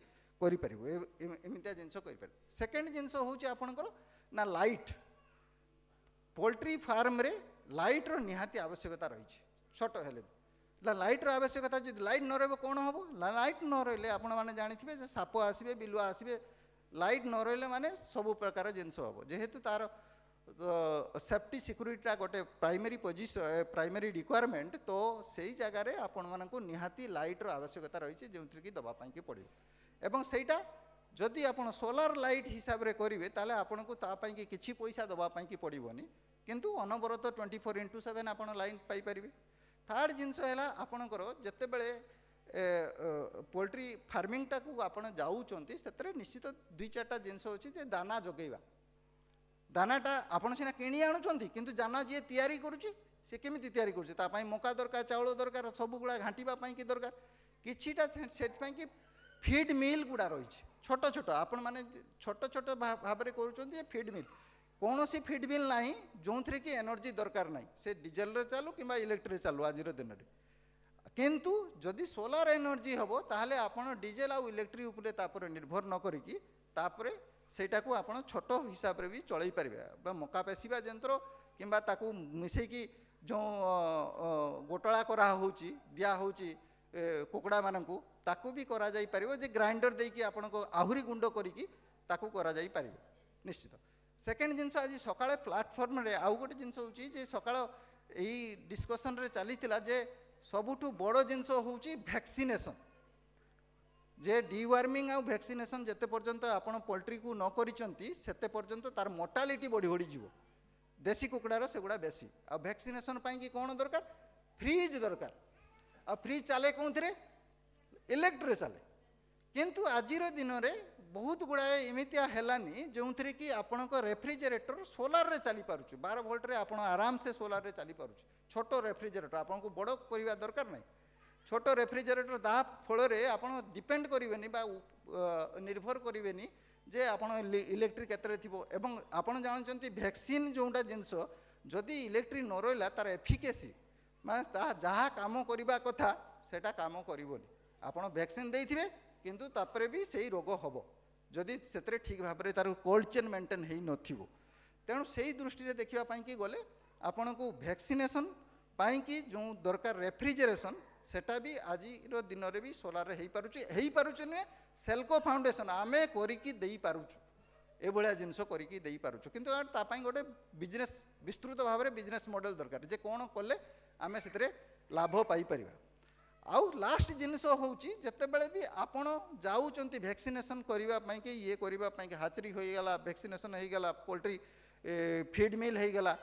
एमतिया जिनस कर सेकेंड जिनस हूँ आपणकर ना लाइट पोल्ट्री फार्म रे लाइट रो निहाती आवश्यकता रही छोट हेले लाइट रो आवश्यकता जब लाइट न रही कौन हम लाइट न रही आपण मैंने जानी साप आसबे बिलुआ आसबे लाइट न रही माने सबु प्रकार जिनस हम जेहेतु तार सेफ्टी सिक्यूरीटा गोटे प्राइमरी पोजिशन प्राइमरी रिक्वायरमेंट तो से जगार आपण मानक निहाती लाइट रो आवश्यकता रही जो कि दवापाई पड़ो एवं सेटा जदि आप सोलार लाइट हिसाब से करेंगे ताले आपन को तापाई किसी पैसा दवापाई पड़ोनी किंतु अनवरत 24/7 आप लाइट पाइपर थर्ड जिनस है आपणकर जिते बड़े पोल्ट्री फार्मिंगटा को आप जाऊँच से निश्चित 2-4टा जिनस अच्छी दाना जगेवा दानाटा आपड़ सीना किणी आणुंट किंतु दाना जी तैयारी करुच्ची सी केमी तैयारी करुच्ची मका दरकार चाउल दरकार सब गुड़ा घाटीवाई कि दरकार किछिटा से कि फीड मिल गुड़ा रही छोट छोट आपण मैंने छोट छोट भाव में करुँच फीड मिल कौन सी फीड मिल ना जो थी कि एनर्जी दरकार ना से डीजेल रे चालू कि इलेक्ट्रिक चालू आज दिन में किंतु जदि सोलार एनर्जी हम ताहले आपण डीजेल आउ इलेक्ट्रिक उपरे निर्भर न करिकी तापरे सेटा को आपण छोट हिसाब रे भी चलई पारे मका पेसिबा यंत्र किंबा ताकू मिसेकी जो गोटला करा होची दिया होची कुकुड़ा मानकू ताकू भी करा जाई पारिबो जे ग्राइंडर देकी आपण को आहुरी गुंड करिकी ताकू करा जाई पारिबो निश्चित सेकेंड जिनस आज सकाळे प्लाटफॉर्म रे आउ गोटे जिनस होची जे सकाळ एई डिस्कशन रे चलीतिला जे सबुठु बड़ जिनस होची वैक्सीनेशन जे डिवार्मिंग आ वैक्सीनेशन जेते पर्यंत आपण पोल्ट्री को न करिसंती सेते पर्यंत तार मोर्टालिटी बढ़ी बढ़ी जीवो देसी कुकुड़ार सेगुड़ा बेसी आ वैक्सीनेशन पाई कि कौन दरकार फ्रिज दरकार आ फ्रिज चले कौन थे इलेक्ट्रिक चले किंतु आजिर दिन में बहुत गुड़ाए एमतिया हेलानी जो थी कि आपण रेफ्रिजरेटर सोलार रे चली पारुछु 12 वोल्ट रे आपण आराम से सोलार रे चली पारुछु छोट रेफ्रिजरेटर आपन को बड़ करवा दरकार नहीं छोट रेफ्रिजरेटर दा फल आप डिपेंड करेंगे निर्भर करेंगे जे आप इलेक्ट्रिक केतरे थिबो एवं आपण जानते वैक्सीन जोटा जिनस जदि इलेक्ट्रिक न रहा तार एफिकेसी माने जहाँ काम करवा कथा सेटा काम करबोनी आपण वैक्सीन देइथिबे किंतु तापरे भी सही रोग हम जदि से ठीक भाव में तार कोल्ड चेन मेंटेन हो नथिबो तेणु से दृष्टि देखा कि गले आपण को वैक्सीनेशन पाई जो दरकार रेफ्रिजरेशन सेटा भी आज दिन में भी सोलार हो पारुचे नुहे सेल्को फाउंडेशन आमे करिकी देई पारुछु एभलिया जिनस करिकी देई पारुछु किंतु ता पई गोटे बिजनेस विस्तृत भाव में बिजनेस मॉडल दरकार जे कोन कले आमे सेतरे लाभ पाई परिबा। आउ लास्ट जिनस होउची जते बेले भी आपण जाउचंती वैक्सीनेशन करिबा पई के ये करिबा पई के हाचरी होई गला वैक्सीनेशन होई गला पोल्ट्री फीड मिल होई गला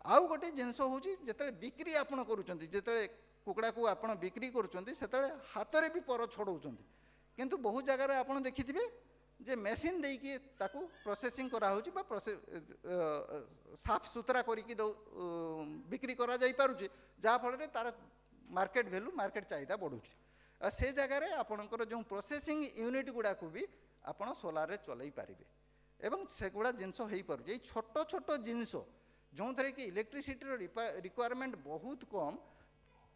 आउ गोटे जिनस होउची जते बिक्री आपण करूचंती जते कुकड़ा को आपण बिक्री करूचंती सेते हाथ रे भी पर छोड़ौचंती किंतु बहु जगह रे आपण देखिथिबे जे मेसीन देकी ताकू प्रोसेसिंग करा होची बा साफ सुथरा करिकी बिक्री करा जाई पारुची जा फल रे तार मार्केट वैल्यू मार्केट चाहिदा बढ़ुची से जगह रे आपणकर जो प्रोसेसिंग यूनिट गुड़ा को भी आपण सोलार रे चलई पारिबे एवं सेगुड़ा जिनस होई पारुची ए छोट छोट जिनस जो थरे कि इलेक्ट्रिसिटी रो रिक्वायरमेंट बहुत कम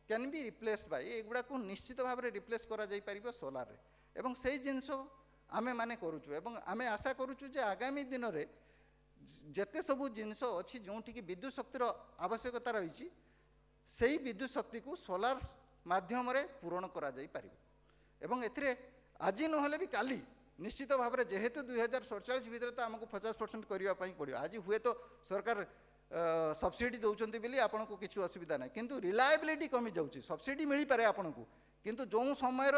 कैन बी रिप्लेस्ड बाय एगुड़ा को निश्चित भाव में रिप्लेस करा जाई परिबो सोलार रे एवं से जिनस आमे माने करूचु एवं आमे आशा करूचु जे आगामी दिन रे जेते सबु जिनस अछि जोंठी कि विद्युत शक्तिर आवश्यकता रही सेही विद्युत शक्ति को सोलार माध्यम रे पूरण करा जाई परिबो एवं एथिरे आज नहले भी काली निश्चित भाव में जेहेतु 2047 भितर तो आमको 50% करबा पई पड़ियो आज हुए तो सरकार सब्सिडी दौरान बोली आपन को किसी असुविधा ना किंतु रिलायबिलिटी कमी जाऊँगी सब्सिडी मिल पारे आपन को किंतु जो समय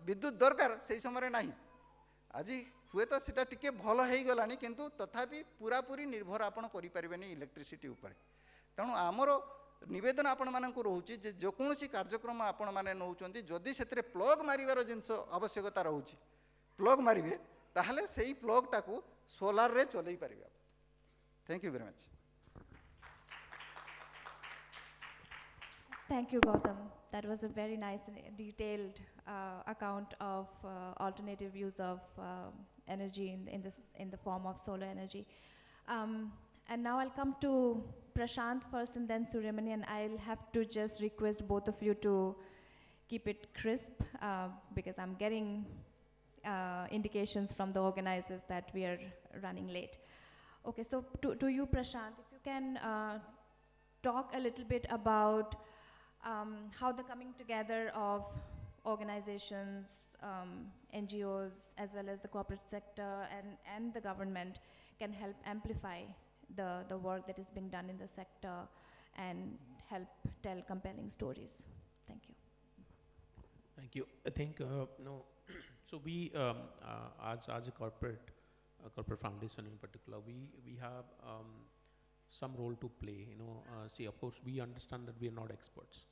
विद्युत दरकार से समय ना आज हुए तो सीटा टिके भल हो गलानी किंतु तथापि पूरा पूरी निर्भर आपन करि परिबेनी इलेक्ट्रिसिटी ऊपर तेणु आमर निवेदन आपण मानक रोचे जो कौन कार्यक्रम आपण मैंने नौकरी जदि से प्लग मारिबार जिनस आवश्यकता रोचे प्लग मारे ताहले सेही प्लग टाकू सोलार रे चलई पारिबे। Thank you very much. Thank you, Gautam. That was a very nice and detailed account of alternative use of energy in the form of solar energy. And now I'll come to Prashant first and then Suryamani, and I'll have to just request both of you to keep it crisp because I'm getting indications from the organizers that we are running late. Okay, so to you, Prashant, if you can talk a little bit about how the coming together of organizations, NGOs, as well as the corporate sector and the government can help amplify the work that is being done in the sector and help tell compelling stories. Thank you. Thank you. I think, no, so we, as a corporate foundation in particular, we have some role to play, see, of course, we understand that we are not experts.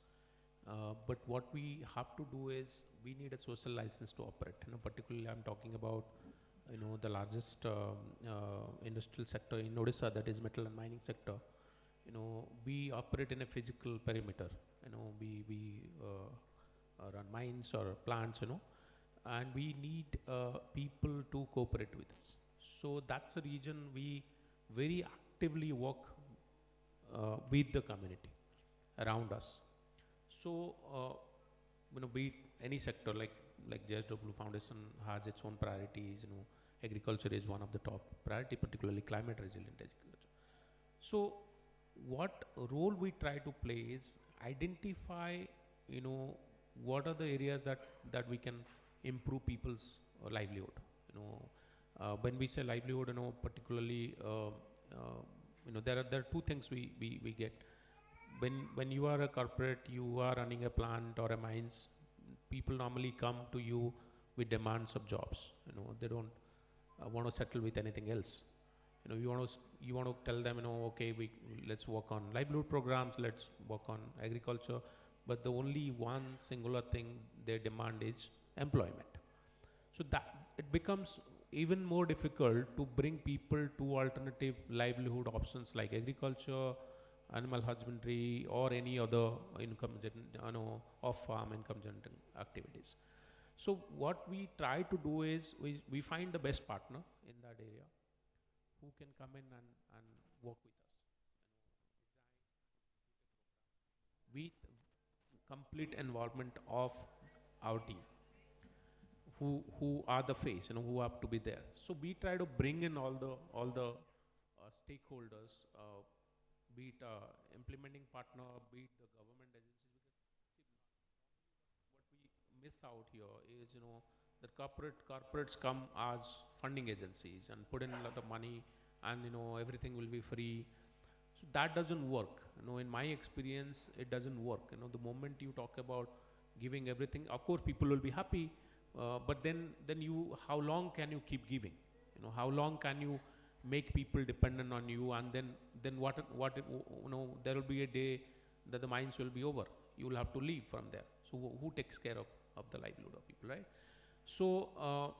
But what we have to do is we need a social license to operate. Particularly I'm talking about, the largest industrial sector in Odisha, that is metal and mining sector. We operate in a physical perimeter. We run mines or plants, and we need people to cooperate with us. So that's the reason we very actively work with the community around us. So, be it any sector like JSW Foundation has its own priorities. Agriculture is one of the top priority, particularly climate resilient agriculture. So, what role we try to play is identify, what are the areas that we can improve people's livelihood. When we say livelihood, particularly, there are two things we get. When you are a corporate, you are running a plant or a mines, people normally come to you with demands of jobs. They don't want to settle with anything else. You want to tell them, okay, let's work on livelihood programs, let's work on agriculture, but the only one singular thing they demand is employment. So that it becomes even more difficult to bring people to alternative livelihood options like agriculture, animal husbandry, or any other income off-farm income generating activities. So what we try to do is we find the best partner in that area who can come in and work with us. With complete involvement of our team, who are the face, who have to be there. So we try to bring in all the stakeholders, be it implementing partner, be it the government agencies. What we miss out here is, the corporates come as funding agencies and put in a lot of money, and everything will be free. So that doesn't work. In my experience, it doesn't work. The moment you talk about giving everything, of course people will be happy, but then how long can you keep giving? How long can you make people dependent on you? And then what there will be a day that the mines will be over. You will have to leave from there. So who takes care of the livelihood of people, right? So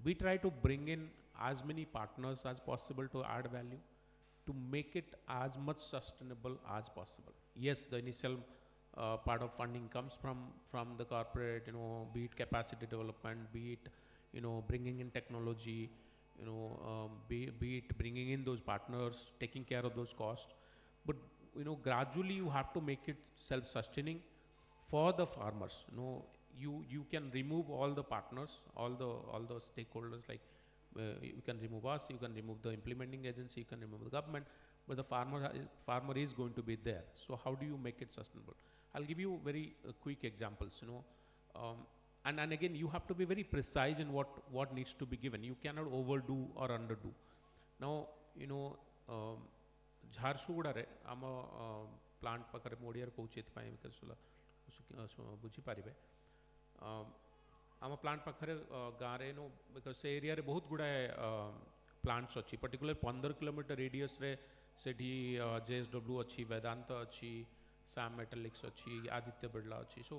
we try to bring in as many partners as possible to add value, to make it as much sustainable as possible. Yes, the initial part of funding comes from the corporate, be it capacity development, be it bringing in technology, be it bringing in those partners, taking care of those costs. But gradually you have to make it self-sustaining for the farmers. You can remove all the partners, all the stakeholders, like you can remove us, you can remove the implementing agency, you can remove the government, but the farmer is going to be there. So how do you make it sustainable? I'll give you very quick examples. And again, you have to be very precise in what needs to be given. You cannot overdo or underdo. Now, ଝାରସୁଗୁଡ଼ାରେ ଆମ plant ପାଖରେ ମୁଁ ଓଡ଼ିଆରେ କହୁଛି ଏଥିପାଇଁ ବୁଝିପାରିବେ, ଆମ plant ପାଖରେ ଗାଁରେ ବିକଜ ସେ ଏରିଆରେ ବହୁତ ଗୁଡ଼ାଏ ପ୍ଲାଣ୍ଟସ୍ ଅଛି, ପର୍ଟିକୁଲାର 15 କିଲୋମିଟର ରେଡ଼ିୟସ୍ରେ ସେଠି JSW ଅଛି, ବେଦାନ୍ତ ଅଛି, ସାମ୍ ମେଟାଲିକ୍ସ ଅଛି, ଆଦିତ୍ୟ ବିର୍ଲା ଅଛି. ସୋ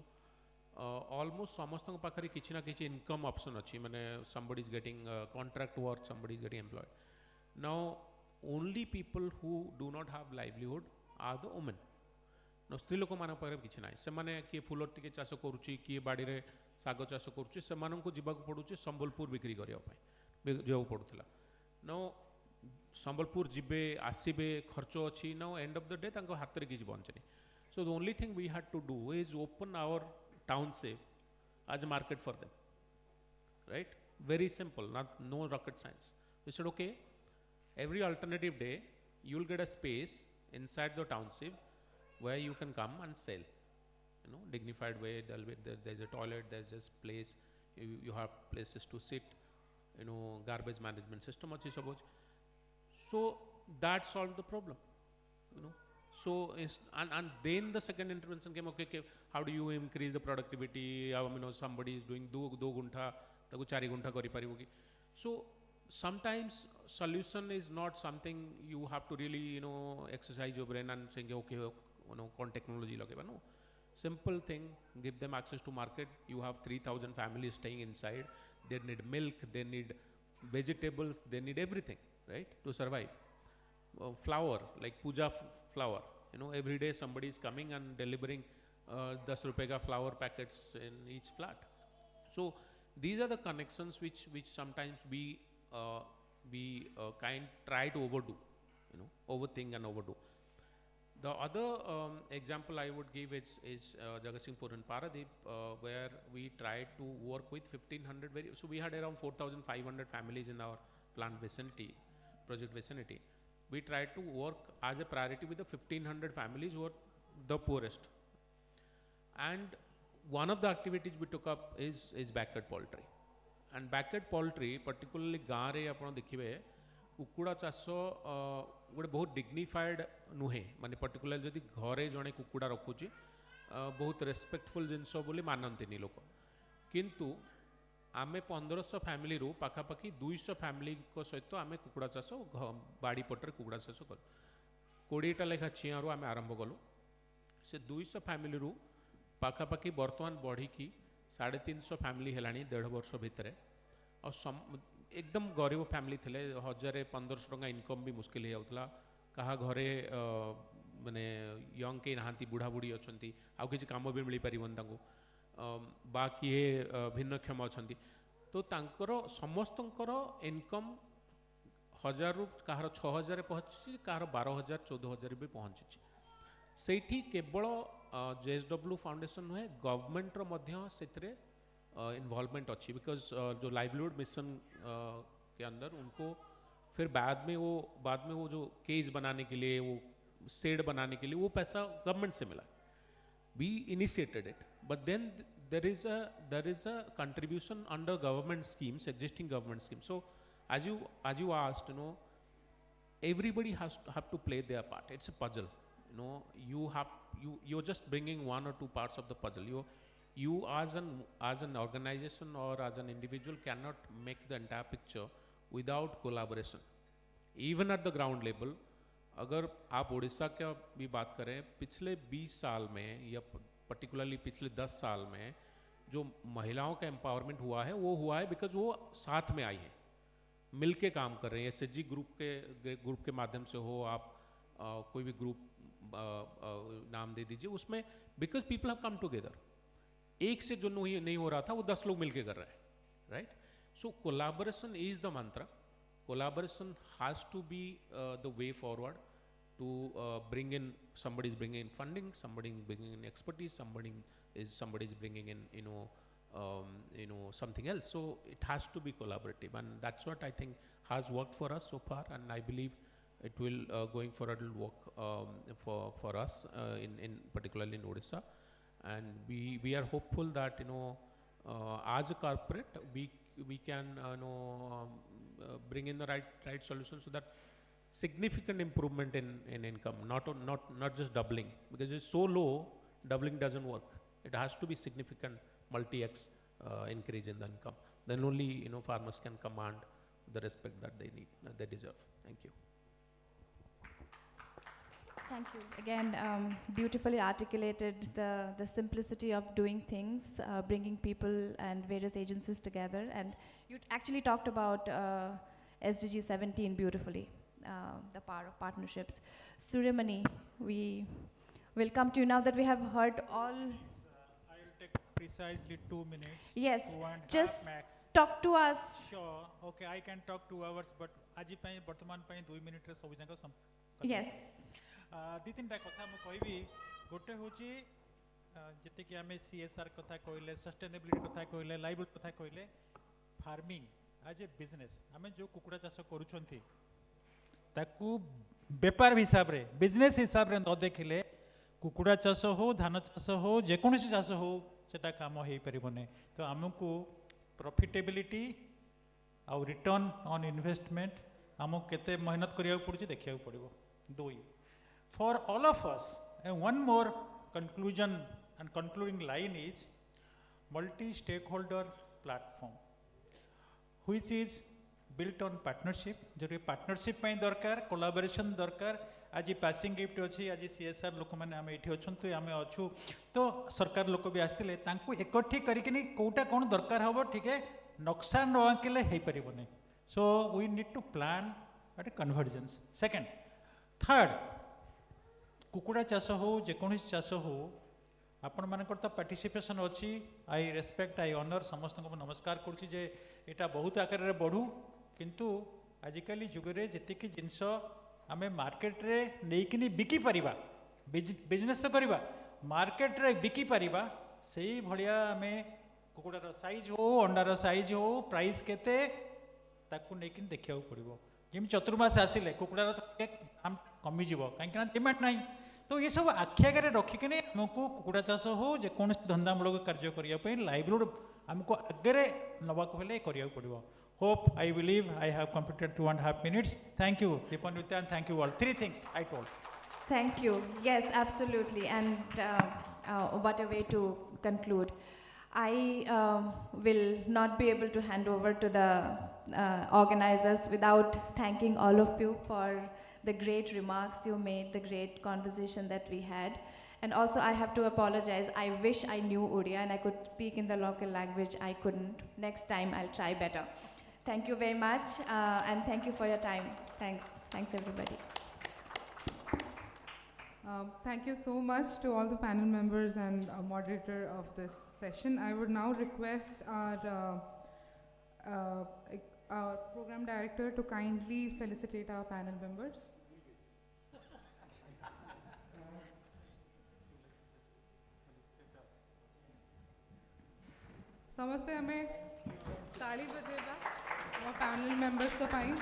almost ସମସ୍ତଙ୍କ ପାଖରେ କିଛି ନା କିଛି income option ଅଛି, ମାନେ somebody is getting contract work, somebody is getting employed. Now only people who do not have livelihood are the women. Now ସ୍ତ୍ରୀ ଲୋକମାନଙ୍କ ପାଖରେ କିଛି ନାହିଁ, ସେମାନେ କିଏ ଫୁଲ ଟିକେ ଚାଷ କରୁଛି, କିଏ ବାଡ଼ିରେ ଶାଗ ଚାଷ କରୁଛି, ସେମାନଙ୍କୁ ଯିବାକୁ ପଡ଼ୁଛି ସମ୍ବଲପୁର ବିକ୍ରି କରିବା ପାଇଁ ଯିବାକୁ ପଡ଼ୁଥିଲା. Now ସମ୍ବଲପୁର ଯିବେ ଆସିବେ ଖର୍ଚ୍ଚ ଅଛି. Now end of the day ତାଙ୍କ ହାତରେ କିଛି ବଞ୍ଚେନି. So the only thing we had to do is open our township as a market for them, right? Very simple, no rocket science. We said, okay, every alternative day you will get a space inside the township where you can come and sell, dignified way. There's a toilet, there's just place, you have places to sit, garbage management system achi sab achi. So that solved the problem, So and then the second intervention came. Okay, how do you increase the productivity? Somebody is doing 2 gunta, taku 4 gunta kari paribo ki. So sometimes solution is not something you have to really exercise your brain and saying okay, con technology lageba. No, simple thing, give them access to market. You have 3,000 families staying inside. They need milk, they need vegetables, they need everything, right, to survive. Flour, like puja flour, every day somebody is coming and delivering 10 rupees ka flour packets in each flat. So these are the connections which sometimes we try to overdo, overthink and overdo. The other example I would give is Jagatsinghpur and Paradeep, where we tried to work with 1,500 so we had around 4,500 families in our plant vicinity, project vicinity. We tried to work as a priority with the 1,500 families who are the poorest. And one of the activities we took up is backyard poultry. And backyard poultry, particularly गाँव रे आपण देखिबे कुकुड़ा चाष गोटे बहुत dignified नुहे, माने particular जदि घरे जड़े कुकुड़ा रखुची बहुत रेस्पेक्टफुल जिनस बोली मानती लोक, किंतु आमे 1500 फैमिली रू पाखापाखि 200 फैमिली को सहित आमे कुकुड़ा चाष बाड़ी पटर कुकुड़ा चाष कर 20टा लेखा चिया रू आमे आरंभ कलु. से 200 फैमिली रू पाखापाखि बर्तमान बढ़ी की 350 फैमिली हेलानी 1.5 वर्ष भितर. एकदम गरीब फैमिली थे, 1000-1500 टका इनकम भी मुश्किल हो जाता. कहा घरे माने यंग के नहांती, बुढ़ा बुढ़ी अच्छी, आउ किसी काम भी मिल पारन तांको, बा किए भिन्नक्षम अच्छा, तो तांकर समस्तंकर इनकम 1000 रु कहार 6000 पहुँची, कहार 12000-14000 भी पहुँची. सेठी केवल JSW फाउंडेशन नुहे, गवर्नमेंट रो इन्वॉल्वमेंट अच्छी, बिकॉज जो लाइवलीहुड मिशन के अंदर उनको फिर बाद में वो जो केज बनाने के लिए, वो शेड बनाने के लिए वो पैसा गवर्नमेंट से मिला. We initiated it, but then there is a contribution under government schemes, existing government schemes. So as you asked, everybody has to have to play their part. It's a puzzle. You're just bringing one or two parts of the puzzle. You as an organization or as an individual cannot make the entire picture without collaboration. Even at the ground level, अगर आप उड़ीसा का भी बात करें, पिछले 20 साल में या पर्टिकुलरली पिछले 10 साल में जो महिलाओं का एम्पावरमेंट हुआ है, वो हुआ है बिकॉज वो साथ में आई हैं, मिल के काम कर रहे हैं. SHG ग्रुप के माध्यम से हो, आप कोई भी ग्रुप नाम दे दीजिए, उसमें because people have come together. एक से जो नहीं हो रहा था वो 10 लोग मिलके कर रहे हैं, right? So collaboration is the मंत्र. Collaboration has to be the way forward to bring in, somebody is bringing in funding, somebody is bringing in expertise, somebody is bringing in something else. So it has to be collaborative, and that's what I think has worked for us so far, and I believe it will going forward will work for us in particularly in Odisha. And we are hopeful that as a corporate we can bring in the right solution, so that significant improvement in income, not just doubling, because it's so low, doubling doesn't work. It has to be significant multi-x increase in the income. Then only farmers can command the respect that they need, they deserve. Thank you. Thank you. Again, beautifully articulated the simplicity of doing things, bringing people and various agencies together. And you actually talked about SDG 17 beautifully, the power of partnerships. Suryamani, we will come to you now that we have heard all. I will take precisely 2 minutes. Yes, 2.5 just max. talk to us. Sure. Okay, I can talk 2 hours, but aji pai bartaman pai 2 minutes re sabu janga Yes. दी तीनटा कथा मु कहबी. गोटे होची जते कि आमे CSR कथा कहले, सस्टेनेबिलिटी कथा कहले, लाइवलीहुड कथा कहले, फार्मिंग एज ए बिजनेस आमे जो कुकुड़ा चाष करूछंती ताकू व्यापार हिसाब रे, बिजनेस हिसाब रे न देखिले कुकुड़ा चाष हो, धान चाष हो, जे कोनोसी चाष हो, सेटा काम हेई परिबने. तो हमकू प्रॉफिटेबिलिटी आ रिटर्न ऑन इन्वेस्टमेंट हमकू केते मेहनत करिया पड़ुची देखिया पड़िबो. दो For all of us, and one more conclusion and concluding line is multi-stakeholder platform, which is built on partnership. जो partnership में दरकार, collaboration दरकार. आज passing gift अच्छी, आज CSR लोक मैंने आमे इठी अछंतु, आमे अछु, तो सरकार लोक भी आस्तिले, तांकु एकठी करिकिनी कोटा कोन दरकार हबो, ठीक है, नक्शा न आंकिले हेई परिबने. So we need to plan at a convergence. Second, third, कुकुड़ा चाष हो, जेकोसी चाष हो, आपण मानकर तो पार्टिसिपेशन अच्छी. आई रेस्पेक्ट, आई ऑनर, समस्त को नमस्कार करुच्ची जे एटा बहुत आकार रे बढ़ू. किंतु आजिकली जुगरे जेतिकी जिनस आमे मार्केट रे नेइकिनी बिकी परिबा, बिजनेस तो करिबा, मार्केट रे बिकी परिबा, सेही भलिया आमे कुकुड़ार साइज हो, अंडार साइज हो, प्राइस केते ताकू नेइकिनी देखिया पड़िबो. जेमि चतुर्मास आसिले कुकुड़ार दाम कमी जीवो, कहीं डिमांड नहीं. तो ये सब आखि आगे रखिकने आमको कुकुड़ा चाष हो, जेकोसी धंदामूलक कार्य करने लाइवलीहुड आमको आगे नवाक हेल्ले करिया पड़िबो. Hope, I believe I have completed 2.5 minutes. Thank you, Deepanvita, and thank you all. 3 things I told. Thank you. Yes, absolutely. And what a way to conclude. I will not be able to hand over to the organizers without thanking all of you for the great remarks you made, the great conversation that we had. And also I have to apologize. I wish I knew Odia and I could speak in the local language. I couldn't. Next time I'll try better. Thank you very much and thank you for your time. Thanks. Thanks everybody. Thank you so much to all the panel members and moderator of this session. I would now request our program director to kindly felicitate our panel members. समझते हमें ताली बजेगा और panel members का pine.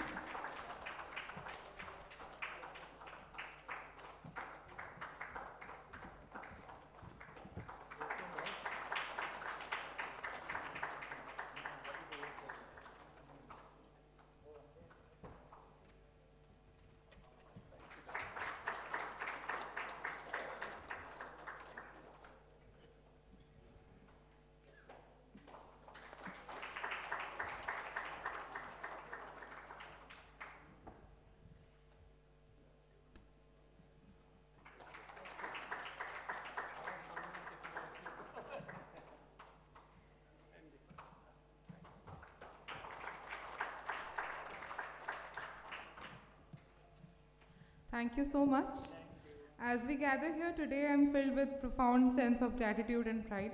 Thank you so much. As we gather here today, I'm filled with profound sense of gratitude and pride.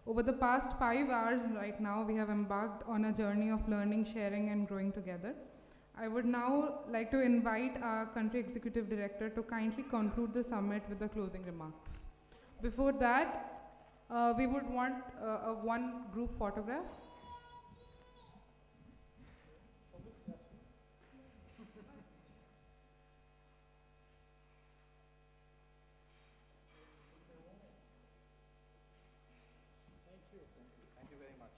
Over the past 5 hours right now, we have embarked on a journey of learning, sharing, and growing together. I would now like to invite our country executive director to kindly conclude the summit with the closing remarks. Before that, we would want a one group photograph. Thank you very much.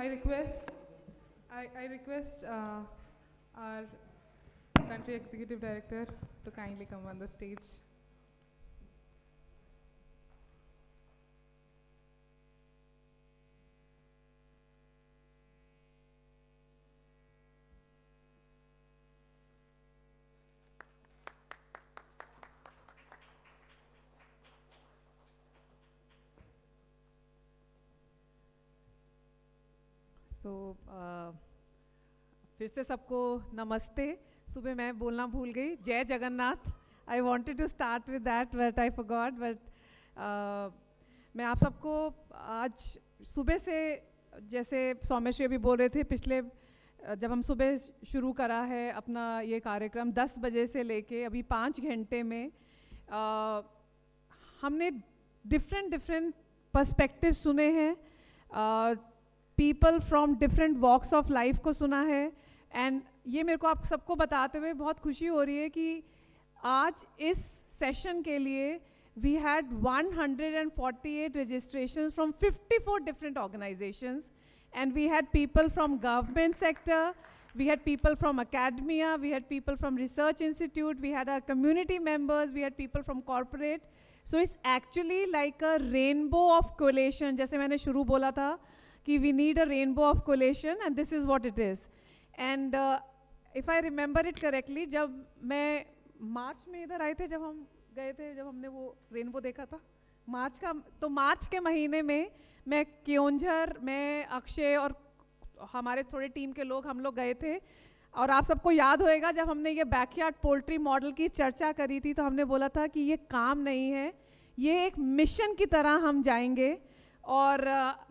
I request our country executive director to kindly come on the stage. फिर से सबको नमस्ते. सुबह मैं बोलना भूल गई. जय Jagannath. I wanted to start with that but I forgot. But मैं आप सबको आज सुबह से जैसे सौमेश्वरी अभी बोल रहे थे, पिछले जब हम सुबह शुरू करा है अपना ये कार्यक्रम 10 बजे से लेके अभी 5 घंटे में हमने डिफरेंट पर्सपेक्टिव सुने हैं. People from different walks of life को सुना है. एंड ये मेरे को आप सबको बताते हुए बहुत खुशी हो रही है कि आज इस सेशन के लिए we had 148 registrations from 54 different organizations, and we had people from government sector, we had people from academia, we had people from research institute, we had our community members, we had people from corporate. So it's actually like a rainbow of coalition. जैसे मैंने शुरू बोला था कि we need a rainbow of coalition, and this is what it is. And if I remember it correctly, जब मैं मार्च में इधर आए थे, जब हम गए थे, जब हमने वो रेनबो देखा था मार्च के महीने में मैं क्योंझर, मैं अक्षय और हमारे थोड़े टीम के लोग हम लोग गए थे. और आप सबको याद होएगा जब हमने ये बैकयार्ड पोल्ट्री मॉडल की चर्चा करी थी तो हमने बोला था कि ये काम नहीं है, ये एक मिशन की तरह हम जाएंगे. और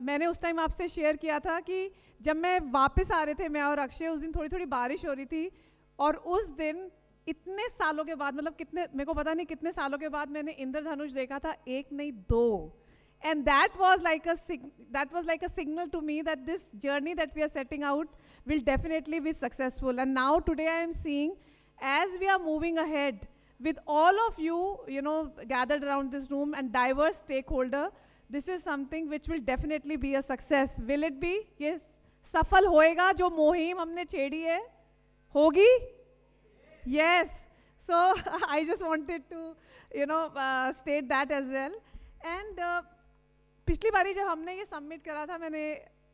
मैंने उस टाइम आपसे शेयर किया था कि जब मैं वापस आ रहे थे, मैं और अक्षय, उस दिन थोड़ी थोड़ी बारिश हो रही थी. और उस दिन इतने सालों के बाद, मतलब कितने, मेरे को पता नहीं कितने सालों के बाद मैंने इंद्रधनुष देखा था, एक नहीं 2. And that was like a signal to me that this journey that we are setting out will definitely be successful. And now today I am seeing, as we are moving ahead with all of you, you know, gathered around this room and diverse stakeholder, this is something which will definitely be a success. Will it be? Yes. सफल होएगा जो मुहिम हमने छेड़ी है, होगी? Yes. So I just wanted to, you know, state that as well. And पिछली बारी जब हमने ये सबमिट करा था, मैंने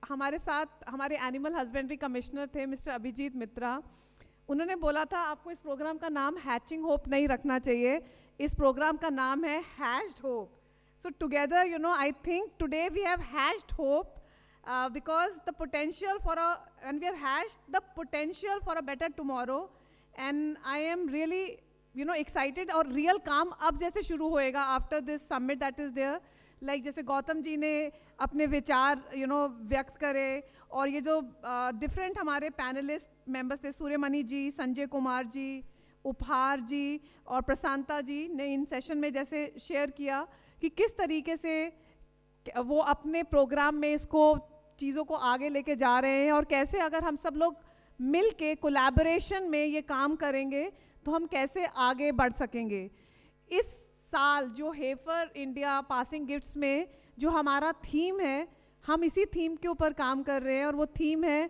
हमारे साथ हमारे एनिमल हस्बेंड्री कमिश्नर थे मिस्टर अभिजीत मित्रा, उन्होंने बोला था आपको इस प्रोग्राम का नाम हैचिंग होप नहीं रखना चाहिए, इस प्रोग्राम का नाम है hatched hope. So together, you know, I think today we have hashed hope because the potential for and we have hashed the potential for a better tomorrow. And I am really, you know, excited. और real काम अब जैसे शुरू होएगा after this summit that is there. Like जैसे गौतम जी ने अपने विचार, you know, व्यक्त करे, और ये जो different हमारे panelist members थे, सूर्यमणि जी, संजय कुमार जी, उपहार जी और प्रशांता जी ने इन सेशन में जैसे शेयर किया कि किस तरीके से वो अपने प्रोग्राम में इसको चीज़ों को आगे लेके जा रहे हैं, और कैसे अगर हम सब लोग मिल के कोलैबोरेशन में ये काम करेंगे तो हम कैसे आगे बढ़ सकेंगे. इस साल जो हेफर इंडिया पासिंग गिफ्ट्स में जो हमारा थीम है, हम इसी थीम के ऊपर काम कर रहे हैं, और वो थीम है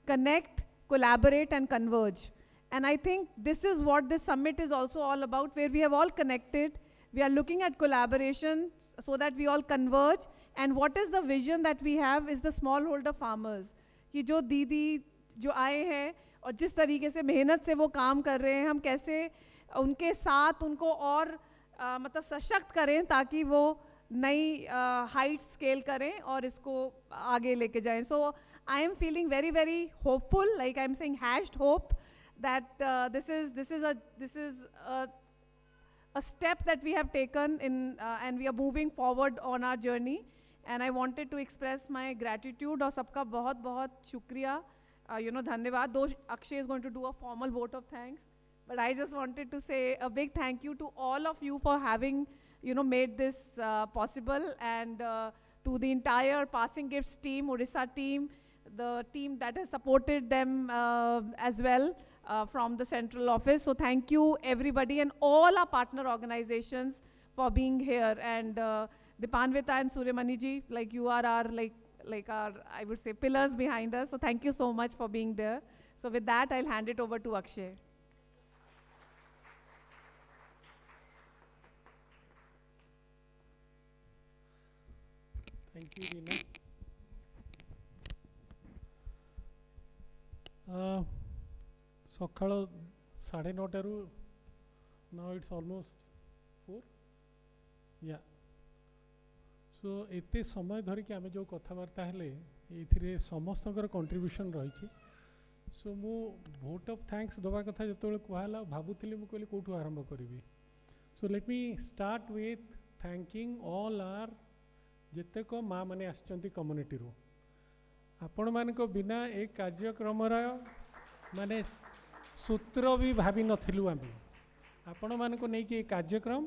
connect, collaborate and converge. And I think this is what this summit is also all about, where we have all connected. We are looking at collaboration so that we all converge. And what is the vision that we have is the smallholder farmers. कि जो दीदी जो आए हैं और जिस तरीके से मेहनत से वो काम कर रहे हैं, हम कैसे उनके साथ उनको और मतलब सशक्त करें ताकि वो नई हाइट स्केल करें और इसको आगे लेके जाएं. So I am feeling very, very hopeful, like I'm saying hashed hope, that this is a step that we have taken in, and we are moving forward on our journey. And I wanted to express my gratitude और सबका बहुत बहुत शुक्रिया, धन्यवाद. Though Akshay is going to do a formal vote of thanks, but I just wanted to say a big thank you to all of you for having, made this possible, and to the entire Passing Gifts team, Odisha team, the team that has supported them as well from the central office. So thank you everybody and all our partner organizations for being here. And Dipanvita and Suryamani ji, like you are our our, I would say, pillars behind us. So thank you so much for being there. So with that, I'll hand it over to Akshay. Thank you, Reena. ସକାଳ 9:30 now it's almost 4. Yeah. So एते समय धरिकी आमे जो कथबार्ता हेले एथिरे समस्तकर contribution रही. सो मु vote of thanks दबा कथा जतबेले कहला भाबुथिली मु कहली कोठू आरंभ करिवि. So let me start with thanking all आर जेतेक माँ माने आसचंती कम्युनिटी रो. आपण मानको बिना एक कार्यक्रम माने सूत्र भी भाभी नथिलु आमे आपण मानको नै कि कार्यक्रम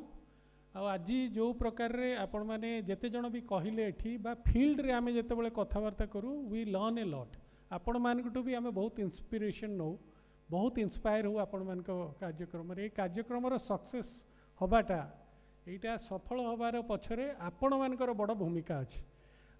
आज जो प्रकार रे आपण माने जेते जण भी कहिले एठी बा फील्ड रे आमे जेते बेले कथावार्ता करू वी लर्न ए लॉट. आपण मानकटू भी आमे बहुत इंस्पिरेशन नो, बहुत इंस्पायर हो आपण मानको कार्यक्रम रे. कार्यक्रम रो सक्सेस होबाटा एटा सफल होबार पछरे आपण मानकर बड़ भूमिका अछि.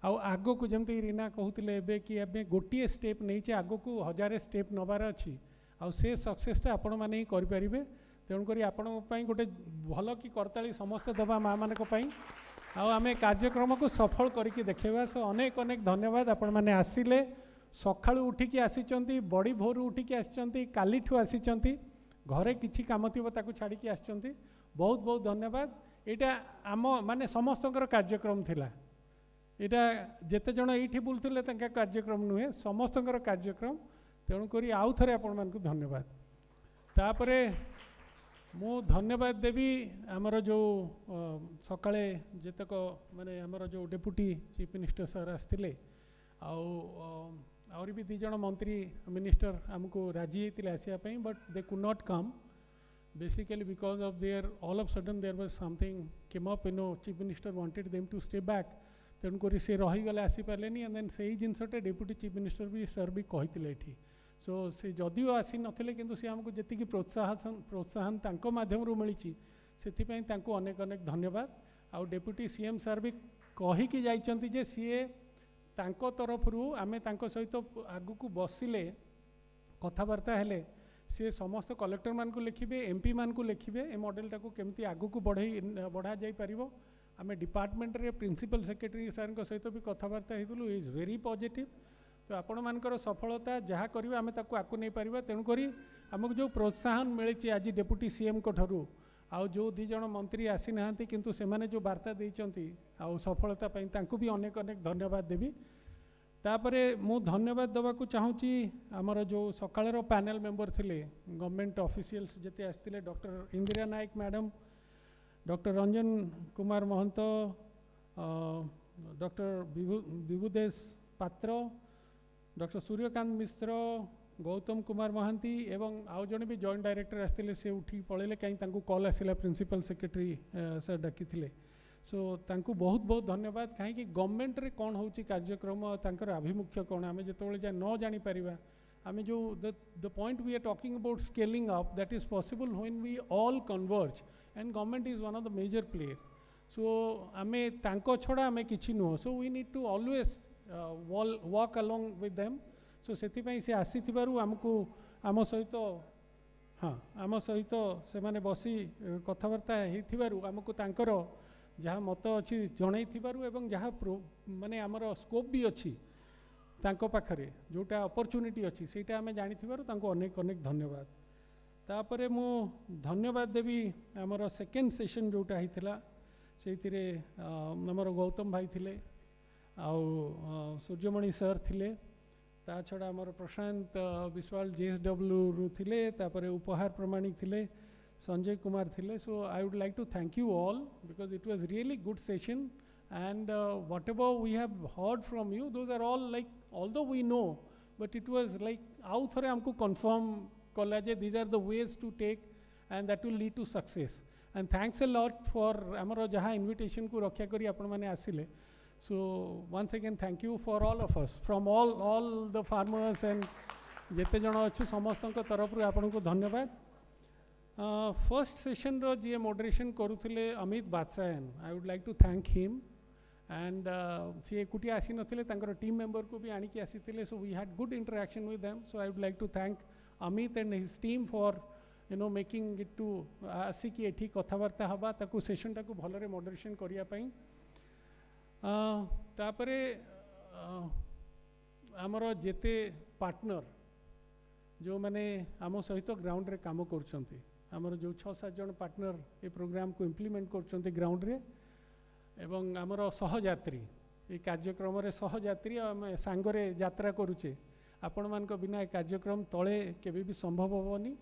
आउ आगो को जेमती रीना कहूतिले एबे कि एबे गोटिए स्टेप नैचे आगो को 1000 स्टेप नबार अछि. आउ से सक्सेसटा आपण माने ही करि परिबे. तेणुकरी आपण गोटे भल कि करताली समस्त दबा माँ मान आम कार्यक्रम को सफल करके देखा. सो अनेक अनेक धन्यवाद. आपण मैंने आसिले सकाळु उठिकी आसिचंती, बड़ी भोर उठिकी आसिचंती, कालीठू आसिचंती, घरे किछि काम थिबो ताकू छाड़िकी आसिचंती. बहुत बहुत धन्यवाद. एटा आम माने समस्तकर कार्यक्रम थिला. एटा जेते जण एठी बुलथिले तांका कार्यक्रम नुहे, समस्तकर कार्यक्रम. तेणुकरी आउ थरे आपण मानकू धन्यवाद. तापरे मु धन्यवाद देवी आमर जो सकाळे जेतक माने आमर जो डेप्यूटी चीफ मिनिस्टर सर आसथिले आउरी भी 2 जण मंत्री मिनिस्टर आमको राजी हेतिले आसिया पई, but they could not come basically because of there all of sudden there was something came up. Chief minister wanted them to stay back. तेणुकरी से रही गले आसी पारेनी. एंड देन से ही जिनसटे डेप्यूटी चीफ मिनिस्टर भी सर भी कहितिले एठी. सो से जदिओ आसी नथिले किंतु से हमको जेतिकी प्रोत्साहन तांको माध्यम मिली से अनेक अनेक धन्यवाद. आउ डेप्यूटी सीएम सर भी कहीकि जाइछंती जे सीए तांको तरफरु आमे तांको सहित आगु को बसिले कथावार्ता हेले सी समस्त कलेक्टर मान को लिखिबे, एमपी मान को लिखिबे ए मॉडलटा को केमती आगु को बढ़ा जाई परिबो. आमे डिपार्टमेंट रे प्रिंसिपल सेक्रेटरी सर सहित भी कथावार्ता हेतुलु. Is very positive. तो आपण मानकर सफलता जहाँ करिबा आमे ताकू आकु नै परिबा. तेणुकरी आमको जो प्रोत्साहन मिली आज डेप्यूटी सीएम को ठरू आउ जो 2 जण मंत्री आसी नाहंती किंतु से माने जो वार्ता देइचंती आउ सफलता पई तांकू भी अनेक अनेक धन्यवाद देवी. तापरे मु धन्यवाद देवाकू चाहूँगी आमर जो सकाळर पैनल मेंबर थिले गवर्नमेंट ऑफिशियल्स जेते आसथिले, डॉक्टर इंदिरा नायक मैडम, डॉक्टर रंजन कुमार महंत, डॉक्टर विभुदेश पात्र, डॉक्टर सूर्यकांत मिश्र, गौतम कुमार महांती एवं आउ जने भी जॉइंट डायरेक्टर आसते से उठी पड़े कहीं कॉल आसला प्रिंसिपल सेक्रेटरी सर डाकी थे. सो तांकू बहुत बहुत धन्यवाद. कहीं गवर्नमेंट रे कौन होची कार्यक्रम तांकर आभिमुख्य कौन आमे जेतबेले जा न जानी परिबा आमे जो the point we are talking about scaling up that is possible when we all converge and government is one of the major player. So आमे तांको छड़ा आमे किछि नुह. So we need to always walk along with them. So से से आसी आमको आम सहित हाँ आम सहित से माने बसी कथबार्ता आमको तांकर जहाँ मत अच्छी जड़ई एवं जहाँ माने आमर स्कोप भी अच्छी तांको पाखरे जोटा अपॉर्चुनिटी अच्छी सेटा आमे जानी अनेक अनेक धन्यवाद. तापरे मु धन्यवाद देवी आमर सेकेंड सेशन जोटा होता से आमर गौतम भाई थिले आउ सूर्यमणि सर थिले ता छड़ा आमर प्रशांत विश्वाल JSW रु थिले तापरे उपहार प्रमाणिक थिले संजय कुमार थिले. So I would like to thank you all because it was really good session and whatever we have heard from you, those are all like, although we know, but it was like आउ थरे हमको confirm कला जे these are the ways to take and that will lead to success. And thanks a lot for आमर जहाँ invitation को रक्षा करी आपण माने आसिले. So once again thank you for all of us from all the farmers and जेते जन अच्छु समस्त तरफ आपण को धन्यवाद. फर्स्ट सेशन रो जी मॉडरेशन करुले अमित बादशाहन, I would like to thank him and सी एकुटी आसी नथिले तांकर टीम मेंबर को भी आनिकी आसीथिले. So we had good interaction with them. So I would like to thank Amit and his team for making it to आसिकी एठी कथबार्ता हवा ताकू सेशन टाकू भलरे मॉडरेशन करिया पई. तापरे आमर जेते पार्टनर जो मैंने आम सहित ग्राउंड रे काम करछंती, आमर जो 6-7 जन पार्टनर ए प्रोग्राम को इम्प्लीमेंट करछंती ग्राउंड रे, एवं आमर सहयात्री ए कार्यक्रम रे सहयात्री आम सांगरे यात्रा करूचे. आपण मान को बिना ए कार्यक्रम तले केबे भी संभव होबनी.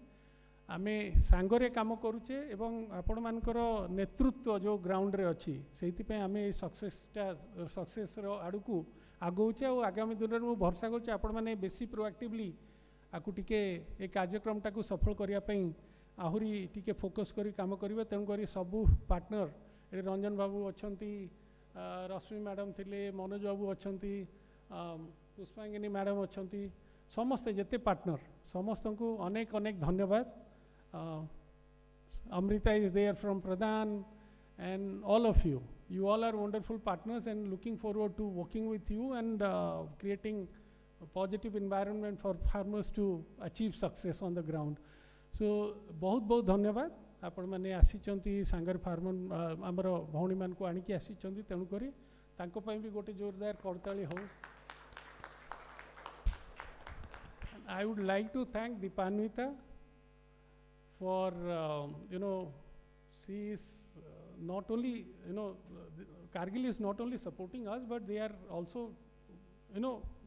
आमे सांगरे काम करूचे एवं आपण मानकर नेतृत्व जो ग्राउंड रे अछि सेति पे आमे सक्सेस रो आडू आगौचे और आगामी दिन में मु भरसा करछे आपण माने बेसी प्रोएक्टिवली आकु टिके ए कार्यक्रम टाकू सफल करिया पई आहुरी टिके फोकस करी काम करिवे. तेणु करी सबू पार्टनर ए रंजन बाबू अछंती, रश्मि मैडम थिले, मनोज बाबू अछंती, पुष्पांगिनी मैडम अछंती, समस्ते जेते पार्टनर समस्त को अनेक अनेक धन्यवाद. Amrita is there from Pradhan and all of you. You all are wonderful partners and looking forward to working with you and creating a positive environment for farmers to achieve success on the ground. So बहुत बहुत धन्यवाद. आपण माने आसीचंती सांगर farmer आमर भौणी मान को आनिकी आसीचंती. तेणु करी तांको पई भी गोटे जोरदार करताली हो. I would like to thank Dipanwita for she is not only Kargil is not only supporting us, but they are also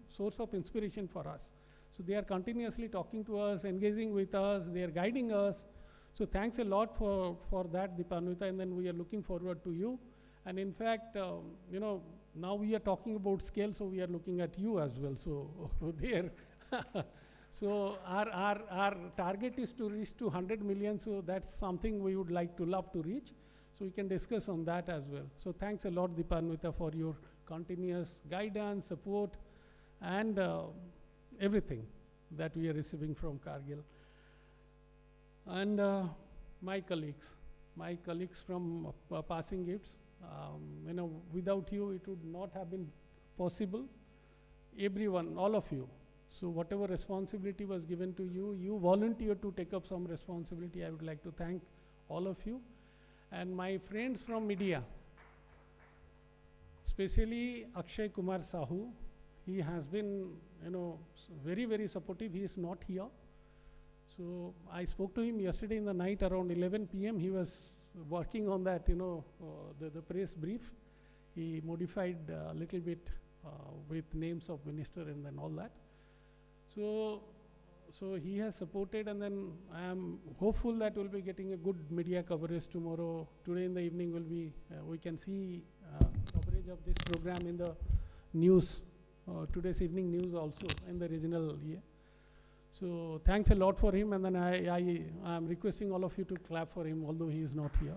source of inspiration for us. So they are continuously talking to us, engaging with us, they are guiding us. So thanks a lot for that, Dipanwita, and then we are looking forward to you. And in fact, now we are talking about scale, so we are looking at you as well. So there. So our target is to reach to 100 million, so that's something we would love to reach. So we can discuss on that as well. So thanks a lot, Dipanwita, for your continuous guidance, support, and everything that we are receiving from Kargil. And my colleagues from Passing Gifts, without you it would not have been possible. Everyone, all of you. So whatever responsibility was given to you, you volunteered to take up some responsibility. I would like to thank all of you. And my friends from media, especially Akshay Kumar Sahu, he has been very, very supportive. He is not here. So I spoke to him yesterday in the night around 11 p.m. He was working on that, the press brief. He modified a little bit with names of minister and then all that. So he has supported, and then I am hopeful that we'll be getting a good media coverage tomorrow. Today in the evening will be, we can see coverage of this program in the news, today's evening news also in the regional. So thanks a lot for him, and then I am requesting all of you to clap for him, although he is not here.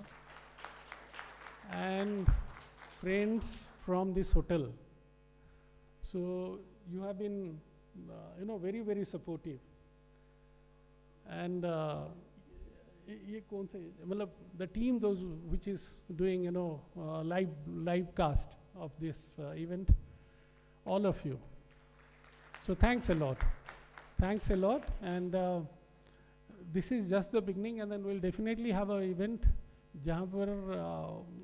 And friends from this hotel. So you have been very, very supportive. And the team, those which is doing live cast of this event, all of you. So thanks a lot. Thanks a lot. And this is just the beginning, and then we'll definitely have an event where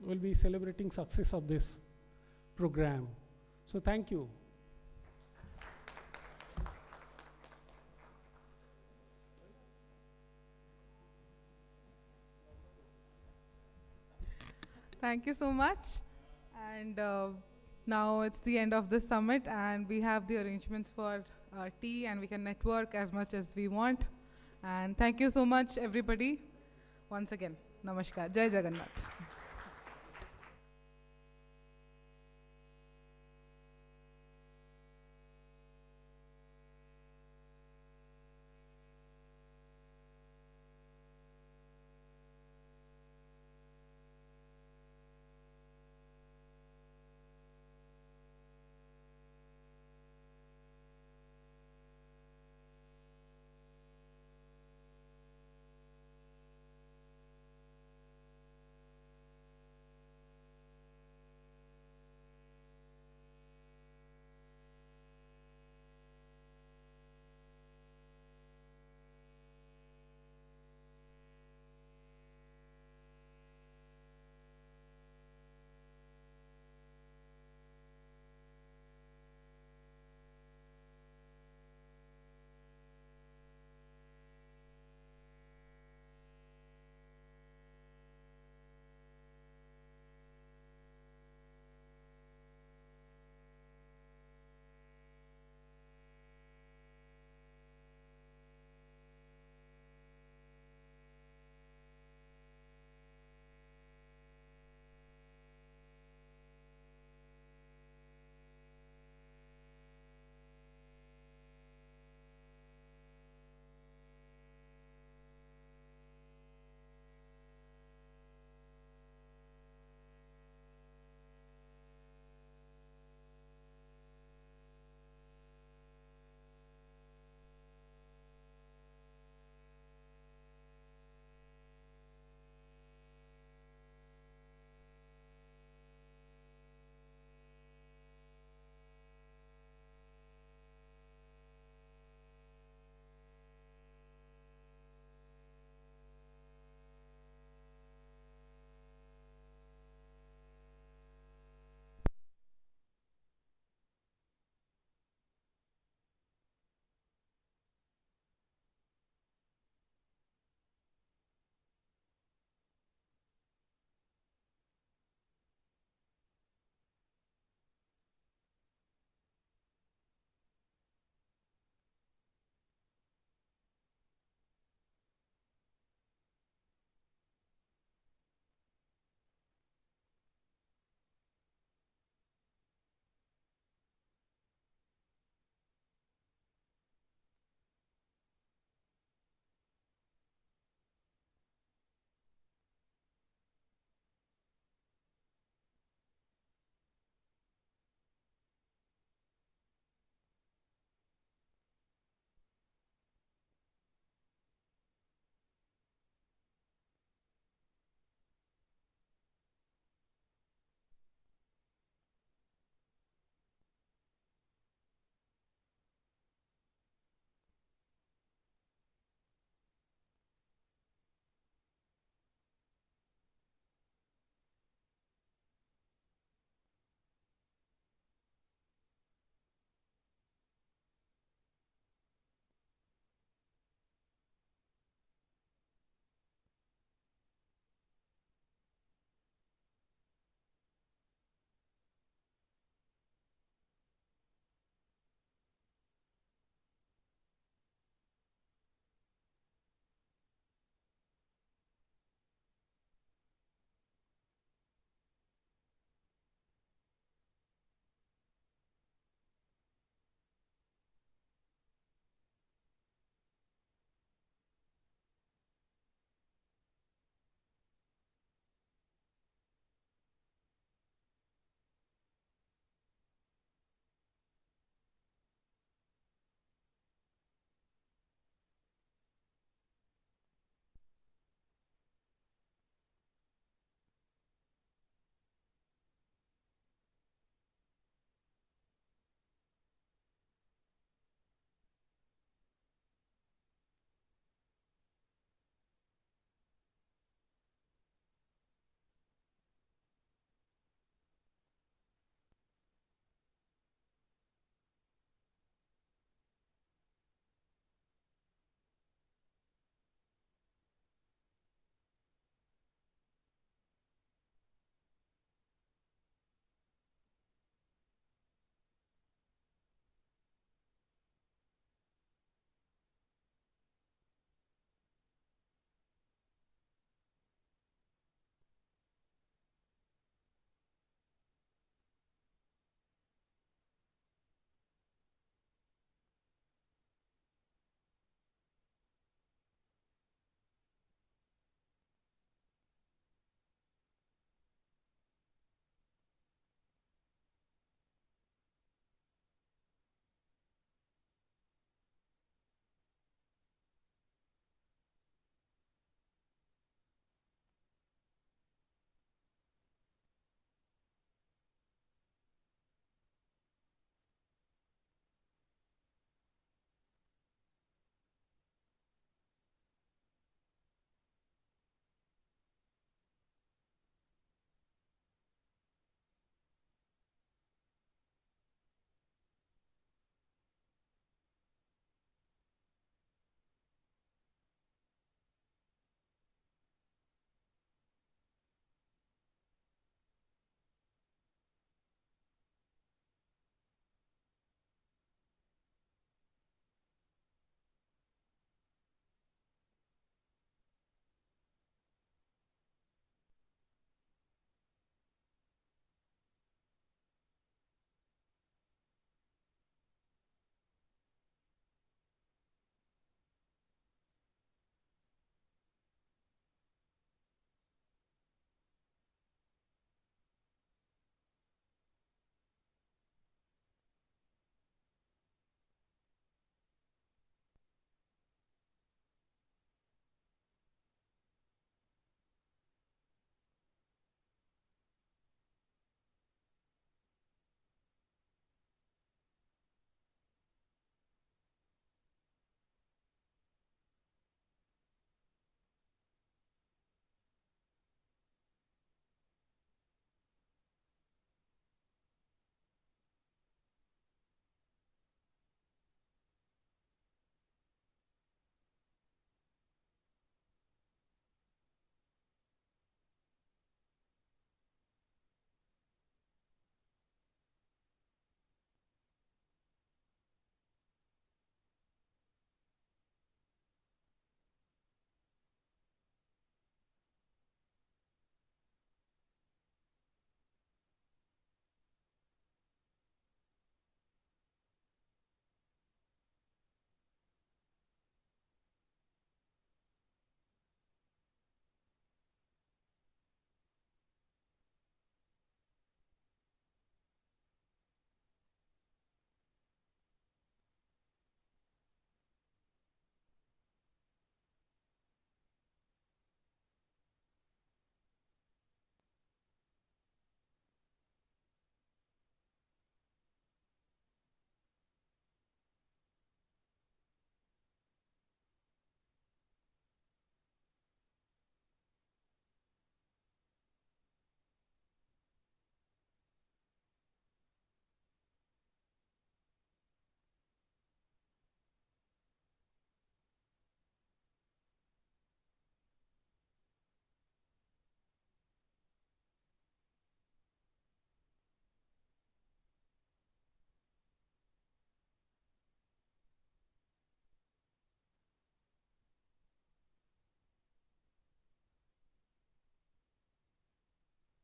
we'll be celebrating success of this program. So thank you. Thank you so much. And Now it's the end of this summit, and we have the arrangements for tea, and we can network as much as we want. And thank you so much, everybody. Once again, namaskar. Jai Jagannath.